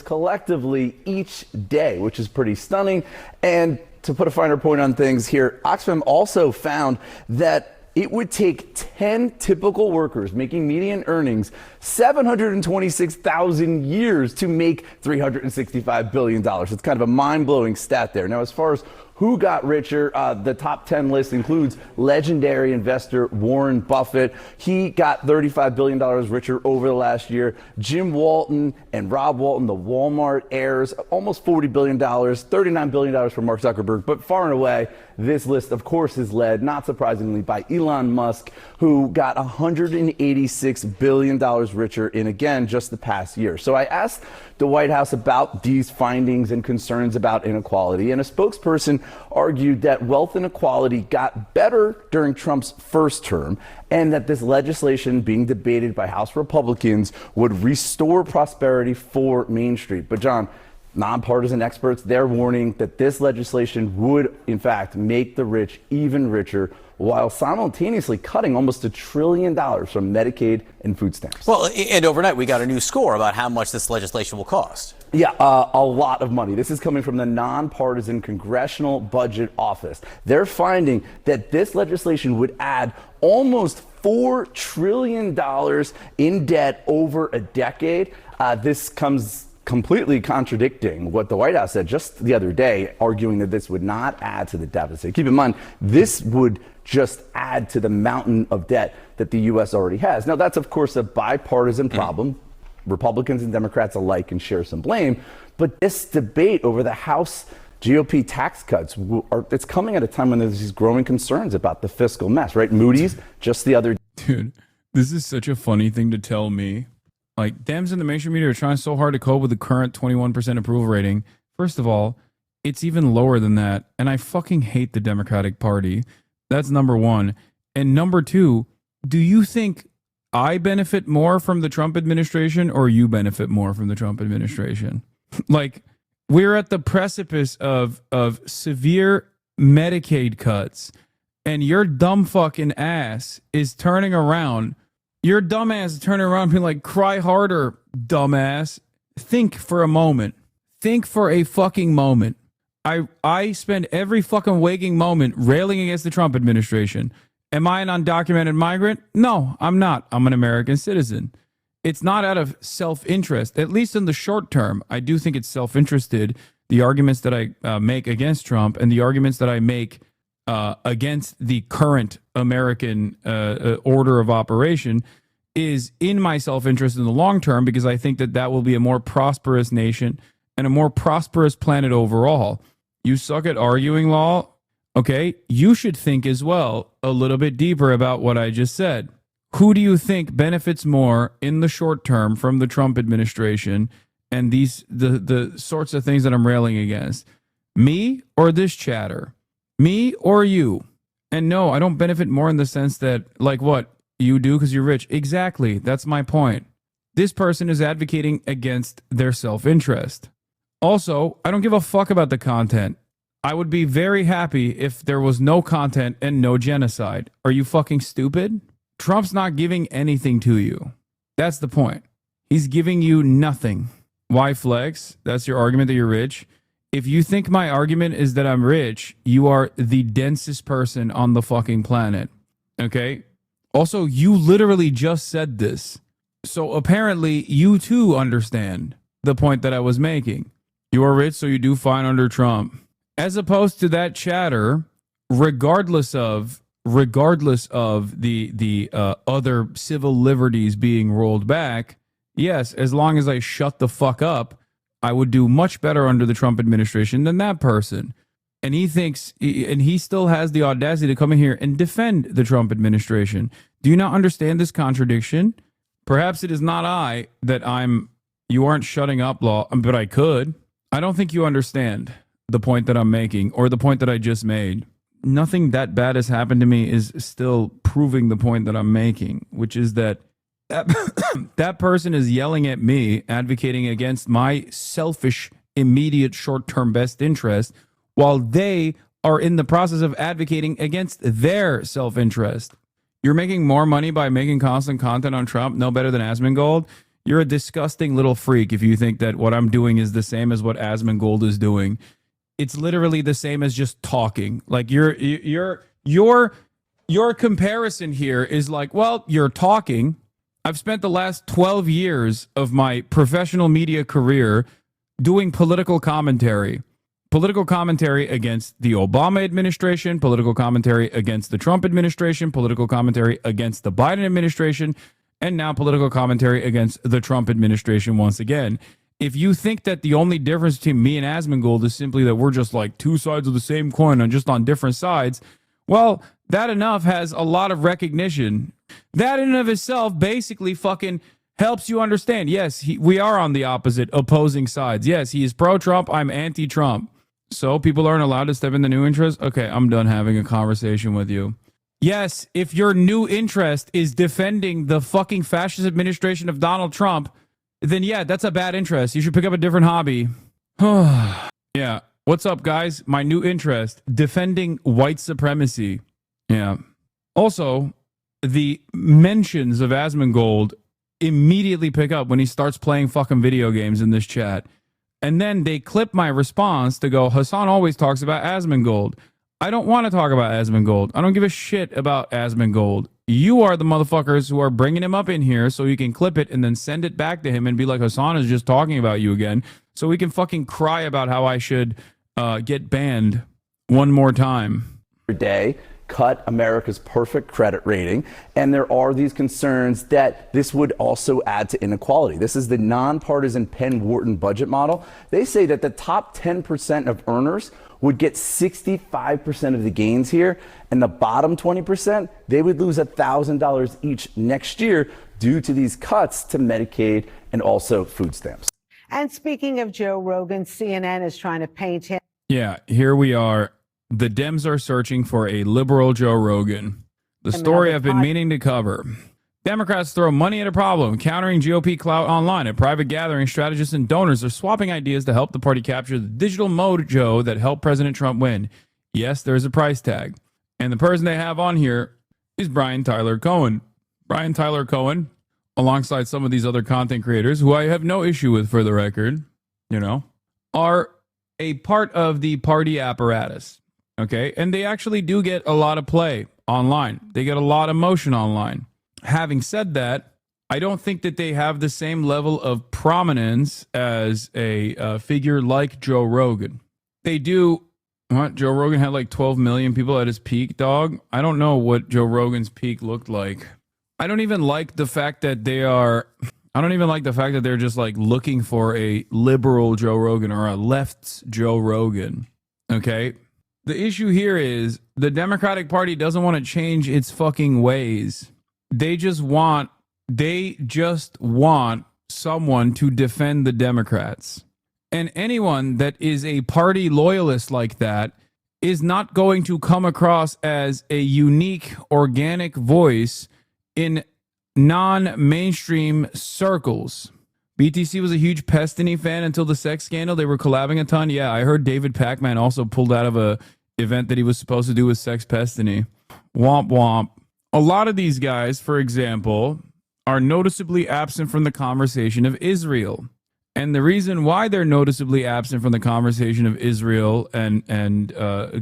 collectively each day, which is pretty stunning. And to put a finer point on things here, Oxfam also found that it would take 10 typical workers making median earnings 726,000 years to make $365 billion. It's kind of a mind-blowing stat there. Now, as far as who got richer, the top 10 list includes legendary investor Warren Buffett. He got $35 billion richer over the last year. Jim Walton and Rob Walton, the Walmart heirs, almost $40 billion, $39 billion for Mark Zuckerberg. But far and away, this list, of course, is led, not surprisingly, by Elon Musk, who got $186 billion richer in, again, just the past year. So I asked the White House about these findings and concerns about inequality, and a spokesperson argued that wealth inequality got better during Trump's first term, and that this legislation being debated by House Republicans would restore prosperity for Main Street. But John, nonpartisan experts, they're warning that this legislation would, in fact, make the rich even richer, while simultaneously cutting almost $1 trillion from Medicaid and food stamps. Well, and overnight we got a new score about how much this legislation will cost. Yeah, a lot of money. This is coming from the nonpartisan Congressional Budget Office. They're finding that this legislation would add almost $4 trillion in debt over a decade. This comes completely contradicting what the White House said just the other day, arguing that this would not add to the deficit. Keep in mind, this would just add to the mountain of debt that the U.S. already has. Now, that's, of course, a bipartisan problem. Republicans and Democrats alike can share some blame. But this debate over the House GOP tax cuts, it's coming at a time when there's these growing concerns about the fiscal mess, right? Moody's just the other... Dude, this is such a funny thing to tell me. Like, Dems and the mainstream media are trying so hard to cope with the current 21% approval rating. First of all, it's even lower than that. And I fucking hate the Democratic Party. That's number one. And number two, do you think I benefit more from the Trump administration or you benefit more from the Trump administration? Like, we're at the precipice of severe Medicaid cuts, and your dumb fucking ass is turning around. Your dumbass is turning around being like, cry harder, dumbass. Think for a moment. Think for a fucking moment. I spend every fucking waking moment railing against the Trump administration. Am I an undocumented migrant? No, I'm not. I'm an American citizen. It's not out of self-interest, at least in the short term. I do think it's self-interested. The arguments that I make against Trump and the arguments that I make against the current American order of operation is in my self-interest in the long term, because I think that that will be a more prosperous nation and a more prosperous planet overall. You suck at arguing, Law. Okay, you should think as well a little bit deeper about what I just said. Who do you think benefits more in the short term from the Trump administration and the sorts of things that I'm railing against? Me or this chatter? Me or you? And no, I don't benefit more in the sense that, like, what? You do because you're rich. Exactly. That's my point. This person is advocating against their self-interest. Also, I don't give a fuck about the content. I would be very happy if there was no content and no genocide. Are you fucking stupid? Trump's not giving anything to you. That's the point. He's giving you nothing. Why flex? That's your argument that you're rich. If you think my argument is that I'm rich, you are the densest person on the fucking planet. Okay? Also, you literally just said this. So apparently you too understand the point that I was making. You are rich, so you do fine under Trump. As opposed to that chatter, regardless of the other civil liberties being rolled back, yes, as long as I shut the fuck up, I would do much better under the Trump administration than that person. And he thinks, and he still has the audacity to come in here and defend the Trump administration. Do you not understand this contradiction? Perhaps it is not I that you aren't shutting up, Law, but I could. I don't think you understand the point that I'm making, or the point that I just made. Nothing that bad has happened to me is still proving the point that I'm making, which is that that person is yelling at me, advocating against my selfish, immediate, short-term best interest, while they are in the process of advocating against their self-interest. You're making more money by making constant content on Trump, no better than Asmongold. You're a disgusting little freak if you think that what I'm doing is the same as what Asmongold is doing. It's literally the same as just talking. Like your comparison here is like, well, you're talking. I've spent the last 12 years of my professional media career doing political commentary against the Obama administration, political commentary against the Trump administration, political commentary against the Biden administration, and now political commentary against the Trump administration once again. If you think that the only difference between me and Asmongold is simply that we're just like two sides of the same coin and just on different sides, well, that enough has a lot of recognition. That in and of itself basically fucking helps you understand. Yes, we are on the opposite opposing sides. Yes, he is pro-Trump. I'm anti-Trump. So people aren't allowed to step in the new interest? Okay, I'm done having a conversation with you. Yes, if your new interest is defending the fucking fascist administration of Donald Trump, then yeah, that's a bad interest. You should pick up a different hobby. Yeah. What's up, guys? My new interest, defending white supremacy. Yeah. Also, the mentions of Asmongold immediately pick up when he starts playing fucking video games in this chat. And then they clip my response to go, Hassan always talks about Asmongold. I don't want to talk about Asmongold. I don't give a shit about Asmongold. You are the motherfuckers who are bringing him up in here so you can clip it and then send it back to him and be like, Hassan is just talking about you again, so we can fucking cry about how I should get banned one more time. Day cut America's perfect credit rating, and there are these concerns that this would also add to inequality. This is the nonpartisan Penn-Wharton budget model. They say that the top 10% of earners would get 65% of the gains here, and the bottom 20%, they would lose $1,000 each next year due to these cuts to Medicaid and also food stamps. And speaking of Joe Rogan, CNN is trying to paint him. Yeah, here we are. The Dems are searching for a liberal Joe Rogan. The story I've been meaning to cover. Democrats throw money at a problem, countering GOP clout online. At private gatherings, strategists and donors are swapping ideas to help the party capture the digital mojo that helped President Trump win. Yes, there's a price tag. And the person they have on here is Brian Tyler Cohen. Brian Tyler Cohen, alongside some of these other content creators, who I have no issue with for the record, are a part of the party apparatus. Okay. And they actually do get a lot of play online. They get a lot of motion online. Having said that, I don't think that they have the same level of prominence as a figure like Joe Rogan. They do. What? Joe Rogan had like 12 million people at his peak, dog. I don't know what Joe Rogan's peak looked like. I don't even like the fact that they're just like looking for a liberal Joe Rogan or a left's Joe Rogan. Okay. The issue here is the Democratic Party doesn't want to change its fucking ways. They just want someone to defend the Democrats. And anyone that is a party loyalist like that is not going to come across as a unique, organic voice in non-mainstream circles. BTC was a huge Pestany fan until the sex scandal. They were collabing a ton. Yeah, I heard David Pacman also pulled out of a event that he was supposed to do with Sex Pestany. Womp womp. A lot of these guys, for example, are noticeably absent from the conversation of Israel. And the reason why they're noticeably absent from the conversation of Israel and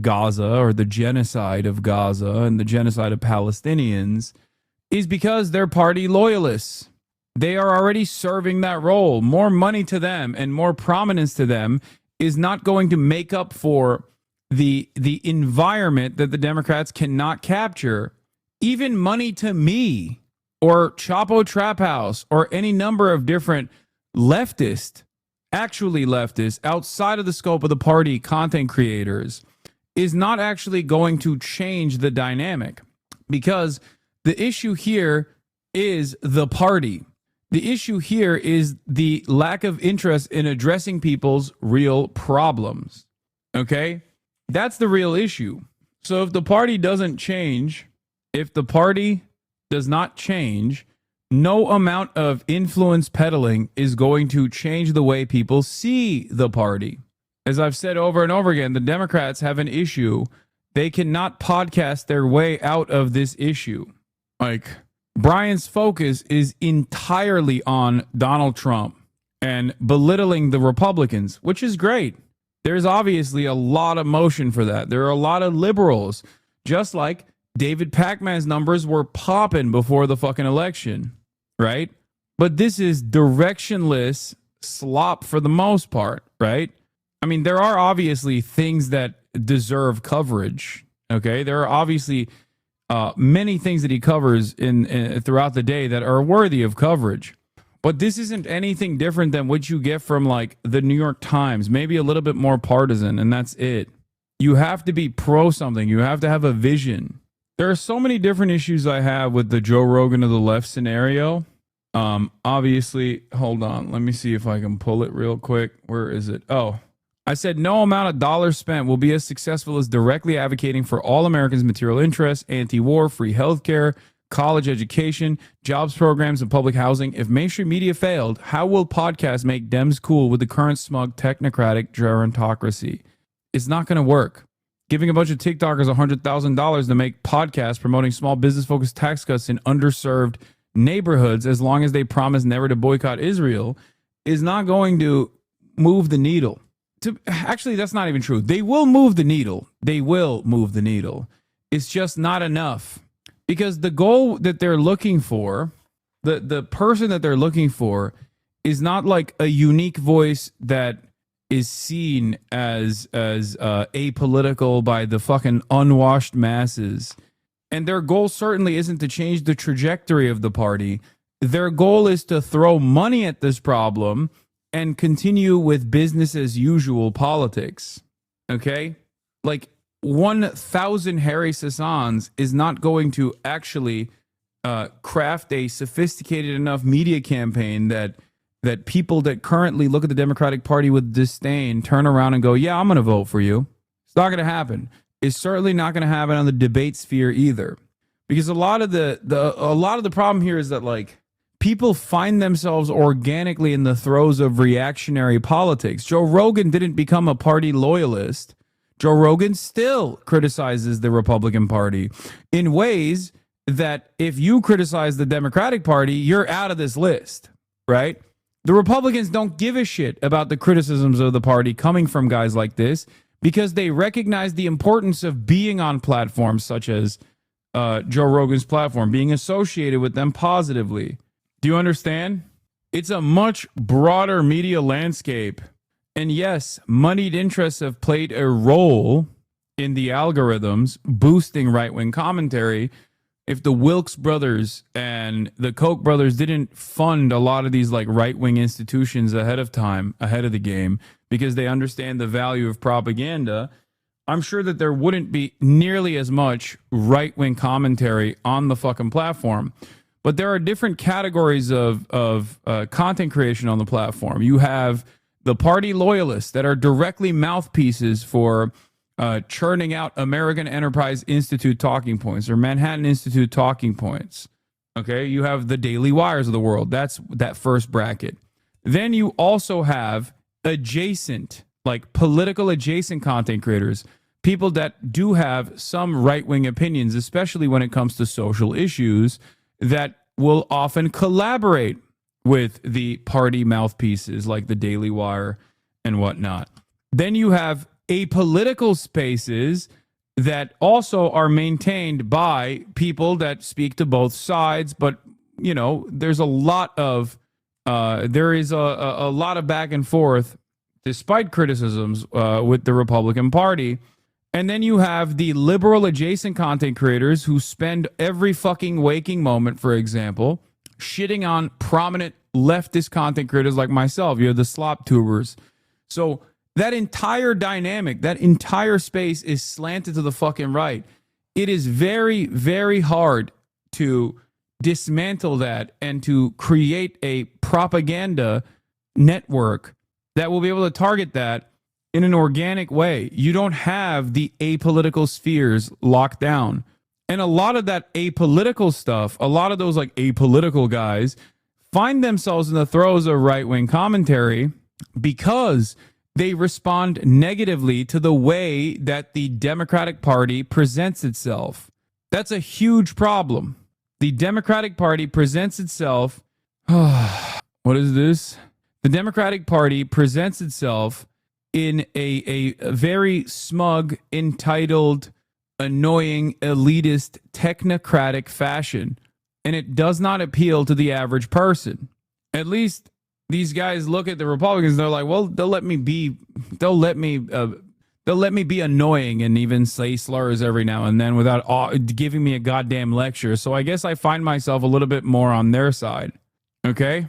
Gaza, or the genocide of Gaza and the genocide of Palestinians, is because they're party loyalists. They are already serving that role. More money to them and more prominence to them is not going to make up for the environment that the Democrats cannot capture. Even money to me or Chapo Trap House or any number of different actually leftist, outside of the scope of the party content creators, is not actually going to change the dynamic, because the issue here is the party. The issue here is the lack of interest in addressing people's real problems. Okay? That's the real issue. So if the party doesn't change, if the party does not change, no amount of influence peddling is going to change the way people see the party. As I've said over and over again, the Democrats have an issue. They cannot podcast their way out of this issue. Like, Brian's focus is entirely on Donald Trump and belittling the Republicans, which is great. There's obviously a lot of motion for that. There are a lot of liberals, just like David Pacman's numbers were popping before the fucking election, right? But this is directionless slop for the most part, right? I mean, there are obviously things that deserve coverage, okay? There are obviously many things that he covers in throughout the day that are worthy of coverage. But this isn't anything different than what you get from like the New York Times, maybe a little bit more partisan, and that's it. You have to be pro something. You have to have a vision. There are so many different issues I have with the Joe Rogan of the left scenario. Obviously, hold on. Let me see if I can pull it real quick. Where is it? Oh, I said no amount of dollars spent will be as successful as directly advocating for all Americans' material interests, anti-war, free healthcare, college education, jobs programs, and public housing. If mainstream media failed, how will podcasts make Dems cool with the current smug technocratic gerontocracy? It's not going to work. Giving a bunch of TikTokers $100,000 to make podcasts promoting small business-focused tax cuts in underserved neighborhoods, as long as they promise never to boycott Israel, is not going to move the needle. Actually, that's not even true. They will move the needle. They will move the needle. It's just not enough. Because the goal that they're looking for, the person that they're looking for, is not like a unique voice that is seen as apolitical by the fucking unwashed masses. And their goal certainly isn't to change the trajectory of the party. Their goal is to throw money at this problem and continue with business as usual politics. Okay? Like, 1,000 Harry Sassans is not going to actually craft a sophisticated enough media campaign that people that currently look at the Democratic Party with disdain turn around and go, yeah, I'm going to vote for you. It's not going to happen. It's certainly not going to happen on the debate sphere either. Because a lot of the problem here is that, like, people find themselves organically in the throes of reactionary politics. Joe Rogan didn't become a party loyalist. Joe Rogan still criticizes the Republican Party in ways that if you criticize the Democratic Party, you're out of this list, right? The Republicans don't give a shit about the criticisms of the party coming from guys like this because they recognize the importance of being on platforms such as Joe Rogan's platform, being associated with them positively. Do you understand? It's a much broader media landscape. And yes, moneyed interests have played a role in the algorithms boosting right-wing commentary. If the Wilkes brothers and the Koch brothers didn't fund a lot of these like right-wing institutions ahead of time, ahead of the game, because they understand the value of propaganda, I'm sure that there wouldn't be nearly as much right-wing commentary on the fucking platform. But there are different categories of content creation on the platform. You have the party loyalists that are directly mouthpieces for churning out American Enterprise Institute talking points or Manhattan Institute talking points. Okay, you have the Daily Wires of the world. That's that first bracket. Then you also have adjacent, like political adjacent content creators, people that do have some right-wing opinions, especially when it comes to social issues, that will often collaborate with the party mouthpieces like the Daily Wire and whatnot. Then you have apolitical spaces that also are maintained by people that speak to both sides, but you know, there's a lot of there is a lot of back and forth despite criticisms with the Republican Party. And then you have the liberal adjacent content creators who spend every fucking waking moment, for example, shitting on prominent leftist content creators like myself. You have the slop tubers. So that entire dynamic, that entire space is slanted to the fucking right. It is very, very hard to dismantle that and to create a propaganda network that will be able to target that in an organic way. You don't have the apolitical spheres locked down. And a lot of that apolitical stuff, a lot of those like apolitical guys find themselves in the throes of right-wing commentary because they respond negatively to the way that the Democratic Party presents itself. That's a huge problem. The Democratic Party presents itself. What is this? The Democratic Party presents itself in a very smug, entitled, annoying, elitist, technocratic fashion. And it does not appeal to the average person. At least these guys look at the Republicans and they're like, well, they'll let me be annoying and even say slurs every now and then without giving me a goddamn lecture. So I guess I find myself a little bit more on their side. Okay?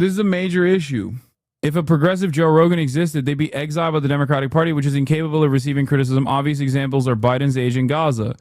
This is a major issue. If a progressive Joe Rogan existed, they'd be exiled by the Democratic Party, which is incapable of receiving criticism. Obvious examples are Biden's age in Gaza.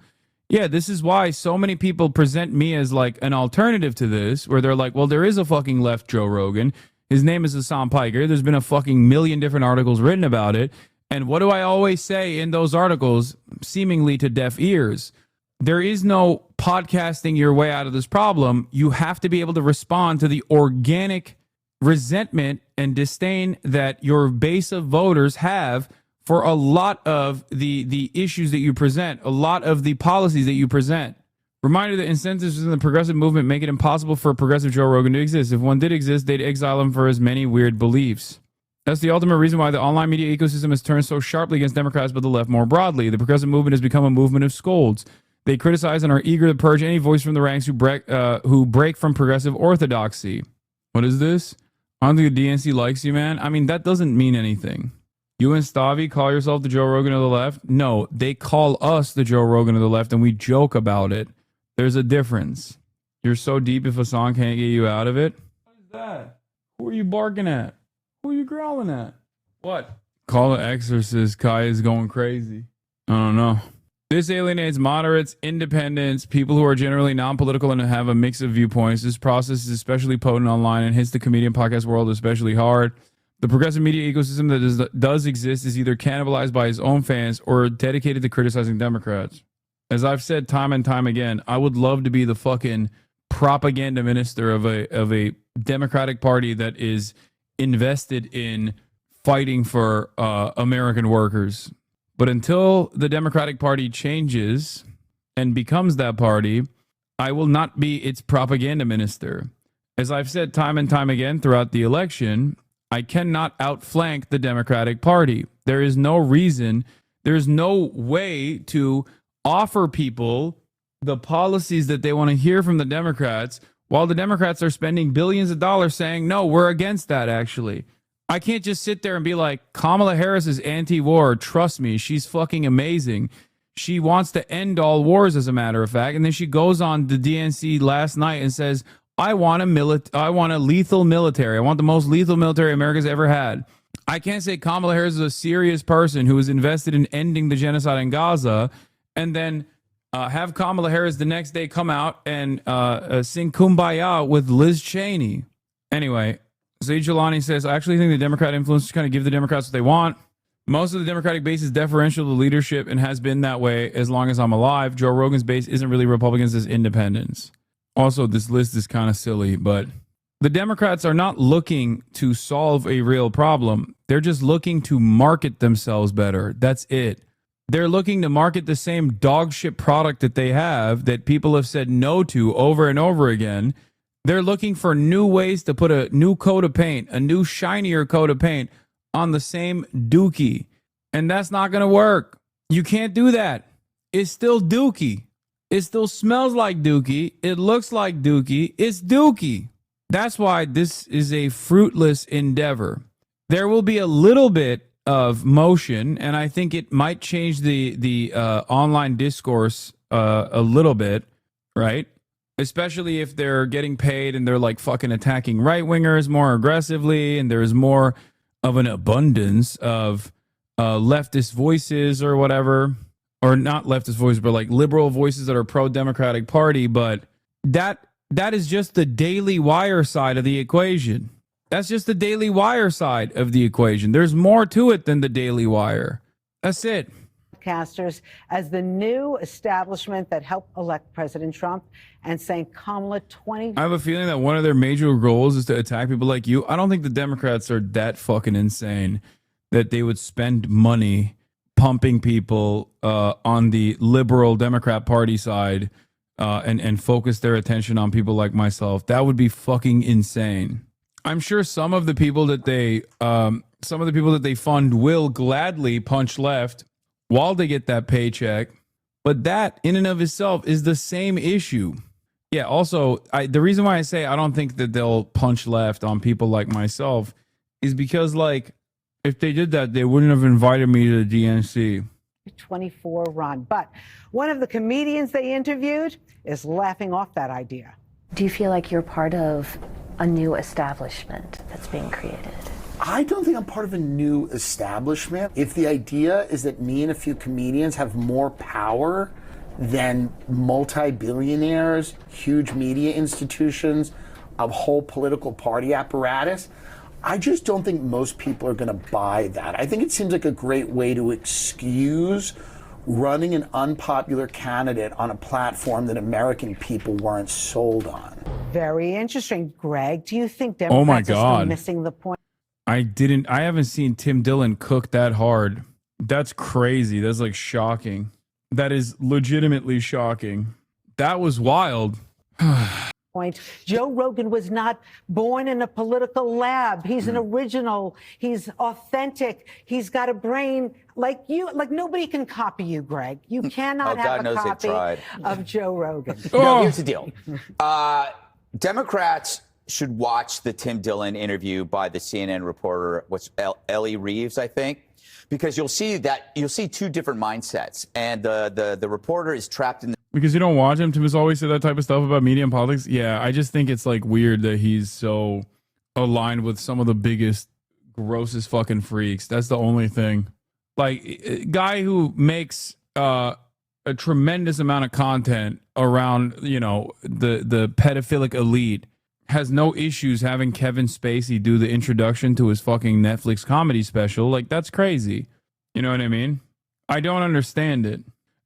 Yeah, this is why so many people present me as like an alternative to this, where they're like, well, there is a fucking left Joe Rogan. His name is Hassan Piker. There's been a fucking million different articles written about it. And what do I always say in those articles, seemingly to deaf ears? There is no podcasting your way out of this problem. You have to be able to respond to the organic resentment and disdain that your base of voters have for a lot of the issues that you present, a lot of the policies that you present. Reminder that incentives in the progressive movement make it impossible for progressive Joe Rogan to exist. If one did exist, they'd exile him for his many weird beliefs. That's the ultimate reason why the online media ecosystem has turned so sharply against Democrats, but the left more broadly. The progressive movement has become a movement of scolds. They criticize and are eager to purge any voice from the ranks who break from progressive orthodoxy. What is this? I don't think the DNC likes you, man. I mean, that doesn't mean anything. You and Stavi call yourself the Joe Rogan of the left? No, they call us the Joe Rogan of the left, and we joke about it. There's a difference. You're so deep if a song can't get you out of it. What is that? Who are you barking at? Who are you growling at? What? Call the Exorcist. Kai is going crazy. I don't know. This alienates moderates, independents, people who are generally non-political and have a mix of viewpoints. This process is especially potent online and hits the comedian podcast world especially hard. The progressive media ecosystem that does exist is either cannibalized by his own fans or dedicated to criticizing Democrats. As I've said time and time again, I would love to be the fucking propaganda minister of a Democratic Party that is invested in fighting for American workers. But until the Democratic Party changes and becomes that party, I will not be its propaganda minister. As I've said time and time again throughout the election, I cannot outflank the Democratic Party. There is no reason, there's no way to offer people the policies that they want to hear from the Democrats while the Democrats are spending billions of dollars saying, no, we're against that, actually. I can't just sit there and be like, Kamala Harris is anti-war. Trust me, she's fucking amazing. She wants to end all wars, as a matter of fact. And then she goes on the DNC last night and says, I want a lethal military. I want the most lethal military America's ever had. I can't say Kamala Harris is a serious person who is invested in ending the genocide in Gaza and then have Kamala Harris the next day come out and sing Kumbaya with Liz Cheney. Anyway, Zaid Jilani says, I actually think the Democrat influence kind of give the Democrats what they want. Most of the Democratic base is deferential to leadership and has been that way as long as I'm alive. Joe Rogan's base isn't really Republicans, it's independents. Also, this list is kind of silly, but the Democrats are not looking to solve a real problem. They're just looking to market themselves better. That's it. They're looking to market the same dog shit product that they have that people have said no to over and over again. They're looking for new ways to put a new coat of paint, a new shinier coat of paint on the same dookie. And that's not going to work. You can't do that. It's still dookie. It still smells like dookie. It looks like dookie. It's dookie. That's why this is a fruitless endeavor. There will be a little bit of motion, and I think it might change the online discourse a little bit, right? Especially if they're getting paid and they're like fucking attacking right-wingers more aggressively, and there's more of an abundance of leftist voices or whatever, or not leftist voices, but like liberal voices that are pro-Democratic Party. But that is just the Daily Wire side of the equation. That's just the Daily Wire side of the equation. There's more to it than the Daily Wire. That's it. Casters as the new establishment that helped elect President Trump and saying Kamala 20. I have a feeling that one of their major goals is to attack people like you. I don't think the Democrats are that fucking insane that they would spend money pumping people on the liberal Democrat Party side and focus their attention on people like myself. That would be fucking insane. I'm sure some of the people that they fund will gladly punch left while they get that paycheck, but that in and of itself is the same issue. Yeah, also, the reason why I say I don't think that they'll punch left on people like myself is because, like, if they did that, they wouldn't have invited me to the DNC. 24 run. But one of the comedians they interviewed is laughing off that idea. Do you feel like you're part of a new establishment that's being created? I don't think I'm part of a new establishment. If the idea is that me and a few comedians have more power than multi-billionaires, huge media institutions, a whole political party apparatus, I just don't think most people are going to buy that. I think it seems like a great way to excuse running an unpopular candidate on a platform that American people weren't sold on. Very interesting. Greg, do you think Democrats are still missing the point? I haven't seen Tim Dillon cook that hard. That's crazy. That's like shocking. That is legitimately shocking. That was wild. Point. Joe Rogan was not born in a political lab. He's an original. He's authentic. He's got a brain like you. Like nobody can copy you, Greg. You cannot have a copy of Joe Rogan. No, here's the deal. Democrats should watch the Tim Dillon interview by the CNN reporter, Ellie Reeves, I think, because you'll see two different mindsets, and the reporter is trapped in the. Because you don't watch him. Tim has always said that type of stuff about media and politics. Yeah, I just think it's like weird that he's so aligned with some of the biggest, grossest fucking freaks. That's the only thing. Like, a guy who makes a tremendous amount of content around, you know, the pedophilic elite has no issues having Kevin Spacey do the introduction to his fucking Netflix comedy special. Like, that's crazy. You know what I mean? I don't understand it.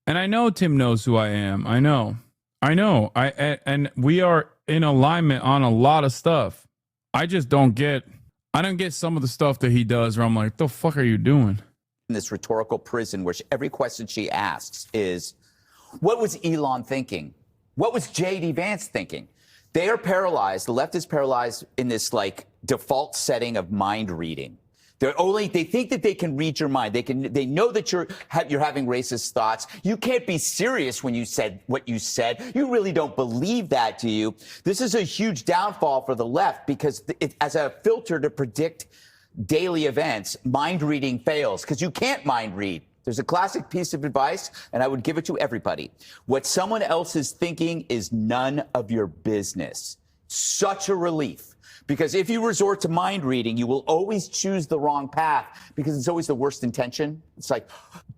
And I know Tim knows who I am. I know. And we are in alignment on a lot of stuff. I don't get some of the stuff that he does where I'm like, the fuck are you doing? In this rhetorical prison where every question she asks is, what was Elon thinking? What was J.D. Vance thinking? They are paralyzed. The left is paralyzed in this like default setting of mind reading. They think that they can read your mind. They know that you're having racist thoughts. You can't be serious when you said what you said. You really don't believe that, do you? This is a huge downfall for the left because as a filter to predict daily events, mind reading fails because you can't mind read. There's a classic piece of advice, and I would give it to everybody. What someone else is thinking is none of your business. Such a relief. Because if you resort to mind reading, you will always choose the wrong path because it's always the worst intention. It's like,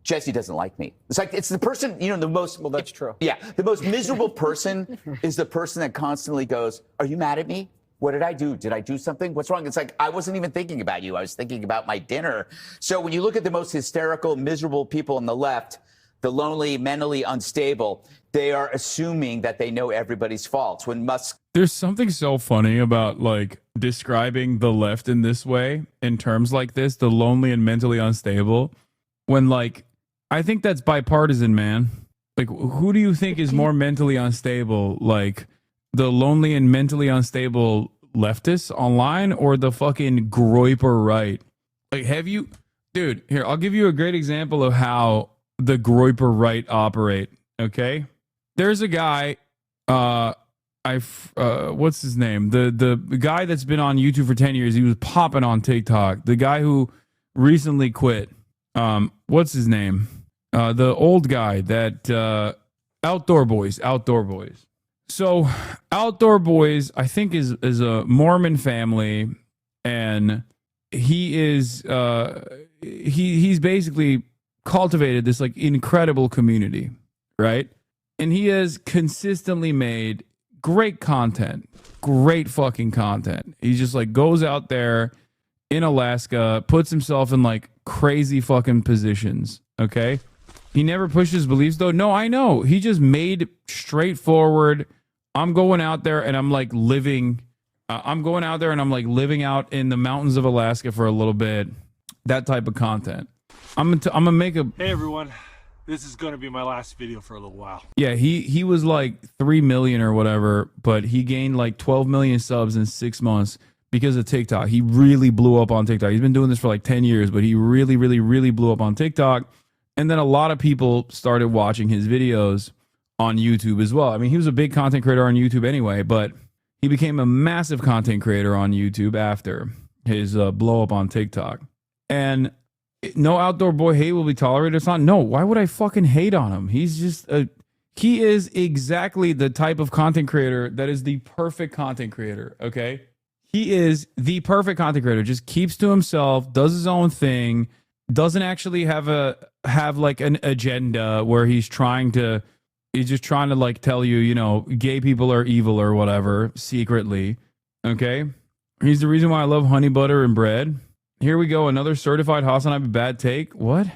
Jesse doesn't like me. It's like, it's the person, the most. Well, that's true. Yeah. The most miserable person is the person that constantly goes, are you mad at me? What did I do? Did I do something? What's wrong? It's like, I wasn't even thinking about you. I was thinking about my dinner. So when you look at the most hysterical, miserable people on the left, the lonely, mentally unstable, they are assuming that they know everybody's faults. When Musk. There's something so funny about like describing the left in this way, in terms like this, the lonely and mentally unstable, when like, I think that's bipartisan, man. Like, who do you think is more mentally unstable? Like the lonely and mentally unstable leftists online or the fucking Groyper right? Like, dude, here, I'll give you a great example of how the Groyper right operate. Okay. There's a guy, what's his name? The guy that's been on YouTube for 10 years. He was popping on TikTok. The guy who recently quit. What's his name? The old guy that, Outdoor Boys. So Outdoor Boys, I think is a Mormon family, and he is, he's basically cultivated this like incredible community, right? And he has consistently made great content, great fucking content. He just like goes out there in Alaska, puts himself in like crazy fucking positions. Okay. He never pushed his beliefs though. No, I know. He just made straightforward. I'm going out there and I'm like living. I'm going out there and I'm like living out in the mountains of Alaska for a little bit. That type of content. I'm gonna make a. Hey everyone. This is going to be my last video for a little while. Yeah, he was like 3 million or whatever, but he gained like 12 million subs in 6 months because of TikTok. He really blew up on TikTok. He's been doing this for like 10 years, but he really, really, really blew up on TikTok. And then a lot of people started watching his videos on YouTube as well. I mean, he was a big content creator on YouTube anyway, but he became a massive content creator on YouTube after his blow up on TikTok. And no Outdoor Boy hate will be tolerated. It's not. No, why would I fucking hate on him? He's just he is exactly the type of content creator that is the perfect content creator. Okay. He is the perfect content creator. Just keeps to himself, does his own thing, doesn't actually have like an agenda where he's just trying to like tell you, gay people are evil or whatever secretly. Okay. He's the reason why I love honey butter and bread. Here we go. Another certified Hassan bad take. What?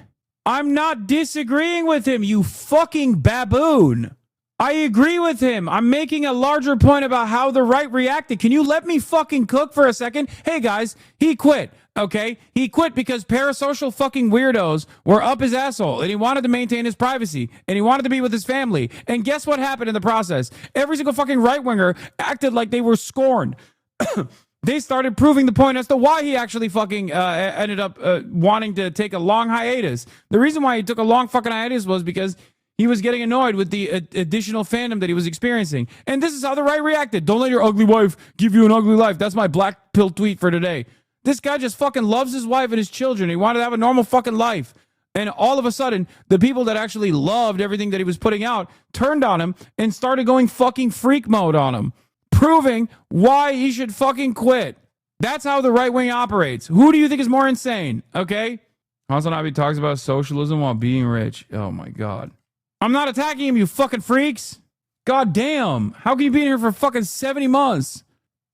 I'm not disagreeing with him, you fucking baboon. I agree with him. I'm making a larger point about how the right reacted. Can you let me fucking cook for a second? Hey guys, he quit. Okay? He quit because parasocial fucking weirdos were up his asshole and he wanted to maintain his privacy and he wanted to be with his family. And guess what happened in the process? Every single fucking right-winger acted like they were scorned. They started proving the point as to why he actually fucking ended up wanting to take a long hiatus. The reason why he took a long fucking hiatus was because he was getting annoyed with the additional fandom that he was experiencing. And this is how the right reacted. Don't let your ugly wife give you an ugly life. That's my black pill tweet for today. This guy just fucking loves his wife and his children. He wanted to have a normal fucking life. And all of a sudden, the people that actually loved everything that he was putting out turned on him and started going fucking freak mode on him, proving why he should fucking quit. That's how the right wing operates. Who do you think is more insane? Okay? Hassan Abi talks about socialism while being rich. Oh my God. I'm not attacking him, you fucking freaks. God damn. How can you be in here for fucking 70 months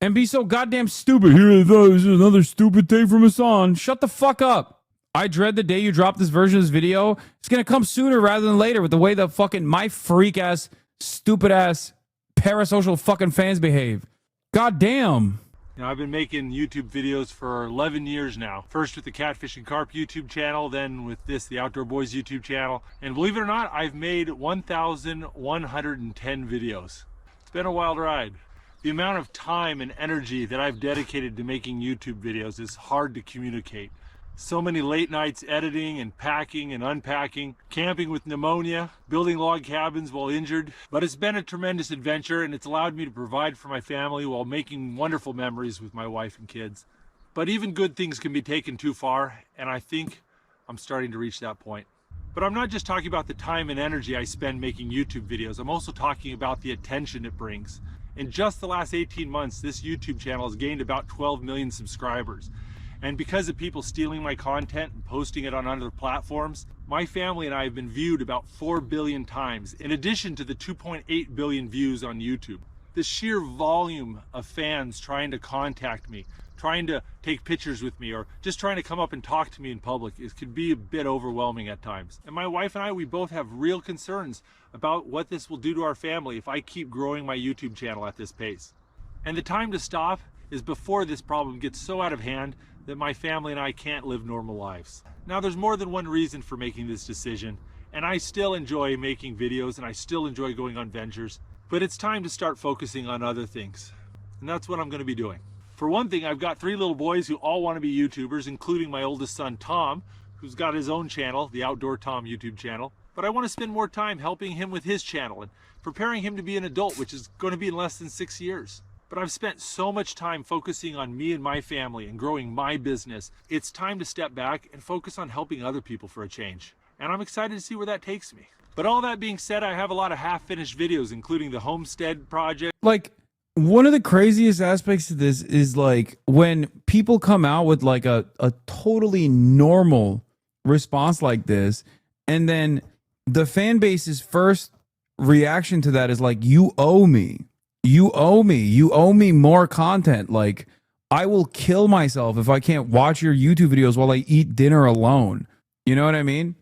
and be so goddamn stupid? Here is another stupid take from Hassan. Shut the fuck up. I dread the day you drop this version of this video. It's going to come sooner rather than later with the way the fucking my freak ass, stupid ass, parasocial fucking fans behave. God damn. I've been making YouTube videos for 11 years now. First with the Catfish and Carp YouTube channel, then with the Outdoor Boys YouTube channel. And believe it or not, I've made 1,110 videos. It's been a wild ride. The amount of time and energy that I've dedicated to making YouTube videos is hard to communicate. So many late nights editing and packing and unpacking, camping with pneumonia, building log cabins while injured. But it's been a tremendous adventure, and it's allowed me to provide for my family while making wonderful memories with my wife and kids. But even good things can be taken too far, and I think I'm starting to reach that point. But I'm not just talking about the time and energy I spend making YouTube videos. I'm also talking about the attention it brings. In just the last 18 months, this YouTube channel has gained about 12 million subscribers. And because of people stealing my content and posting it on other platforms, my family and I have been viewed about 4 billion times, in addition to the 2.8 billion views on YouTube. The sheer volume of fans trying to contact me, trying to take pictures with me, or just trying to come up and talk to me in public could be a bit overwhelming at times. And my wife and I, we both have real concerns about what this will do to our family if I keep growing my YouTube channel at this pace. And the time to stop is before this problem gets so out of hand that my family and I can't live normal lives. Now, there's more than one reason for making this decision, and I still enjoy making videos and I still enjoy going on ventures, but it's time to start focusing on other things. And that's what I'm going to be doing. For one thing, I've got 3 little boys who all want to be YouTubers, including my oldest son, Tom, who's got his own channel, the Outdoor Tom YouTube channel. But I want to spend more time helping him with his channel and preparing him to be an adult, which is going to be in less than 6 years. But I've spent so much time focusing on me and my family and growing my business. It's time to step back and focus on helping other people for a change. And I'm excited to see where that takes me. But all that being said, I have a lot of half-finished videos, including the homestead project. Like, one of the craziest aspects to this is like when people come out with like a totally normal response like this, and then the fan base's first reaction to that is like, you owe me. You owe me. You owe me more content. Like, I will kill myself if I can't watch your YouTube videos while I eat dinner alone. You know what I mean?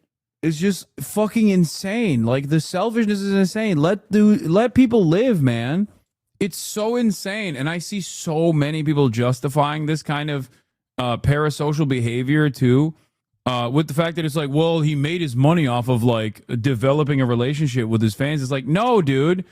It's just fucking insane. Like, the selfishness is insane. Let people live, man. It's so insane. And I see so many people justifying this kind of parasocial behavior too, with the fact that it's like, well, he made his money off of like developing a relationship with his fans. It's like, no, dude.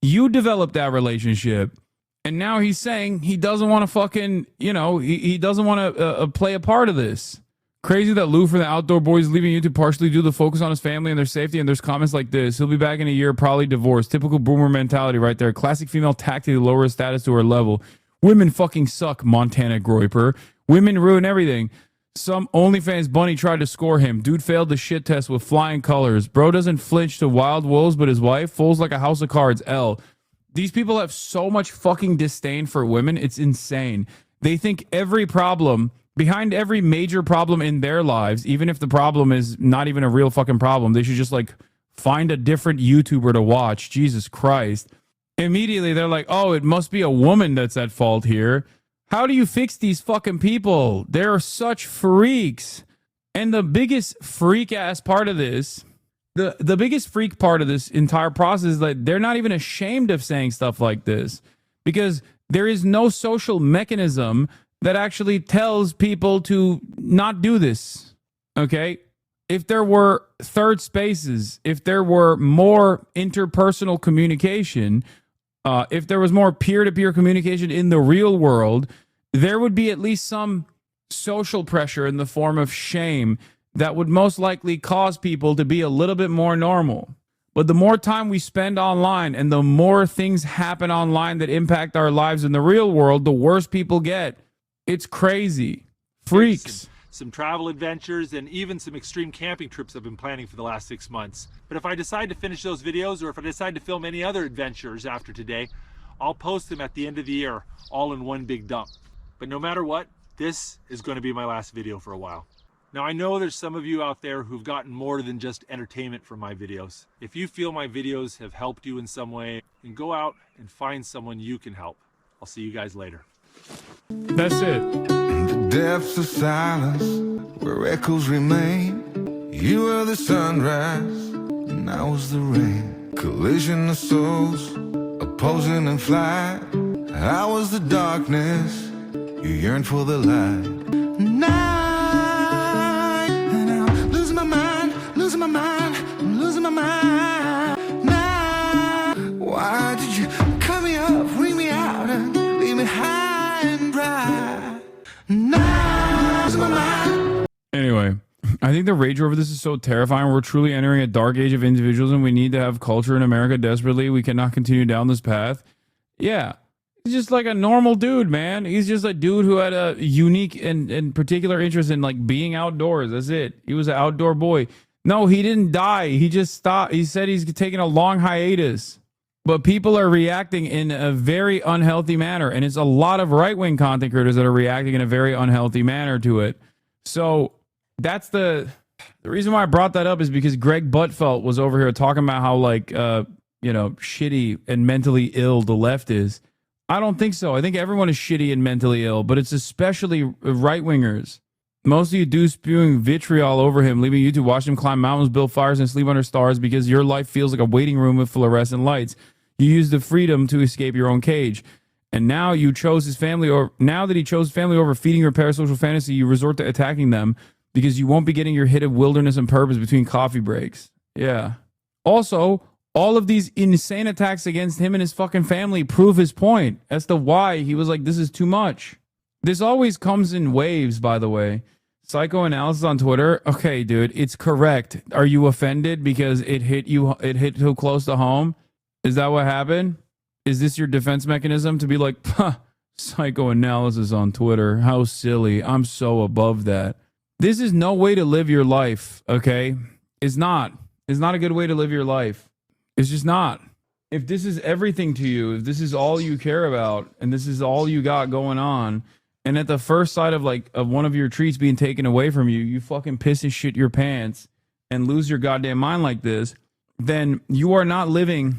You developed that relationship, and now he's saying he doesn't want to fucking, he doesn't want to play a part of this. Crazy that Lou from the Outdoor Boys is leaving YouTube partially due to the focus on his family and their safety, and there's comments like this. He'll be back in a year, probably divorced. Typical boomer mentality right there. Classic female tactic to lower his status to her level. Women fucking suck, Montana Groiper. Women ruin everything. Some OnlyFans bunny tried to score him. Dude failed the shit test with flying colors. Bro doesn't flinch to wild wolves, but his wife folds like a house of cards. L. These people have so much fucking disdain for women. It's insane. They think every problem, behind every major problem in their lives, even if the problem is not even a real fucking problem, they should just like find a different YouTuber to watch. Jesus Christ. Immediately they're like, oh, it must be a woman that's at fault here. How do you fix these fucking people? They're such freaks. And the biggest freak ass part of this, the biggest freak part of this entire process is that they're not even ashamed of saying stuff like this, because there is no social mechanism that actually tells people to not do this. Okay? If there were third spaces, if there were more interpersonal communication, if there was more peer-to-peer communication in the real world, there would be at least some social pressure in the form of shame that would most likely cause people to be a little bit more normal. But the more time we spend online and the more things happen online that impact our lives in the real world, the worse people get. It's crazy. Freaks. Some travel adventures, and even some extreme camping trips I've been planning for the last 6 months. But if I decide to finish those videos, or if I decide to film any other adventures after today, I'll post them at the end of the year, all in one big dump. But no matter what, this is going to be my last video for a while. Now, I know there's some of you out there who've gotten more than just entertainment from my videos. If you feel my videos have helped you in some way, then go out and find someone you can help. I'll see you guys later. That's it. In the depths of silence, where echoes remain, you were the sunrise, and I was the rain. Collision of souls, opposing in flight. I was the darkness, you yearned for the light. Night, and I'm losing my mind, losing my mind, I'm losing my mind. Night, why did you cut me up, bring me out? think the rage over this is so terrifying. We're truly entering a dark age of individualism. We need to have culture in America desperately. We cannot continue down this path. Yeah. He's just like a normal dude, man. He's just a dude who had a unique and particular interest in like being outdoors. That's it. He was an outdoor boy. No, he didn't die. He just stopped. He said he's taking a long hiatus. But people are reacting in a very unhealthy manner. And it's a lot of right-wing content creators that are reacting in a very unhealthy manner to it. So that's the reason why I brought that up is because Greg Buttfelt was over here talking about how like, shitty and mentally ill the left is. I don't think so. I think everyone is shitty and mentally ill, but it's especially right-wingers. Most of you do spewing vitriol over him, leaving you to watch him climb mountains, build fires, and sleep under stars because your life feels like a waiting room with fluorescent lights. You use the freedom to escape your own cage. And now you chose his family, or now that he chose family over feeding your parasocial fantasy, you resort to attacking them because you won't be getting your hit of wilderness and purpose between coffee breaks. Yeah. Also, all of these insane attacks against him and his fucking family prove his point as to why he was like, this is too much. This always comes in waves, by the way. Psychoanalysis on Twitter. Okay, dude, it's correct. Are you offended because it hit too close to home? Is that what happened? Is this your defense mechanism to be like, psychoanalysis on Twitter? How silly. I'm so above that. This is no way to live your life, okay? It's not. It's not a good way to live your life. It's just not. If this is everything to you, if this is all you care about, and this is all you got going on, and at the first sight of one of your treats being taken away from you, you fucking piss and shit your pants and lose your goddamn mind like this, then you are not living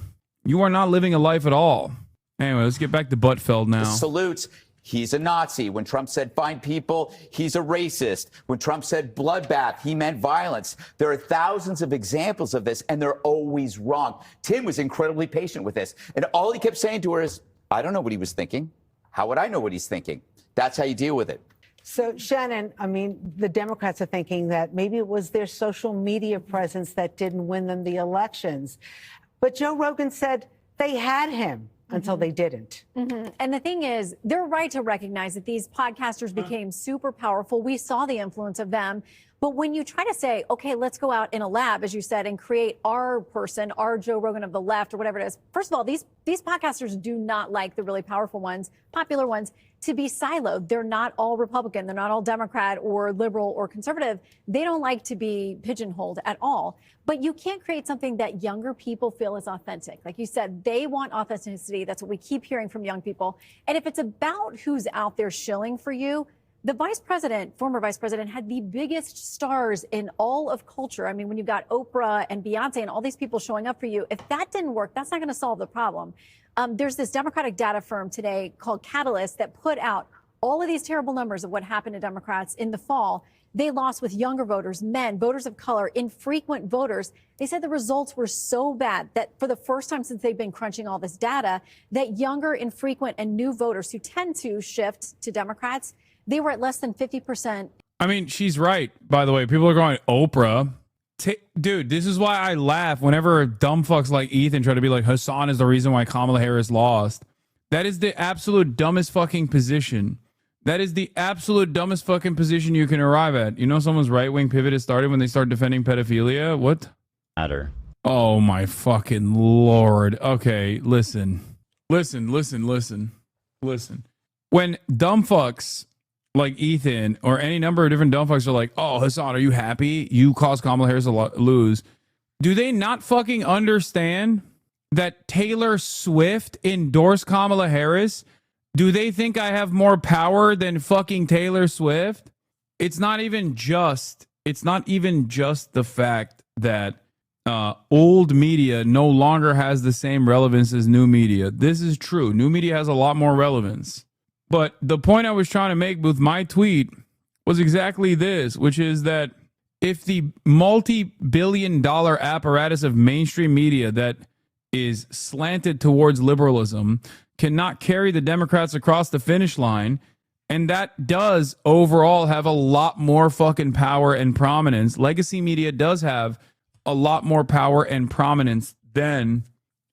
a life at all. Anyway, let's get back to Buttfeld now. Salutes. He's a Nazi. When Trump said find people, he's a racist. When Trump said bloodbath, he meant violence. There are thousands of examples of this, and they're always wrong. Tim was incredibly patient with this. And all he kept saying to her is, I don't know what he was thinking. How would I know what he's thinking? That's how you deal with it. So, Shannon, I mean, the Democrats are thinking that maybe it was their social media presence that didn't win them the elections. But Joe Rogan said they had him until they didn't. And the thing is, they're right to recognize that these podcasters became super powerful. We saw the influence of them. But when you try to say, okay, let's go out in a lab, as you said, and create our person, our Joe Rogan of the left or whatever it is. First of all, these podcasters do not like the really powerful ones, popular ones, to be siloed. They're not all Republican. They're not all Democrat or liberal or conservative. They don't like to be pigeonholed at all. But you can't create something that younger people feel is authentic. Like you said, they want authenticity. That's what we keep hearing from young people. And if it's about who's out there shilling for you, the former vice president, had the biggest stars in all of culture. I mean, when you've got Oprah and Beyonce and all these people showing up for you, if that didn't work, that's not going to solve the problem. There's this Democratic data firm today called Catalyst that put out all of these terrible numbers of what happened to Democrats in the fall. They lost with younger voters, men, voters of color, infrequent voters. They said the results were so bad that for the first time since they've been crunching all this data, that younger, infrequent, and new voters who tend to shift to Democrats, they were at less than 50%. I mean, she's right, by the way. People are going, Oprah. Dude, this is why I laugh whenever dumb fucks like Ethan try to be like, Hassan is the reason why Kamala Harris lost. That is the absolute dumbest fucking position. That is the absolute dumbest fucking position you can arrive at. You know someone's right-wing pivot has started when they start defending pedophilia? What? Matter. Oh, my fucking Lord. Okay, listen. Listen. When dumb fucks like Ethan or any number of different dumb fucks are like, oh, Hassan, are you happy? You caused Kamala Harris to lose. Do they not fucking understand that Taylor Swift endorsed Kamala Harris? Do they think I have more power than fucking Taylor Swift? It's not even just the fact that old media no longer has the same relevance as new media. This is true. New media has a lot more relevance. But the point I was trying to make with my tweet was exactly this, which is that if the multi-billion-dollar apparatus of mainstream media that is slanted towards liberalism cannot carry the Democrats across the finish line, and that does overall have a lot more fucking power and prominence. Legacy media does have a lot more power and prominence than,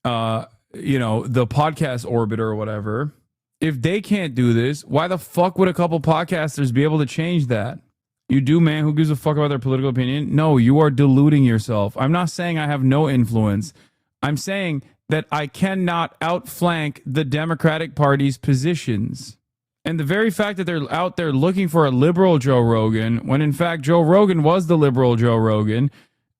the podcast orbit or whatever. If they can't do this, why the fuck would a couple podcasters be able to change that? You do, man. Who gives a fuck about their political opinion? No, you are deluding yourself. I'm not saying I have no influence. I'm saying that I cannot outflank the Democratic Party's positions. And the very fact that they're out there looking for a liberal Joe Rogan, when in fact Joe Rogan was the liberal Joe Rogan,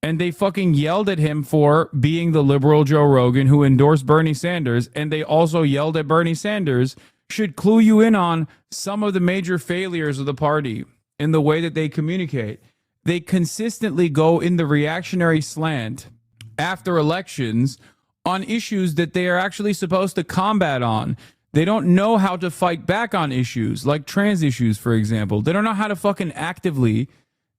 and they fucking yelled at him for being the liberal Joe Rogan who endorsed Bernie Sanders, and they also yelled at Bernie Sanders, should clue you in on some of the major failures of the party in the way that they communicate. They consistently go in the reactionary slant after elections on issues that they are actually supposed to combat on. They don't know how to fight back on issues like trans issues, for example. They don't know how to fucking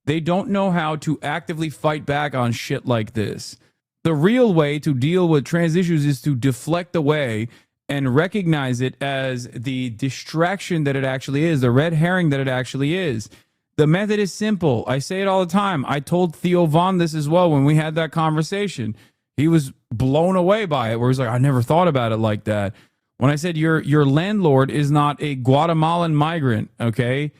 they don't know how to actively fight back on shit like this. The real way to deal with trans issues is to deflect away and recognize it as the distraction that it actually is, the red herring that it actually is. The method is simple. I say it all the time. I told Theo Von this as well when we had that conversation. He was blown away by it, where he's like, I never thought about it like that. When I said your landlord is not a Guatemalan migrant, okay?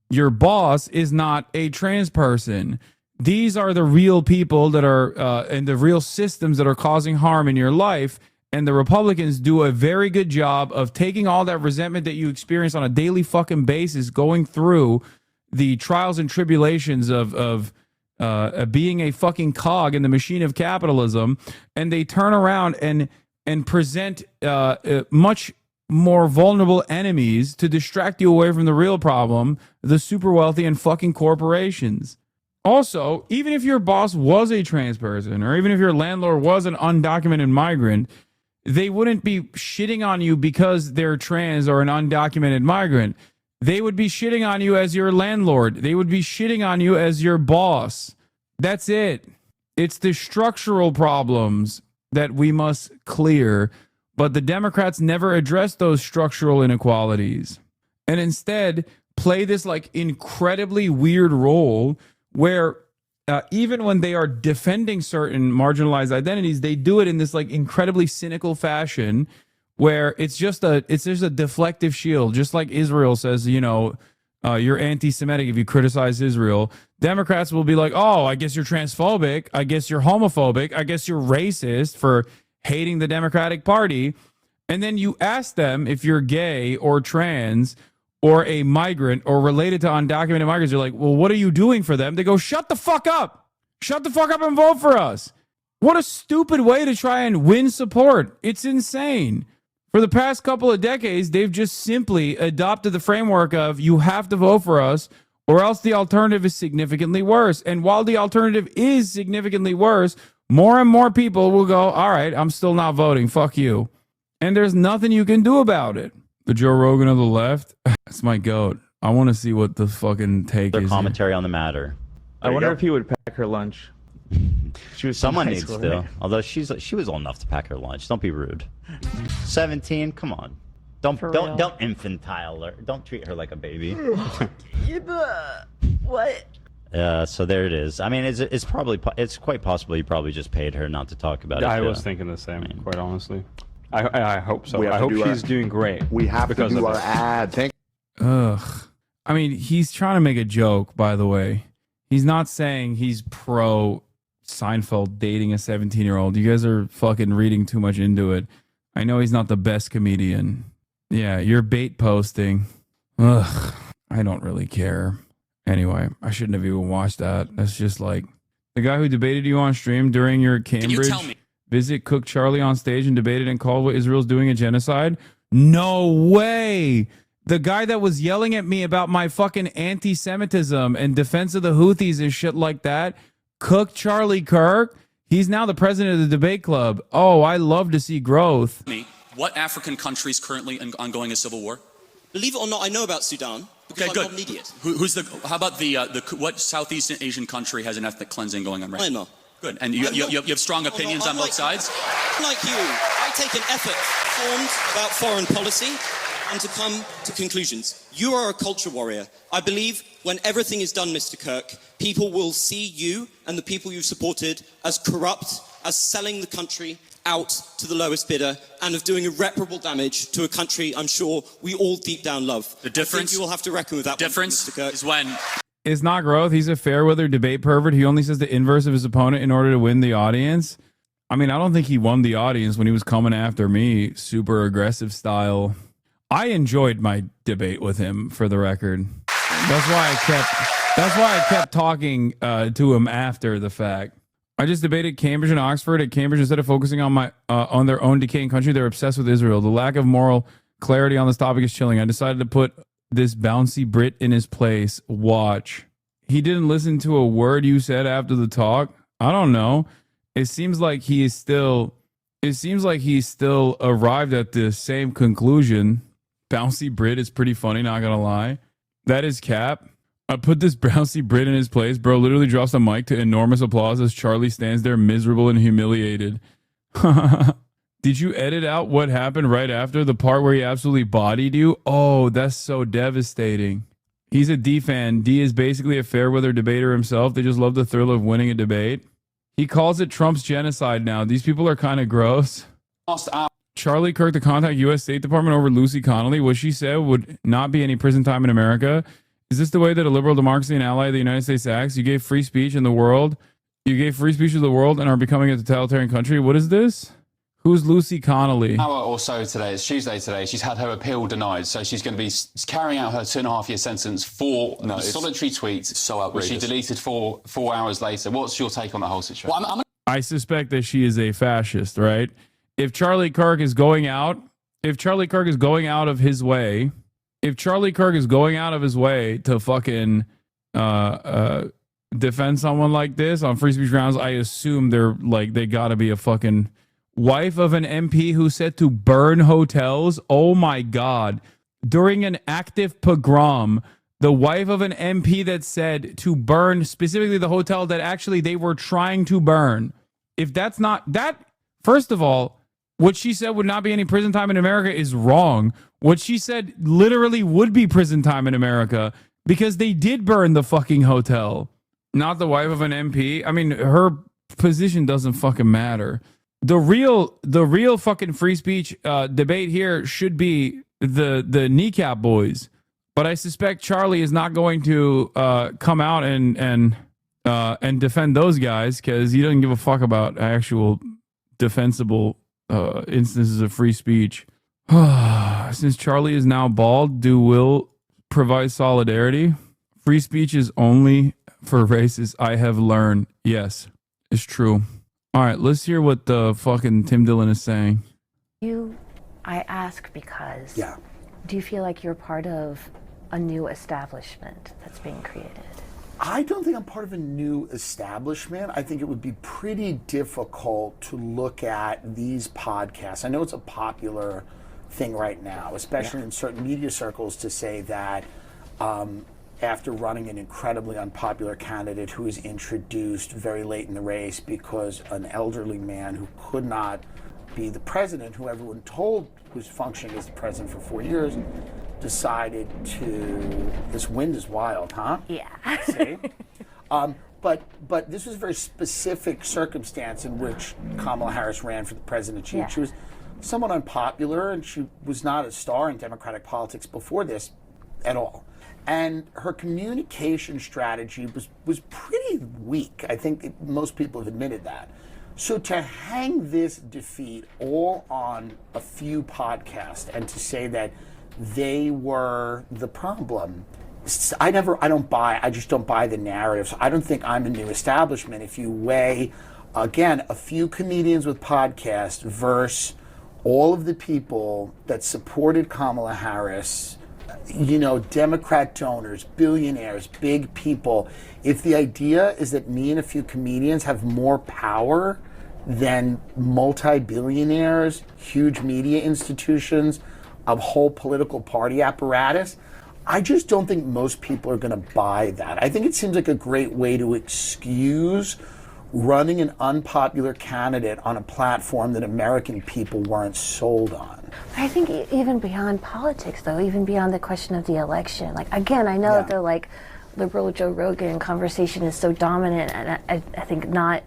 Your boss is not a trans person. These are the real people that are and the real systems that are causing harm in your life. And the Republicans do a very good job of taking all that resentment that you experience on a daily fucking basis, going through the trials and tribulations of being a fucking cog in the machine of capitalism, and they turn around and present much more vulnerable enemies to distract you away from the real problem, the super wealthy and fucking corporations. Also, even if your boss was a trans person, or even if your landlord was an undocumented migrant, they wouldn't be shitting on you because they're trans or an undocumented migrant. They would be shitting on you as your landlord. They would be shitting on you as your boss. That's it. It's the structural problems that we must clear, but the Democrats never address those structural inequalities, and instead play this like incredibly weird role where even when they are defending certain marginalized identities, they do it in this like incredibly cynical fashion where it's just a deflective shield, just like Israel says, you're anti-Semitic if you criticize Israel. Democrats will be like, oh, I guess you're transphobic. I guess you're homophobic. I guess you're racist for hating the Democratic Party. And then you ask them if you're gay or trans or a migrant or related to undocumented migrants. You're like, well, what are you doing for them? They go, shut the fuck up. Shut the fuck up and vote for us. What a stupid way to try and win support. It's insane. For the past couple of decades, they've just simply adopted the framework of you have to vote for us or else the alternative is significantly worse. And while the alternative is significantly worse, more and more people will go, all right, I'm still not voting. Fuck you. And there's nothing you can do about it. The Joe Rogan of the left, that's my goat. I want to see what the fucking take Their is. commentary on the matter. I wonder if he would pack her lunch. She was Someone from high needs school, to. right? Although she was old enough to pack her lunch. Don't be rude. 17, come on. Don't infantile her. Don't treat her like a baby. What? So there it is. I mean, it's quite possible you probably just paid her not to talk about it. I was thinking the same, quite honestly. I hope so. We have I to hope do she's our- doing great. We have to because do of our it. ad. Ugh. I mean, he's trying to make a joke, by the way. He's not saying he's pro Seinfeld dating a 17-year-old. You guys are fucking reading too much into it. I know he's not the best comedian. Yeah, you're bait posting. Ugh. I don't really care. Anyway, I shouldn't have even watched that. That's just like the guy who debated you on stream during your Cambridge visit cooked Charlie on stage and debated and called what Israel's doing a genocide. No way. The guy that was yelling at me about my fucking anti-Semitism and defense of the Houthis and shit like that, cooked Charlie Kirk. He's now the president of the debate club. Oh, I love to see growth. What African country is currently ongoing a civil war? Believe it or not, I know about Sudan because I'm not an idiot. How about what Southeast Asian country has an ethnic cleansing going on right now? Myanmar. Good. And you have strong opinions on both sides? Like you, I take an effort formed about foreign policy and to come to conclusions. You are a culture warrior. I believe when everything is done, Mr. Kirk, people will see you and the people you've supported as corrupt, as selling the country out to the lowest bidder and of doing irreparable damage to a country I'm sure we all deep down love. The difference I think you will have to reckon with that difference one, Mr. Kirk. is when It's not growth. He's a fair weather debate pervert. He only says the inverse of his opponent in order to win the audience. I mean, I don't think he won the audience when he was coming after me, super aggressive style. I enjoyed my debate with him, for the record. That's why I kept talking to him after the fact. I just debated Cambridge and Oxford. At Cambridge, instead of focusing on their own decaying country, they're obsessed with Israel. The lack of moral clarity on this topic is chilling. I decided to put this bouncy Brit in his place. Watch. He didn't listen to a word you said after the talk. I don't know. It seems like he's still arrived at the same conclusion. Bouncy Brit is pretty funny, not gonna lie. That is cap. I put this bouncy Brit in his place. Bro literally drops the mic to enormous applause as Charlie stands there miserable and humiliated. Did you edit out what happened right after the part where he absolutely bodied you? Oh, that's so devastating. He's a D fan. D is basically a fair weather debater himself. They just love the thrill of winning a debate. He calls it Trump's genocide now. These people are kind of gross. Charlie Kirk to contact U.S. State Department over Lucy Connolly. What she said would not be any prison time in America. Is this the way that a liberal democracy and ally of the United States acts? You gave free speech in the world. You gave free speech to the world and are becoming a totalitarian country. What is this? Who's Lucy Connolly? Hour or so today, it's Tuesday today, she's had her appeal denied, so she's going to be carrying out her 2.5-year sentence for solitary tweets, so outrageous, which she deleted 4 hours later. What's your take on the whole situation? Well, I suspect that she is a fascist, right? If Charlie Kirk is going out of his way, to fucking defend someone like this on free speech grounds, I assume they gotta be a fucking wife of an MP who said to burn hotels. Oh my God. During an active pogrom, the wife of an MP that said to burn specifically the hotel that actually they were trying to burn. If that's not that, first of all, what she said would not be any prison time in America is wrong. What she said literally would be prison time in America because they did burn the fucking hotel. Not the wife of an MP. I mean, her position doesn't fucking matter. The real fucking free speech debate here should be the kneecap boys. But I suspect Charlie is not going to come out and defend those guys because he doesn't give a fuck about actual defensible instances of free speech. Since Charlie is now bald, will provide solidarity. Free speech is only for racists. I have learned. Yes, it's true. All right, let's hear what the fucking Tim Dillon is saying. I ask because do you feel like you're part of a new establishment that's being created? I don't think I'm part of a new establishment. I think it would be pretty difficult to look at these podcasts. I know it's a popular thing right now, especially in certain media circles, to say that after running an incredibly unpopular candidate who was introduced very late in the race because an elderly man who could not be the president, who everyone told was functioning as the president for 4 years, decided to, this wind is wild, huh? Yeah. See? But this was a very specific circumstance in which Kamala Harris ran for the presidency. She was somewhat unpopular, and she was not a star in Democratic politics before this at all. And her communication strategy was pretty weak. I think most people have admitted that. So to hang this defeat all on a few podcasts and to say that they were the problem, I just don't buy the narrative. So I don't think I'm a new establishment. If you weigh, again, a few comedians with podcasts versus all of the people that supported Kamala Harris, Democrat donors, billionaires, big people. If the idea is that me and a few comedians have more power than multi-billionaires, huge media institutions, a whole political party apparatus, I just don't think most people are going to buy that. I think it seems like a great way to excuse running an unpopular candidate on a platform that American people weren't sold on. I think even beyond politics, though, even beyond the question of the election, like, again, I know that the liberal Joe Rogan conversation is so dominant, and I think not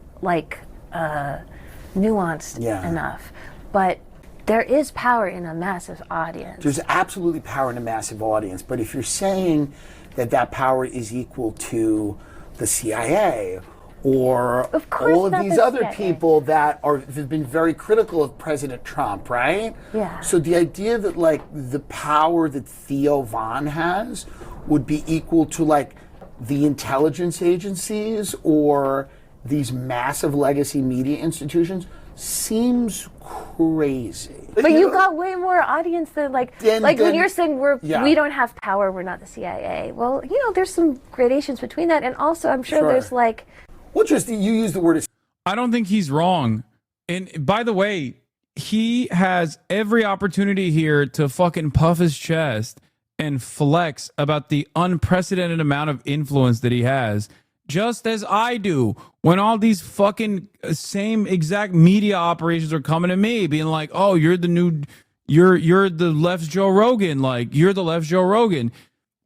nuanced enough, but there is power in a massive audience. There's absolutely power in a massive audience, but if you're saying that power is equal to the CIA or all of not these the other CIA. people that have been very critical of President Trump, right? Yeah. So the idea that like the power that Theo Von has would be equal to like the intelligence agencies or these massive legacy media institutions seems crazy. But you got way more audience than when you're saying we don't have power, we're not the CIA. Well, there's some gradations between that, and also I'm sure there's like. Well, just you use the word. I don't think he's wrong. And by the way, he has every opportunity here to fucking puff his chest and flex about the unprecedented amount of influence that he has, just as I do when all these fucking same exact media operations are coming to me being like, oh, you're the left's Joe Rogan. Like, you're the left's Joe Rogan.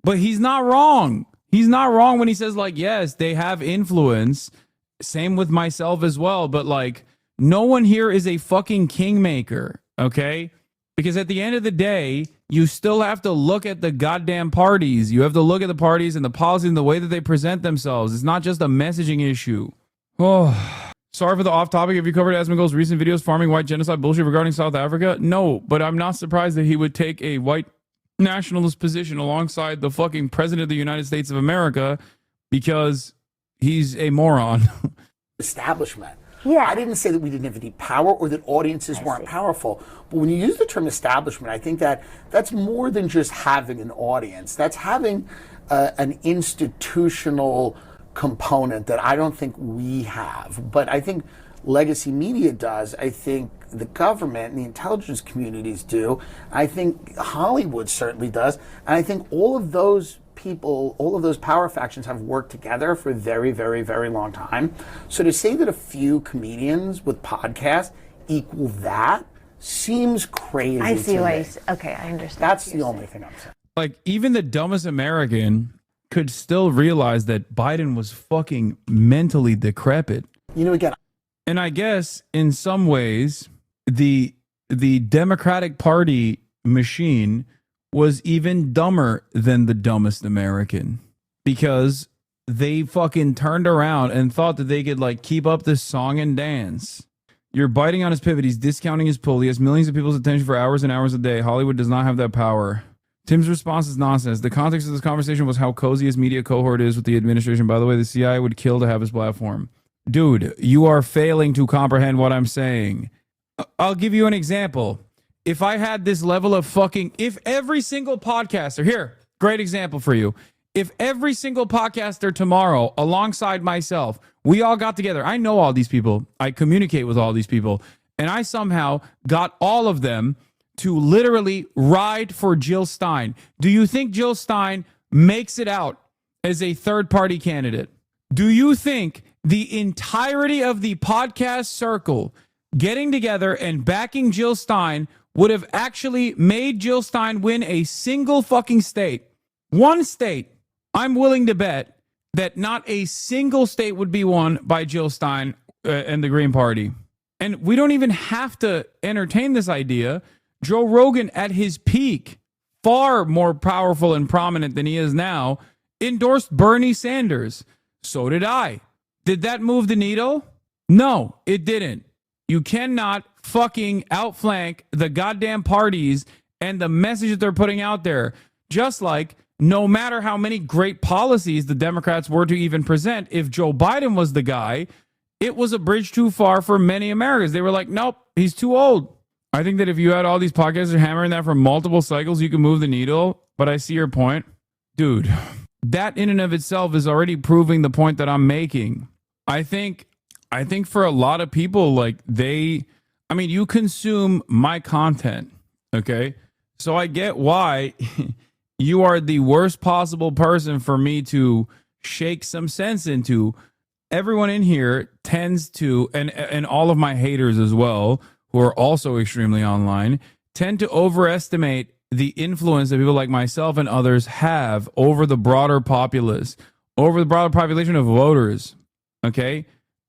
But he's not wrong. He's not wrong when he says, like, yes, they have influence. Same with myself as well. But like, no one here is a fucking kingmaker. Okay. Because at the end of the day, you still have to look at the goddamn parties. You have to look at the parties and the policies and the way that they present themselves. It's not just a messaging issue. Oh, sorry for the off topic. Have you covered Asmongold's recent videos farming white genocide bullshit regarding South Africa? No, but I'm not surprised that he would take a white nationalist position alongside the fucking president of the United States of America because he's a moron. Establishment. Yeah. I didn't say that we didn't have any power or that audiences weren't powerful. But when you use the term establishment, I think that that's more than just having an audience. That's having an institutional component that I don't think we have. But I think legacy media does. I think the government and the intelligence communities do. I think Hollywood certainly does. And I think all of those people, all of those power factions have worked together for a very, very, very long time. So to say that a few comedians with podcasts equal that seems crazy. I see to why. me. Okay, I understand. That's the only thing I'm saying. Like, even the dumbest American could still realize that Biden was fucking mentally decrepit. Again. And I guess in some ways, the Democratic Party machine was even dumber than the dumbest American because they fucking turned around and thought that they could like keep up this song and dance. You're biting on his pivot. He's discounting his pull. He has millions of people's attention for hours and hours a day. Hollywood does not have that power. Tim's response is nonsense. The context of this conversation was how cozy his media cohort is with the administration. By the way, the CIA would kill to have his platform. Dude, you are failing to comprehend what I'm saying. I'll give you an example. If I had this level of if every single podcaster, here, great example for you. If every single podcaster tomorrow, alongside myself, we all got together. I know all these people. I communicate with all these people. And I somehow got all of them to literally ride for Jill Stein. Do you think Jill Stein makes it out as a third-party candidate? Do you think the entirety of the podcast circle getting together and backing Jill Stein would have actually made Jill Stein win a single fucking state? One state, I'm willing to bet that not a single state would be won by Jill Stein and the Green Party. And we don't even have to entertain this idea. Joe Rogan at his peak, far more powerful and prominent than he is now, endorsed Bernie Sanders. So did I. Did that move the needle? No, it didn't. You cannot fucking outflank the goddamn parties and the message that they're putting out there. Just like no matter how many great policies the Democrats were to even present, if Joe Biden was the guy, it was a bridge too far for many Americans. They were like, nope, he's too old. I think that if you had all these podcasts hammering that for multiple cycles, you can move the needle. But I see your point. Dude, that in and of itself is already proving the point that I'm making. I think for a lot of people, like you consume my content, okay? So I get why you are the worst possible person for me to shake some sense into. Everyone in here tends to, and all of my haters as well, who are also extremely online, tend to overestimate the influence that people like myself and others have over the broader populace, over the broader population of voters, okay?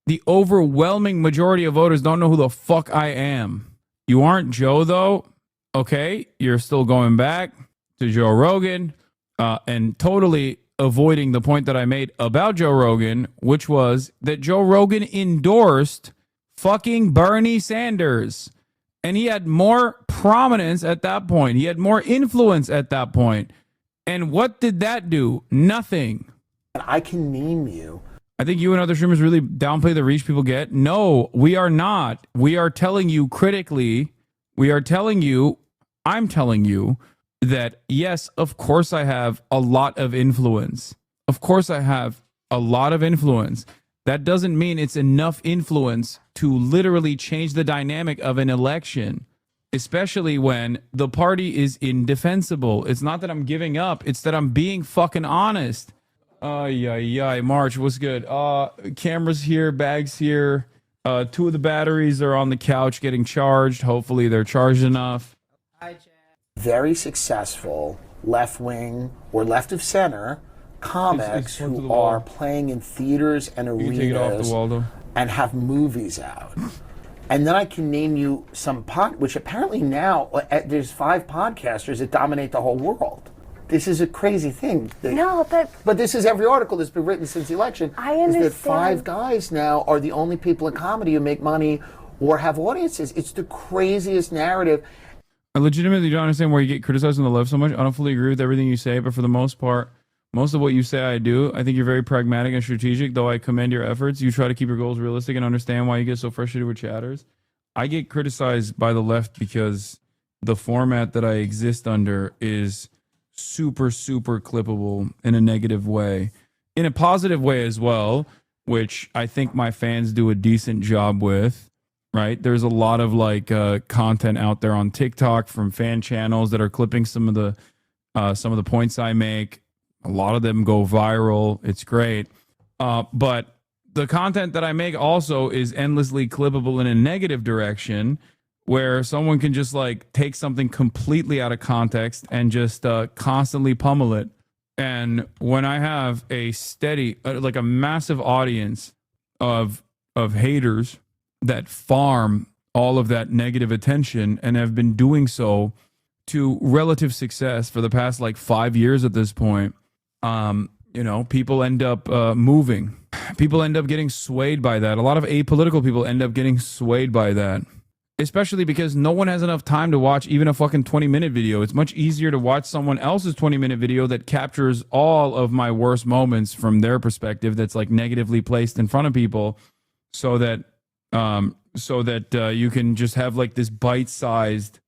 The overwhelming majority of voters don't know who the fuck I am. You aren't Joe, though. Okay, you're still going back to Joe Rogan and totally avoiding the point that I made about Joe Rogan, which was that Joe Rogan endorsed fucking Bernie Sanders. And he had more prominence at that point. He had more influence at that point. And what did that do? Nothing. I can name you. I think you and other streamers really downplay the reach people get. No, we are not. We are telling you critically, I'm telling you that, yes, of course I have a lot of influence. Of course I have a lot of influence. That doesn't mean it's enough influence to literally change the dynamic of an election, especially when the party is indefensible. It's not that I'm giving up. It's that I'm being fucking honest. March, what's good? Cameras here, bags here. 2 of the batteries are on the couch getting charged. Hopefully they're charged enough. Very successful left-wing or left of center comics who are playing in theaters and arenas and have movies out. And then I can name you some which apparently now there's 5 podcasters that dominate the whole world. This is a crazy thing. But this is every article that's been written since the election. I understand. Is that 5 guys now are the only people in comedy who make money or have audiences. It's the craziest narrative. I legitimately don't understand why you get criticized on the left so much. I don't fully agree with everything you say, but for the most part, most of what you say I do. I think you're very pragmatic and strategic, though I commend your efforts. You try to keep your goals realistic and understand why you get so frustrated with chatters. I get criticized by the left because the format that I exist under is super, super clippable in a negative way. In a positive way as well, which I think my fans do a decent job with, right? There's a lot of content out there on TikTok from fan channels that are clipping some of the points I make. A lot of them go viral. It's great. But the content that I make also is endlessly clippable in a negative direction, where someone can just take something completely out of context and just constantly pummel it. And when I have a steady, a massive audience of haters that farm all of that negative attention and have been doing so to relative success for the past 5 years at this point, people end up moving. People end up getting swayed by that. A lot of apolitical people end up getting swayed by that, especially because no one has enough time to watch even a fucking 20-minute video. It's much easier to watch someone else's 20-minute video that captures all of my worst moments from their perspective, that's negatively placed in front of people, so that you can just have this bite-sized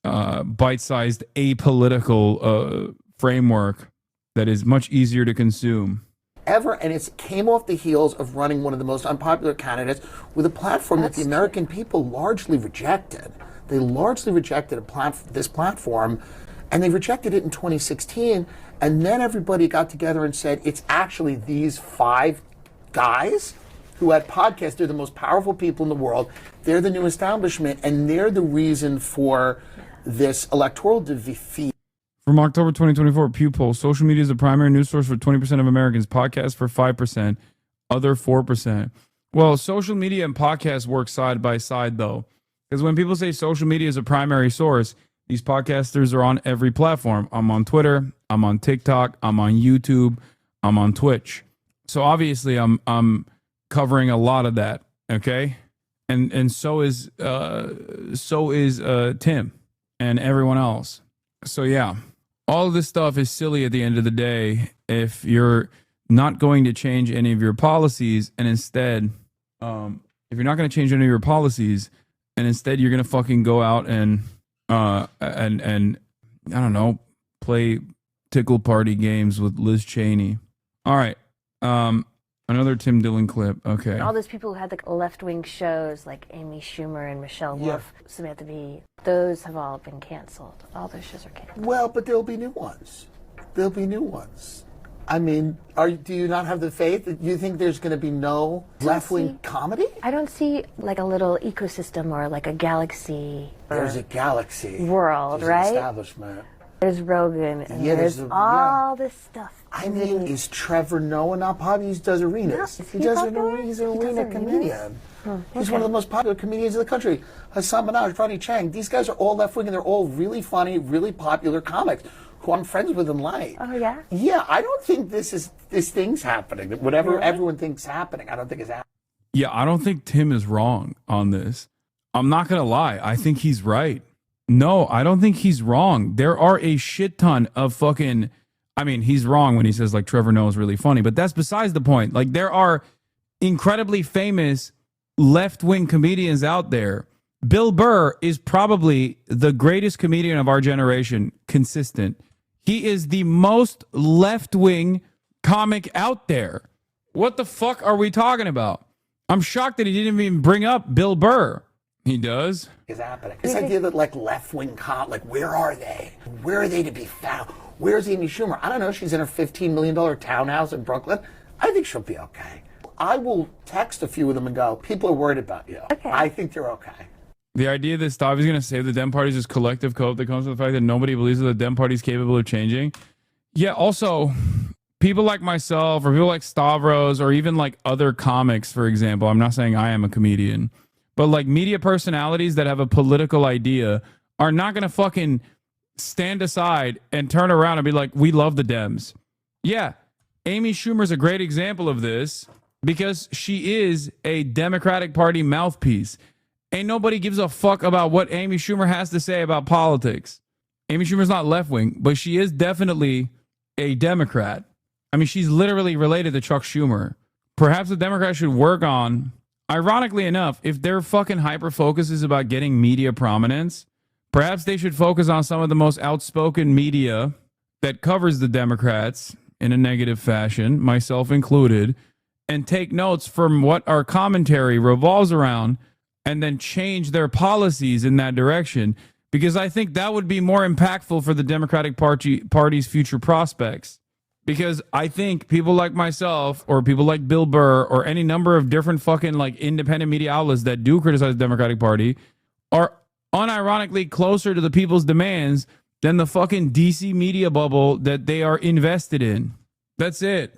apolitical framework that is much easier to consume. And it came off the heels of running one of the most unpopular candidates with a platform that the American people largely rejected. They largely rejected this platform, and they rejected it in 2016. And then everybody got together and said, it's actually these 5 guys who had podcasts. They're the most powerful people in the world. They're the new establishment, and they're the reason for this electoral defeat. From October 2024, Pew poll, social media is the primary news source for 20% of Americans, podcasts for 5%, other 4%. Well, social media and podcasts work side by side, though, because when people say social media is a primary source, these podcasters are on every platform. I'm on Twitter, I'm on TikTok, I'm on YouTube, I'm on Twitch. So obviously I'm covering a lot of that, okay? And so is Tim and everyone else. So yeah. All of this stuff is silly at the end of the day if you're not going to change any of your policies, and instead, if you're not going to change any of your policies, and instead you're going to fucking go out and I don't know, play tickle party games with Liz Cheney. All right, another Tim Dillon clip. Okay. All those people who had left-wing shows like Amy Schumer and Michelle Wolf, Samantha Bee, those have all been canceled. All those shows are canceled. Well, but there'll be new ones. There'll be new ones. I mean, do you not have the faith? Do you think there's going to be no left-wing comedy? I don't see a little ecosystem or a galaxy. There's a galaxy. World, there's right? An establishment. There's Rogan, and there's all this stuff. I mean, is Trevor Noah not popular? He does arenas. He's an arena comedian. He's one of the most popular comedians in the country. Hassan Minhaj, Ronnie Chang. These guys are all left-wing, and they're all really funny, really popular comics who who I'm friends with in life. Oh, yeah? Yeah, I don't think this thing's happening. Whatever everyone thinks happening, I don't think is happening. Yeah, I don't think Tim is wrong on this. I'm not going to lie. I think he's right. No, I don't think he's wrong. There are a shit ton of fucking... I mean, he's wrong when he says, like, Trevor Noah is really funny, but that's besides the point. Like, there are incredibly famous left-wing comedians out there. Bill Burr is probably the greatest comedian of our generation, consistent. He is the most left-wing comic out there. What the fuck are we talking about? I'm shocked that he didn't even bring up Bill Burr. He does. Is happening. This idea that like left-wing like where are they? Where are they to be found? Where's Amy Schumer? I don't know. She's in her $15 million townhouse in Brooklyn. I think she'll be okay. I will text a few of them and go, people are worried about you. Okay. I think they're okay. The idea that Stavi's going to save the Dem Party is this collective cope that comes from the fact that nobody believes that the Dem Party is capable of changing. Yeah, also, people like myself or people like Stavros or even like other comics, for example, I'm not saying I am a comedian, but like media personalities that have a political idea are not going to fucking stand aside and turn around and be like, we love the Dems. Yeah, Amy Schumer's a great example of this because she is a Democratic Party mouthpiece. Ain't nobody gives a fuck about what Amy Schumer has to say about politics. Amy Schumer's not left-wing, but she is definitely a Democrat. I mean, she's literally related to Chuck Schumer. Perhaps the Democrats should work on, ironically enough, if their fucking hyper-focus is about getting media prominence, perhaps they should focus on some of the most outspoken media that covers the Democrats in a negative fashion, myself included, and take notes from what our commentary revolves around and then change their policies in that direction, because I think that would be more impactful for the Democratic Party's future prospects. Because I think people like myself or people like Bill Burr or any number of different fucking like independent media outlets that do criticize the Democratic Party are unironically closer to the people's demands than the fucking DC media bubble that they are invested in. That's it.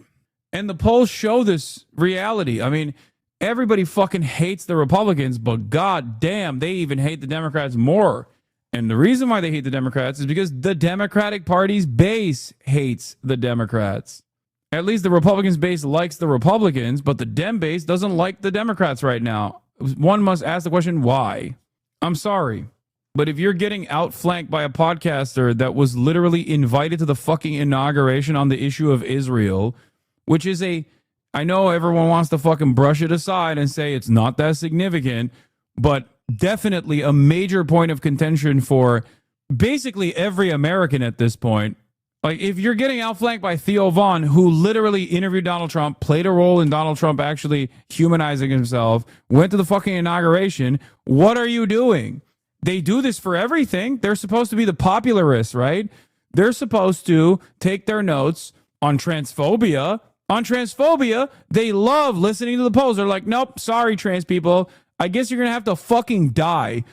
And the polls show this reality. I mean, everybody fucking hates the Republicans, but god damn, they even hate the Democrats more. And the reason why they hate the Democrats is because the Democratic Party's base hates the Democrats. At least the Republicans' base likes the Republicans, but the Dem base doesn't like the Democrats right now. One must ask the question, why? I'm sorry, but if you're getting outflanked by a podcaster that was literally invited to the fucking inauguration on the issue of Israel, which is I know everyone wants to fucking brush it aside and say it's not that significant, but definitely a major point of contention for basically every American at this point. Like, if you're getting outflanked by Theo Vaughn, who literally interviewed Donald Trump, played a role in Donald Trump actually humanizing himself, went to the fucking inauguration, what are you doing? They do this for everything. They're supposed to be the popularists, right? They're supposed to take their notes on transphobia. On transphobia, they love listening to the polls. They're like, nope, sorry, trans people. I guess you're going to have to fucking die.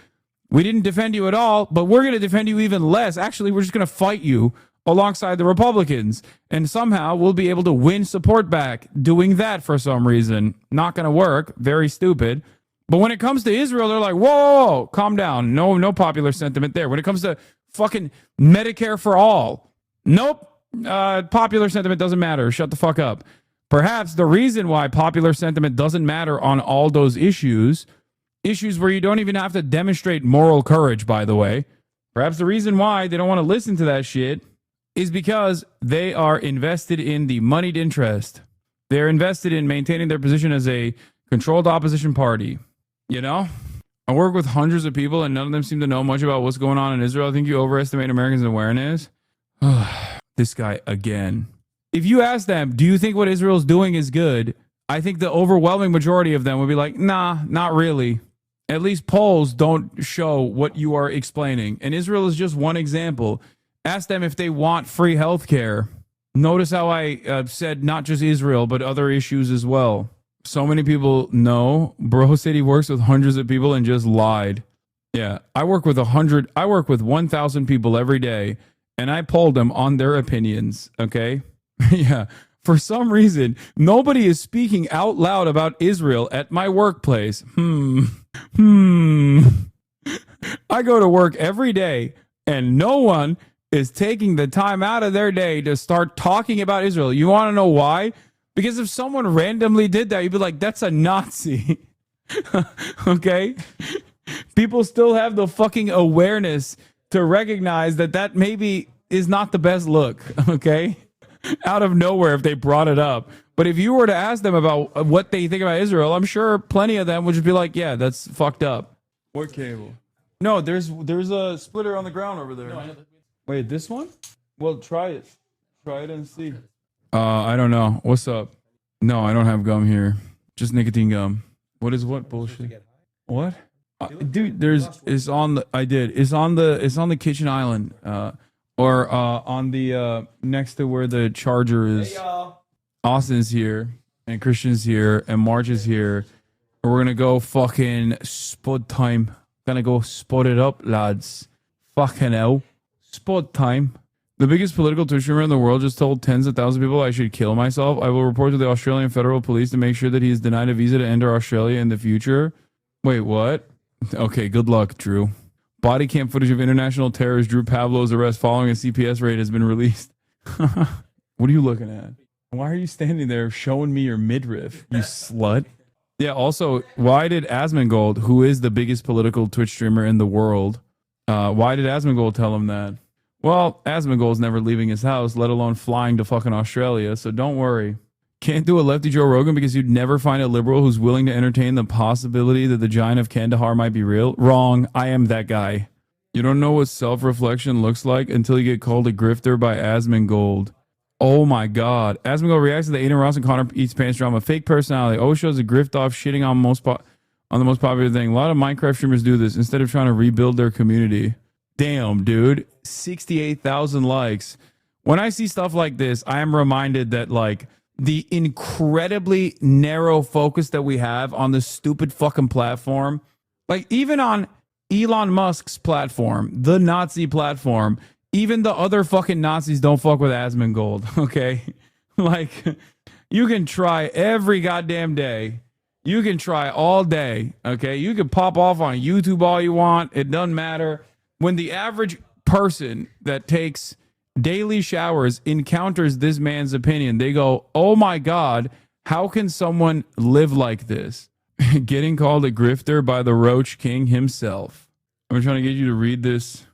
We didn't defend you at all, but we're going to defend you even less. Actually, we're just going to fight you alongside the Republicans. And somehow we'll be able to win support back doing that for some reason. Not going to work. Very stupid. But when it comes to Israel, they're like, whoa, calm down. No popular sentiment there. When it comes to fucking Medicare for all, nope. Popular sentiment doesn't matter. Shut the fuck up. Perhaps the reason why popular sentiment doesn't matter on all those issues where you don't even have to demonstrate moral courage, by the way, perhaps the reason why they don't want to listen to that shit is because they are invested in the moneyed interest. They're invested in maintaining their position as a controlled opposition party. You know, I work with hundreds of people and none of them seem to know much about what's going on in Israel. I think you overestimate Americans' awareness. This guy again. If you ask them, do you think what Israel's doing is good? I think the overwhelming majority of them would be like, nah, not really. At least polls don't show what you are explaining. And Israel is just one example. Ask them if they want free healthcare. Notice how I said not just Israel, but other issues as well. So many people know. Bro said he works with hundreds of people and just lied. Yeah, I work with 1,000 people every day, and I polled them on their opinions, okay? Yeah. For some reason, nobody is speaking out loud about Israel at my workplace. I go to work every day, and no one is taking the time out of their day to start talking about Israel. You want to know why? Because if someone randomly did that, you'd be like, that's a Nazi. Okay? People still have the fucking awareness to recognize that that maybe is not the best look. Okay? Out of nowhere if they brought it up. But if you were to ask them about what they think about Israel, I'm sure plenty of them would just be like, yeah, that's fucked up. What cable? No, there's a splitter on the ground over there. Wait, this one? Well, try it. Try it and see. I don't know. What's up? No, I don't have gum here. Just nicotine gum. What is what bullshit? What? Dude, it's on the kitchen island. Or on the next to where the charger is. Hey, Austin's here and Christian's here and March is here. And we're gonna go fucking spud time. Gonna go spud it up, lads. Fucking hell. Spud time. The biggest political Twitch streamer in the world just told tens of thousands of people I should kill myself. I will report to the Australian Federal Police to make sure that he is denied a visa to enter Australia in the future. Wait, what? Okay, good luck, Drew. Body cam footage of international terrorist Drew Pavlov's arrest following a CPS raid has been released. What are you looking at? Why are you standing there showing me your midriff, you slut? Yeah, also, why did Asmongold, who is the biggest political Twitch streamer in the world, why did Asmongold tell him that? Well, Asmongold's never leaving his house, let alone flying to fucking Australia, so don't worry. Can't do a lefty Joe Rogan because you'd never find a liberal who's willing to entertain the possibility that the giant of Kandahar might be real. Wrong. I am that guy. You don't know what self-reflection looks like until you get called a grifter by Asmongold. Oh my God. Asmongold reacts to the Aiden Ross and Connor Eats Pants drama. Fake personality. Always shows a grift off shitting on on the most popular thing. A lot of Minecraft streamers do this instead of trying to rebuild their community. Damn, dude. 68,000 likes. When I see stuff like this, I am reminded that like the incredibly narrow focus that we have on this stupid fucking platform, like even on Elon Musk's platform, the Nazi platform, even the other fucking Nazis don't fuck with Asmongold, okay? Like, you can try every goddamn day. You can try all day, okay? You can pop off on YouTube all you want. It doesn't matter. When the average person that takes daily showers encounters this man's opinion, they go, oh my God, how can someone live like this? Getting called a grifter by the Roach King himself. I'm trying to get you to read this.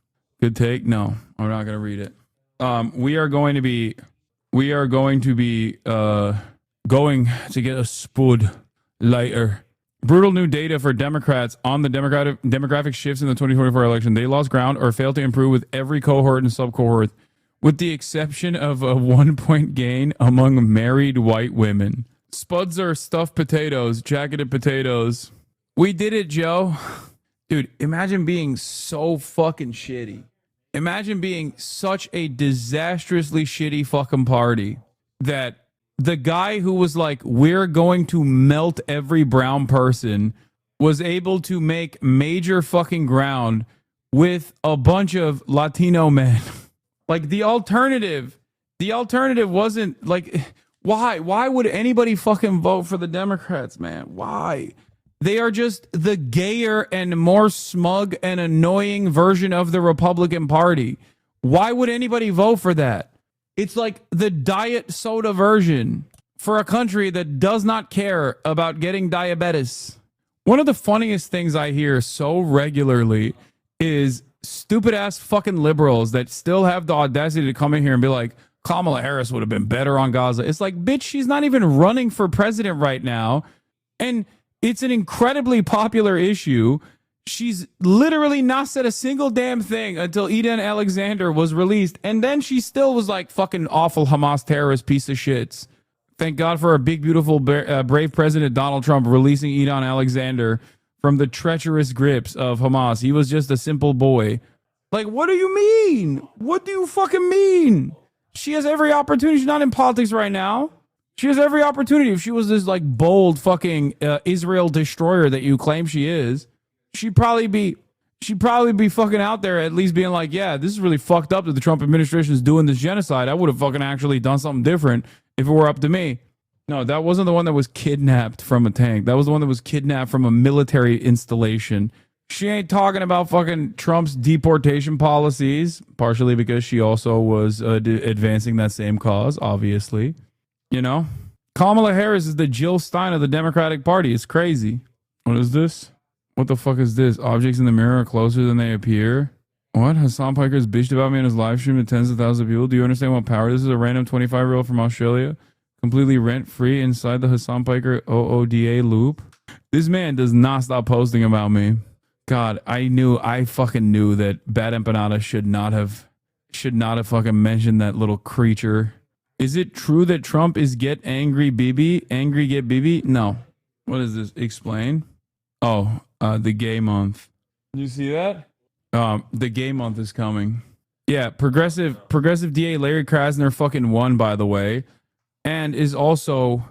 Good take? No, I'm not going to read it. We are going to be going to get a spud later. Brutal new data for Democrats on the demographic shifts in the 2024 election. They lost ground or failed to improve with every cohort and subcohort, with the exception of a 1-point gain among married white women. Spuds are stuffed potatoes, jacketed potatoes. We did it, Joe. Dude, imagine being so fucking shitty. Imagine being such a disastrously shitty fucking party that the guy who was like, we're going to melt every brown person, was able to make major fucking ground with a bunch of Latino men. Like the alternative wasn't like, why would anybody fucking vote for the Democrats, man? Why? They are just the gayer and more smug and annoying version of the Republican Party. Why would anybody vote for that? It's like the diet soda version for a country that does not care about getting diabetes. One of the funniest things I hear so regularly is stupid ass fucking liberals that still have the audacity to come in here and be like, Kamala Harris would have been better on Gaza. It's like, bitch, she's not even running for president right now. And it's an incredibly popular issue. She's literally not said a single damn thing until Eden Alexander was released. And then she still was like fucking awful Hamas terrorist piece of shits. Thank God for our big, beautiful, brave president Donald Trump releasing Eden Alexander from the treacherous grips of Hamas. He was just a simple boy. Like, what do you mean? What do you fucking mean? She has every opportunity. She's not in politics right now. She has every opportunity. If she was this like bold fucking Israel destroyer that you claim she is, she'd probably be fucking out there at least being like, yeah, this is really fucked up that the Trump administration is doing this genocide. I would have fucking actually done something different if it were up to me. No, that wasn't the one that was kidnapped from a tank. That was the one that was kidnapped from a military installation She ain't talking about fucking Trump's deportation policies, partially because she also was advancing that same cause, obviously. You know? Kamala Harris is the Jill Stein of the Democratic Party. It's crazy. What is this? What the fuck is this? Objects in the mirror are closer than they appear. What? Hassan Piker's bitched about me in his live stream to tens of thousands of people. Do you understand what power this is? A random 25-year-old from Australia, completely rent-free inside the Hassan Piker OODA loop. This man does not stop posting about me. God, I fucking knew that Bad Empanada should not have fucking mentioned that little creature. Is it true that Trump is get angry Bibi? Angry get Bibi? No. What is this? Explain. Oh, the gay month. Did you see that? The gay month is coming. Yeah, progressive DA Larry Krasner fucking won, by the way, and is also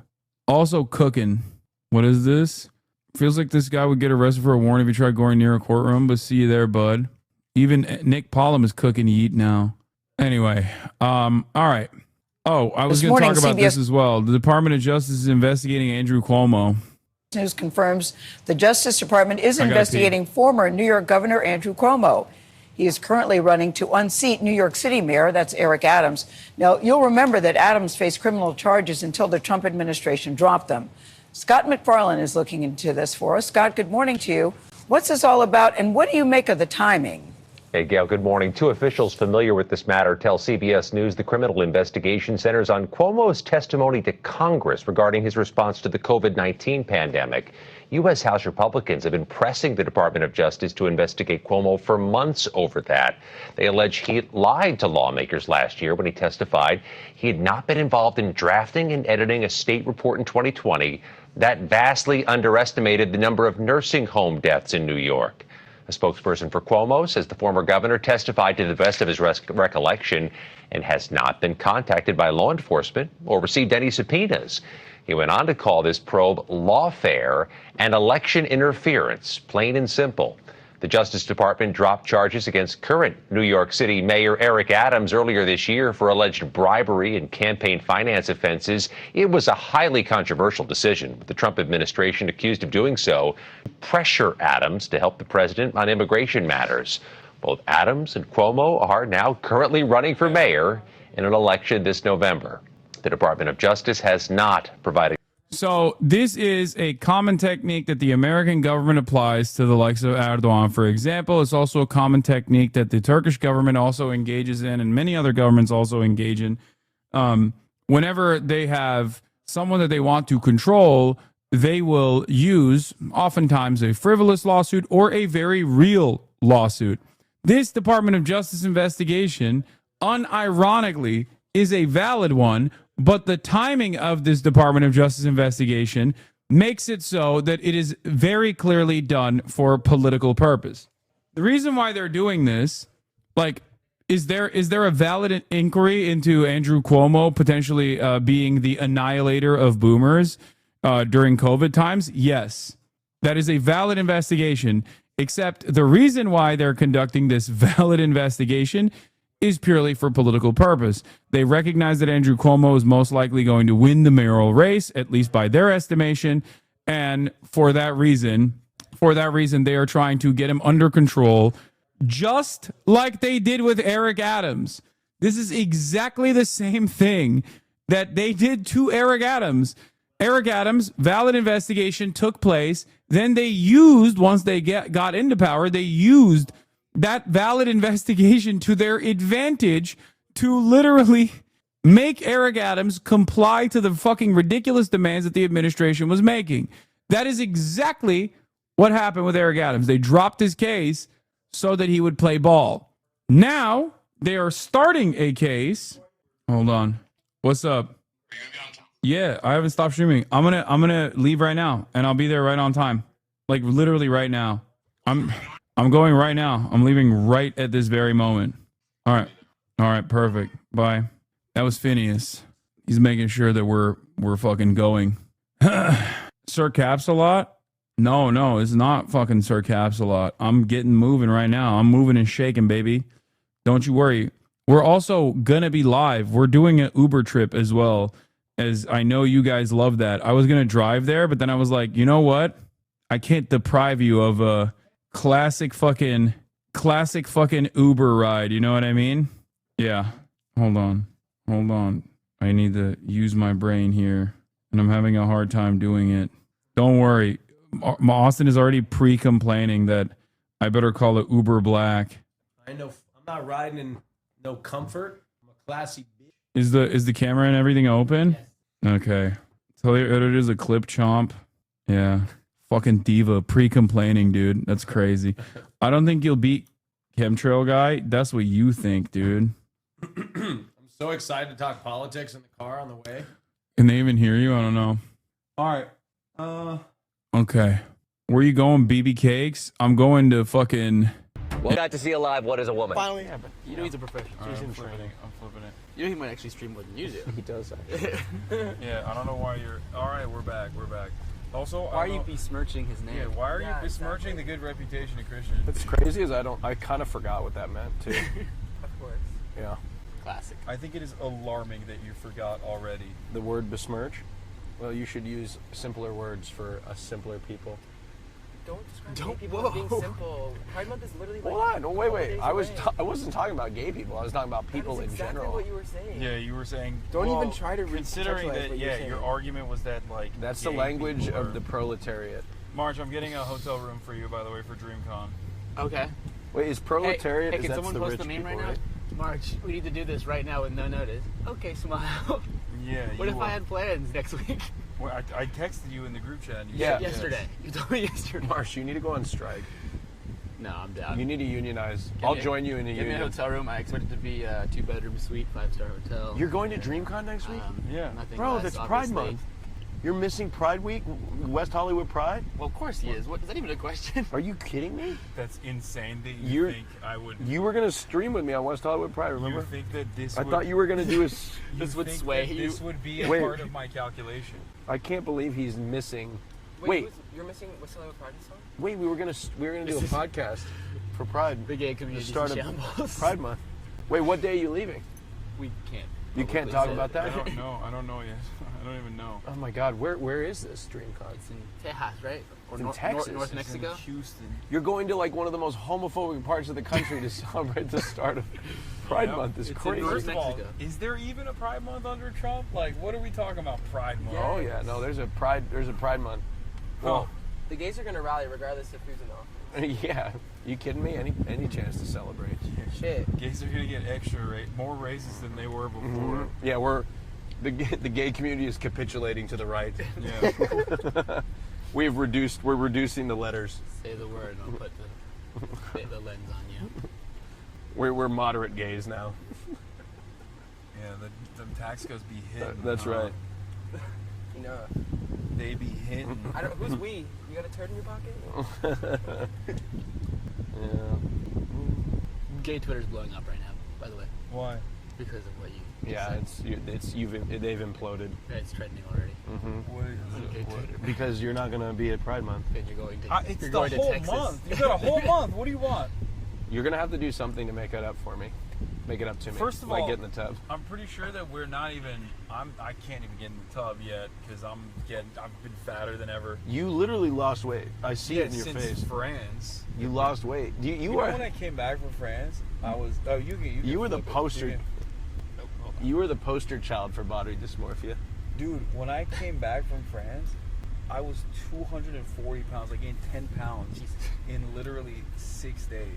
cooking. What is this? Feels like this guy would get arrested for a warrant if he tried going near a courtroom, but see you there, bud. Even Nick Pollum is cooking yeet now. Anyway, all right. Oh, I was going to talk about this as well. The Department of Justice is investigating Andrew Cuomo. News confirms the Justice Department is investigating former New York Governor Andrew Cuomo. He is currently running to unseat New York City Mayor, that's Eric Adams. Now, you'll remember that Adams faced criminal charges until the Trump administration dropped them. Scott McFarlane is looking into this for us. Scott, good morning to you. What's this all about, and what do you make of the timing? Hey, Gail, good morning. Two officials familiar with this matter tell CBS News the criminal investigation centers on Cuomo's testimony to Congress regarding his response to the COVID-19 pandemic. U.S. House Republicans have been pressing the Department of Justice to investigate Cuomo for months over that. They allege he lied to lawmakers last year when he testified he had not been involved in drafting and editing a state report in 2020 that vastly underestimated the number of nursing home deaths in New York. A spokesperson for Cuomo says the former governor testified to the best of his recollection and has not been contacted by law enforcement or received any subpoenas. He went on to call this probe lawfare and election interference, plain and simple. The Justice Department dropped charges against current New York City Mayor Eric Adams earlier this year for alleged bribery and campaign finance offenses. It was a highly controversial decision, with the Trump administration accused of doing so to pressure Adams to help the president on immigration matters. Both Adams and Cuomo are now currently running for mayor in an election this November. The Department of Justice has not provided. So this is a common technique that the American government applies to the likes of Erdogan, for example. It's also a common technique that the Turkish government also engages in, and many other governments also engage in. Whenever they have someone that they want to control, they will use oftentimes a frivolous lawsuit or a very real lawsuit. This Department of Justice investigation, unironically, is a valid one. But the timing of this Department of Justice investigation makes it so that it is very clearly done for political purpose. The reason why they're doing this, like, is there a valid inquiry into Andrew Cuomo potentially being the annihilator of boomers during COVID times? Yes, that is a valid investigation, except the reason why they're conducting this valid investigation is purely for political purpose. They recognize that Andrew Cuomo is most likely going to win the mayoral race, at least by their estimation, and for that reason, they are trying to get him under control, just like they did with Eric Adams. This is exactly the same thing that they did to Eric Adams. Eric Adams, valid investigation took place. Then they used, once they got into power, they used that valid investigation to their advantage to literally make Eric Adams comply to the fucking ridiculous demands that the administration was making. That is exactly what happened with Eric Adams. They dropped his case so that he would play ball. Now they are starting a case. Hold on. What's up? Yeah, I haven't stopped streaming. I'm gonna leave right now and I'll be there right on time. Like literally right now. I'm going right now. I'm leaving right at this very moment. All right, perfect. Bye. That was Phineas. He's making sure that we're fucking going. Sir Caps-a-Lot? No, it's not fucking Sir Caps-a-Lot. I'm getting moving right now. I'm moving and shaking, baby. Don't you worry. We're also gonna be live. We're doing an Uber trip as well, as I know you guys love that. I was gonna drive there, but then I was like, you know what? I can't deprive you of classic fucking Uber ride. You know what I mean? Yeah. Hold on. I need to use my brain here, and I'm having a hard time doing it. Don't worry. Austin is already pre-complaining that I better call it Uber Black. I know I'm not riding in no comfort. I'm a classy bitch. Is the camera and everything open? Yes. Okay. Tell you it is a clip chomp. Yeah. Fucking diva pre-complaining, dude. That's crazy. I don't think you'll beat Chemtrail Guy. That's what you think, dude. I'm so excited to talk politics in the car on the way. Can they even hear you? I don't know. All right. Okay. Where you going, BB Cakes? I'm going to fucking... Well, got to see alive What is a Woman. Finally happened. You know he's a professional. Right, I'm flipping it. You know he might actually stream more than you do. He does. Yeah, I don't know why you're... All right, we're back. Also, why are you besmirching his name? Yeah, why are you besmirching the good reputation of Christian? What's crazy is I kind of forgot what that meant too. Of course. Yeah. Classic. I think it is alarming that you forgot already. The word besmirch? Well, you should use simpler words for a simpler people. Don't describe gay people as being simple. Pride Month is literally like... Hold on. No, wait. I wasn't talking about gay people. I was talking about people in exactly general. What you were saying. Yeah, you were saying... Don't even try to considering that, what yeah, your argument was that, like... That's the language of the proletariat. March, I'm getting a hotel room for you, by the way, for DreamCon. Okay. Wait, is proletariat... Hey, can that's someone the post rich the meme people, right now? March, we need to do this right now with no notice. Okay, smile. Yeah, What if I had plans next week? Well, I texted you in the group chat. And you Yeah. said Yesterday. You told me yesterday. Marsh, you need to go on strike. No, I'm down. You need to unionize. I'll join you in a Give union. me a hotel room. I expect it to be a 2-bedroom suite, 5-star hotel. You're going to DreamCon next week? Yeah. Nothing Bro, less, that's Pride obviously. Month. You're missing Pride Week? West Hollywood Pride? Well, of course he is. What, is that even a question? Are you kidding me? That's insane that you think I would... You were going to stream with me on West Hollywood Pride, remember? You think that this I thought you were going to do a... This would sway you. This would be a Wait. part of my calculation. I can't believe he's missing... Wait. You're missing West Hollywood Pride song? Wait, we were gonna do a podcast for Pride. The gay community start of shambles. Pride Month. Wait, what day are you leaving? We can't. You can't talk about that? I don't know. I don't know yet. I don't even know. Oh my God, where is this DreamCon? It's in Texas, right? Or It's in North Texas. Mexico? Houston. You're going to like one of the most homophobic parts of the country to celebrate the start of Pride Month. It's crazy. First of all, is there even a Pride Month under Trump? Like, what are we talking about? Pride Month? Oh yeah, no, there's a Pride Month. Well, The gays are going to rally regardless of who's in office. yeah. You kidding me? Any chance to celebrate? Shit. Gays are gonna get more racist than they were before. Yeah, the gay community is capitulating to the right. Yeah. We're reducing the letters. Say the word, I'll put the lens on you. We're moderate gays now. Yeah, the tax codes be hitting. That's right. You know. They be hitting. I don't. Who's we? You got a turd in your pocket? Yeah. Gay Twitter's blowing up right now. By the way. Why? Because of what you. Yeah, they've imploded. Yeah, it's trending already. What is it? Because you're not gonna be at Pride Month. And you're going to. It's you're the going whole to Texas. month. You got a whole month. What do you want? You're gonna have to do something to make it up for me. Make it up to me. First of like all, get in the tub. I'm pretty sure that we're not even. I can't even get in the tub yet because I've been fatter than ever. You literally lost weight. I see it in your since face. France. You lost weight. You know were. when I came back from France, I was. Oh, you were the flip it. poster. You were the poster child for body dysmorphia. Dude, when I came back from France, I was 240 pounds. I gained 10 pounds in literally 6 days.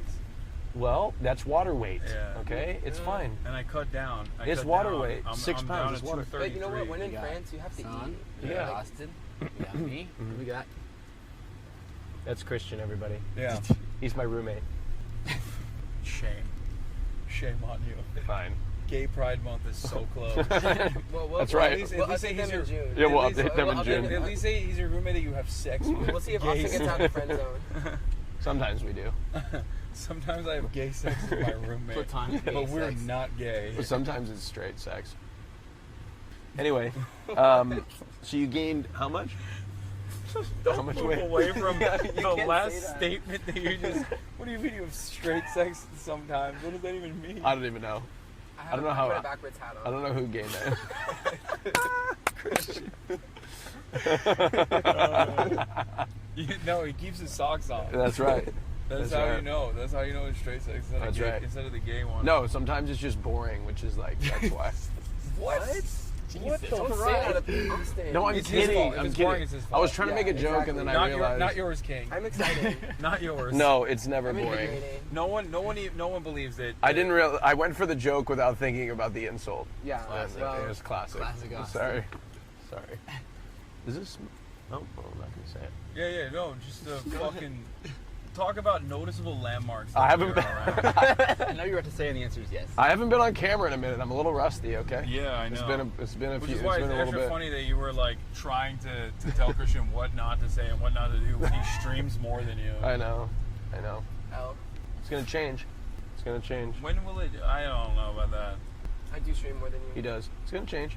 Well, that's water weight. Yeah. Okay, it's fine. And I cut down. It's water weight. 6 I'm pounds down is to water. 233. But you know what? When in France, you have to eat. Yeah. Austin. You got me. We got. That's Christian, everybody. Yeah. He's my roommate. Shame on you. Fine. Gay Pride Month is so close. That's right. At least say he's your. Yeah, we'll update them in June. At least say he's your roommate that you have sex with. We'll see if Austin gets out of the friend zone. Sometimes we do. Sometimes I have gay sex with my roommate, Platonic gay but we're sex. not gay. But sometimes it's straight sex. Anyway, so you gained how much? Don't how much move weight? away from the can't last say that. statement that you just. What do you mean you have straight sex sometimes? What does that even mean? I don't even know. I don't know how. I put a backwards hat on. I don't know who gained that. No, he keeps his socks on. That's right. That's how you know. That's how you know it's straight sex instead of the gay one. No, sometimes it's just boring, which is like that's why. What? What the Don't say that at the stand. No, I'm It's his kidding. fault. If I'm it's kidding. boring, it's his I fault. was trying to make a joke and then I realized. Not yours, King. I'm excited. Not yours. No, it's never boring. No one believes that. I didn't real. I went for the joke without thinking about the insult. Yeah, Classic. It was classic. Classic Austin. Sorry. Is this? Oh, I'm not gonna say it. Yeah, no, just fucking talk about noticeable landmarks. I haven't been. I know you're about to say, and the answer is yes. I haven't been on camera in a minute. I'm a little rusty. Okay. Yeah, I know. It's been a Which few. is why it's been a little extra bit. funny that you were like trying to tell Christian what not to say and what not to do when he streams more than you. I know. Oh. It's gonna change. It's gonna change. When will it? I don't know about that. I do stream more than you. He does. It's gonna change.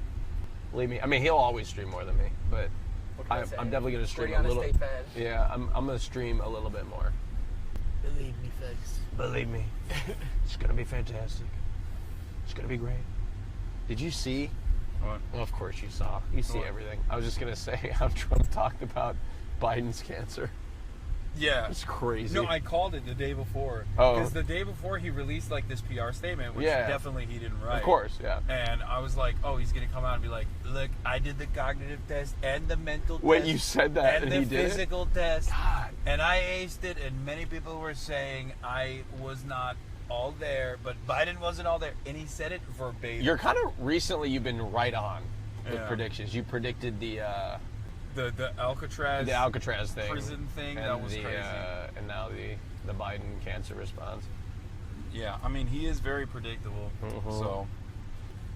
Believe me. I mean, he'll always stream more than me, but I'm definitely gonna stream a little. Yeah, I'm gonna stream a little bit more. Believe me, folks. Believe me, it's gonna be fantastic. It's gonna be great. Did you see? What? Well, of course you saw. You see everything. I was just gonna say how Trump talked about Biden's cancer. Yeah. It's crazy. No, I called it the day before. Oh. Because the day before he released like this PR statement, which Yeah. definitely he didn't write. Of course, yeah. And I was like, oh, he's going to come out and be like, look, I did the cognitive test and the mental test. Wait, you said that and the he did it? physical test. And I aced it, and many people were saying I was not all there, but Biden wasn't all there. And he said it verbatim. You're kind of recently. You've been right on with Yeah. predictions. You predicted the Alcatraz thing, prison thing. and That was the, crazy. and now the Biden cancer response. Yeah, I mean, he is very predictable. So,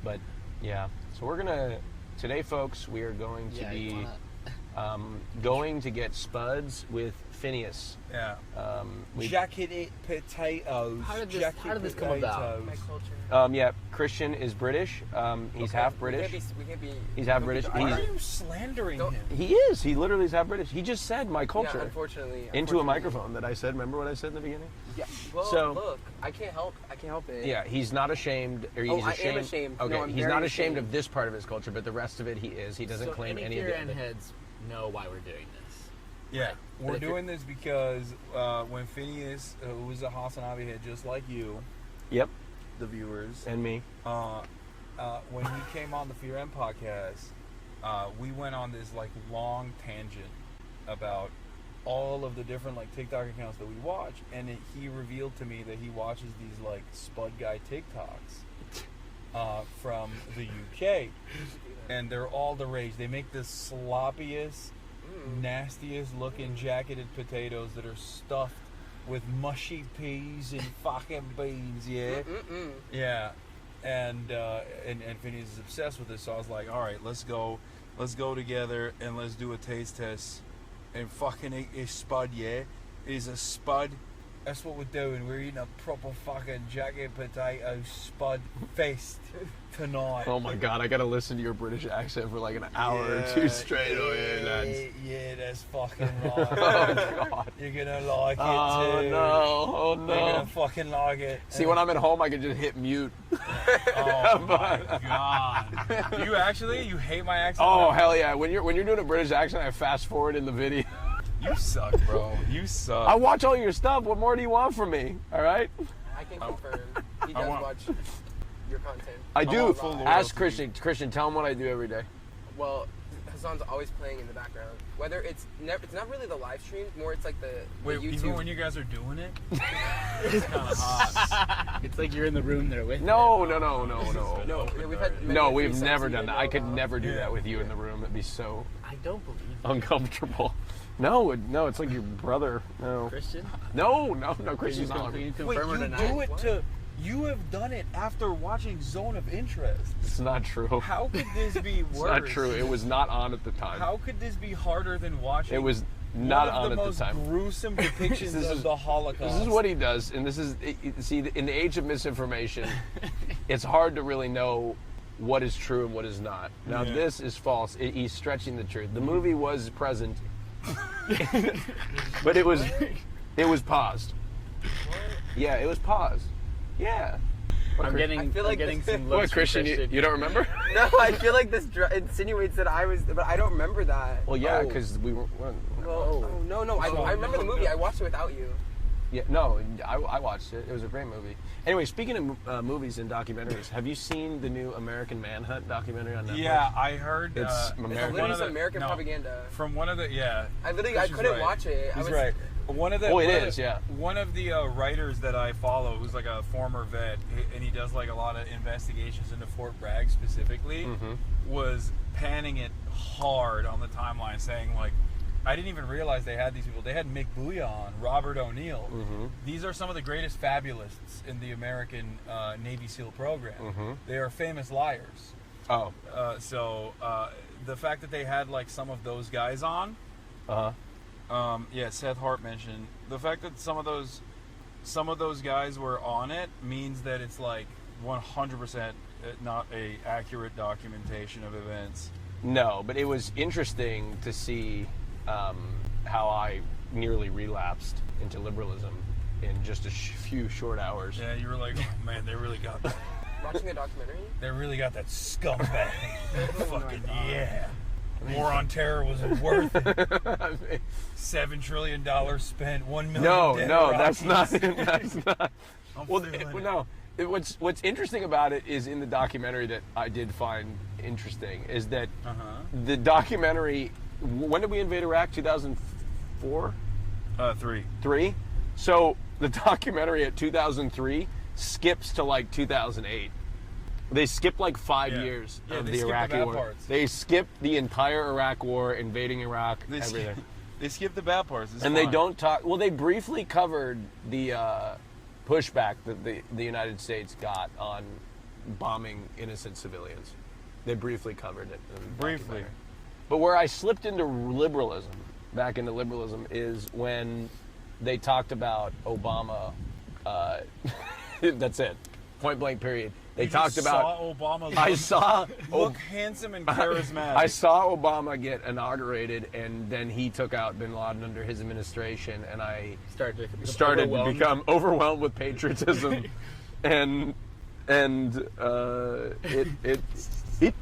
but yeah, so we're gonna today, folks. We are going to be going to get spuds with Phineas. Yeah. We- Jacketed potatoes. How did this come about? My culture. Yeah, Christian is British. He's half British. We can't be. He's half British. Why are you slandering him? He is. He literally is half British. He just said my culture. Yeah, unfortunately. Into a microphone that I said. Remember what I said in the beginning? Yeah. Well, So- look, I can't help it. Yeah, he's not ashamed. Or he's Oh, I am ashamed. ashamed. Okay, No, I'm he's very not ashamed ashamed. of this part of his culture, but the rest of it he is. He doesn't claim any of it. heads know why we're doing this. Yeah, Right. we're But if doing this because when Phineas, who was a Hasanabi head just like you, Yep. the viewers, And me. when he came on the Fear M podcast, we went on this like long tangent about all of the different like TikTok accounts that we watch, and he revealed to me that he watches these like Spud Guy TikToks from the UK, and they're all the rage. They make the sloppiest, nastiest looking jacketed potatoes that are stuffed with mushy peas and fucking beans. Yeah, yeah. And Phineas is obsessed with this, so I was like, all right, let's go together and let's do a taste test and fucking eat a spud. Yeah, it is a spud. That's what we're doing. We're eating a proper fucking jacket potato spud fest tonight. Oh my god, I gotta listen to your British accent for like an hour or two straight. Yeah, that's fucking right. Oh god. You're gonna like it too. Oh no. Oh no. You're gonna fucking like it. See, when I'm at home, I can just hit mute. Oh my god. You actually? You hate my accent? Oh hell yeah! When you're doing a British accent, I fast forward in the video. You suck, bro. You suck. I watch all your stuff. What more do you want from me? All right. I can confirm. He does watch your content. I do. full Ask loyalty. Christian, tell him what I do every day. Well, Hassan's always playing in the background. Whether it's not really the live stream, more it's like the Wait, YouTube. even when you guys are doing it? It's kind of hot. It's like you're in the room there with. No. No, we've had. No, many we've threesomes never you done didn't that. know I could about. never do that with you in the room. It'd be so I don't believe you. uncomfortable. No, it's like your brother. No. Christian. No, Christian's Can not. you Wait, confirm or you deny? do it to... You have done it after watching Zone of Interest. It's not true. How could this be worse? It's not true. It was not on at the time. How could this be harder than watching It was not one on of at the the most time. gruesome depictions of the Holocaust? This is what he does, and this is see in the age of misinformation, it's hard to really know what is true and what is not. Now this is false. He's stretching the truth. The movie was present, but it was paused. Yeah, it was paused. Yeah. I'm getting some looks. What, Christian? You don't remember? No, I feel like this insinuates that I was, but I don't remember that. Well, yeah, because we were. Well, no. I remember the movie. I watched it without you. Yeah, no, I watched it. It was a great movie. Anyway, speaking of movies and documentaries, have you seen the new American Manhunt documentary on Netflix? Yeah, I heard it's American propaganda. From one of the I couldn't watch it. He's right. One of the one of the writers that I follow, who's like a former vet, and he does like a lot of investigations into Fort Bragg specifically, was panning it hard on the timeline, saying like, I didn't even realize they had these people. They had Mick Booyah, Robert O'Neill. These are some of the greatest fabulists in the American Navy SEAL program. They are famous liars. Oh. So the fact that they had like some of those guys on, yeah, Seth Hart mentioned the fact that some of those guys were on it means that it's like 100% not a accurate documentation of events. No, but it was interesting to see how I nearly relapsed into liberalism in just a few short hours. Yeah, you were like, oh man, they really got that. Watching a documentary? They really got that scumbag. Fucking yeah. War on Terror was worth it. $7 trillion spent, 1 million dead that's not. Rockies. That's not. Well, What's interesting about it is in the documentary that I did find interesting is that the documentary. When did we invade Iraq? 2004? 3. 3? So the documentary at 2003 skips to like 2008. They skipped like 5 years of the Iraqi war. Parts. They skipped the entire Iraq war, invading Iraq, everything. They skipped the bad parts. And they don't talk. Well, they briefly covered the pushback that the United States got on bombing innocent civilians. They briefly covered it. Briefly. But where I slipped into liberalism, back into liberalism, is when they talked about Obama. That's it. Point blank. Period. They talked about Obama. I saw look handsome and charismatic. I saw Obama get inaugurated, and then he took out Bin Laden under his administration, and I started to become overwhelmed with patriotism, and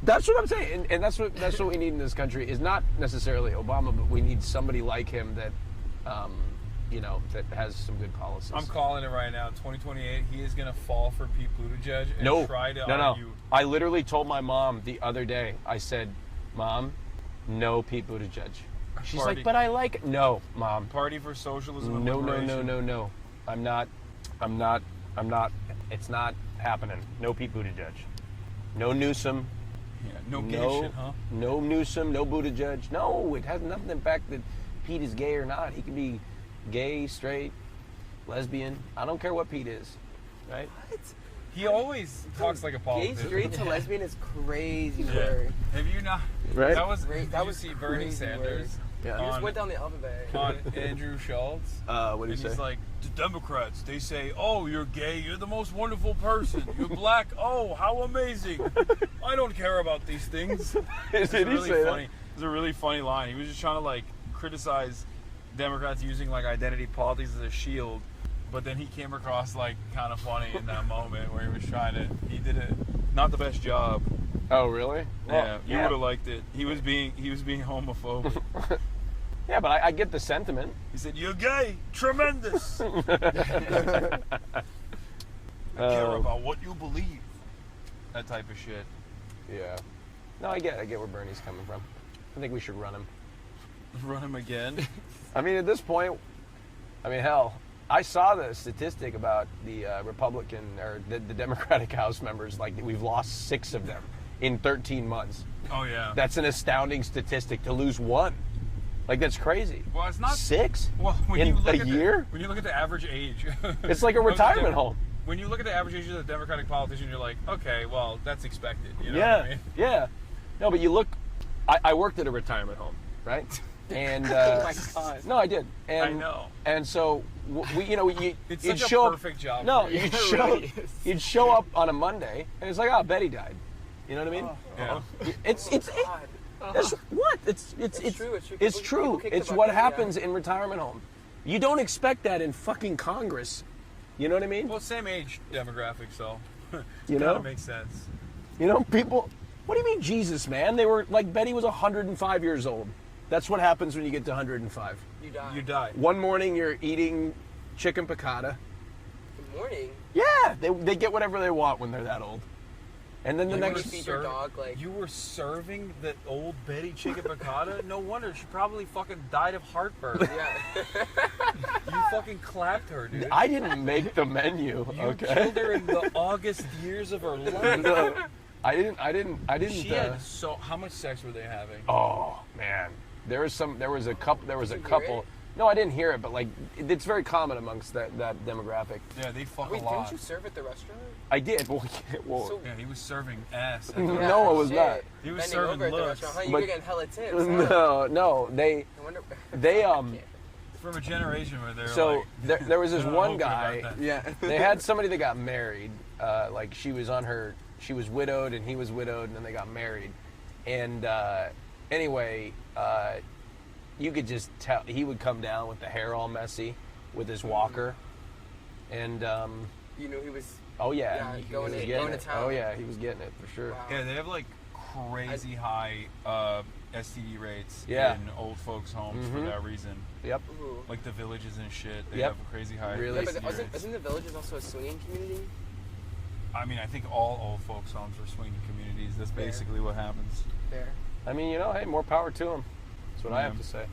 that's what I'm saying, and that's what we need in this country is not necessarily Obama, but we need somebody like him that. That has some good policies. I'm calling it right now. 2028, he is going to fall for Pete Buttigieg and try to argue. No. I literally told my mom the other day, I said, Mom, no Pete Buttigieg. She's like, but I like it. No, Mom. Party for Socialism and No. I'm not. It's not happening. No Pete Buttigieg. No Newsom. Yeah, no gay shit, huh? No Newsom, no Buttigieg. No, it has nothing. In fact, that Pete is gay or not. He can be gay, straight, lesbian. I don't care what Pete is, right? What? He always talks like a politician. Gay, straight to lesbian is crazy word. Have you not? Right? That was see Bernie Sanders. Yeah. He just went down the alphabet. On Andrew Schultz. What did he say? He's like, the Democrats, they say, oh, you're gay, you're the most wonderful person. You're black, oh, how amazing. I don't care about these things. Did he say that? It was a really funny line. He was just trying to like criticize Democrats using like identity politics as a shield, but then he came across like kind of funny in that moment where he did it not the best job. Oh really? Yeah, you would have liked it. He was being homophobic. Yeah, but I get the sentiment. He said, "You're gay, tremendous." I care about what you believe. That type of shit. Yeah. No, I get where Bernie's coming from. I think we should run him. Run him again? I mean, at this point, hell, I saw the statistic about the Republican or the Democratic House members. Like, we've lost 6 of them in 13 months. Oh, yeah. That's an astounding statistic to lose 1. Like, that's crazy. Well, it's not 6 Well, when in you look a year. When you look at the average age, it's like a retirement home. When you look at the average age of the Democratic politician, you're like, okay, well, that's expected. You know Yeah, what I mean? yeah. No, but you look. I worked at a retirement home, right? And oh my God. No, I did. And, I know. And so It's you'd such a show perfect job. No, for you. you'd show up on a Monday, and it's like, oh, Betty died. You know what I mean? Yeah. It's what? It's true. It's true. It's what happens in retirement home. You don't expect that in fucking Congress. You know what I mean? Well, same age demographic, so You know? That makes sense. You know, people. What do you mean, Jesus, man? They were like Betty was 105 years old. That's what happens when you get to 105. You die. You die. One morning you're eating chicken piccata. Good morning. Yeah, they get whatever they want when they're that old. And then the Like, next you feed your dog, like You were serving the old Betty chicken piccata? No wonder she probably fucking died of heartburn. yeah. You fucking clapped her, dude. I didn't make the menu. You Okay. killed her in the August years of her life. No, I didn't. She had so. How much sex were they having? Oh man, there was a couple. Did you hear couple. it? No, I didn't hear it, but like it's very common amongst that demographic. Yeah, they fuck Wait, a lot. didn't you serve at the restaurant? I did. Well, Yeah, he was serving ass. At No, the it was shit. not. He was Bending serving over at the looks. restaurant. Huh? You But- were getting hella tips. Huh? no, they I wonder. From a generation where they're So like, there was this "I'm one open guy. about that." Yeah, they had somebody that got married. Like she was widowed and he was widowed, and then they got married. And anyway, you could just tell he would come down with the hair all messy, with his walker, and You knew he was. oh yeah, he going was to getting going it. to town. Oh yeah, he was getting it for sure. Wow. Yeah, they have like crazy high STD rates Yeah. in old folks' homes for Mhm. that reason. Yep. Ooh. Like the villages and shit, they Yep. have crazy high Really? Yeah, but STD rates. isn't the Villages also a swinging community? I mean, I think all old folks' homes are swinging communities. That's Fair. basically what happens. There. I mean, hey, more power to him. That's what I Yeah. have to say.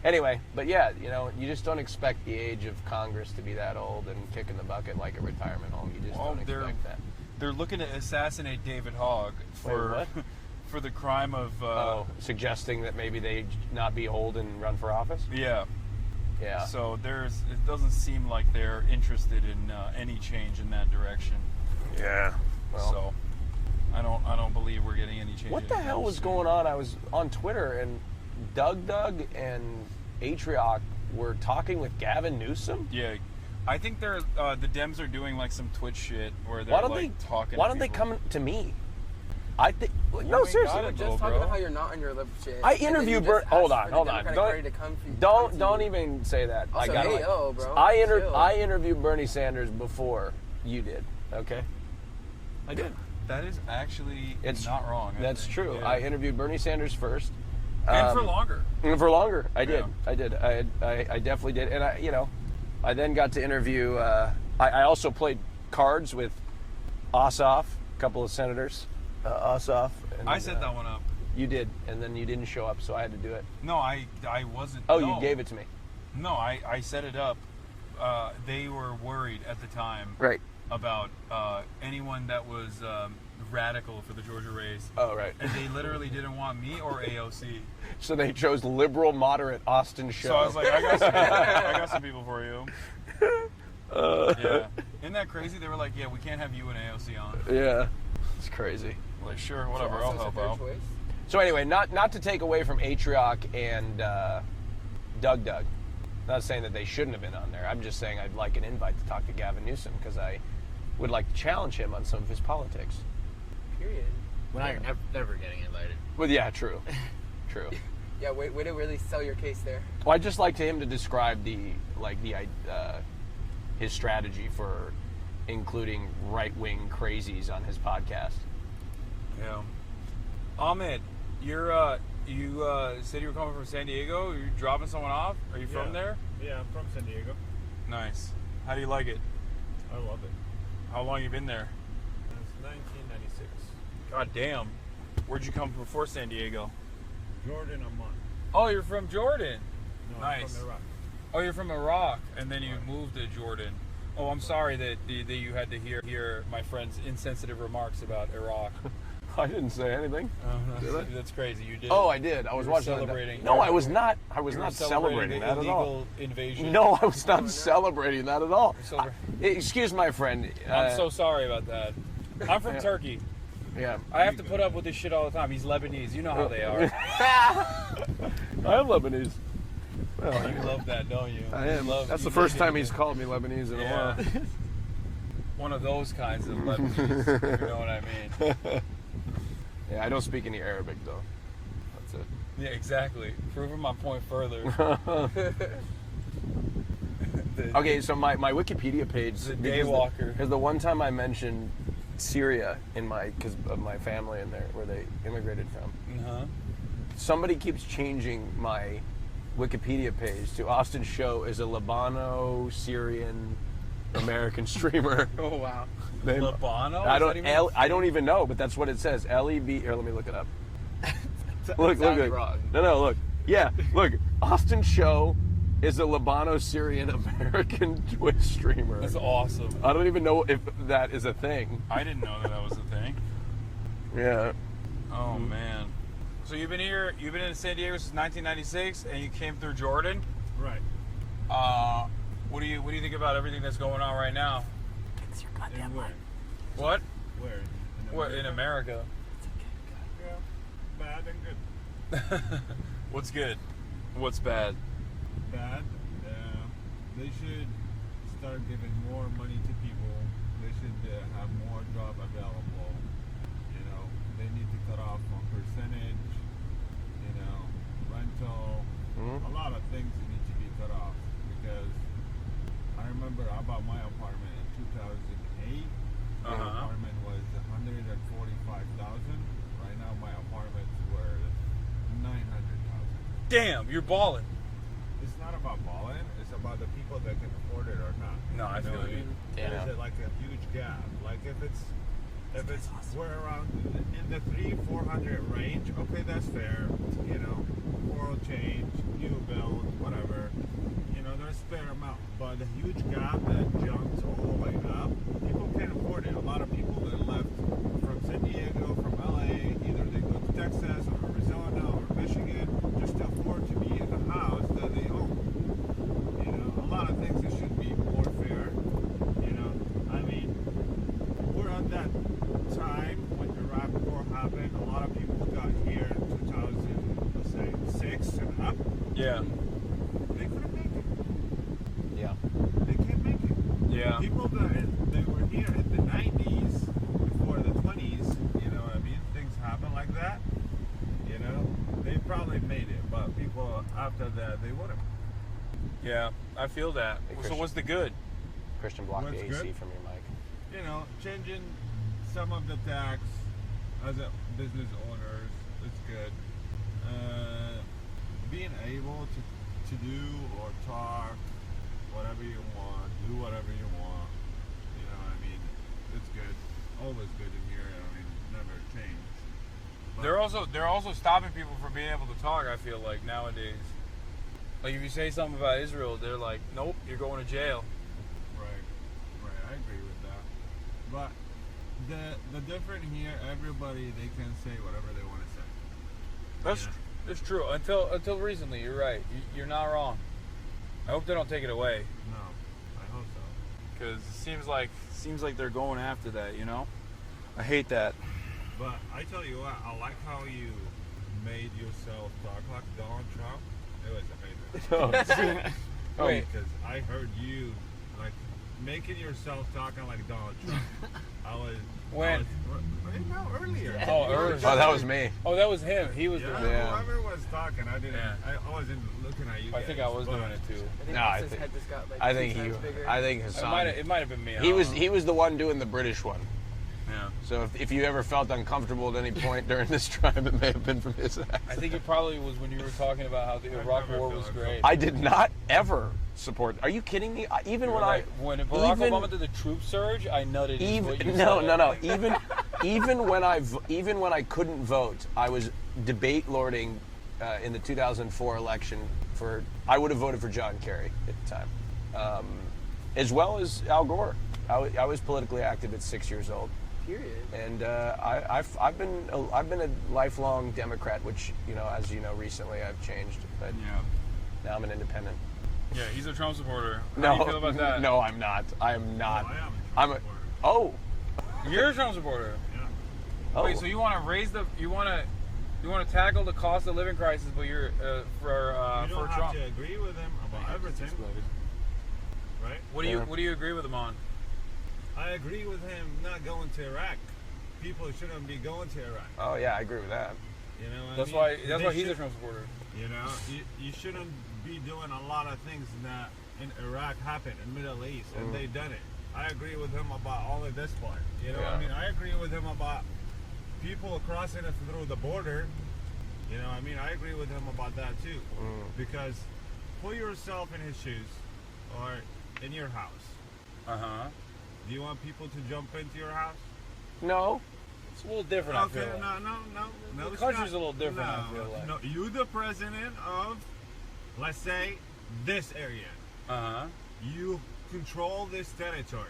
Anyway, but yeah, you just don't expect the age of Congress to be that old and kicking the bucket like a retirement home. You just Well, don't expect that. They're looking to assassinate David Hogg for what? for the crime of Suggesting that maybe they not be old and run for office. yeah. Yeah. So it doesn't seem like they're interested in any change in that direction. Yeah. Well, So I don't believe we're getting any change. what the hell was going on? I was on Twitter and Doug and Atrioc were talking with Gavin Newsom. Yeah, I think they're the Dems are doing like some Twitch shit where they're Why don't like talking. Why to don't they people. come to me? I think no, ain't seriously. got it, Just talking bro. about how you're not on your lip shit. I and then interviewed you just asked Hold for on, the hold on. Democratic Party to come for you- come Don't to you. even say that. Also, I got hey, yo, bro. Chill. I interviewed Bernie Sanders before you did. Okay. I did. That is actually It's not wrong. I That's think. true. Yeah. I interviewed Bernie Sanders first. And for longer. And for longer, I did. Yeah. I did. I definitely did. And I then got to interview. I also played cards with Ossoff, a couple of senators. Ossoff. And, I set that one up. You did, and then you didn't show up, so I had to do it. No, I wasn't. Oh, no. you gave it to me. No, I set it up. They were worried at the time. Right. About anyone that was radical for the Georgia race. Oh, right. And they literally didn't want me or AOC. So they chose liberal, moderate Austin Show. So I was like, I got some people for you. Yeah. Isn't that crazy? They were like, yeah, we can't have you and AOC on. Yeah. It's crazy. Like, sure, whatever, I'll help out. So anyway, not to take away from Atrioc and Doug. Not saying that they shouldn't have been on there. I'm just saying I'd like an invite to talk to Gavin Newsom because I would like to challenge him on some of his politics. Period. Well, you're never getting invited. Well, yeah, true. True. Yeah, way to really sell your case there. Well, I'd just like to him to describe his strategy for including right-wing crazies on his podcast. Yeah. Ahmed, you said you were coming from San Diego. Are you dropping someone off? Are you from there? Yeah, I'm from San Diego. Nice. How do you like it? I love it. How long you been there? Since 1996. God damn. Where'd you come before San Diego? Jordan, Amman. Oh, you're from Jordan. No, Nice. I'm from Iraq. Oh, you're from Iraq, and then you moved to Jordan. Oh, I'm sorry that you had to hear my friend's insensitive remarks about Iraq. I didn't say anything. Did I? That's crazy. You did. Oh, I did. I was You were watching celebrating. No, I was not. I was You were not celebrating celebrating the that at all. illegal invasion. No, I was not celebrating that at all. Celebra- Excuse my friend. I'm so sorry about that. I'm from Yeah. Turkey. Yeah. I have to put up with this shit all the time. He's Lebanese. You know how they are. I am Lebanese. Oh, you love that, don't you? I am. You love- That's the you first did time it. he's called me Lebanese in a Yeah. while. One of those kinds of Lebanese, if you know what I mean. Yeah, I don't speak any Arabic though. That's it. Yeah, exactly. Proving my point further. Okay, so my Wikipedia page The because daywalker. Because the one time I mentioned Syria because of my family in there where they immigrated from. Uh-huh. Somebody keeps changing my Wikipedia page to Austin Show is a Lebanon-Syrian American streamer. Oh wow. Named- Labano? I don't even know, but that's what it says. L-E-B. Here, let me look it up. Look. wrong. No, look. Yeah, look. Austin Show is a Lebanon-Syrian American Twitch streamer. That's awesome. I don't even know if that is a thing. I didn't know that was a thing. Yeah. Oh man. So you've been in San Diego since 1996, and you came through Jordan. Right. What do you think about everything that's going on right now? It's your goddamn Where? What? Where? What in America? Yeah. Bad and good. What's good? What's bad? Bad. They should start giving more money to people. They should have more job available. You know, they need to cut off on percentage. You know, rental. A lot of things need to be cut off because I remember I bought my apartment in 2008. My apartment was $145,000. Right now, my apartment's worth $900,000. Damn, you're balling. It's not about balling. It's about the people that can afford it or not. No, I feel what you. There's like a huge gap. Like if it's we're around in the 300-400 range, okay, that's fair. You know, oil change, new build, whatever. You know, there's a fair amount. But the huge gap that jumps all the way up, people can't afford it. A lot of people that left from San Diego, from LA, either they go to Texas or Arizona or Michigan just to afford to be in the house that they own. You know, a lot of things that should be more fair. You know, I mean, we're on that time when the Iraq War happened. A lot of people got here in 2006 and up. Yeah. They couldn't make it. Yeah. They can't make it. Yeah. People that they were here in the 90s, before the 20s, you know what I mean? Things happen like that. You know, they probably made it, but people after that, they wouldn't. Yeah, I feel that. So what's the good? Christian, block What's the AC good? from your mic. You know, changing some of the tax as a business owners, it's good. Being able to do or talk whatever you want, do whatever you want. You know what I mean? It's good. Always good in here. I mean, never change. But They're also stopping people from being able to talk, I feel like, nowadays. Like if you say something about Israel, they're like, nope, you're going to jail. Right, I agree with that. But the different here, everybody, they can say whatever they want to say. That's true. Until recently, you're right. You're not wrong. I hope they don't take it away. No, I hope so. Because it seems like they're going after that, you know? I hate that. But I tell you what, I like how you made yourself talk like Donald Trump. It was amazing. Wait. Because I heard you like making yourself talking like Donald Trump. When? Earlier. Oh, earlier. Oh, that was me. Oh, that was him. He was Whoever was talking, I didn't. Yeah. I wasn't looking at you. I think I was doing it too. I think Hassan. It might have been me. He was the one doing the British one. Yeah. So if you ever felt uncomfortable at any point during this time, it may have been from his accent. I think it probably was when you were talking about how the Iraq War was great. I did not ever support. Are you kidding me? Even when when Barack Obama did the troop surge, I nutted. Even when I couldn't vote, I was debate lording in the 2004 election for. I would have voted for John Kerry at the time, as well as Al Gore. I was politically active at 6 years old. Period. And I've been a lifelong Democrat, which as you know, recently I've changed, but now I'm an independent. Yeah, he's a Trump supporter. How do you feel about that? No, I'm not. I am not. I am a I'm Trump a. supporter. Oh. You're a Trump supporter. Yeah. Oh. Wait, so you want to raise you want to tackle the cost of living crisis, but you're You don't for have Trump. to agree with him about everything, right? What do you agree with him on? I agree with him not going to Iraq. People shouldn't be going to Iraq. Oh yeah, I agree with that. You know, That's why he's a Trump supporter. You know, you shouldn't be doing a lot of things that in Iraq happened in Middle East, and they done it. I agree with him about all of this part. You know, what I mean, I agree with him about people crossing it through the border. You know, I mean, I agree with him about that too. Because put yourself in his shoes or in your house. Do you want people to jump into your house? No. It's a little different, Okay, I feel like. no. The it's country's not. a little different, I No, feel like. No, you the president of, let's say, this area. You control this territory.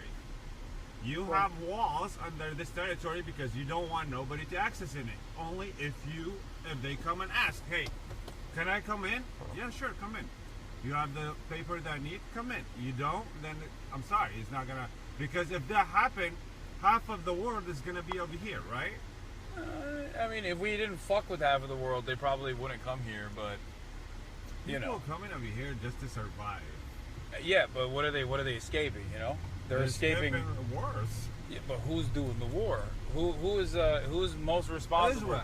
You have walls under this territory because you don't want nobody to access in it. Only if they come and ask, hey, can I come in? Yeah, sure, come in. You have the paper that I need, come in. You don't, then I'm sorry, it's not gonna, because if that happened, half of the world is gonna be over here, right? I mean, if we didn't fuck with half of the world, they probably wouldn't come here. But you know, People coming over here just to survive. yeah. But what are they escaping? You know, they're escaping worse. Yeah, but who's doing the war? Who's most responsible? Israel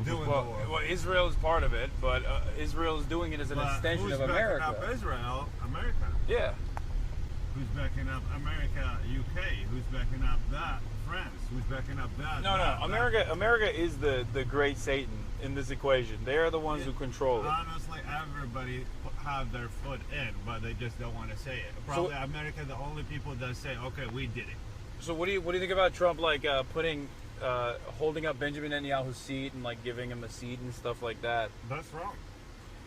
doing the war. Well, Israel is part of it, but Israel is doing it as an But extension who's of backing America. up Israel? America. Yeah. Who's backing up America? UK. Who's backing up that? France. Who's backing up that? No, that, that? America is the great Satan in this equation. They are the ones who control it. Honestly, everybody have their foot in, but they just don't want to say it. Probably America, the only people that say, "Okay, we did it." So what do you think about Trump holding up Benjamin Netanyahu's seat and like giving him a seat and stuff like that? That's wrong.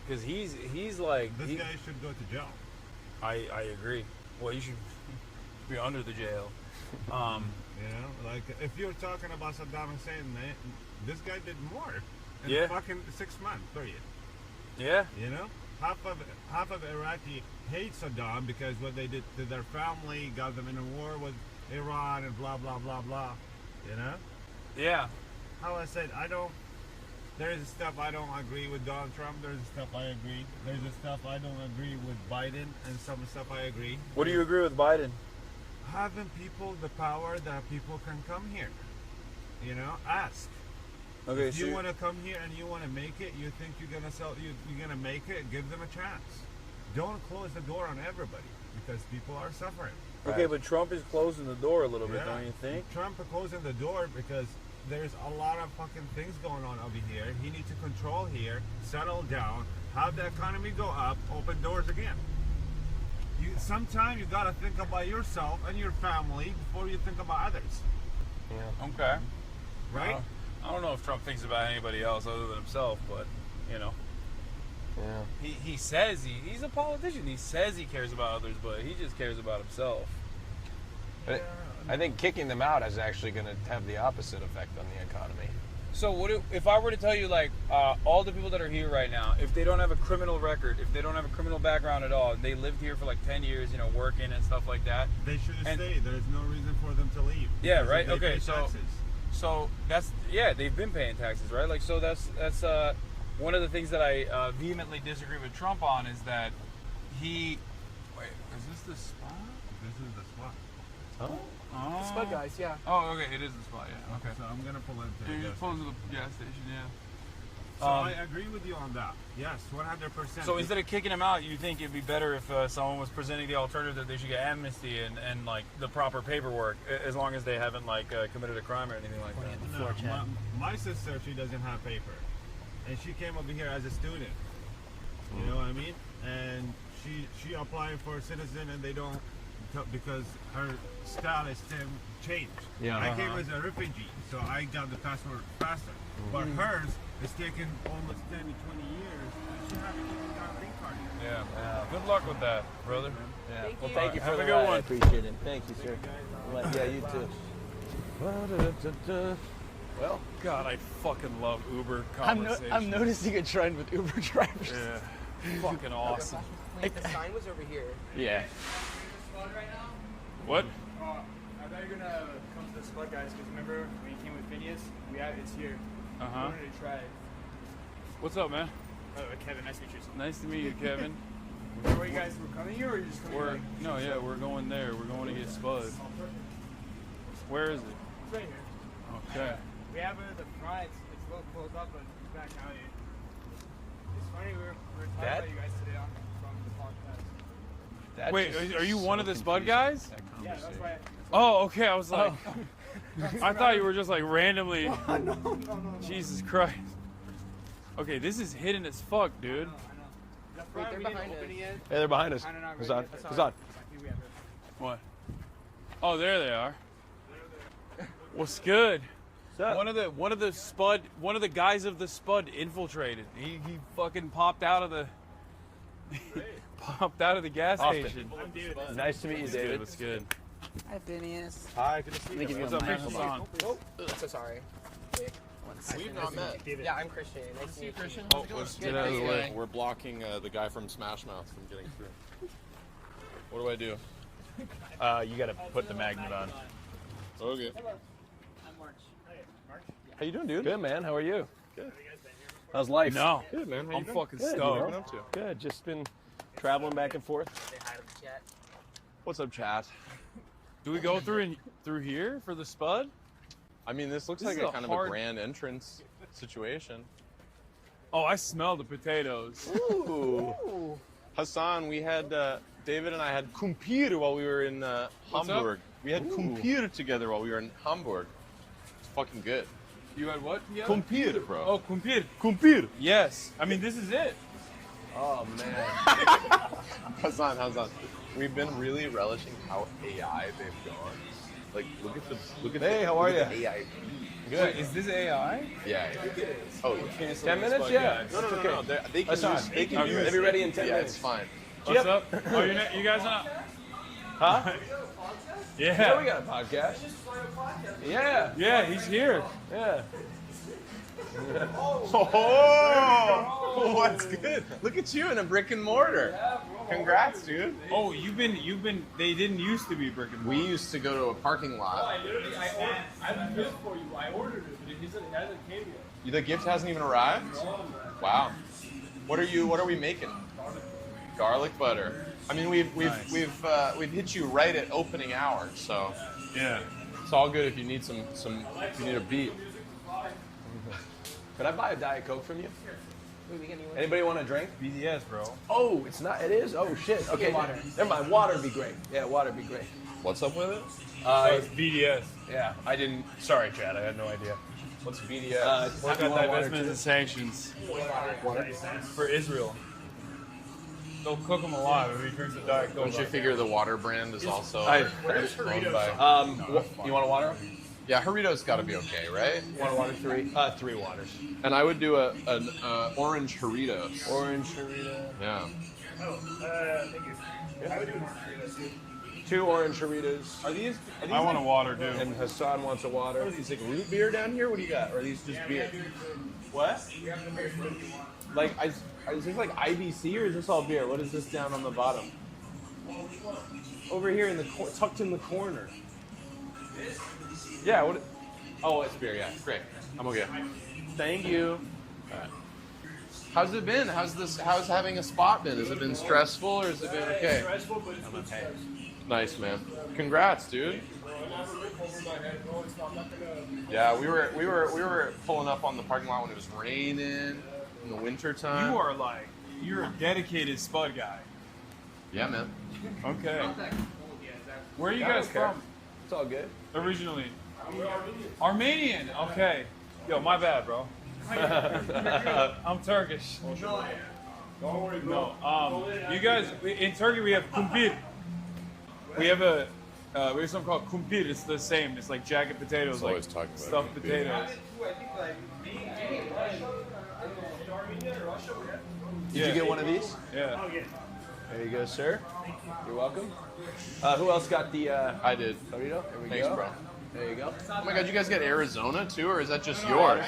Because he's like This guy should go to jail. I agree. Well, you should be under the jail. You know, like if you're talking about Saddam Hussein, this guy did more in Yeah. fucking 6 months period. Yeah. You know, half of Iraqi hate Saddam because what they did to their family, got them in a war with Iran and blah blah blah blah. You know. Yeah. How I said, there's stuff I don't agree with Donald Trump. There's stuff I agree. There's stuff I don't agree with Biden, and some stuff I agree. What do you agree with Biden? Having people the power that people can come here. You know, ask. Okay, if so you want to come here and you want to make it, you think you're gonna you're gonna make it. Give them a chance. Don't close the door on everybody because people are suffering. Okay, but Trump is closing the door a little bit, Yeah. don't you think? Trump is closing the door because there's a lot of fucking things going on over here. He needs to control here, settle down, have the economy go up, open doors again. Sometimes you gotta think about yourself and your family before you think about others. Yeah. Okay. Right? I don't know if Trump thinks about anybody else other than himself, but you know. Yeah. He says he's a politician. He says he cares about others, but he just cares about himself. But I think kicking them out is actually going to have the opposite effect on the economy. So if I were to tell you, like, all the people that are here right now, if they don't have a criminal record, if they don't have a criminal background at all, they lived here for like 10 years, you know, working and stuff like that. They should stay. There's no reason for them to leave. Yeah, because right. they Okay, pay so taxes. that's they've been paying taxes, right? Like, so that's one of the things that I vehemently disagree with Trump on is that is this the spot? This is the spot. Oh. The Spud Guys, yeah. Oh, okay, it is the spot, yeah. Okay. So I'm gonna pull into Yeah, the you gas just pull into station. the gas station, yeah. So I agree with you on that. Yes, 100%. So instead of kicking him out, you think it'd be better if someone was presenting the alternative that they should get amnesty and like the proper paperwork, as long as they haven't like committed a crime or anything like that. No, my sister, she doesn't have paper, and she came over here as a student. You know what I mean? And she applied for a citizen, and they don't because her status changed. Yeah. I came as a refugee, so I got the passport faster. But hers is taking almost 10 to 20 years, and she haven't even got a green card yet. Yeah. Good luck with that, brother. Yeah. Thank Well, you. thank you for Have the a good ride. one. I appreciate it. Thank you, sir. Yeah, you too. Well, God, I fucking love Uber conversations. I'm noticing a trend with Uber drivers. Yeah. Fucking awesome. Like the sign was over here. Yeah. What? I thought you were gonna come to the Spud Guys because remember when you came with Phineas? It's here. I wanted to try it. What's up, man? Kevin, nice to meet you. Nice to meet you, Kevin. Were you guys coming here or you just coming? We're going there. We're going to get Spud. Where is it? It's right here. Okay. We have it at the front. It's a little closed up, but it's back out here. It's funny we were talking Dad? about you guys today from the podcast. That Wait, just are you is one so of the Spud confusing, guys? that Yeah, that's conversation. why. Oh, okay. I was like, I thought you were just like randomly. No. Jesus Christ. Okay, this is hidden as fuck, dude. Wait, they're behind us. Hey, they're behind us. Hassan. Hassan. What? Oh, there they are. What's good? One of the guys of the Spud infiltrated. He fucking popped out of the gas Austin. station. Nice to meet you, David. What's good? Hi, Phineas. Hi, good to see you. What's up, man? Hassan? Oh, so sorry. Wait, We've not met. Yeah, I'm Christian. Nice to meet you. Christian. Oh, Let's get get out of the way. guy. We're blocking the guy from Smash Mouth from getting through. What do I do? You got to put the magnet on. Okay. How you doing, dude? Good, man. How are you? Good. How's life? No. Good, man. How you I'm doing? fucking Good, stoked. you know? Good. Just been traveling back and forth. What's up, chat? Do we go through here for the Spud? I mean, this looks This like is a a kind of hard- a grand entrance situation. Oh, I smell the potatoes. Ooh. Hassan, we had David and I had kumpir while we were in What's Hamburg. up? We had Ooh. kumpir together while we were in Hamburg. It's fucking good. You had what? Yeah. Kumpir, bro. Oh, kumpir. Kumpir. Yes. I mean, this is it. Oh man. Hassan. We've been really relishing how AI they've gone. Like, look at Hey, how are look at ya? the AI. Good. Is this AI? Yeah. Oh yeah. 10 minutes? Yeah. No. They can That's fine. use. They can Okay. use. They'll be ready in 10 yeah, minutes. it's fine. What's up? Oh, you guys are not. Huh? Yeah. Yeah, we got a podcast. Yeah. Yeah, he's here. Yeah. Oh, what's good? Look at you in a brick and mortar. Congrats, dude. Oh, you've been. They didn't used to be brick and mortar. We used to go to a parking lot. I did it for you. I ordered it, but it hasn't came yet. The gift hasn't even arrived? Wow. What are we making? Garlic butter. I mean, we've hit you right at opening hours, so Yeah. it's all good if you need some if you need a beat. Can I buy a Diet Coke from you? Anybody want a drink? BDS, bro. Oh, it's not. It is. Oh shit. Okay. Never mind. Water would be great. Yeah, water would be great. What's up with it? It's BDS. Yeah. I didn't. Sorry, Chad. I had no idea. What's BDS? I got divestment and sanctions for Israel. They'll cook him alive if he drinks a Diet Coke. Don't you figure the water brand is also I- owned by? You want a water? Yeah, Doritos got to be okay, right? Want a water? Three? 3 waters. And I would do an orange Doritos. Orange Dorito. Yeah. Thank you. I would do an orange too. 2 orange Doritos. Are these I want a water, dude. And Hassan wants a water. What are these, like root beer down here? What do you got? Or are these just beer? What? Like, is this like IBC or is this all beer? What is this down on the bottom? Over here in the tucked in the corner. Yeah. What? Oh, it's beer. Yeah, great. I'm okay. Thank you. All right. How's it been? How's having a spot been? Has it been stressful or has it been okay? Stressful, but it's okay. Nice, man. Congrats, dude. Yeah, we were pulling up on the parking lot when it was raining in the winter time. You're a dedicated Spud guy. Yeah, man. Okay. Where are you guys from? It's all good. Originally? Armenian. Okay. Yo, my bad, bro. I'm Turkish. Don't worry, No. You guys in Turkey we have kumpir. We have something called kumpir. It's the same. It's like jacket potatoes, It's like always talking about stuffed kumpir. potatoes. Did you get one of these? Yeah. There you go, sir. You're welcome. Who else got the? I did. Dorito? There we Thanks, go. bro. There you go. Oh my god, you guys get Arizona too, or is that just yours?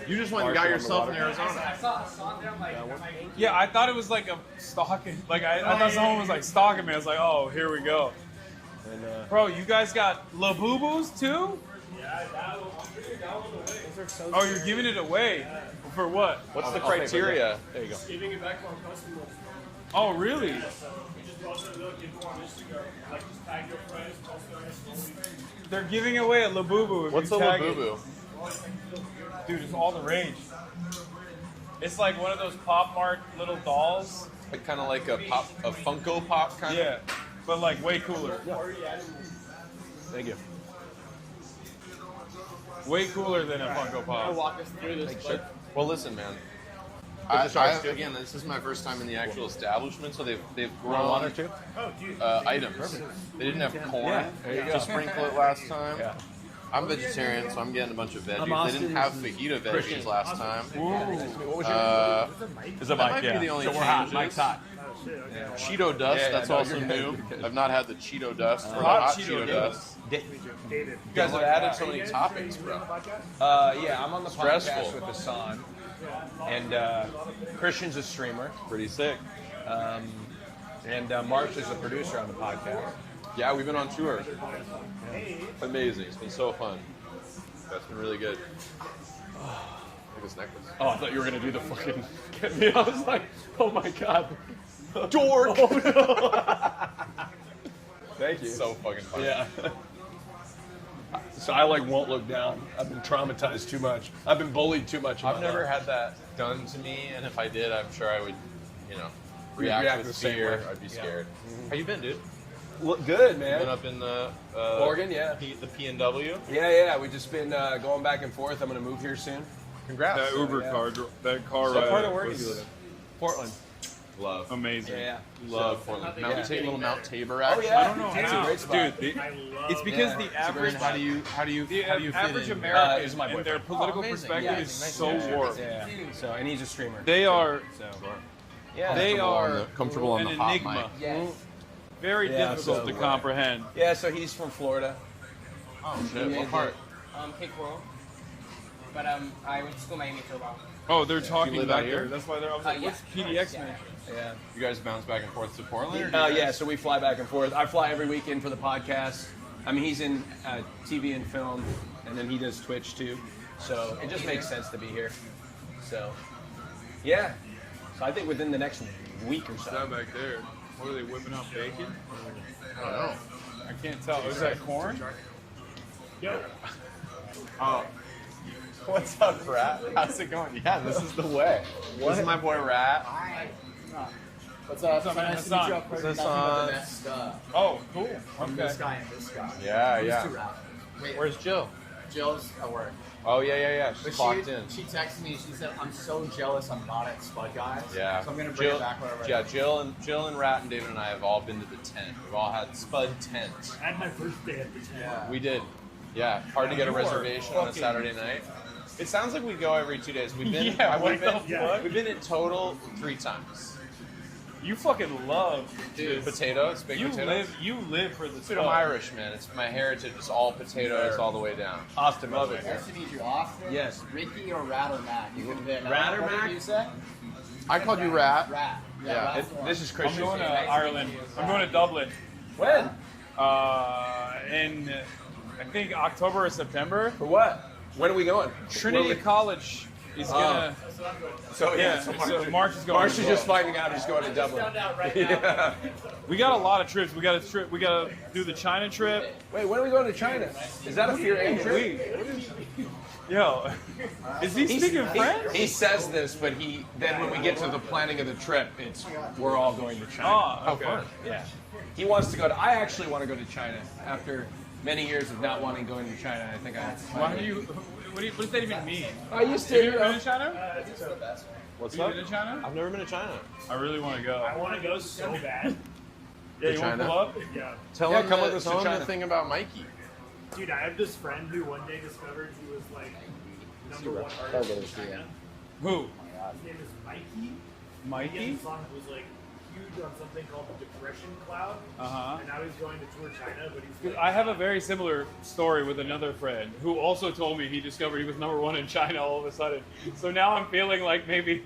You just went and got yourself in Arizona. Yeah, I thought it was like a stalking. Like I thought someone was like stalking me. I was like, oh, here we go. And, Bro, you guys got Labubus too? Oh, you're giving it away for what? What's the criteria? There you go. Giving it back to our customers. Oh, really? We just posted a little info on Instagram. Like, just tag your friends, post it on your story. They're giving away a Labubu. If What's you a tag it. Labubu? Dude, it's all the rage. It's like one of those Pop Mart little dolls. Like kind of like a Funko Pop kind Yeah, but like way cooler. Thank you. Way cooler than a Funko Pop. Walk us through this. of. Well, listen, man. Again, this is my first time in the actual establishment, so they've grown one or two? items. They didn't have corn to sprinkle it last time. Yeah. I'm vegetarian, so I'm getting a bunch of veggies. They didn't have fajita veggies last time. What was Is it Mike? That might be the only change. Mike's hot. Cheeto dust, that's also new. I've not had the Cheeto dust or the hot Cheeto dust. You guys have added so many topics, bro. Yeah, I'm on the podcast with Hassan, and Christian's a streamer. Pretty sick. And Marsh is a producer on the podcast. Yeah, we've been on tour. Amazing. It's been so fun. That's been really good. Look at this necklace. Oh, I thought you were going to do the fucking get me. I was like, oh my God. Dork! Oh, no. Thank you. So fucking funny. Yeah. So I won't look down. I've been traumatized too much. I've been bullied too much. I've never had that done to me, and if I did, I'm sure I would, react with the same fear. way. I'd be scared. How you been, dude? Look good, man. Been up in the Oregon, yeah. The PNW. Yeah. We've just been going back and forth. I'm going to move here soon. Congrats. That Uber car, that car What ride. part of where do you live in? Portland. Love. Amazing. Yeah. Love Portland. Little Mount Tabor. Oh Actually. yeah. I don't know It's how. a great spot. Dude, it's because the average How do you fit average in? American is my and their boyfriend. political amazing. perspective Yeah, is nice so to meet you. warped. Yeah. So, and he's a streamer. They are Yeah. they are Comfortable on an the hot enigma. mic. Yes. Very Yeah, difficult so- to comprehend. Yeah. So he's from Florida. Oh, Shit, what part? Cape Coral. But I went to school in Miami for a while. Oh, they're talking live back out here? there. That's why they're. I was like, Yeah. what's PDX, man? Yeah. You guys bounce back and forth to Portland? Or do you guys- Yeah. So we fly back and forth. I fly every weekend for the podcast. I mean, he's in TV and film, and then he does Twitch too. So it just makes sense to be here. So, yeah. So I think within the next week or That so. back there. What are they whipping up? Bacon? I don't know. I can't tell. Is that corn? Oh. What's up, Rat? How's it going? Yeah, this is the way. This is my boy Rat. What's up? What's up, man? Nice to meet you. Hassan. I've heard This nothing but the Hassan. best Oh, cool. from this guy and this guy. Yeah, Who's yeah. too rad? Wait, Where's Jill? Jill's at work. Oh, yeah. She's But clocked in. she texted me. She said, "I'm so jealous. I'm not at Spud Guys." Yeah. So I'm gonna bring Jill, it back whenever. Yeah, Jill and Rat and David and I have all been to the tent. We've all had Spud tent. I had my first day at the tent. Yeah. We did. Yeah, hard to get a You are reservation on a fucking- Saturday night. It sounds like we go every 2 days. We've been, Yeah, we've what the fuck? been in total 3 times. You fucking love Dude, potatoes, big you potatoes. live for the Dude, I'm Irish, man. It's my heritage. It's all potatoes all the way down. Austin, Love it. Nice to meet you, Austin. Yes. Ricky or Rat or Mac? You could pick. Rat or What did Mac? you say? I called you Rat. Rat. Yeah. that's the one. This is I'm Christian. going to Ireland. I'm going to Dublin. When? In I think October or September. For what? When are we going? Trinity Where are we- College is gonna. So Yeah, so March is going. Marsh as is well. just finding out he's going to Dublin. Yeah. We got a lot of trips. We got a trip. We got to do the China trip. Wait, when are we going to China? Is that a fear aim trip? Yo, is he speaking French? He says this, but then when we get to the planning of the trip, we're all going to China. Oh, okay. Yeah. He wants to go to. I actually want to go to China after many years of not wanting going to China. I think I. Why do you? What does that even mean? I used to. Have you been to China? What's You up? been to China? I've never been to China. I really want to go. I want to go so bad. Yeah, you want to China? pull up? Yeah. Tell Yeah, him, come the, with us to tell him China. the thing about Mikey. Dude, I have this friend who one day discovered he was like #1 artist in China. Who? His name is Mikey. He Mikey? had a song that was like huge on something called the Depression Cloud. Uh-huh. And now he's going to tour China, but he's Dude, like, I have a very similar story with another friend who also told me he discovered he was #1 in China all of a sudden. So now I'm feeling like maybe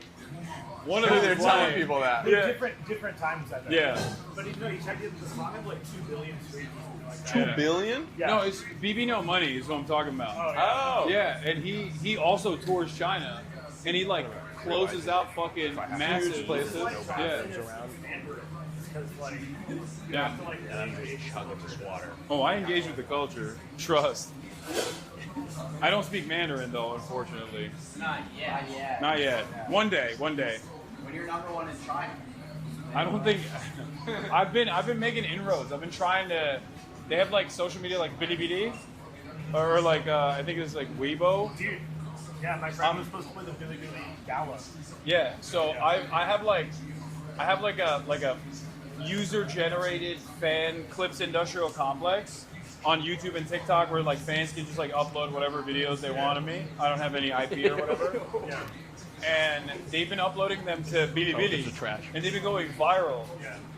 one of them They're is telling lying. people that. But Yeah. different times I bet. Yeah. But he checked it. The song had like 2 billion streams. Like that. 2 billion? Yeah. No, it's BB No Money is what I'm talking about. Oh, yeah. Oh. Yeah, and he also tours China, and he like closes out fucking massive places. Yeah. Because like, you Yeah. have to like engage with this water. Oh, I engage with the culture. Trust. I don't speak Mandarin though, unfortunately. Not yet. Not yet. One day. When you're #1 in China. I don't think I've been making inroads. I've been trying to. They have like social media like Bilibili, or like I think it's like Weibo. Dude, Yeah, my friend was supposed to play the Billy Billy Gala. Yeah, so I have like a user generated fan clips industrial complex on YouTube and TikTok where like fans can just like upload whatever videos they want of me. I don't have any IP or whatever. Yeah. And they've been uploading them to Bilibili, and they've been going viral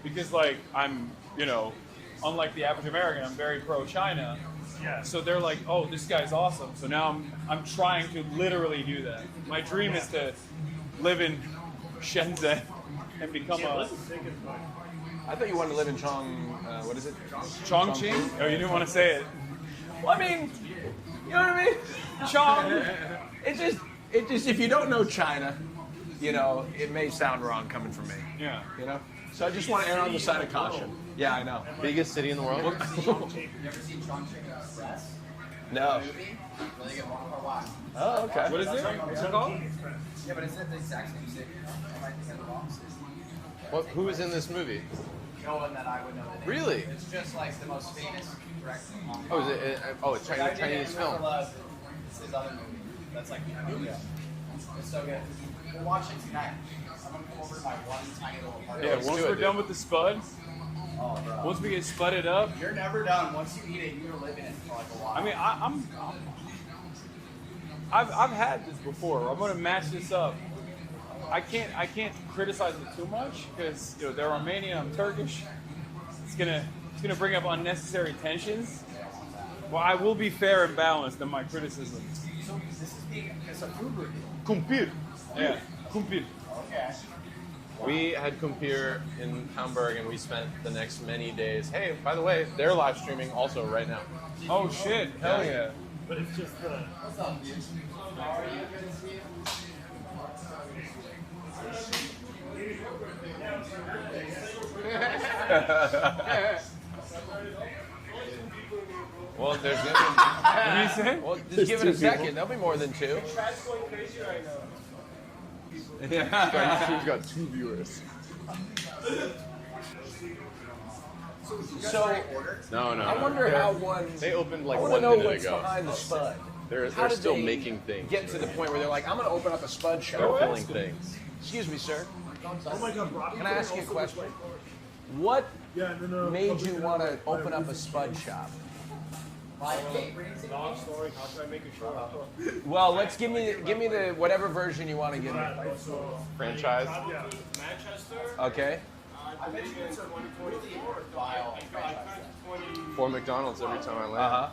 because like I'm, unlike the average American, I'm very pro-China. Yeah. So they're like, oh, this guy's awesome. So now I'm trying to literally do that. My dream is to live in Shenzhen and become a. I thought you wanted to live in what is it? Chongqing? Oh, you didn't want to say it. Well, I mean, you know what I mean? Chong. It just, if you don't know China, it may sound wrong coming from me. Yeah. So I just want to err on the side of caution. Yeah, I know. Biggest city in the world. You ever seen Chongqing Express? No. Really good one more watch. Oh, okay. What is it? What's it called? Yeah, but it's the exact same city. Am I thinking of the wrong city? Who was in this movie? No one that I would know the name. Really? It's just like the most famous director in Hong Oh, Kong. is it? It's Chinese film. It's his other movie. That's like it's so good. We'll watch it tonight. I'm gonna come over to my one tiny little apartment. Once we're done with the spud, Oh, bro. once we get spudded up, You're never done. Once you eat it, you're living it for like a while. I mean, I've had this before. I'm gonna match this up. I can't criticize it too much because they're Armenian. I'm Turkish. It's gonna bring up unnecessary tensions. Well, I will be fair and balanced in my criticism. So this is it's a food review. Kumpir. Yeah, kumpir. Okay. We had Kumpir in Hamburg, and we spent the next many days. Hey, by the way, they're live streaming also right now. Oh shit! Hell yeah! But it's just the. What's up, dude? How are you? Good to see you. Well, there's What do you say? Well, just give it a second. There'll be more than two. Chat's going crazy right now. He's got 2 viewers. So, No. I wonder how one. They opened like I want 1 to know minute what's ago. behind the spud. They're How did still they making things. Get to the point where they're like, I'm going to open up a spud shop. They're filling things. Excuse me, sir. Oh my God, Robbie. Can I ask you a question? What made you want to open up a spud shop? Long story. How should I make it short? Well, let's give me the whatever version you want to give me. Franchise. Yeah. Manchester. Okay. I bet you it's a 2024 file. I turned 20. For McDonald's every time I land. Uh-huh.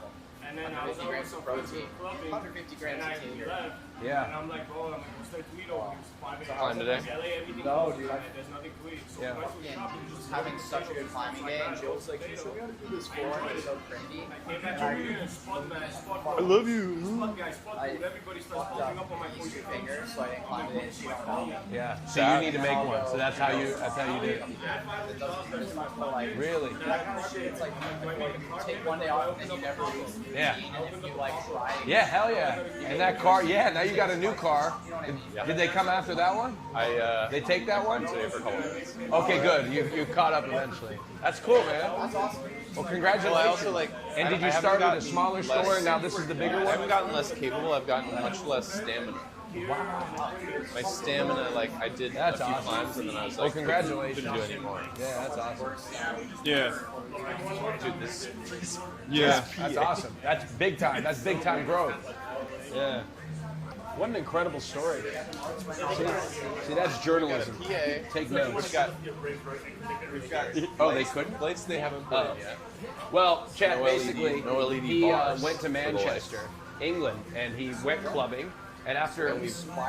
And then I was out with some friends who were clubbing. 150 grams and I of protein. left. Yeah. And I'm like, bro, what's there to eat over here? It's 5 a.m. Climb today? LA, everything No, closed, dude. man. There's nothing to eat. So Yeah. I went to the shop and just Having such a good climbing day, and Jill's like, so we gotta do this for it. It's so trendy. I came back over here and spot man, spot I love you. Spot guy, spot food. Everybody starts popping up on my Use your computer. finger, so I didn't climb it in. She don't know. Yeah. So you need to make one. So that's how you do it. Really? It's like you take one day off and then you never lose. Yeah. And if you like try. Yeah, hell yeah. And that car, yeah, now you got a new car. Did they come after that one? They take that one? Today for a couple minutes. Okay, good. You caught up eventually. That's cool, man. That's awesome. Well, congratulations. Well, I also like. And did you I haven't start with a gotten smaller less- store and now this is the bigger I one? haven't gotten less capable. I've gotten much less stamina. Wow. My stamina, like I did That's a few awesome. climbs and then I was Well, like, congratulations. couldn't do it anymore. Yeah, that's awesome. Yeah. Dude, this. Yeah. That's awesome. That's big time. That's big time growth. Yeah. What an incredible story. See, that's journalism. PA. Take We've notes. got. Oh, they couldn't plates. They haven't put it yet. Well, Chad, No LED basically, no LED he bars went to for the Manchester, England, and he went clubbing. And after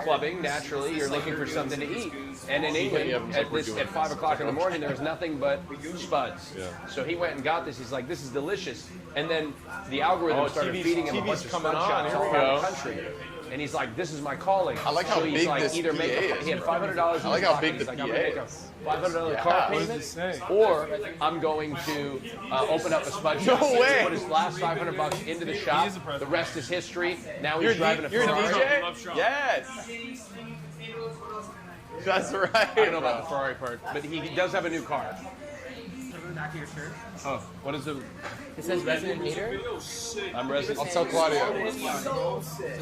clubbing, naturally, you're looking for something to eat. And in England, at 5 o'clock in the morning, there was nothing but spuds. Yeah. So he went and got this. He's like, this is delicious. And then the algorithm started feeding him a bunch of coming spud on. shops Here all we around go. the country. And he's like, this is my calling. I like how so he's big like, this either make PA a, is. he had $500 in I like his how pocket. big He's the like, PA I'm gonna make a is. $500 Yeah. car What does payment, it say? or I'm going to open up a spud shop. No way. Put his last $500 into the shop. The rest is history. Now he's driving a You're a Ferrari. DJ? Yes. That's right. I don't know about the Ferrari part, but he does have a new car. on the back of your shirt. Oh, what is it? It says resident hater. I'm resident. I'll tell Claudia.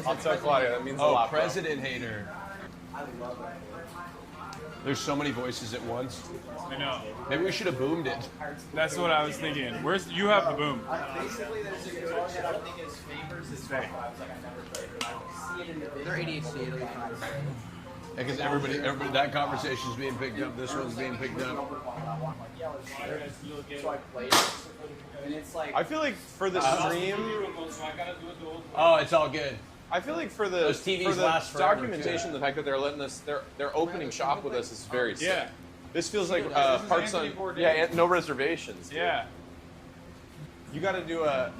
I'll tell Claudia. That means a lot. bro. President hater. I love it. There's so many voices at once. I know. Maybe we should have boomed it. That's what I was thinking. Where's you have the boom? Basically, there's a guitar that I don't think is favors his phone. I was like, I never played it. I see it in the They're ADHD. It'll be fine. Because everybody, that conversation's being picked up. This one's being picked up. So I played it, and it's like. I feel like for the stream. Oh, it's all good. I feel like for the Those TVs last forever, documentation, too. the fact that they're letting us, they're opening shop with us is very sick. Yeah. This feels like parks on. Yeah, and no reservations. Dude. Yeah. You got to do a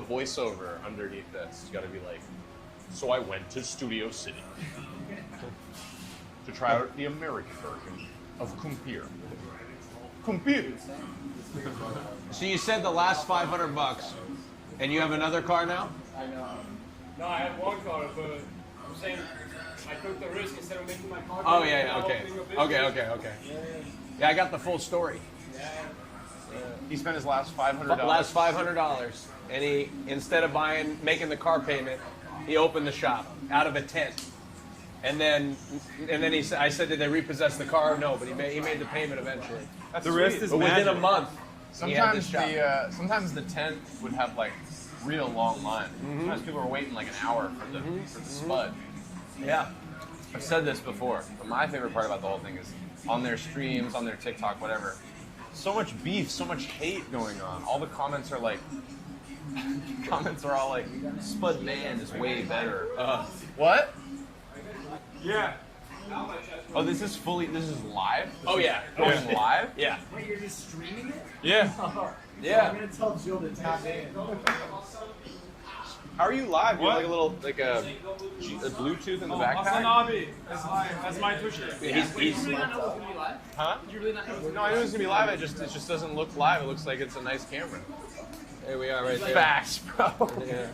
voiceover underneath this. You got to be like, so I went to Studio City to try out the American version of Kumpir. Kumpir. So you said the last $500, and you have another car now? I know. No, I have one car, but I'm saying I took the risk instead of making my car. Oh yeah, okay. Yeah, I got the full story. He spent his last $500. Last $500, and he instead of making the car payment, he opened the shop out of a tent. And then he said, I said, did they repossess the car? No, but he made the payment eventually. That's The rest sweet. is But within a magic. month, he had this Sometimes shop. sometimes the tent would have like real long lines. Mm-hmm. Sometimes people were waiting like an hour for the spud. Yeah. I've said this before, but my favorite part about the whole thing is on their streams, on their TikTok, whatever. So much beef, so much hate going on. All the comments are like, comments are all like, Spud Man is way better. What? Yeah. Oh, this is live? Oh yeah. Going live? Yeah. Wait, you're just streaming it? Yeah. Yeah. I'm gonna tell Jill to tap in. How are you live? You What? have like a Bluetooth in the Hassan backpack? Abi. That's my Twitter. He's You really not know it's gonna be live? Huh? You really not know it's No, I knew it was gonna be live. It just doesn't look live. It looks like it's a nice camera. There we are, right there. Facts, bro. Yeah.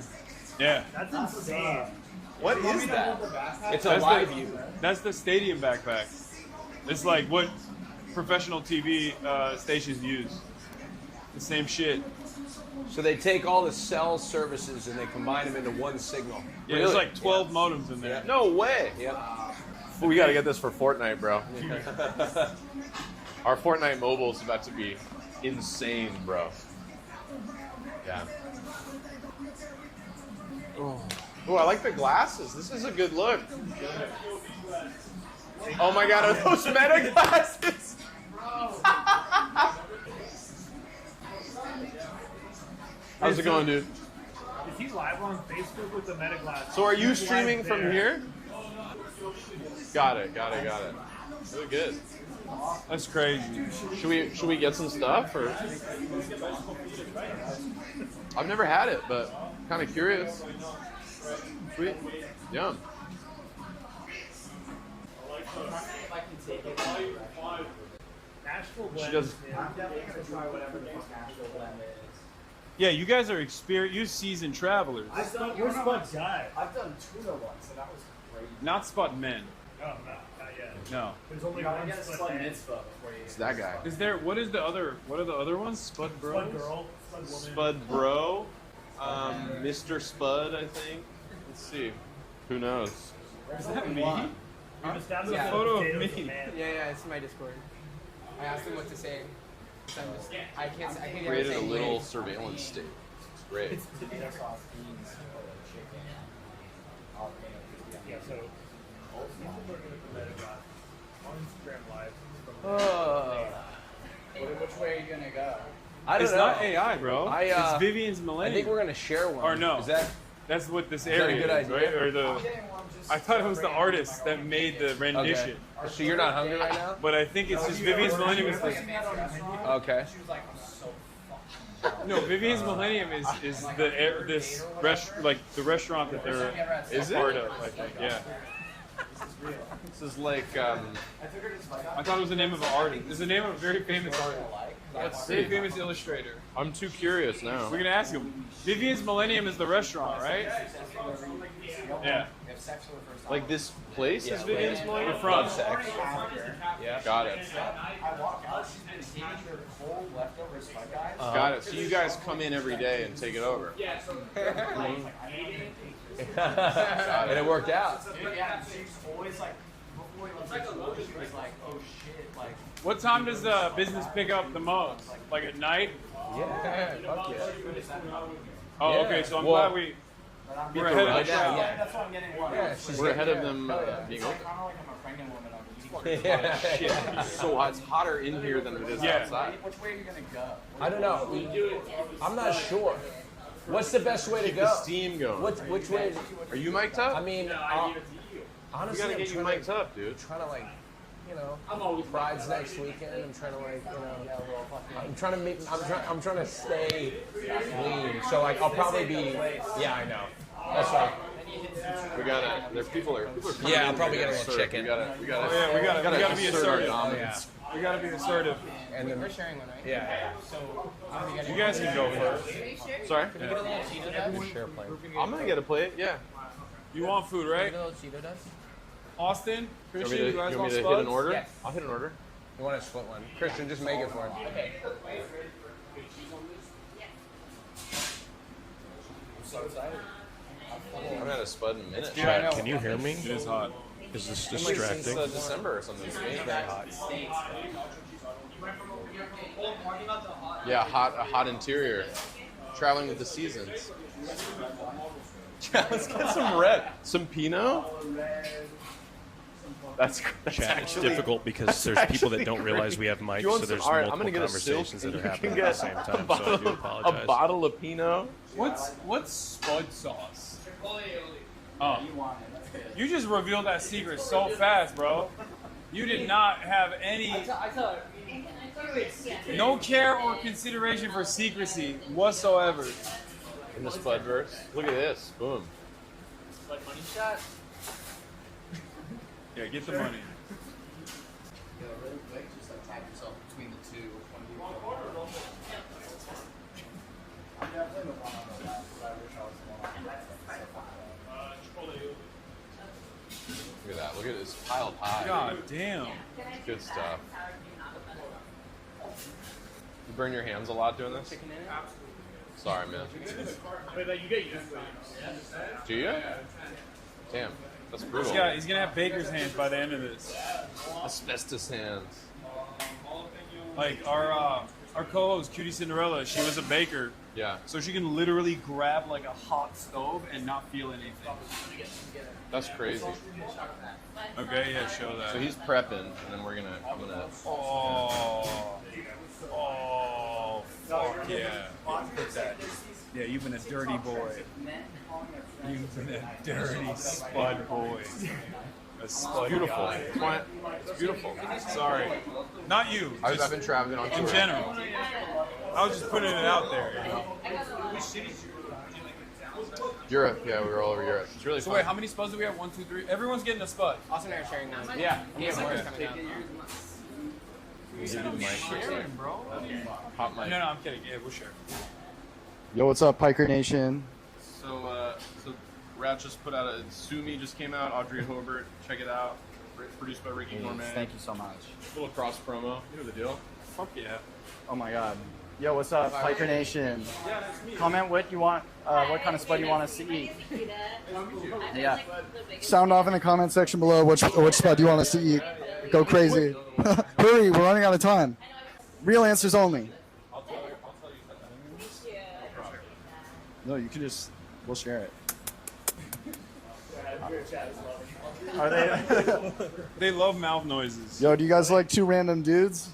Yeah. That's insane. What is that? It's a That's live the- view. That's the stadium backpack. It's like what professional TV stations use. The same shit. So they take all the cell services and they combine them into one signal. Yeah, there's like 12 modems in there. No way. Yep. We gotta get this for Fortnite, bro. Our Fortnite mobile is about to be insane, bro. Yeah. Oh, I like the glasses. This is a good look. Oh my god, are those Meta glasses? How's it going, dude? Is he live on Facebook with the Meta Glass? So are you streaming from here? Got it. Really good. That's crazy. Should we get some stuff or? I've never had it, but kind of curious. Sweet. Yum. If I can take it. Nashville She blend. does. I'm definitely gonna try whatever the fuck Nashville blend is. Yeah, you guys are you seasoned travelers. I've done, You're Spud guy. I've done tuna once, and that was crazy. Not Spud Men. No, not yet. No. There's only You gotta one get a Spud Spud man. mitzvah before you. It's that guy. Is there what are the other ones? Spud Bros? Spud girl. Spud woman. Spud Bro. Mr. Spud, I think. Let's see. Who knows? Is that me? We've established Yeah. that Photo of potatoes me. are man. Yeah, it's in my Discord. I asked him what to say. So I can't Created ever a say little yay. surveillance state. It's great. Potato sauce, beans, chicken, jalapeno. Yeah, so people are going to Meta Glass on Instagram Live. Which way are you gonna go? I don't It's know. not AI, bro. it's Vivian's I Millennium. think we're gonna share one. Or no. Is that? That's what this that a area good is, idea? right? Or the. I'm getting one just I thought it was the artist that made the rendition, Okay. So you're not hungry right now? but I think it's just Vivian's Millennium is the. Okay. She was like, I'm so fucking. No, Vivian's Millennium is this like the restaurant that they're Is a it? part of. I think, yeah. This is like I thought it was the name of an artist. It's the name of a very famous artist. Let's Very see. famous illustrator. I'm too curious now. We're gonna ask him. Vivian's Millennium is the restaurant, right? Yeah. Like this place is Vivian's Millennium? We're from. Yeah. Got it. I walk out, she's been taking your cold leftover Spud Guys. Got it. So you guys come in every day and take it over. Yeah, so And it worked out. Yeah, she's always like, before he went to school, she was like, oh shit, like. What time does the business pick up the most? Like at night? Yeah, fuck yeah. Oh, Yeah. okay. So I'm Well, glad we're ahead of the crowd. Yeah, that's what I'm getting. We're ahead of them being open. Kind of like I'm a pregnant woman. Yeah. Shit, it's so hot. It's hotter in here than it is outside. Which way are you gonna go? I don't know. I'm not sure. What's the best way to Keep go? the steam going. Which way? Are you mic'd up? I mean, honestly, we gotta get you mic'd up, dude. I'm trying to like, you know, Pride's next weekend. I'm trying to like, you know, I'm trying to make. I'm trying to stay lean. So like, I'll probably be. Yeah, I know. That's right. We gotta. There's people are. Yeah, I'll probably get a little serve. chicken. We gotta. We gotta be assert our assertive. dominance. We gotta be assertive. And then We're sharing one, right? yeah. So, You guys can go first. Sorry. Can you get a little Cheeto dust? Share plate. I'm gonna get a plate. Yeah. You want food, Can you right? get a little Cheeto dust? Austin, You Christian, want you guys me want to hit spuds? an order? Yes. I'll hit an order. You want a split one? Christian, just make it for him. Okay. I'm so excited. I haven't had a spud in a minute. Chat, can you hear me? It is hot. Is this It's like since distracting? December or something. It's very hot. hot. Yeah, a hot interior. Traveling with the seasons. Let's get some red. Some Pinot? That's Chat, it's actually difficult because that's there's people that actually don't realize really- we have mics, You want so there's some- all right, I'm multiple gonna get a silk, conversations that and are you can happening get at the same time, so I do apologize. A bottle of Pinot. What's spud sauce? Oh, you just revealed that secret so fast, bro. You did not have any, no care or consideration for secrecy whatsoever. In the spud verse. Look at this. Boom. Like money shot? Yeah, get the money. Yeah, really quick, just like tap yourself between the two. I'm definitely the one on the left, but I wish I was the one on the right. Look at that. Look at this piled high. God damn. Good stuff. You burn your hands a lot doing this? Sorry, man. Do you? Damn. That's brutal. He's gonna have baker's hands by the end of this. Asbestos hands. Like our co-host, Cutie Cinderella, she was a baker. Yeah. So she can literally grab like a hot stove and not feel anything. That's crazy. Okay, yeah, show that. So he's prepping, and then I'm gonna. Oh, fuck yeah. Yeah, you've been a dirty boy. You've been a dirty spud boy. A spud Beautiful. guy. It's beautiful. Sorry. Not you. I've been traveling on In tour. general. I was just putting it out there. You know? Europe, yeah, we were all over Europe. It's really So fun. wait, how many spuds do we have? 1, 2, 3. Everyone's getting a spud. Austin and I are sharing now. Yeah. Yeah, Okay. Mark's coming down. Sharing, bro. Hot mic. No, I'm kidding. Yeah, we'll share. Yo, what's up, Piker Nation? So Rat just put out a Sue Me just came out. Audrey Hobart, check it out. Produced by Ricky Gourmet. Thank you so much. Little cross promo. You know the deal. Fuck yeah. Oh my God. Yo, what's up, Piker Nation? Comment what you want, what kind of spud you want us to eat. Yeah. Sound off in the comment section below which spud you want us to eat. Go crazy. Hurry, we're running out of time. Real answers only. No, you can just, we'll share it. Are they? They love mouth noises. Yo, do you guys like two random dudes?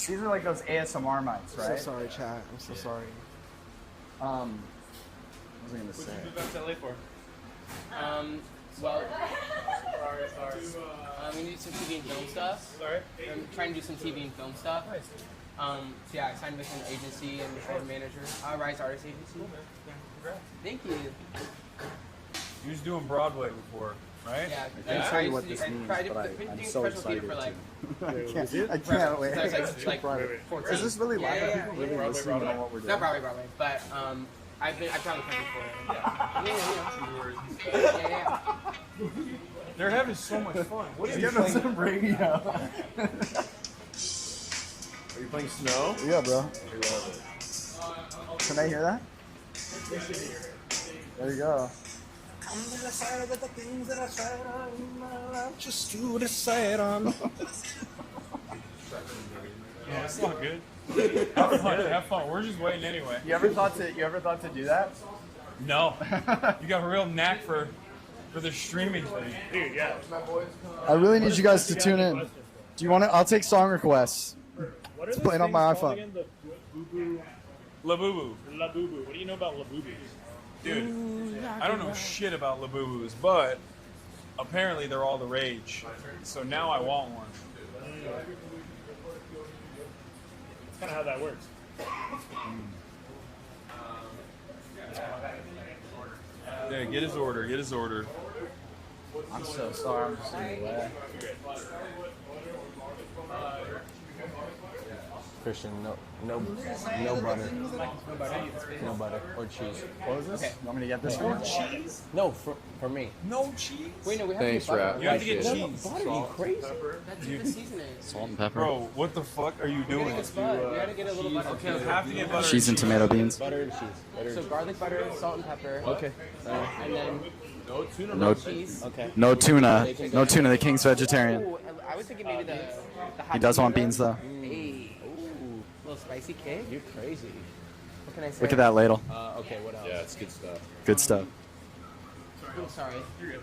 These are like those ASMR mics, right? So sorry, chat. I'm so sorry. What was I gonna What say? did you move back to LA for? Well, we need some TV and film stuff. Sorry? I'm trying to do some TV and film stuff. Nice. So yeah, I signed with an agency and I'm a manager. Rise Artist Agency. Yeah, congrats. Thank you. You was doing Broadway before. right? Yeah. I can't tell you what this means, but I'm so excited. I can't wait. Is this really live? Are people really listening to what we're doing? Not Broadway, but I've probably come before. Yeah. They're having so much fun. What are you Getting on some radio. Are you playing Snow? Yeah, bro. Can I hear that? There you go. Come to the side with the things that I tried on just to decide on. Yeah, it's not good. Have fun. We're just waiting anyway. You ever thought to do that? No. You got a real knack for the streaming thing. Dude, yeah. I really need you guys to tune in. Do you want to? I'll take song requests. What are It's those playing on my things called iPhone. again? The boo-boo. Labubu. Labubu. What do you know about labubus? Dude, I don't know shit about Labubus, but apparently they're all the rage. So now I want one. That's kind of how that works. Yeah, get his order. Get his order. I'm so sorry. I'm just in the way. Christian, no butter. No butter or cheese. What was this? Okay. You want me to get this No one? cheese? No, for me. No cheese? Wait, no, we have Thanks, to get butter. Rap. You have to get No, cheese. butter, you crazy? That's the seasoning. Salt and pepper. Bro, what the fuck are you doing? We gotta get a little butter. Okay, I have to get butter. Cheese and tomato beans. Butter and cheese. So garlic butter, salt and pepper. Okay. And then No tuna, No, cheese. Okay. no tuna. No tuna. The king's vegetarian. Ooh, I was thinking maybe the He does want beans though. Hey, ooh, little spicy cake. You're crazy. What can I say? Look at that ladle. Okay, what else? Yeah, it's good stuff. Good stuff. I'm sorry. You're good.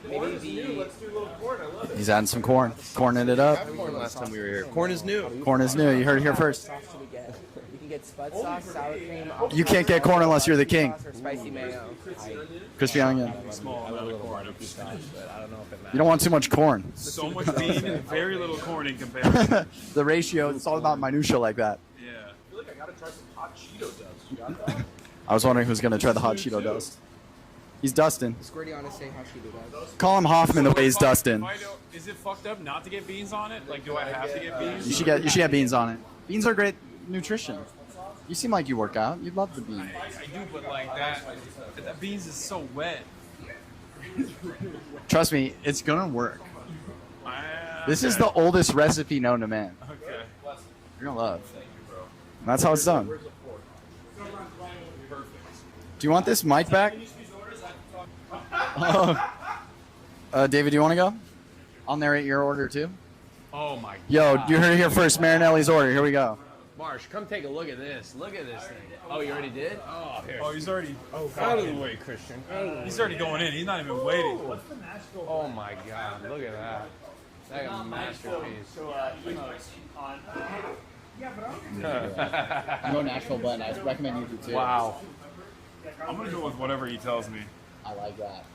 Maybe the. Let's do a little corn. I love it. He's adding some corn. Corning it up. Corn last time we were here. Corn is new. Corn is new. You heard it here first. Sauce do we get? We can get spud sauce, sour cream. You can't get corn unless you're the king. Sauce or spicy mayo. Crispy onion. Small amount of corn. But I don't know if it matters. You don't want too much corn. So much bean and very little corn in comparison. The ratio, it's all about minutia like that. Yeah. I feel like I gotta try some hot Cheeto dust. You got that? I was wondering who's going to try the hot Cheeto dust. He's Dustin. Squirty on to say how she do that. Call him Hoffman the way he's Dustin. Is it fucked up not to get beans on it? Like, do I have to get beans? You should get beans on it. Beans are great nutrition. You seem like you work out. You love the bean. I do, but like that beans is so wet. Trust me, it's gonna work. This is the oldest recipe known to man. Okay. You're gonna love. And that's how it's done. Do you want this mic back? David, do you want to go? I'll narrate your order too. Oh my Yo, God. you heard it here first. Marinelli's order. Here we go. Marsh, come take a look at this. Look at this thing. Oh, you already did? Oh, here. Oh, he's already. Out of the way, Christian. He's already going in. He's not even waiting. Oh my God! Look at that. That's a masterpiece. No Nashville blend. I recommend you do too. Wow. I'm gonna go with whatever he tells me. I like that.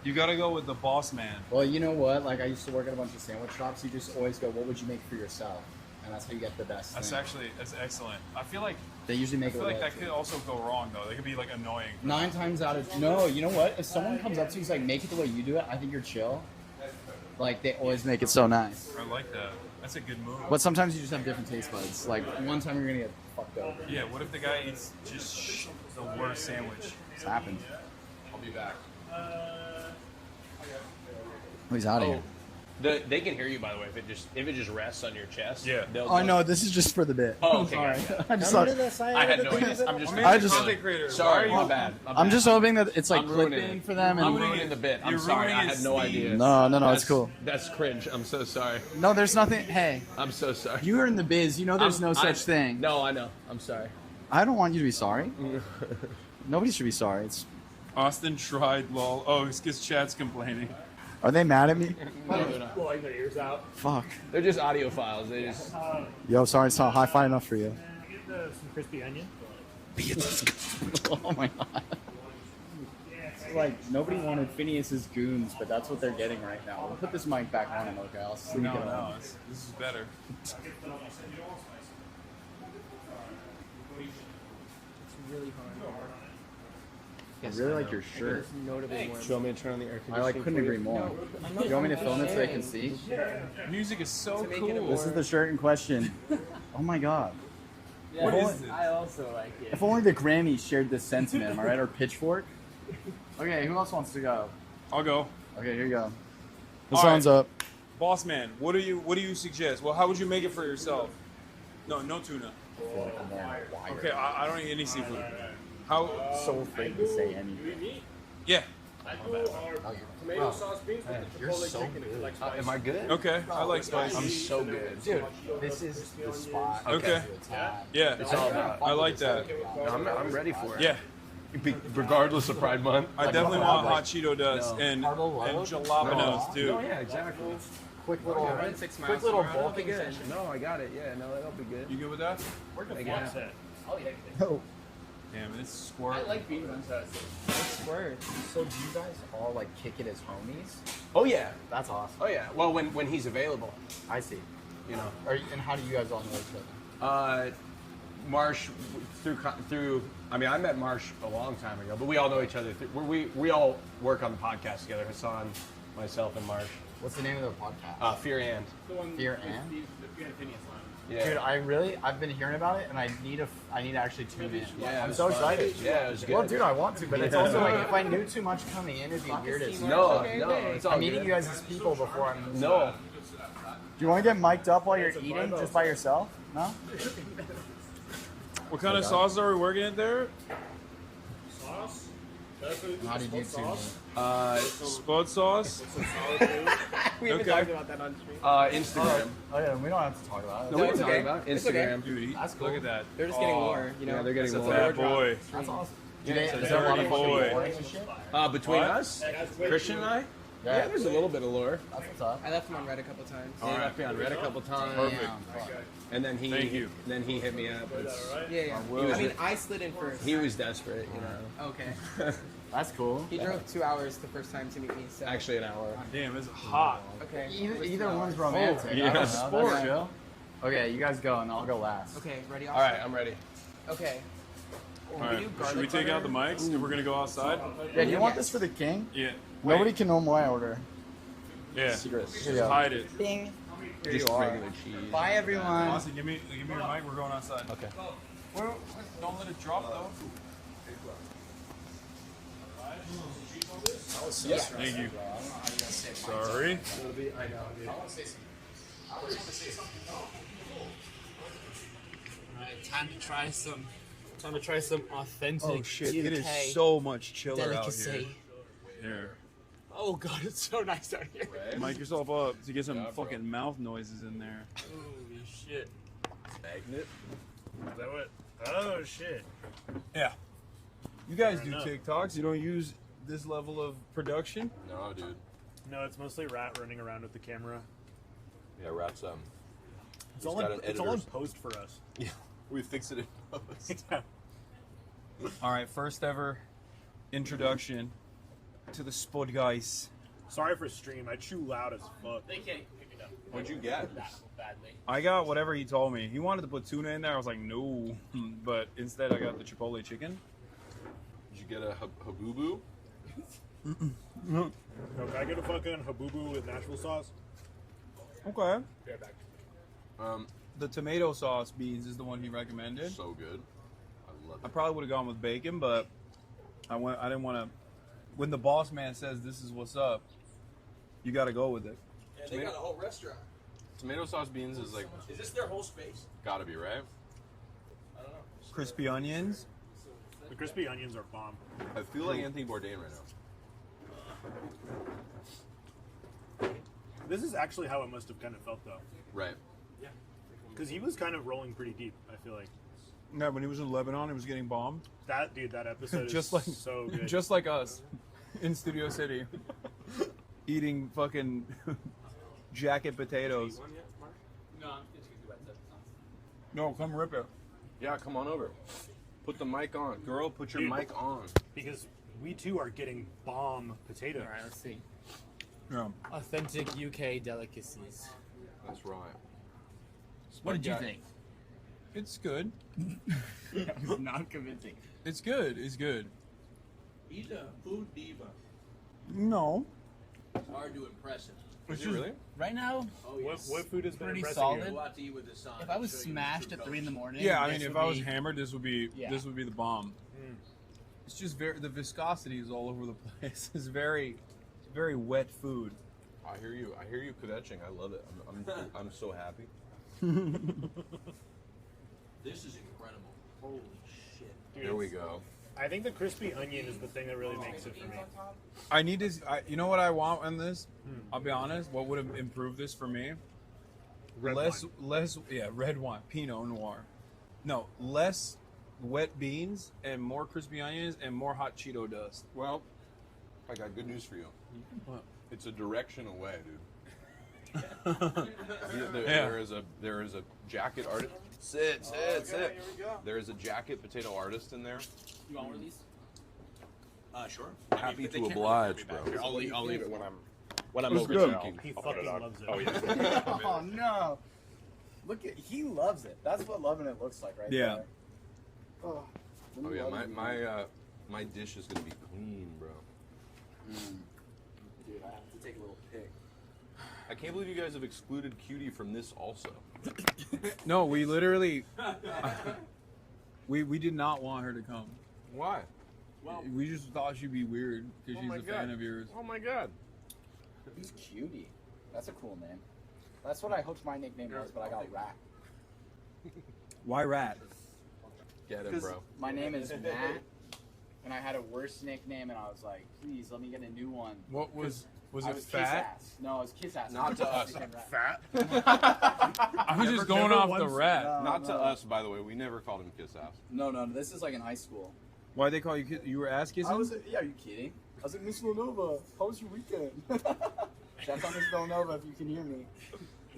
You gotta go with the boss man. Well, you know what? Like I used to work at a bunch of sandwich shops. You just always go, "What would you make for yourself?" And that's how you get the best. That's thing. that's excellent. I feel like They usually make I feel it like with that could also go wrong though. They could be like annoying. 9 times out of no. You know what? If someone comes up to you, he's like, "Make it the way you do it," I think you're chill. Like they always make it so nice. I like that. That's a good move. But sometimes you just have different taste buds. Like one time you're gonna get fucked over. Yeah. What if the guy eats just the worst sandwich? It's happened. I'll be back. Oh, he's out of here. They can hear you, by the way, if it just rests on your chest. Yeah. Oh no, this is just for the bit. Oh, I'm okay, sorry. gotcha. I just thought. I had no idea. I just. Sorry, my bad. I'm just hoping that it's like I'm ruining clipping it. for them. I'm And ruining the bit. I'm You're sorry. I ruining had his no Steve. idea. No, it's cool. That's cringe. I'm so sorry. No, there's nothing. Hey, I'm so sorry. you are in the biz. You know there's no such thing. No, I know. I'm sorry. I don't want you to be sorry. Nobody should be sorry. It's. Austin tried. Lol. Oh, it's because Chad's complaining. Are they mad at me? Blowing their ears out. Fuck. They're just audio files. They just. Yo, sorry, it's not high-fi enough for you. Can I get some crispy onion? Oh my god. Like, nobody wanted Phineas's goons, but that's what they're getting right now. We'll put this mic back on him, okay? I'll sleep it on. This is better. It's really hard. I really like your shirt. Notably more. Do you want me to turn on the air I like couldn't agree more. Do you want me to film it so they can see? Music is so cool. This is the shirt in question. Oh my god. What is this? I also like it. If only the Grammys shared this sentiment, am I right? Or Pitchfork? Okay, who else wants to go? I'll go. Okay, here you go. The All sun's right. up. Boss man, what do you suggest? Well, how would you make it for yourself? No tuna. Okay, I don't eat any seafood. How? So afraid to say anything. Yeah. Tomato sauce beans with the Chipotle chicken if you like spicy. Am I good? Okay, I like spicy. I'm so good. Dude, this is the spot. Okay. Yeah. It's all about. I like that. No, I'm ready for it. Yeah. Regardless of Pride Month. I definitely want hot Cheeto dust and jalapenos too. Oh yeah, exactly. Quick little, Run 6 miles quick little tomorrow, that'll be bulking good. session. No, I got it. Yeah, no, that'll be good. You good with that? Where'd the Like fox that. at? No. Damn, it's squirt. I like bean runs. Squirt. So do you guys all like kick it as homies? Oh yeah. That's awesome. Oh yeah. Well, when he's available, I see. you know. And how do you guys all know each other? Marsh through. I mean, I met Marsh a long time ago, but we all know each other. We all work on the podcast together. Hassan, myself, and Marsh. What's the name of the podcast? Fear and. Fear and? The Phineas line. Yeah. Dude, I've been hearing about it, and I need to actually tune in. Yeah, I'm so excited. Yeah, it was good. Well, dude, I want to, but it's also like if I knew too much coming in, it'd be weird. No, it's all I'm meeting good. you guys as people before I'm. No. Do you want to get mic'd up while you're eating, just by yourself? No. What kind of sauce are we working at there? Sauce? How did you tune Spud sauce. We haven't Okay. talked about that on stream. Instagram. Oh yeah, we don't have to talk about it. No, we it's can talk okay. about It's okay. Instagram. Dude, That's cool. look at that. They're just getting more, you know. Yeah, they're getting So it's more. a Bad boy. That's awesome. Yeah, Is there a lot of fucking boy. boring and shit? Between What? us, Christian and I. Yeah, there's a little bit of lore. That's what's up. I left him on Reddit a couple times. He left me on Reddit a couple times. Perfect. And then he Thank you. Then he hit me up. Yeah. was- I mean, I slid in first. He was desperate, you know. Okay. That's cool. He drove 2 hours the first time to meet me. So. Actually, an hour. Damn, it's hot. Okay. Either one's romantic. yeah. I don't know. Sport. That's chill. Okay, you guys go and I'll go last. Okay, ready? All right, I'm ready. Okay. All right. Should we take out the mics if we're gonna go outside? Yeah, do you want this for the king? Yeah. Nobody can know my order. Yeah. Secret. Just hide it. Bing. Here you are. Regular cheese. Bye, everyone. Austin, give me your mic. We're going outside. Okay. Don't let it drop though. Yes. Thank you. Sorry. Alright, time to try some authentic Oh shit! UK It is so much chiller delicacy. out here. Here. Oh god, it's so nice out here. Mic yourself up to get some fucking mouth noises in there. Holy shit. Magnet? Is that what? Oh shit. Yeah. You guys Fair do enough. TikToks. You don't use this level of production. No, dude. No, it's mostly Rat running around with the camera. Yeah, Rat's It's all in post for us. Yeah, we fix it in post. All right, first ever introduction to the Spud guys. Sorry for stream. I chew loud as fuck. They can't pick it up. What'd you get? Badly. I got whatever he told me. He wanted to put tuna in there. I was like, no. But instead, I got the Chipotle chicken. Did you get a habubu? No, can I get a fucking habubu with Nashville sauce? Okay. Yeah, back. The tomato sauce beans is the one he recommended. So good. I love it. I probably would have gone with bacon, but I didn't want to. When the boss man says this is what's up, you got to go with it. Yeah, they got a whole restaurant. Tomato sauce beans is like, Is this their whole space? gotta be, right? I don't know. Crispy onions. The crispy onions are bomb. I feel like Anthony Bourdain right now. This is actually how it must have kind of felt though. Right. Yeah. Because he was kind of rolling pretty deep, I feel like. No, when he was in Lebanon, he was getting bombed. That episode just is like so good. just like us in Studio City, eating fucking jacket potatoes. No, No, come rip it. Yeah, come on over. Put the mic on. Girl, put your Dude. mic on. Because we too are getting bomb potatoes. Alright, let's see. Yeah. Authentic UK delicacies. That's right. What did you guy. think? It's good. That was not convincing. It's good. It's good. He's a food diva. No. It's hard to impress him. Is he really? Right now, What food has been pretty impressing solid. you? Go out to eat with his son. If I was Show you smashed the at true 3 in the colors. morning, Yeah, I this mean, if would I was be- hammered, this would be Yeah. the bomb. It's just the viscosity is all over the place. It's very wet food. I hear you. I hear you kvetching. I love it. I'm so happy. This is incredible. Holy shit. Here we go. I think the crispy onion is the thing that really makes it for me. I need this. You know what I want in this? I'll be honest. What would have improved this for me? Red Red wine, Pinot Noir. No, less wet beans and more crispy onions and more hot Cheeto dust. Well, I got good news for you. What? It's a direction away, dude. Yeah. There is a jacket artist. Sit. There is a jacket potato artist in there. You want one of these? Sure. Happy to oblige, bro. Here, I'll leave it when I'm It's over good. drinking. He I'll put fucking on. loves it. Oh yeah. Oh no! Look at loves it. That's what loving it looks like, right Yeah. there. Oh, Oh yeah, my dish is gonna be clean, bro. Dude, I have to take a little pic. I can't believe you guys have excluded Cutie from this also. No, we literally we did not want her to come. Why? Well, We just thought she'd be weird because she's a fan of yours. Oh my god. he's Cutie. That's a cool name. That's what I hoped my nickname was, but I got Rat. Why rat? Get it, bro. My name is Matt, and I had a worse nickname, and I was like, please let me get a new one. What was I it? was Fat? Kiss Ass. No, it was Kiss Ass. Not to us. Fat? I was just going off the rat. Not to us, by the way. We never called him Kiss Ass. No, This is like in high school. Why'd they call you? You were ass kissing? Are you kidding? I was like, Miss Villanova, how was your weekend? Shout out Miss Villanova if you can hear me.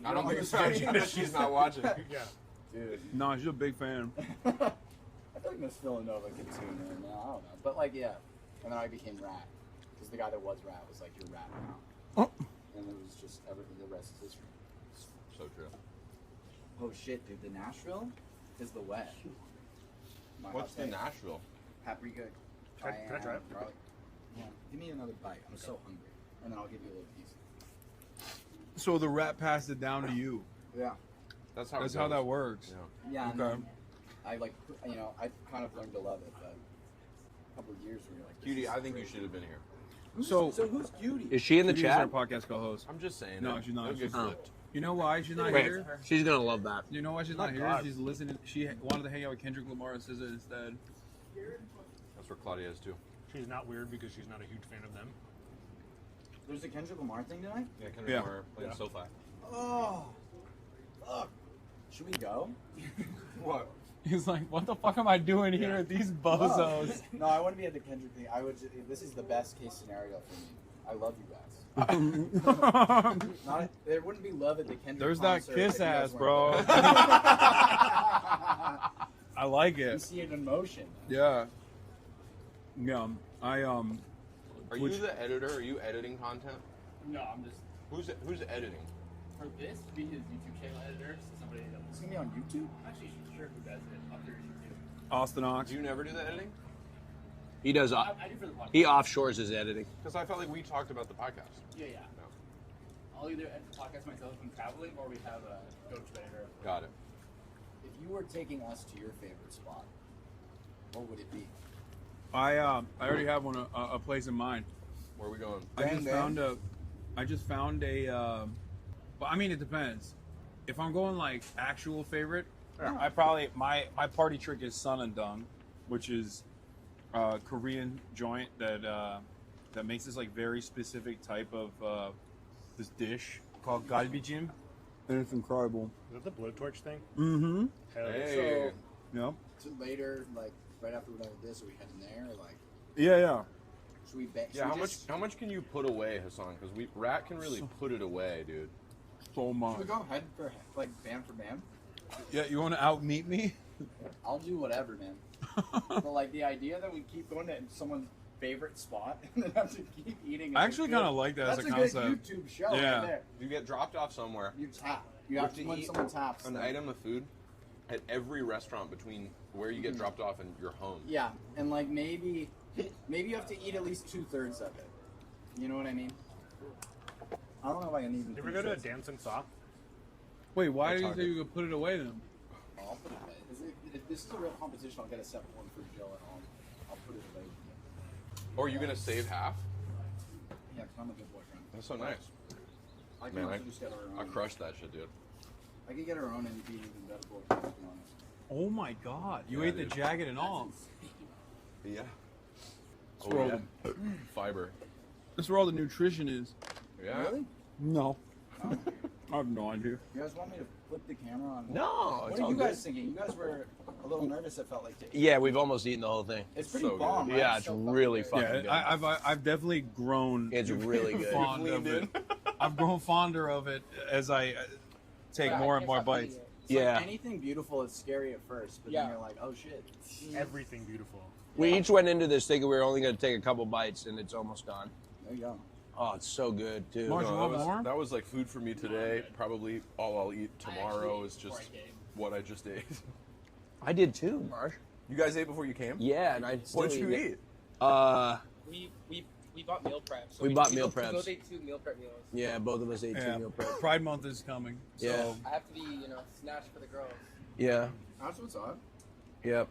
I don't think so. She's not watching. Yeah. Dude. No, she's a big fan. I feel like Miss Villanova could tune in. I don't know. But like, yeah. And then I became Rat. Because the guy that was Rat was like, you're Rat now. Oh. And it was just everything. The rest is history. So true. Oh shit, dude. The Nashville is the wet. What's the Nashville? Paprika. Can I try it? Garlic. Yeah. Give me another bite. I'm so hungry. And then I'll give you a little piece. So the rat passed it down to you. Yeah. That's how that works. Yeah. and Okay. then I like, I kind of learned to love it, but a couple of years where you're like, this Cutie, is I think you great. should have been here. So who's Cutie? Is she in the Cutie is chat? our podcast co-host. I'm just saying. No, it. she's not. It'll get She's flipped. You know why she's not Wait, here? she's gonna love that. You know why she's not here? She's listening. She wanted to hang out with Kendrick Lamar and SZA instead. That's where Claudia is too. She's not weird because she's not a huge fan of them. There's a Kendrick Lamar thing tonight? Yeah, Kendrick Yeah. Lamar playing SoFi. Oh, fuck. Should we go? What? He's like, what the fuck am I doing here with these bozos? No, I want to be at the Kendrick thing. This is the best case scenario for me. I love you guys. There wouldn't be love at the Kendrick There's that concert kiss if you guys ass, weren't bro. there. I like You it. see it in motion. Yeah. Yeah. Are you Which- the editor? Are you editing content? No, I'm just Who's editing? for this to be his YouTube channel editor. So somebody that It's gonna be on YouTube. actually sure who does it. I'll figure YouTube. Austin Ox. Do you never do the editing? He does. I do for the podcast. He offshores his editing. Because I felt like we talked about the podcast. Yeah. No. I'll either edit the podcast myself when traveling, or we have a go-to editor. Got it. If you were taking us to your favorite spot, what would it be? I already have one a place in mind. Where are we going? I just found a. Well, I mean, it depends. If I'm going like actual favorite, I probably my party trick is Sun and Dung, which is a Korean joint that makes this like very specific type of this dish called galbijim, and it's incredible. Is that the blowtorch thing? Mm-hmm. Hell yeah. Hey. Yep. So later, like right after we're done with this, are we heading there? Or like, Yeah. should we bet? Yeah, how much can you put away, Hassan? Because Rat can really put it away, dude. So much. Should we go head for like band for band? Yeah, you want to out meet me? I'll do whatever, man. But like the idea that we keep going to someone's favorite spot and then have to keep eating. I actually kind of like that as a concept. That's a good YouTube show Yeah. right there. You get dropped off somewhere. You tap. You have to when eat someone taps. an then- item of food, at every restaurant between where you get dropped off and your home. Yeah, and like maybe you have to eat at least 2/3 of it. You know what I mean? I don't know if I can even. Did we go to a dancing saw? Wait, why did you say you could put it away then? I'll put it away. If this is a real competition, I'll get a separate one for Jill at home. I'll put it away. Or are you gonna save half? Yeah, because I'm a good boyfriend. That's so nice. I can Man, also just get her own. I crushed that shit, dude. I could get her own and be even better boyfriend, to be honest. Oh my god, you Yeah, ate dude. the jacket and all. Yeah. That's where all the- Fiber. That's where all the nutrition is. Yeah. Really? No. I have no idea. You guys want me to flip the camera on? No, What it's are all you guys good. thinking? You guys were a little nervous. It felt like. Yeah, we've almost eaten the whole thing. It's pretty bomb, right? Yeah, it's So really fucking fucking good. good. I've definitely grown. It's really good. Fond You've of leaned it. I've grown fonder of it as I take more and more bites. It's like anything beautiful is scary at first, but Yeah. then you're like, oh shit. Everything beautiful. We each went into this thinking we were only going to take a couple bites, and it's almost gone. There you go. Oh, it's so good, too. That was like food for me today. Probably all I'll eat tomorrow is just what I just ate. I did too, Marsh. You guys ate before you came? Yeah, and I still What'd you eat eat? it. We bought meal preps. So We bought meal We preps. both ate 2 meal prep meals. Yeah, both of us ate Yeah. 2 meal preps. Pride Month is coming. So Yeah. I have to be, snatched for the girls. Yeah. That's what's up. Yep.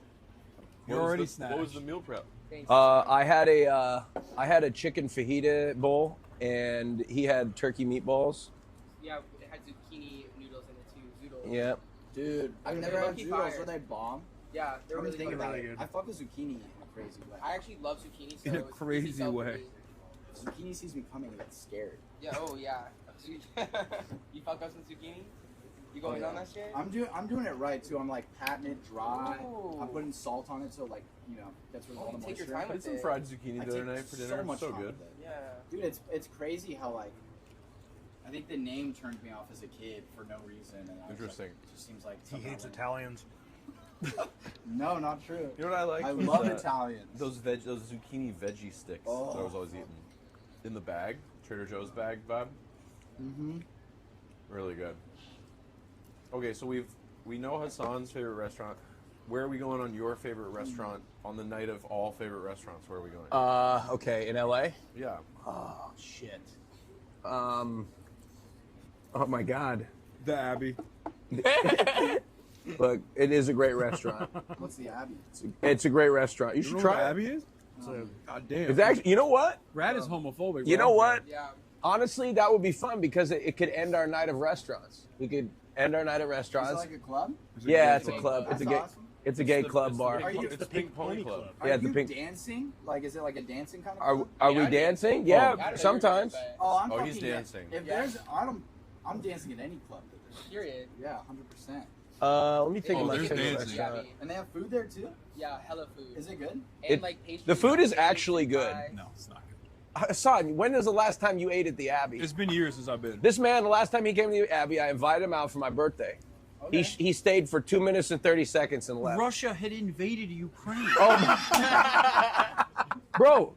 You're already What was the meal prep? I had a chicken fajita bowl, and he had turkey meatballs. Yeah, it had zucchini noodles in it too. Zoodles. Yep. Dude, I've They're never had low-key zoodles. fire. Were they bomb? Yeah, they're I'm really thinking fucking about good. it. I fuck with zucchini in a crazy way. I actually love zucchini. So in a it's easy crazy sell for way. me. Zucchini sees me coming and gets scared. Yeah. Oh yeah. You fuck up some zucchini? You going on that shit? I'm doing it right too. I'm like patting it dry. Ooh. I'm putting salt on it so like gets rid of all the take your moisture. time I had with some it. fried zucchini I the other take night for dinner. So much So time good. with it. Yeah. Dude, it's crazy how like I think the name turned me off as a kid for no reason. And I was Interesting. Like, it just seems like He somehow hates like- Italians. No, not true. You know what I like? I was, love Italians. Those zucchini veggie sticks that I was always eating in the bag, Trader Joe's bag, Bob. Mm-hmm. Really good. Okay, so we know Hassan's favorite restaurant. Where are we going on your favorite restaurant on the night of all favorite restaurants? Where are we going? Okay, in LA? Yeah. Oh, shit. Oh my God. The Abbey. Look, it is a great restaurant. What's the Abbey? It's a great restaurant. You should know what try the it. Abbey is? God damn. It's actually, you know what? Rat is homophobic. You bro. know what? Yeah. Honestly, that would be fun because it could end our night of restaurants. We could end our night at Is it restaurants. like a club? Yeah, it's a club. That's It's a gay. awesome. It's a gay club bar. Are you It's the Pink Pony Club. Yeah, Are the you pink. dancing? Like, is it like a dancing kind of? Are club? are we dancing? Yeah, sometimes. Oh, I'm Oh, he's fucking dancing. If Yeah. there's, I'm dancing at any club. Period. Yeah, 100%. Let me think Oh, of my there's favorite dancing. restaurant. And they have food there too. Yeah, hella food. Is it good? And It- like pastries. The food is like actually pastry good. pie. No, it's not good. Hassan, when was the last time you ate at the Abbey? It's been years since I've been. This man, the last time he came to the Abbey, I invited him out for my birthday. Okay. He stayed for 2 minutes and 30 seconds and left. Russia had invaded Ukraine. Bro.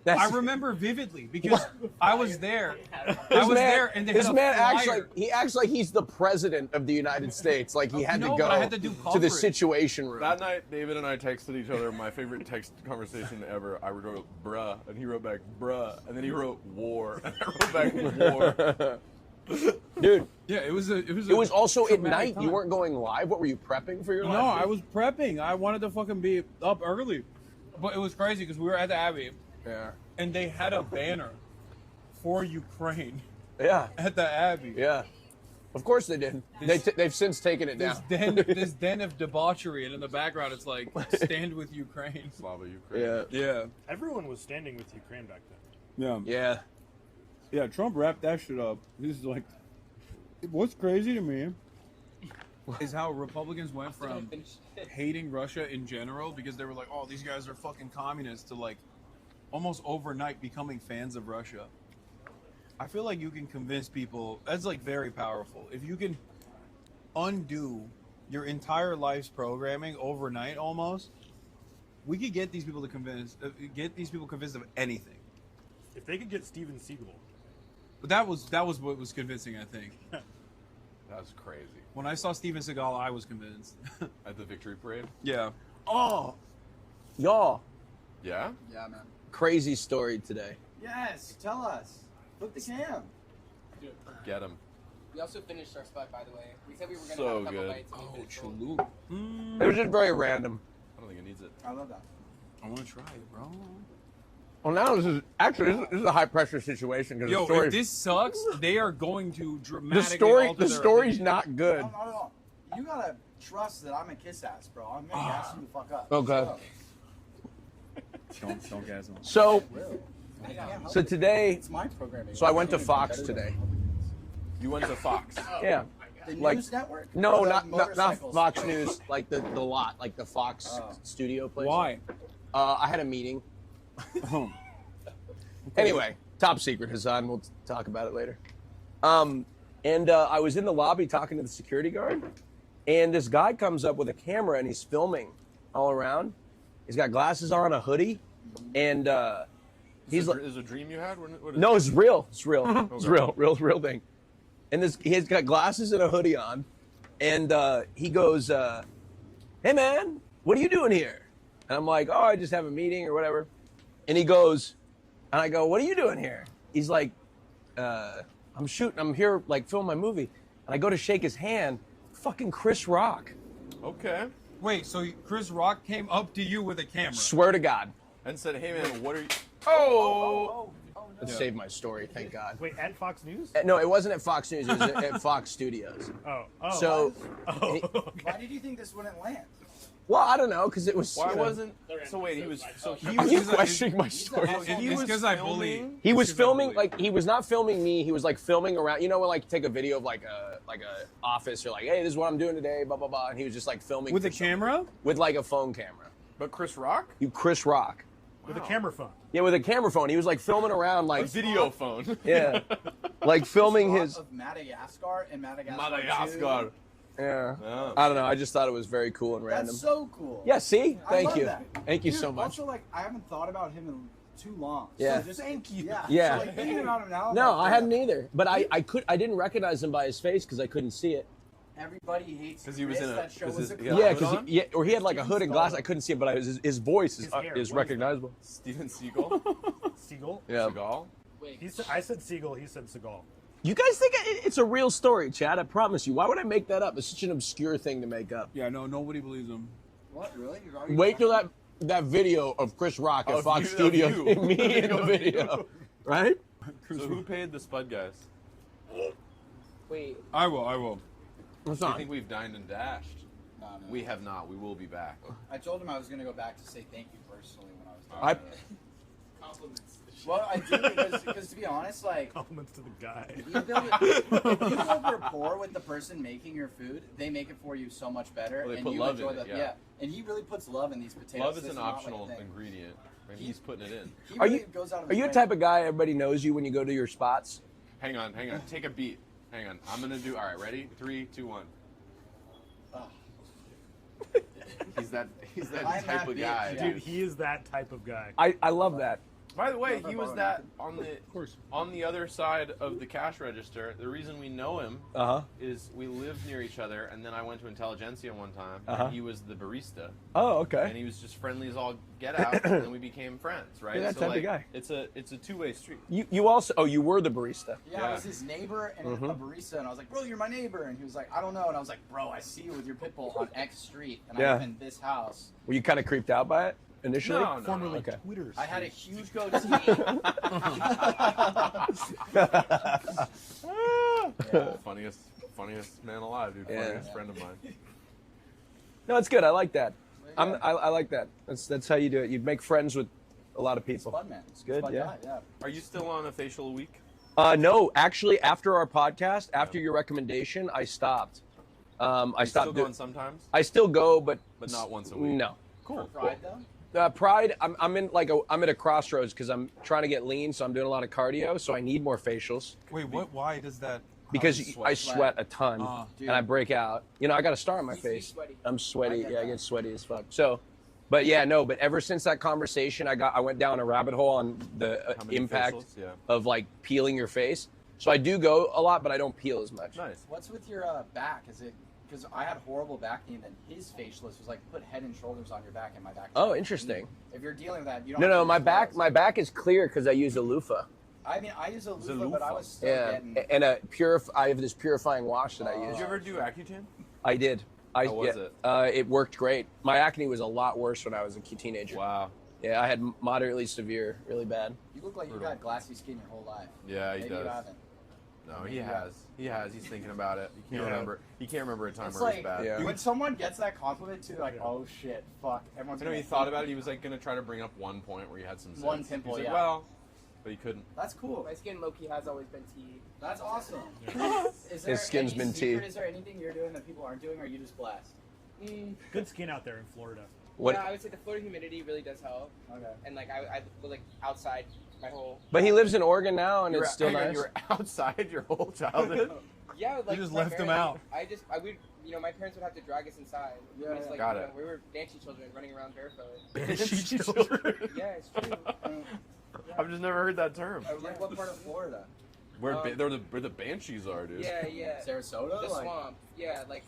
I remember vividly because I was there. I This was man, there, and they this had a man acts flyer. like he acts like he's the president of the United States. Like he had No, to go but I had to do to the coverage. Situation Room. That night, David and I texted each other. My favorite text conversation ever. I wrote "bruh" and he wrote back "bruh," and then he wrote "war," and I wrote back "war." Dude, Yeah, it was it was also at traumatic night. You time. weren't going live. What were you prepping for your live? No, I was prepping. I wanted to fucking be up early, but it was crazy because we were at the Abbey Yeah. and they had a banner for Ukraine Yeah. at the Abbey. Yeah. Of course they did. They've since taken it This down. den, this den of debauchery, and in the background it's like "Stand with Ukraine." Slava Ukraine. Yeah. Yeah, Everyone was standing with Ukraine back then. yeah, Yeah. yeah. Trump wrapped that shit up. This is like, what's crazy to me is how Republicans went from hating Russia in general because they were like, "Oh, these guys are fucking communists," to like almost overnight becoming fans of Russia. I feel like you can convince people. That's like very powerful. If you can undo your entire life's programming overnight, almost, we could get these people to convinced of anything. If they could get Steven Seagal. But that was what was convincing, I think. That's crazy. When I saw Steven Seagal, I was convinced. At the victory parade? Yeah. Oh, y'all. Yeah? Yeah, man. Crazy story today. Yes, tell us. Flip the cam. Get him. We also finished our spot, by the way. We said we were going to So have a couple good. bites. Oh, chalup. It was just very random. I don't think it needs it. I love that. I want to try it, bro. Well, now this is a high pressure situation because Yo, the story, if this sucks, they are going to dramatically alter the their story's opinion. not good. No, not at all. You gotta trust that I'm a kiss ass, bro. I'm gonna gas you the fuck up. Okay. Don't gas them. So, I can't help so it. today, It's my programming. so I went to Fox today. You went to Fox. Yeah. The Like- news network? No, Or the not motorcycles? Fox News, like the lot, like the Fox studio place. Why? I had a meeting. Anyway, top secret, Hassan. We'll talk about it later. And I was in the lobby talking to the security guard, and this guy comes up with a camera and he's filming all around. He's got glasses on, a hoodie, and he's like, "Is it a dream you had? What is "No, it? it's real. It's real. It's real thing." And he's got glasses and a hoodie on, and he goes, "Hey man, what are you doing here?" And I'm like, "Oh, I just have a meeting or whatever." And he goes, and I go, "What are you doing here?" He's like, I'm here like filming my movie." And I go to shake his hand, fucking Chris Rock. Okay. Wait, so Chris Rock came up to you with a camera? Swear to God. And said, "Hey man, what are you?" That saved my story, thank God. Wait, at Fox News? No, it wasn't at Fox News. It was at Fox Studios. Oh. So, Why did you think this wouldn't land? well, I don't know, because it was. Why you know- wasn't? So wait, he was. So he Are was. you questioning my story? It's because I bully. He was filming, like, he was not filming me. He was like filming around. You know when like take a video of like a office. You're like, hey, this is what I'm doing today, blah blah blah. And he was just like filming With for a someone. camera? With like a phone camera. But Chris Rock? Chris Rock. With a camera phone. Yeah, with a camera phone. He was like filming around like A video phone. Yeah, like filming Shot his. of Madagascar and Madagascar. Madagascar. Yeah. Oh, I don't know. I just thought it was very cool and random. That's so cool. Yeah. See, I thank love you, that. thank you Dude, so much. Also, like, I haven't thought about him in too long. Yeah. So just, thank you. Yeah. Yeah. So, like, thinking about him now. I'm No, like, I hadn't either. But I didn't recognize him by his face because I couldn't see it. Everybody hates 'Cause he was Chris. in a- That show 'cause was his- a yeah. Yeah, or he had like a hood and glass. I couldn't see it, but his voice His hair, is what recognizable. Steven Seagal. Seagal? Yeah. Seagal. I said Seagal, he said Seagal. You guys think it's a real story, Chad? I promise you. Why would I make that up? It's such an obscure thing to make up. Yeah, no, nobody believes him. What, really? You're already Wait till that video of Chris Rock at Of Fox you- of Studios, you. and me in the video, right? So who paid the Spud guys? Wait. I will. What's Do you on? think we've dined and dashed? No. We have not. We will be back. I told him I was going to go back to say thank you personally when I was done. I- with it. Well, I do because to be honest, like Compliments to the guy. you build if you build rapport with the person making your food, they make it for you so much better, Well, they and put you love enjoy in it, that. yeah. And he really puts love in these potatoes. Love is This an not like a optional thing. ingredient, and he's putting it in. He Are really you goes out of are his you a way. type of guy everybody knows you when you go to your spots? Hang on. Take a beat. Hang on. I'm gonna do. All right, ready? 3, 2, 1. He's that I'm type that of bitch, guy, Dude, he is that type of guy. I love that. By the way, Love he that was bar, that on the other side of the cash register. The reason we know him is we lived near each other, and then I went to Intelligentsia one time, and he was the barista. Oh, okay. And he was just friendly as all get out, and then we became friends, right? You're that type of guy. It's a two-way street. You also you were the barista. Yeah, I was his neighbor and a barista, and I was like, "Bro, you're my neighbor," and he was like, "I don't know," and I was like, "Bro, I see you with your pit bull on X Street, and I live in this house." Were you kind of creeped out by it initially? No. Formerly Okay. Twitter. I had a huge goatee. Funniest man alive, dude. Yeah. Funniest friend of mine. No, it's good. I like that. I like that. That's how you do it. You make friends with a lot of people. Spud man. It's good. Spud Yeah. guy, yeah. Are you still on a facial week? No, actually, after our podcast, after your recommendation, I stopped. I You stopped. still going sometimes? I still go, but not once a week. No. Cool. Pride though. Pride. I'm in I'm at a crossroads because I'm trying to get lean, so I'm doing a lot of cardio, so I need more facials. Wait, what? Why does that? Because you sweat? I sweat a ton Dude. and I break out. You know, I got a star on my He's face. sweaty. I'm sweaty. I get Yeah, I that. get sweaty as fuck. So, but yeah, no. But ever since that conversation, I went down a rabbit hole on the How many impact facials? Yeah. of like peeling your face. So I do go a lot, but I don't peel as much. Nice. What's with your back? Is it because I had horrible back knee, and then his facialist was like, put Head and Shoulders on your back, and my back. Oh, interesting. If you're dealing with that, you don't. No, have no, to my use back, gloves. my back is clear because I use a loofah. I mean, I use a loofah, but I was still getting. And I have this purifying wash that I use. Did you ever do Accutane? I did. How was it? It worked great. My acne was a lot worse when I was a teenager. Wow. Yeah, I had moderately severe, really bad. You look like you got glassy skin your whole life. Yeah, he Maybe does. You haven't. No, he has. He has. He's thinking about it. He can't remember. He can't remember a time It's where like it's bad. when someone gets that compliment too, like, oh shit, fuck, everyone's. I know gonna he thought about it. He was like gonna try to bring up one point where he had some One sense. pimple, He's like, yeah. well, but he couldn't. That's cool. My skin low-key has always been tea. That's awesome. Is there His skin's any been secret? tea. Is there anything you're doing that people aren't doing, or are you just blessed? Good skin out there in Florida. What? Yeah, I would say the Florida humidity really does help. Okay. And like I was like outside my whole. But he lives in Oregon now, and You were- it's still hang on, nice. You were outside your whole childhood. Yeah, like just left him out. I would, my parents would have to drag us inside. Yeah, But it's like, got you know, it. we were banshee children running around barefoot. Banshee children. Yeah, it's true. I've just never heard that term. Like what part of Florida? Where where the banshees are, dude. Yeah, yeah. Sarasota? The Like- swamp. Yeah, like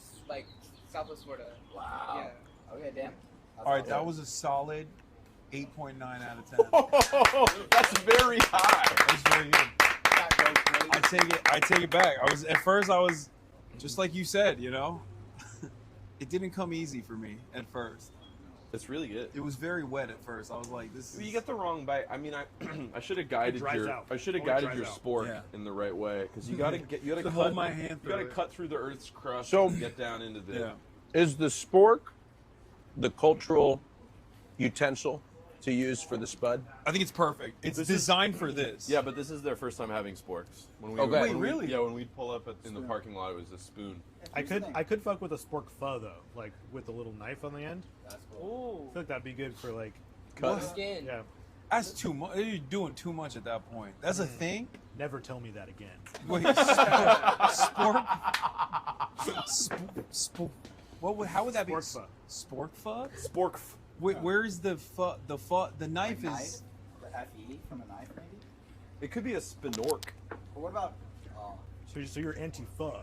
Southwest Florida. Wow. Yeah. Okay, damn. All right, that was a solid 8.9 out of 10. That's very high. That's very good. I take it back. I was just like you said, you know. It didn't come easy for me at first. It's really good. It was very wet at first. I was like, this is... You get the wrong bite. I mean, I should have guided dries your out. I should have Oh, it guided dries your out. spork Yeah. in the right way because you gotta To cut hold my hand You gotta through it. cut through the Earth's crust So- and get down into the. Yeah. Is the spork the cultural utensil to use for the spud? I think it's perfect. It's This is- designed for this. Yeah, but this is their first time having sporks. When we Okay. when Wait, we- really? Yeah, when we'd pull up in the parking lot, it was a spoon. I could fuck with a spork pho though, like with a little knife on the end. That's I cool. feel like that'd be good for like Cut. Skin. Yeah. That's too much. You're doing too much at that point. That's a thing? Never tell me that again. Wait, spork? How would that be? Spork pho. Spork pho? Spork. Wait, where's the pho? The knife Like is... The FE from a knife, maybe? It could be a spinork. Or what about? Oh. So you're anti-pho.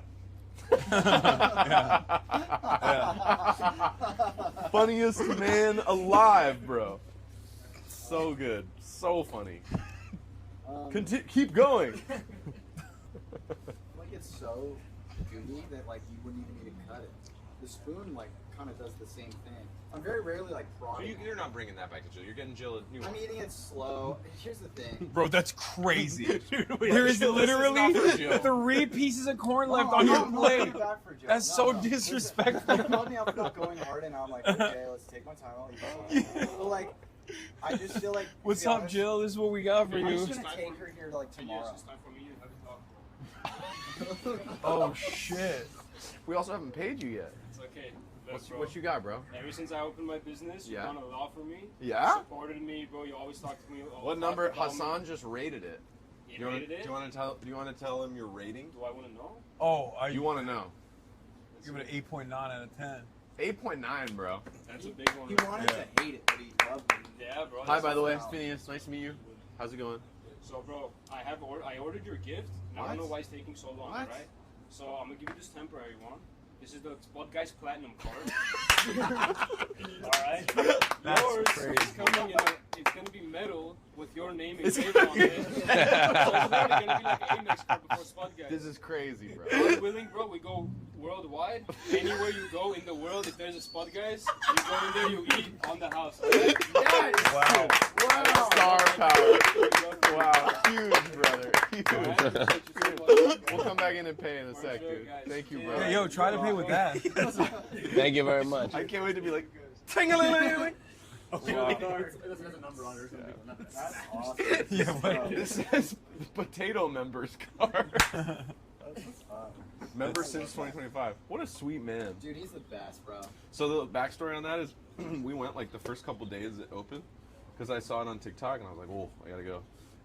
Funniest man alive, bro. So good, so funny. Keep going. Like it's so gooey that like you wouldn't even need to cut it. The spoon like kind of does the same thing. I'm very rarely like So prodding. you're not bringing that back to Jill. You're getting Jill a new I'm one. eating it slow. Here's the thing. Bro, that's crazy. Wait, There is Jill, this is literally not for Jill. 3 pieces of corn left Oh, on no, your no, plate. no, not for Jill. That's No, so no. disrespectful. They called me out for not going hard, and I'm like, okay, let's take my time. I'll eat this one. But like, I just feel like. to What's be up, honest, Jill? This is what we got for I'm you. just gonna take her here like tomorrow. Oh, shit. We also haven't paid you yet. It's okay. What you got, bro? Ever since I opened my business, Yeah. you've done a lot for me. Yeah? Supported me, bro. You always talk to me. always What talk number? about me. Hassan just rated it. He Do you wanna- rated it? Do you want to tell him your rating? Do I want to know? Oh, You want to know? give it an 8.9 out of 10. 8.9, bro. That's a big one. He wanted to hate it, but he loved it. Yeah, bro. Hi, that's by the way, awesome. Phineas. Nice to meet you. How's it going? So, bro, I ordered your gift. And I don't What? know why it's taking so long, What? right? So I'm gonna give you this temporary one. This is the Spot Guys Platinum card. Alright? Yours is coming in it's gonna be metal with your name engraved on it. So it's literally gonna be like an Amex card before Spot Guys. This is crazy, bro. God willing, bro, we go worldwide. Anywhere you go in the world, if there's a Spot Guys, you go in there, you eat on the house. Wow. Wow. Star power. Wow. Huge, brother. Huge. We'll come back in and pay in a sec, dude. Thank you, bro. Yeah, yo, try to pay with that. Thank you very much. I can't wait to be like, Ting-a-ling-a-ling-a-ling. wow. It doesn't have a number on it. That's awesome. Yeah, but This says potato members card. Member since 2025. What a sweet man. Dude, he's the best, bro. So the backstory on that is we went like the first couple days it opened because I saw it on TikTok and I was like, oh, I gotta go.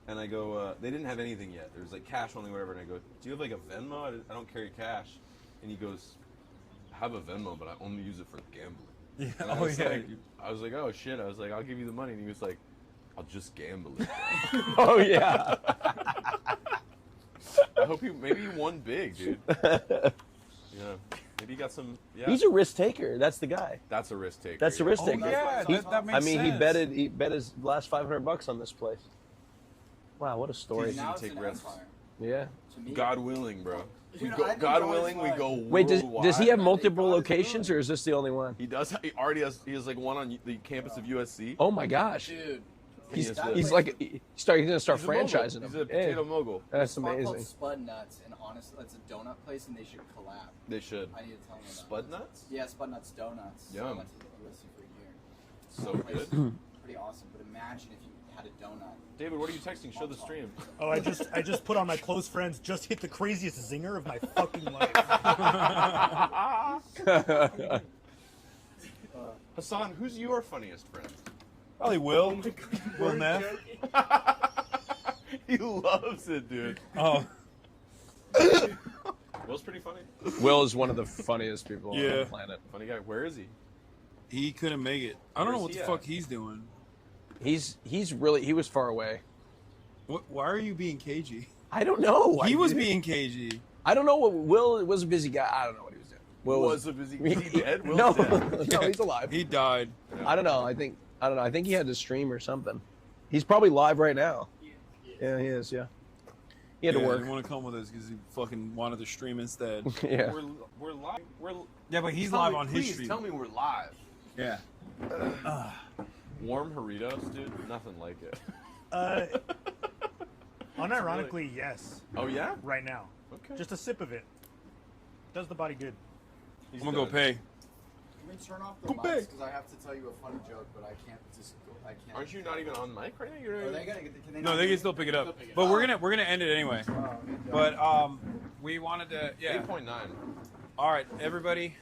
And I go, they didn't have anything yet. There was like cash only, whatever. And I go, do you have like a Venmo? I don't carry cash. And he goes, I have a Venmo, but I only use it for gambling. Yeah. And I Oh, was yeah. like, I was like, oh shit. I was like, I'll give you the money. And he was like, I'll just gamble it. Oh yeah. I hope maybe you won big, dude. Yeah. Maybe you got some. Yeah. He's a risk taker. That's the guy. That's a risk taker. That's a risk taker. yeah, that makes I mean, sense. he bet his last $500 on this place. Wow, what a story. Dude, you take risks. Yeah. God willing, bro. Dude, God willing, we go. Wait, does worldwide. he have multiple locations, or is this the only one? He does. He already has. He has like one on the campus of USC. Oh my gosh. Dude. He's He's like he's gonna start He's a mogul. franchising them. He's a potato mogul. That's Spot called amazing. Spud Nuts, and honestly, it's a donut place, and they should collab. They should. I need to tell them that. Spud Nuts? Yeah, Spud Nuts Donuts. So I Yum. went to USC for a year. So Place, good. Pretty awesome. But imagine if you had a donut. David, what are you texting? Show the stream. Oh, I just put on my close friends. Just hit the craziest zinger of my fucking life. Hassan, who's your funniest friend? Probably Will. Will Neff. He loves it, dude. Oh. Will's pretty funny. Will is one of the funniest people on Yeah. the planet. Funny guy. Where is he? He couldn't make it. I don't know Where's what he the at? fuck he's doing. He was far away. Why are you being cagey? I don't know. He was being cagey. I don't know what Will was a busy guy. I don't know what he was doing. Will Was a busy. Is he dead? Will's No, dead. no, he's alive. He died. I don't know. I don't know. I think he had to stream or something. He's probably live right now. Yeah, he is. Yeah. He had to work. He want to come with us because he fucking wanted to stream instead. Yeah. We're live. Yeah, but he's Tell live me- on his please stream. Tell me we're live. Yeah. Warm Doritos, dude. Nothing like it. Unironically, yes. Oh yeah. Right now. Okay. Just a sip of it. Does the body good. I'm gonna go pay. Can we turn off the Go mics? back. Because I have to tell you a funny joke, but I can't just go. I can't. Aren't you not even on mic right now? You're Are they gonna, can they No, not they do can it? still pick it up. Still pick it But up. we're gonna end it anyway. But we wanted to 8.9. All right, everybody.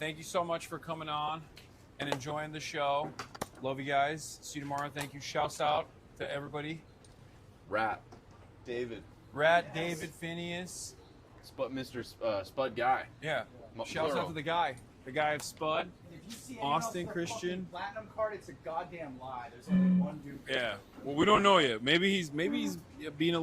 Thank you so much for coming on and enjoying the show. Love you guys. See you tomorrow. Thank you. Shouts out to everybody. Rat. David. Rat, David, Phineas. Mr. Spud guy. Yeah. Shouts out Plural. to the guy of Spud. If you see anyone else Austin with Christian. Platinum card, it's a goddamn lie. There's only one dude. Yeah. Well, we don't know yet. Maybe he's being a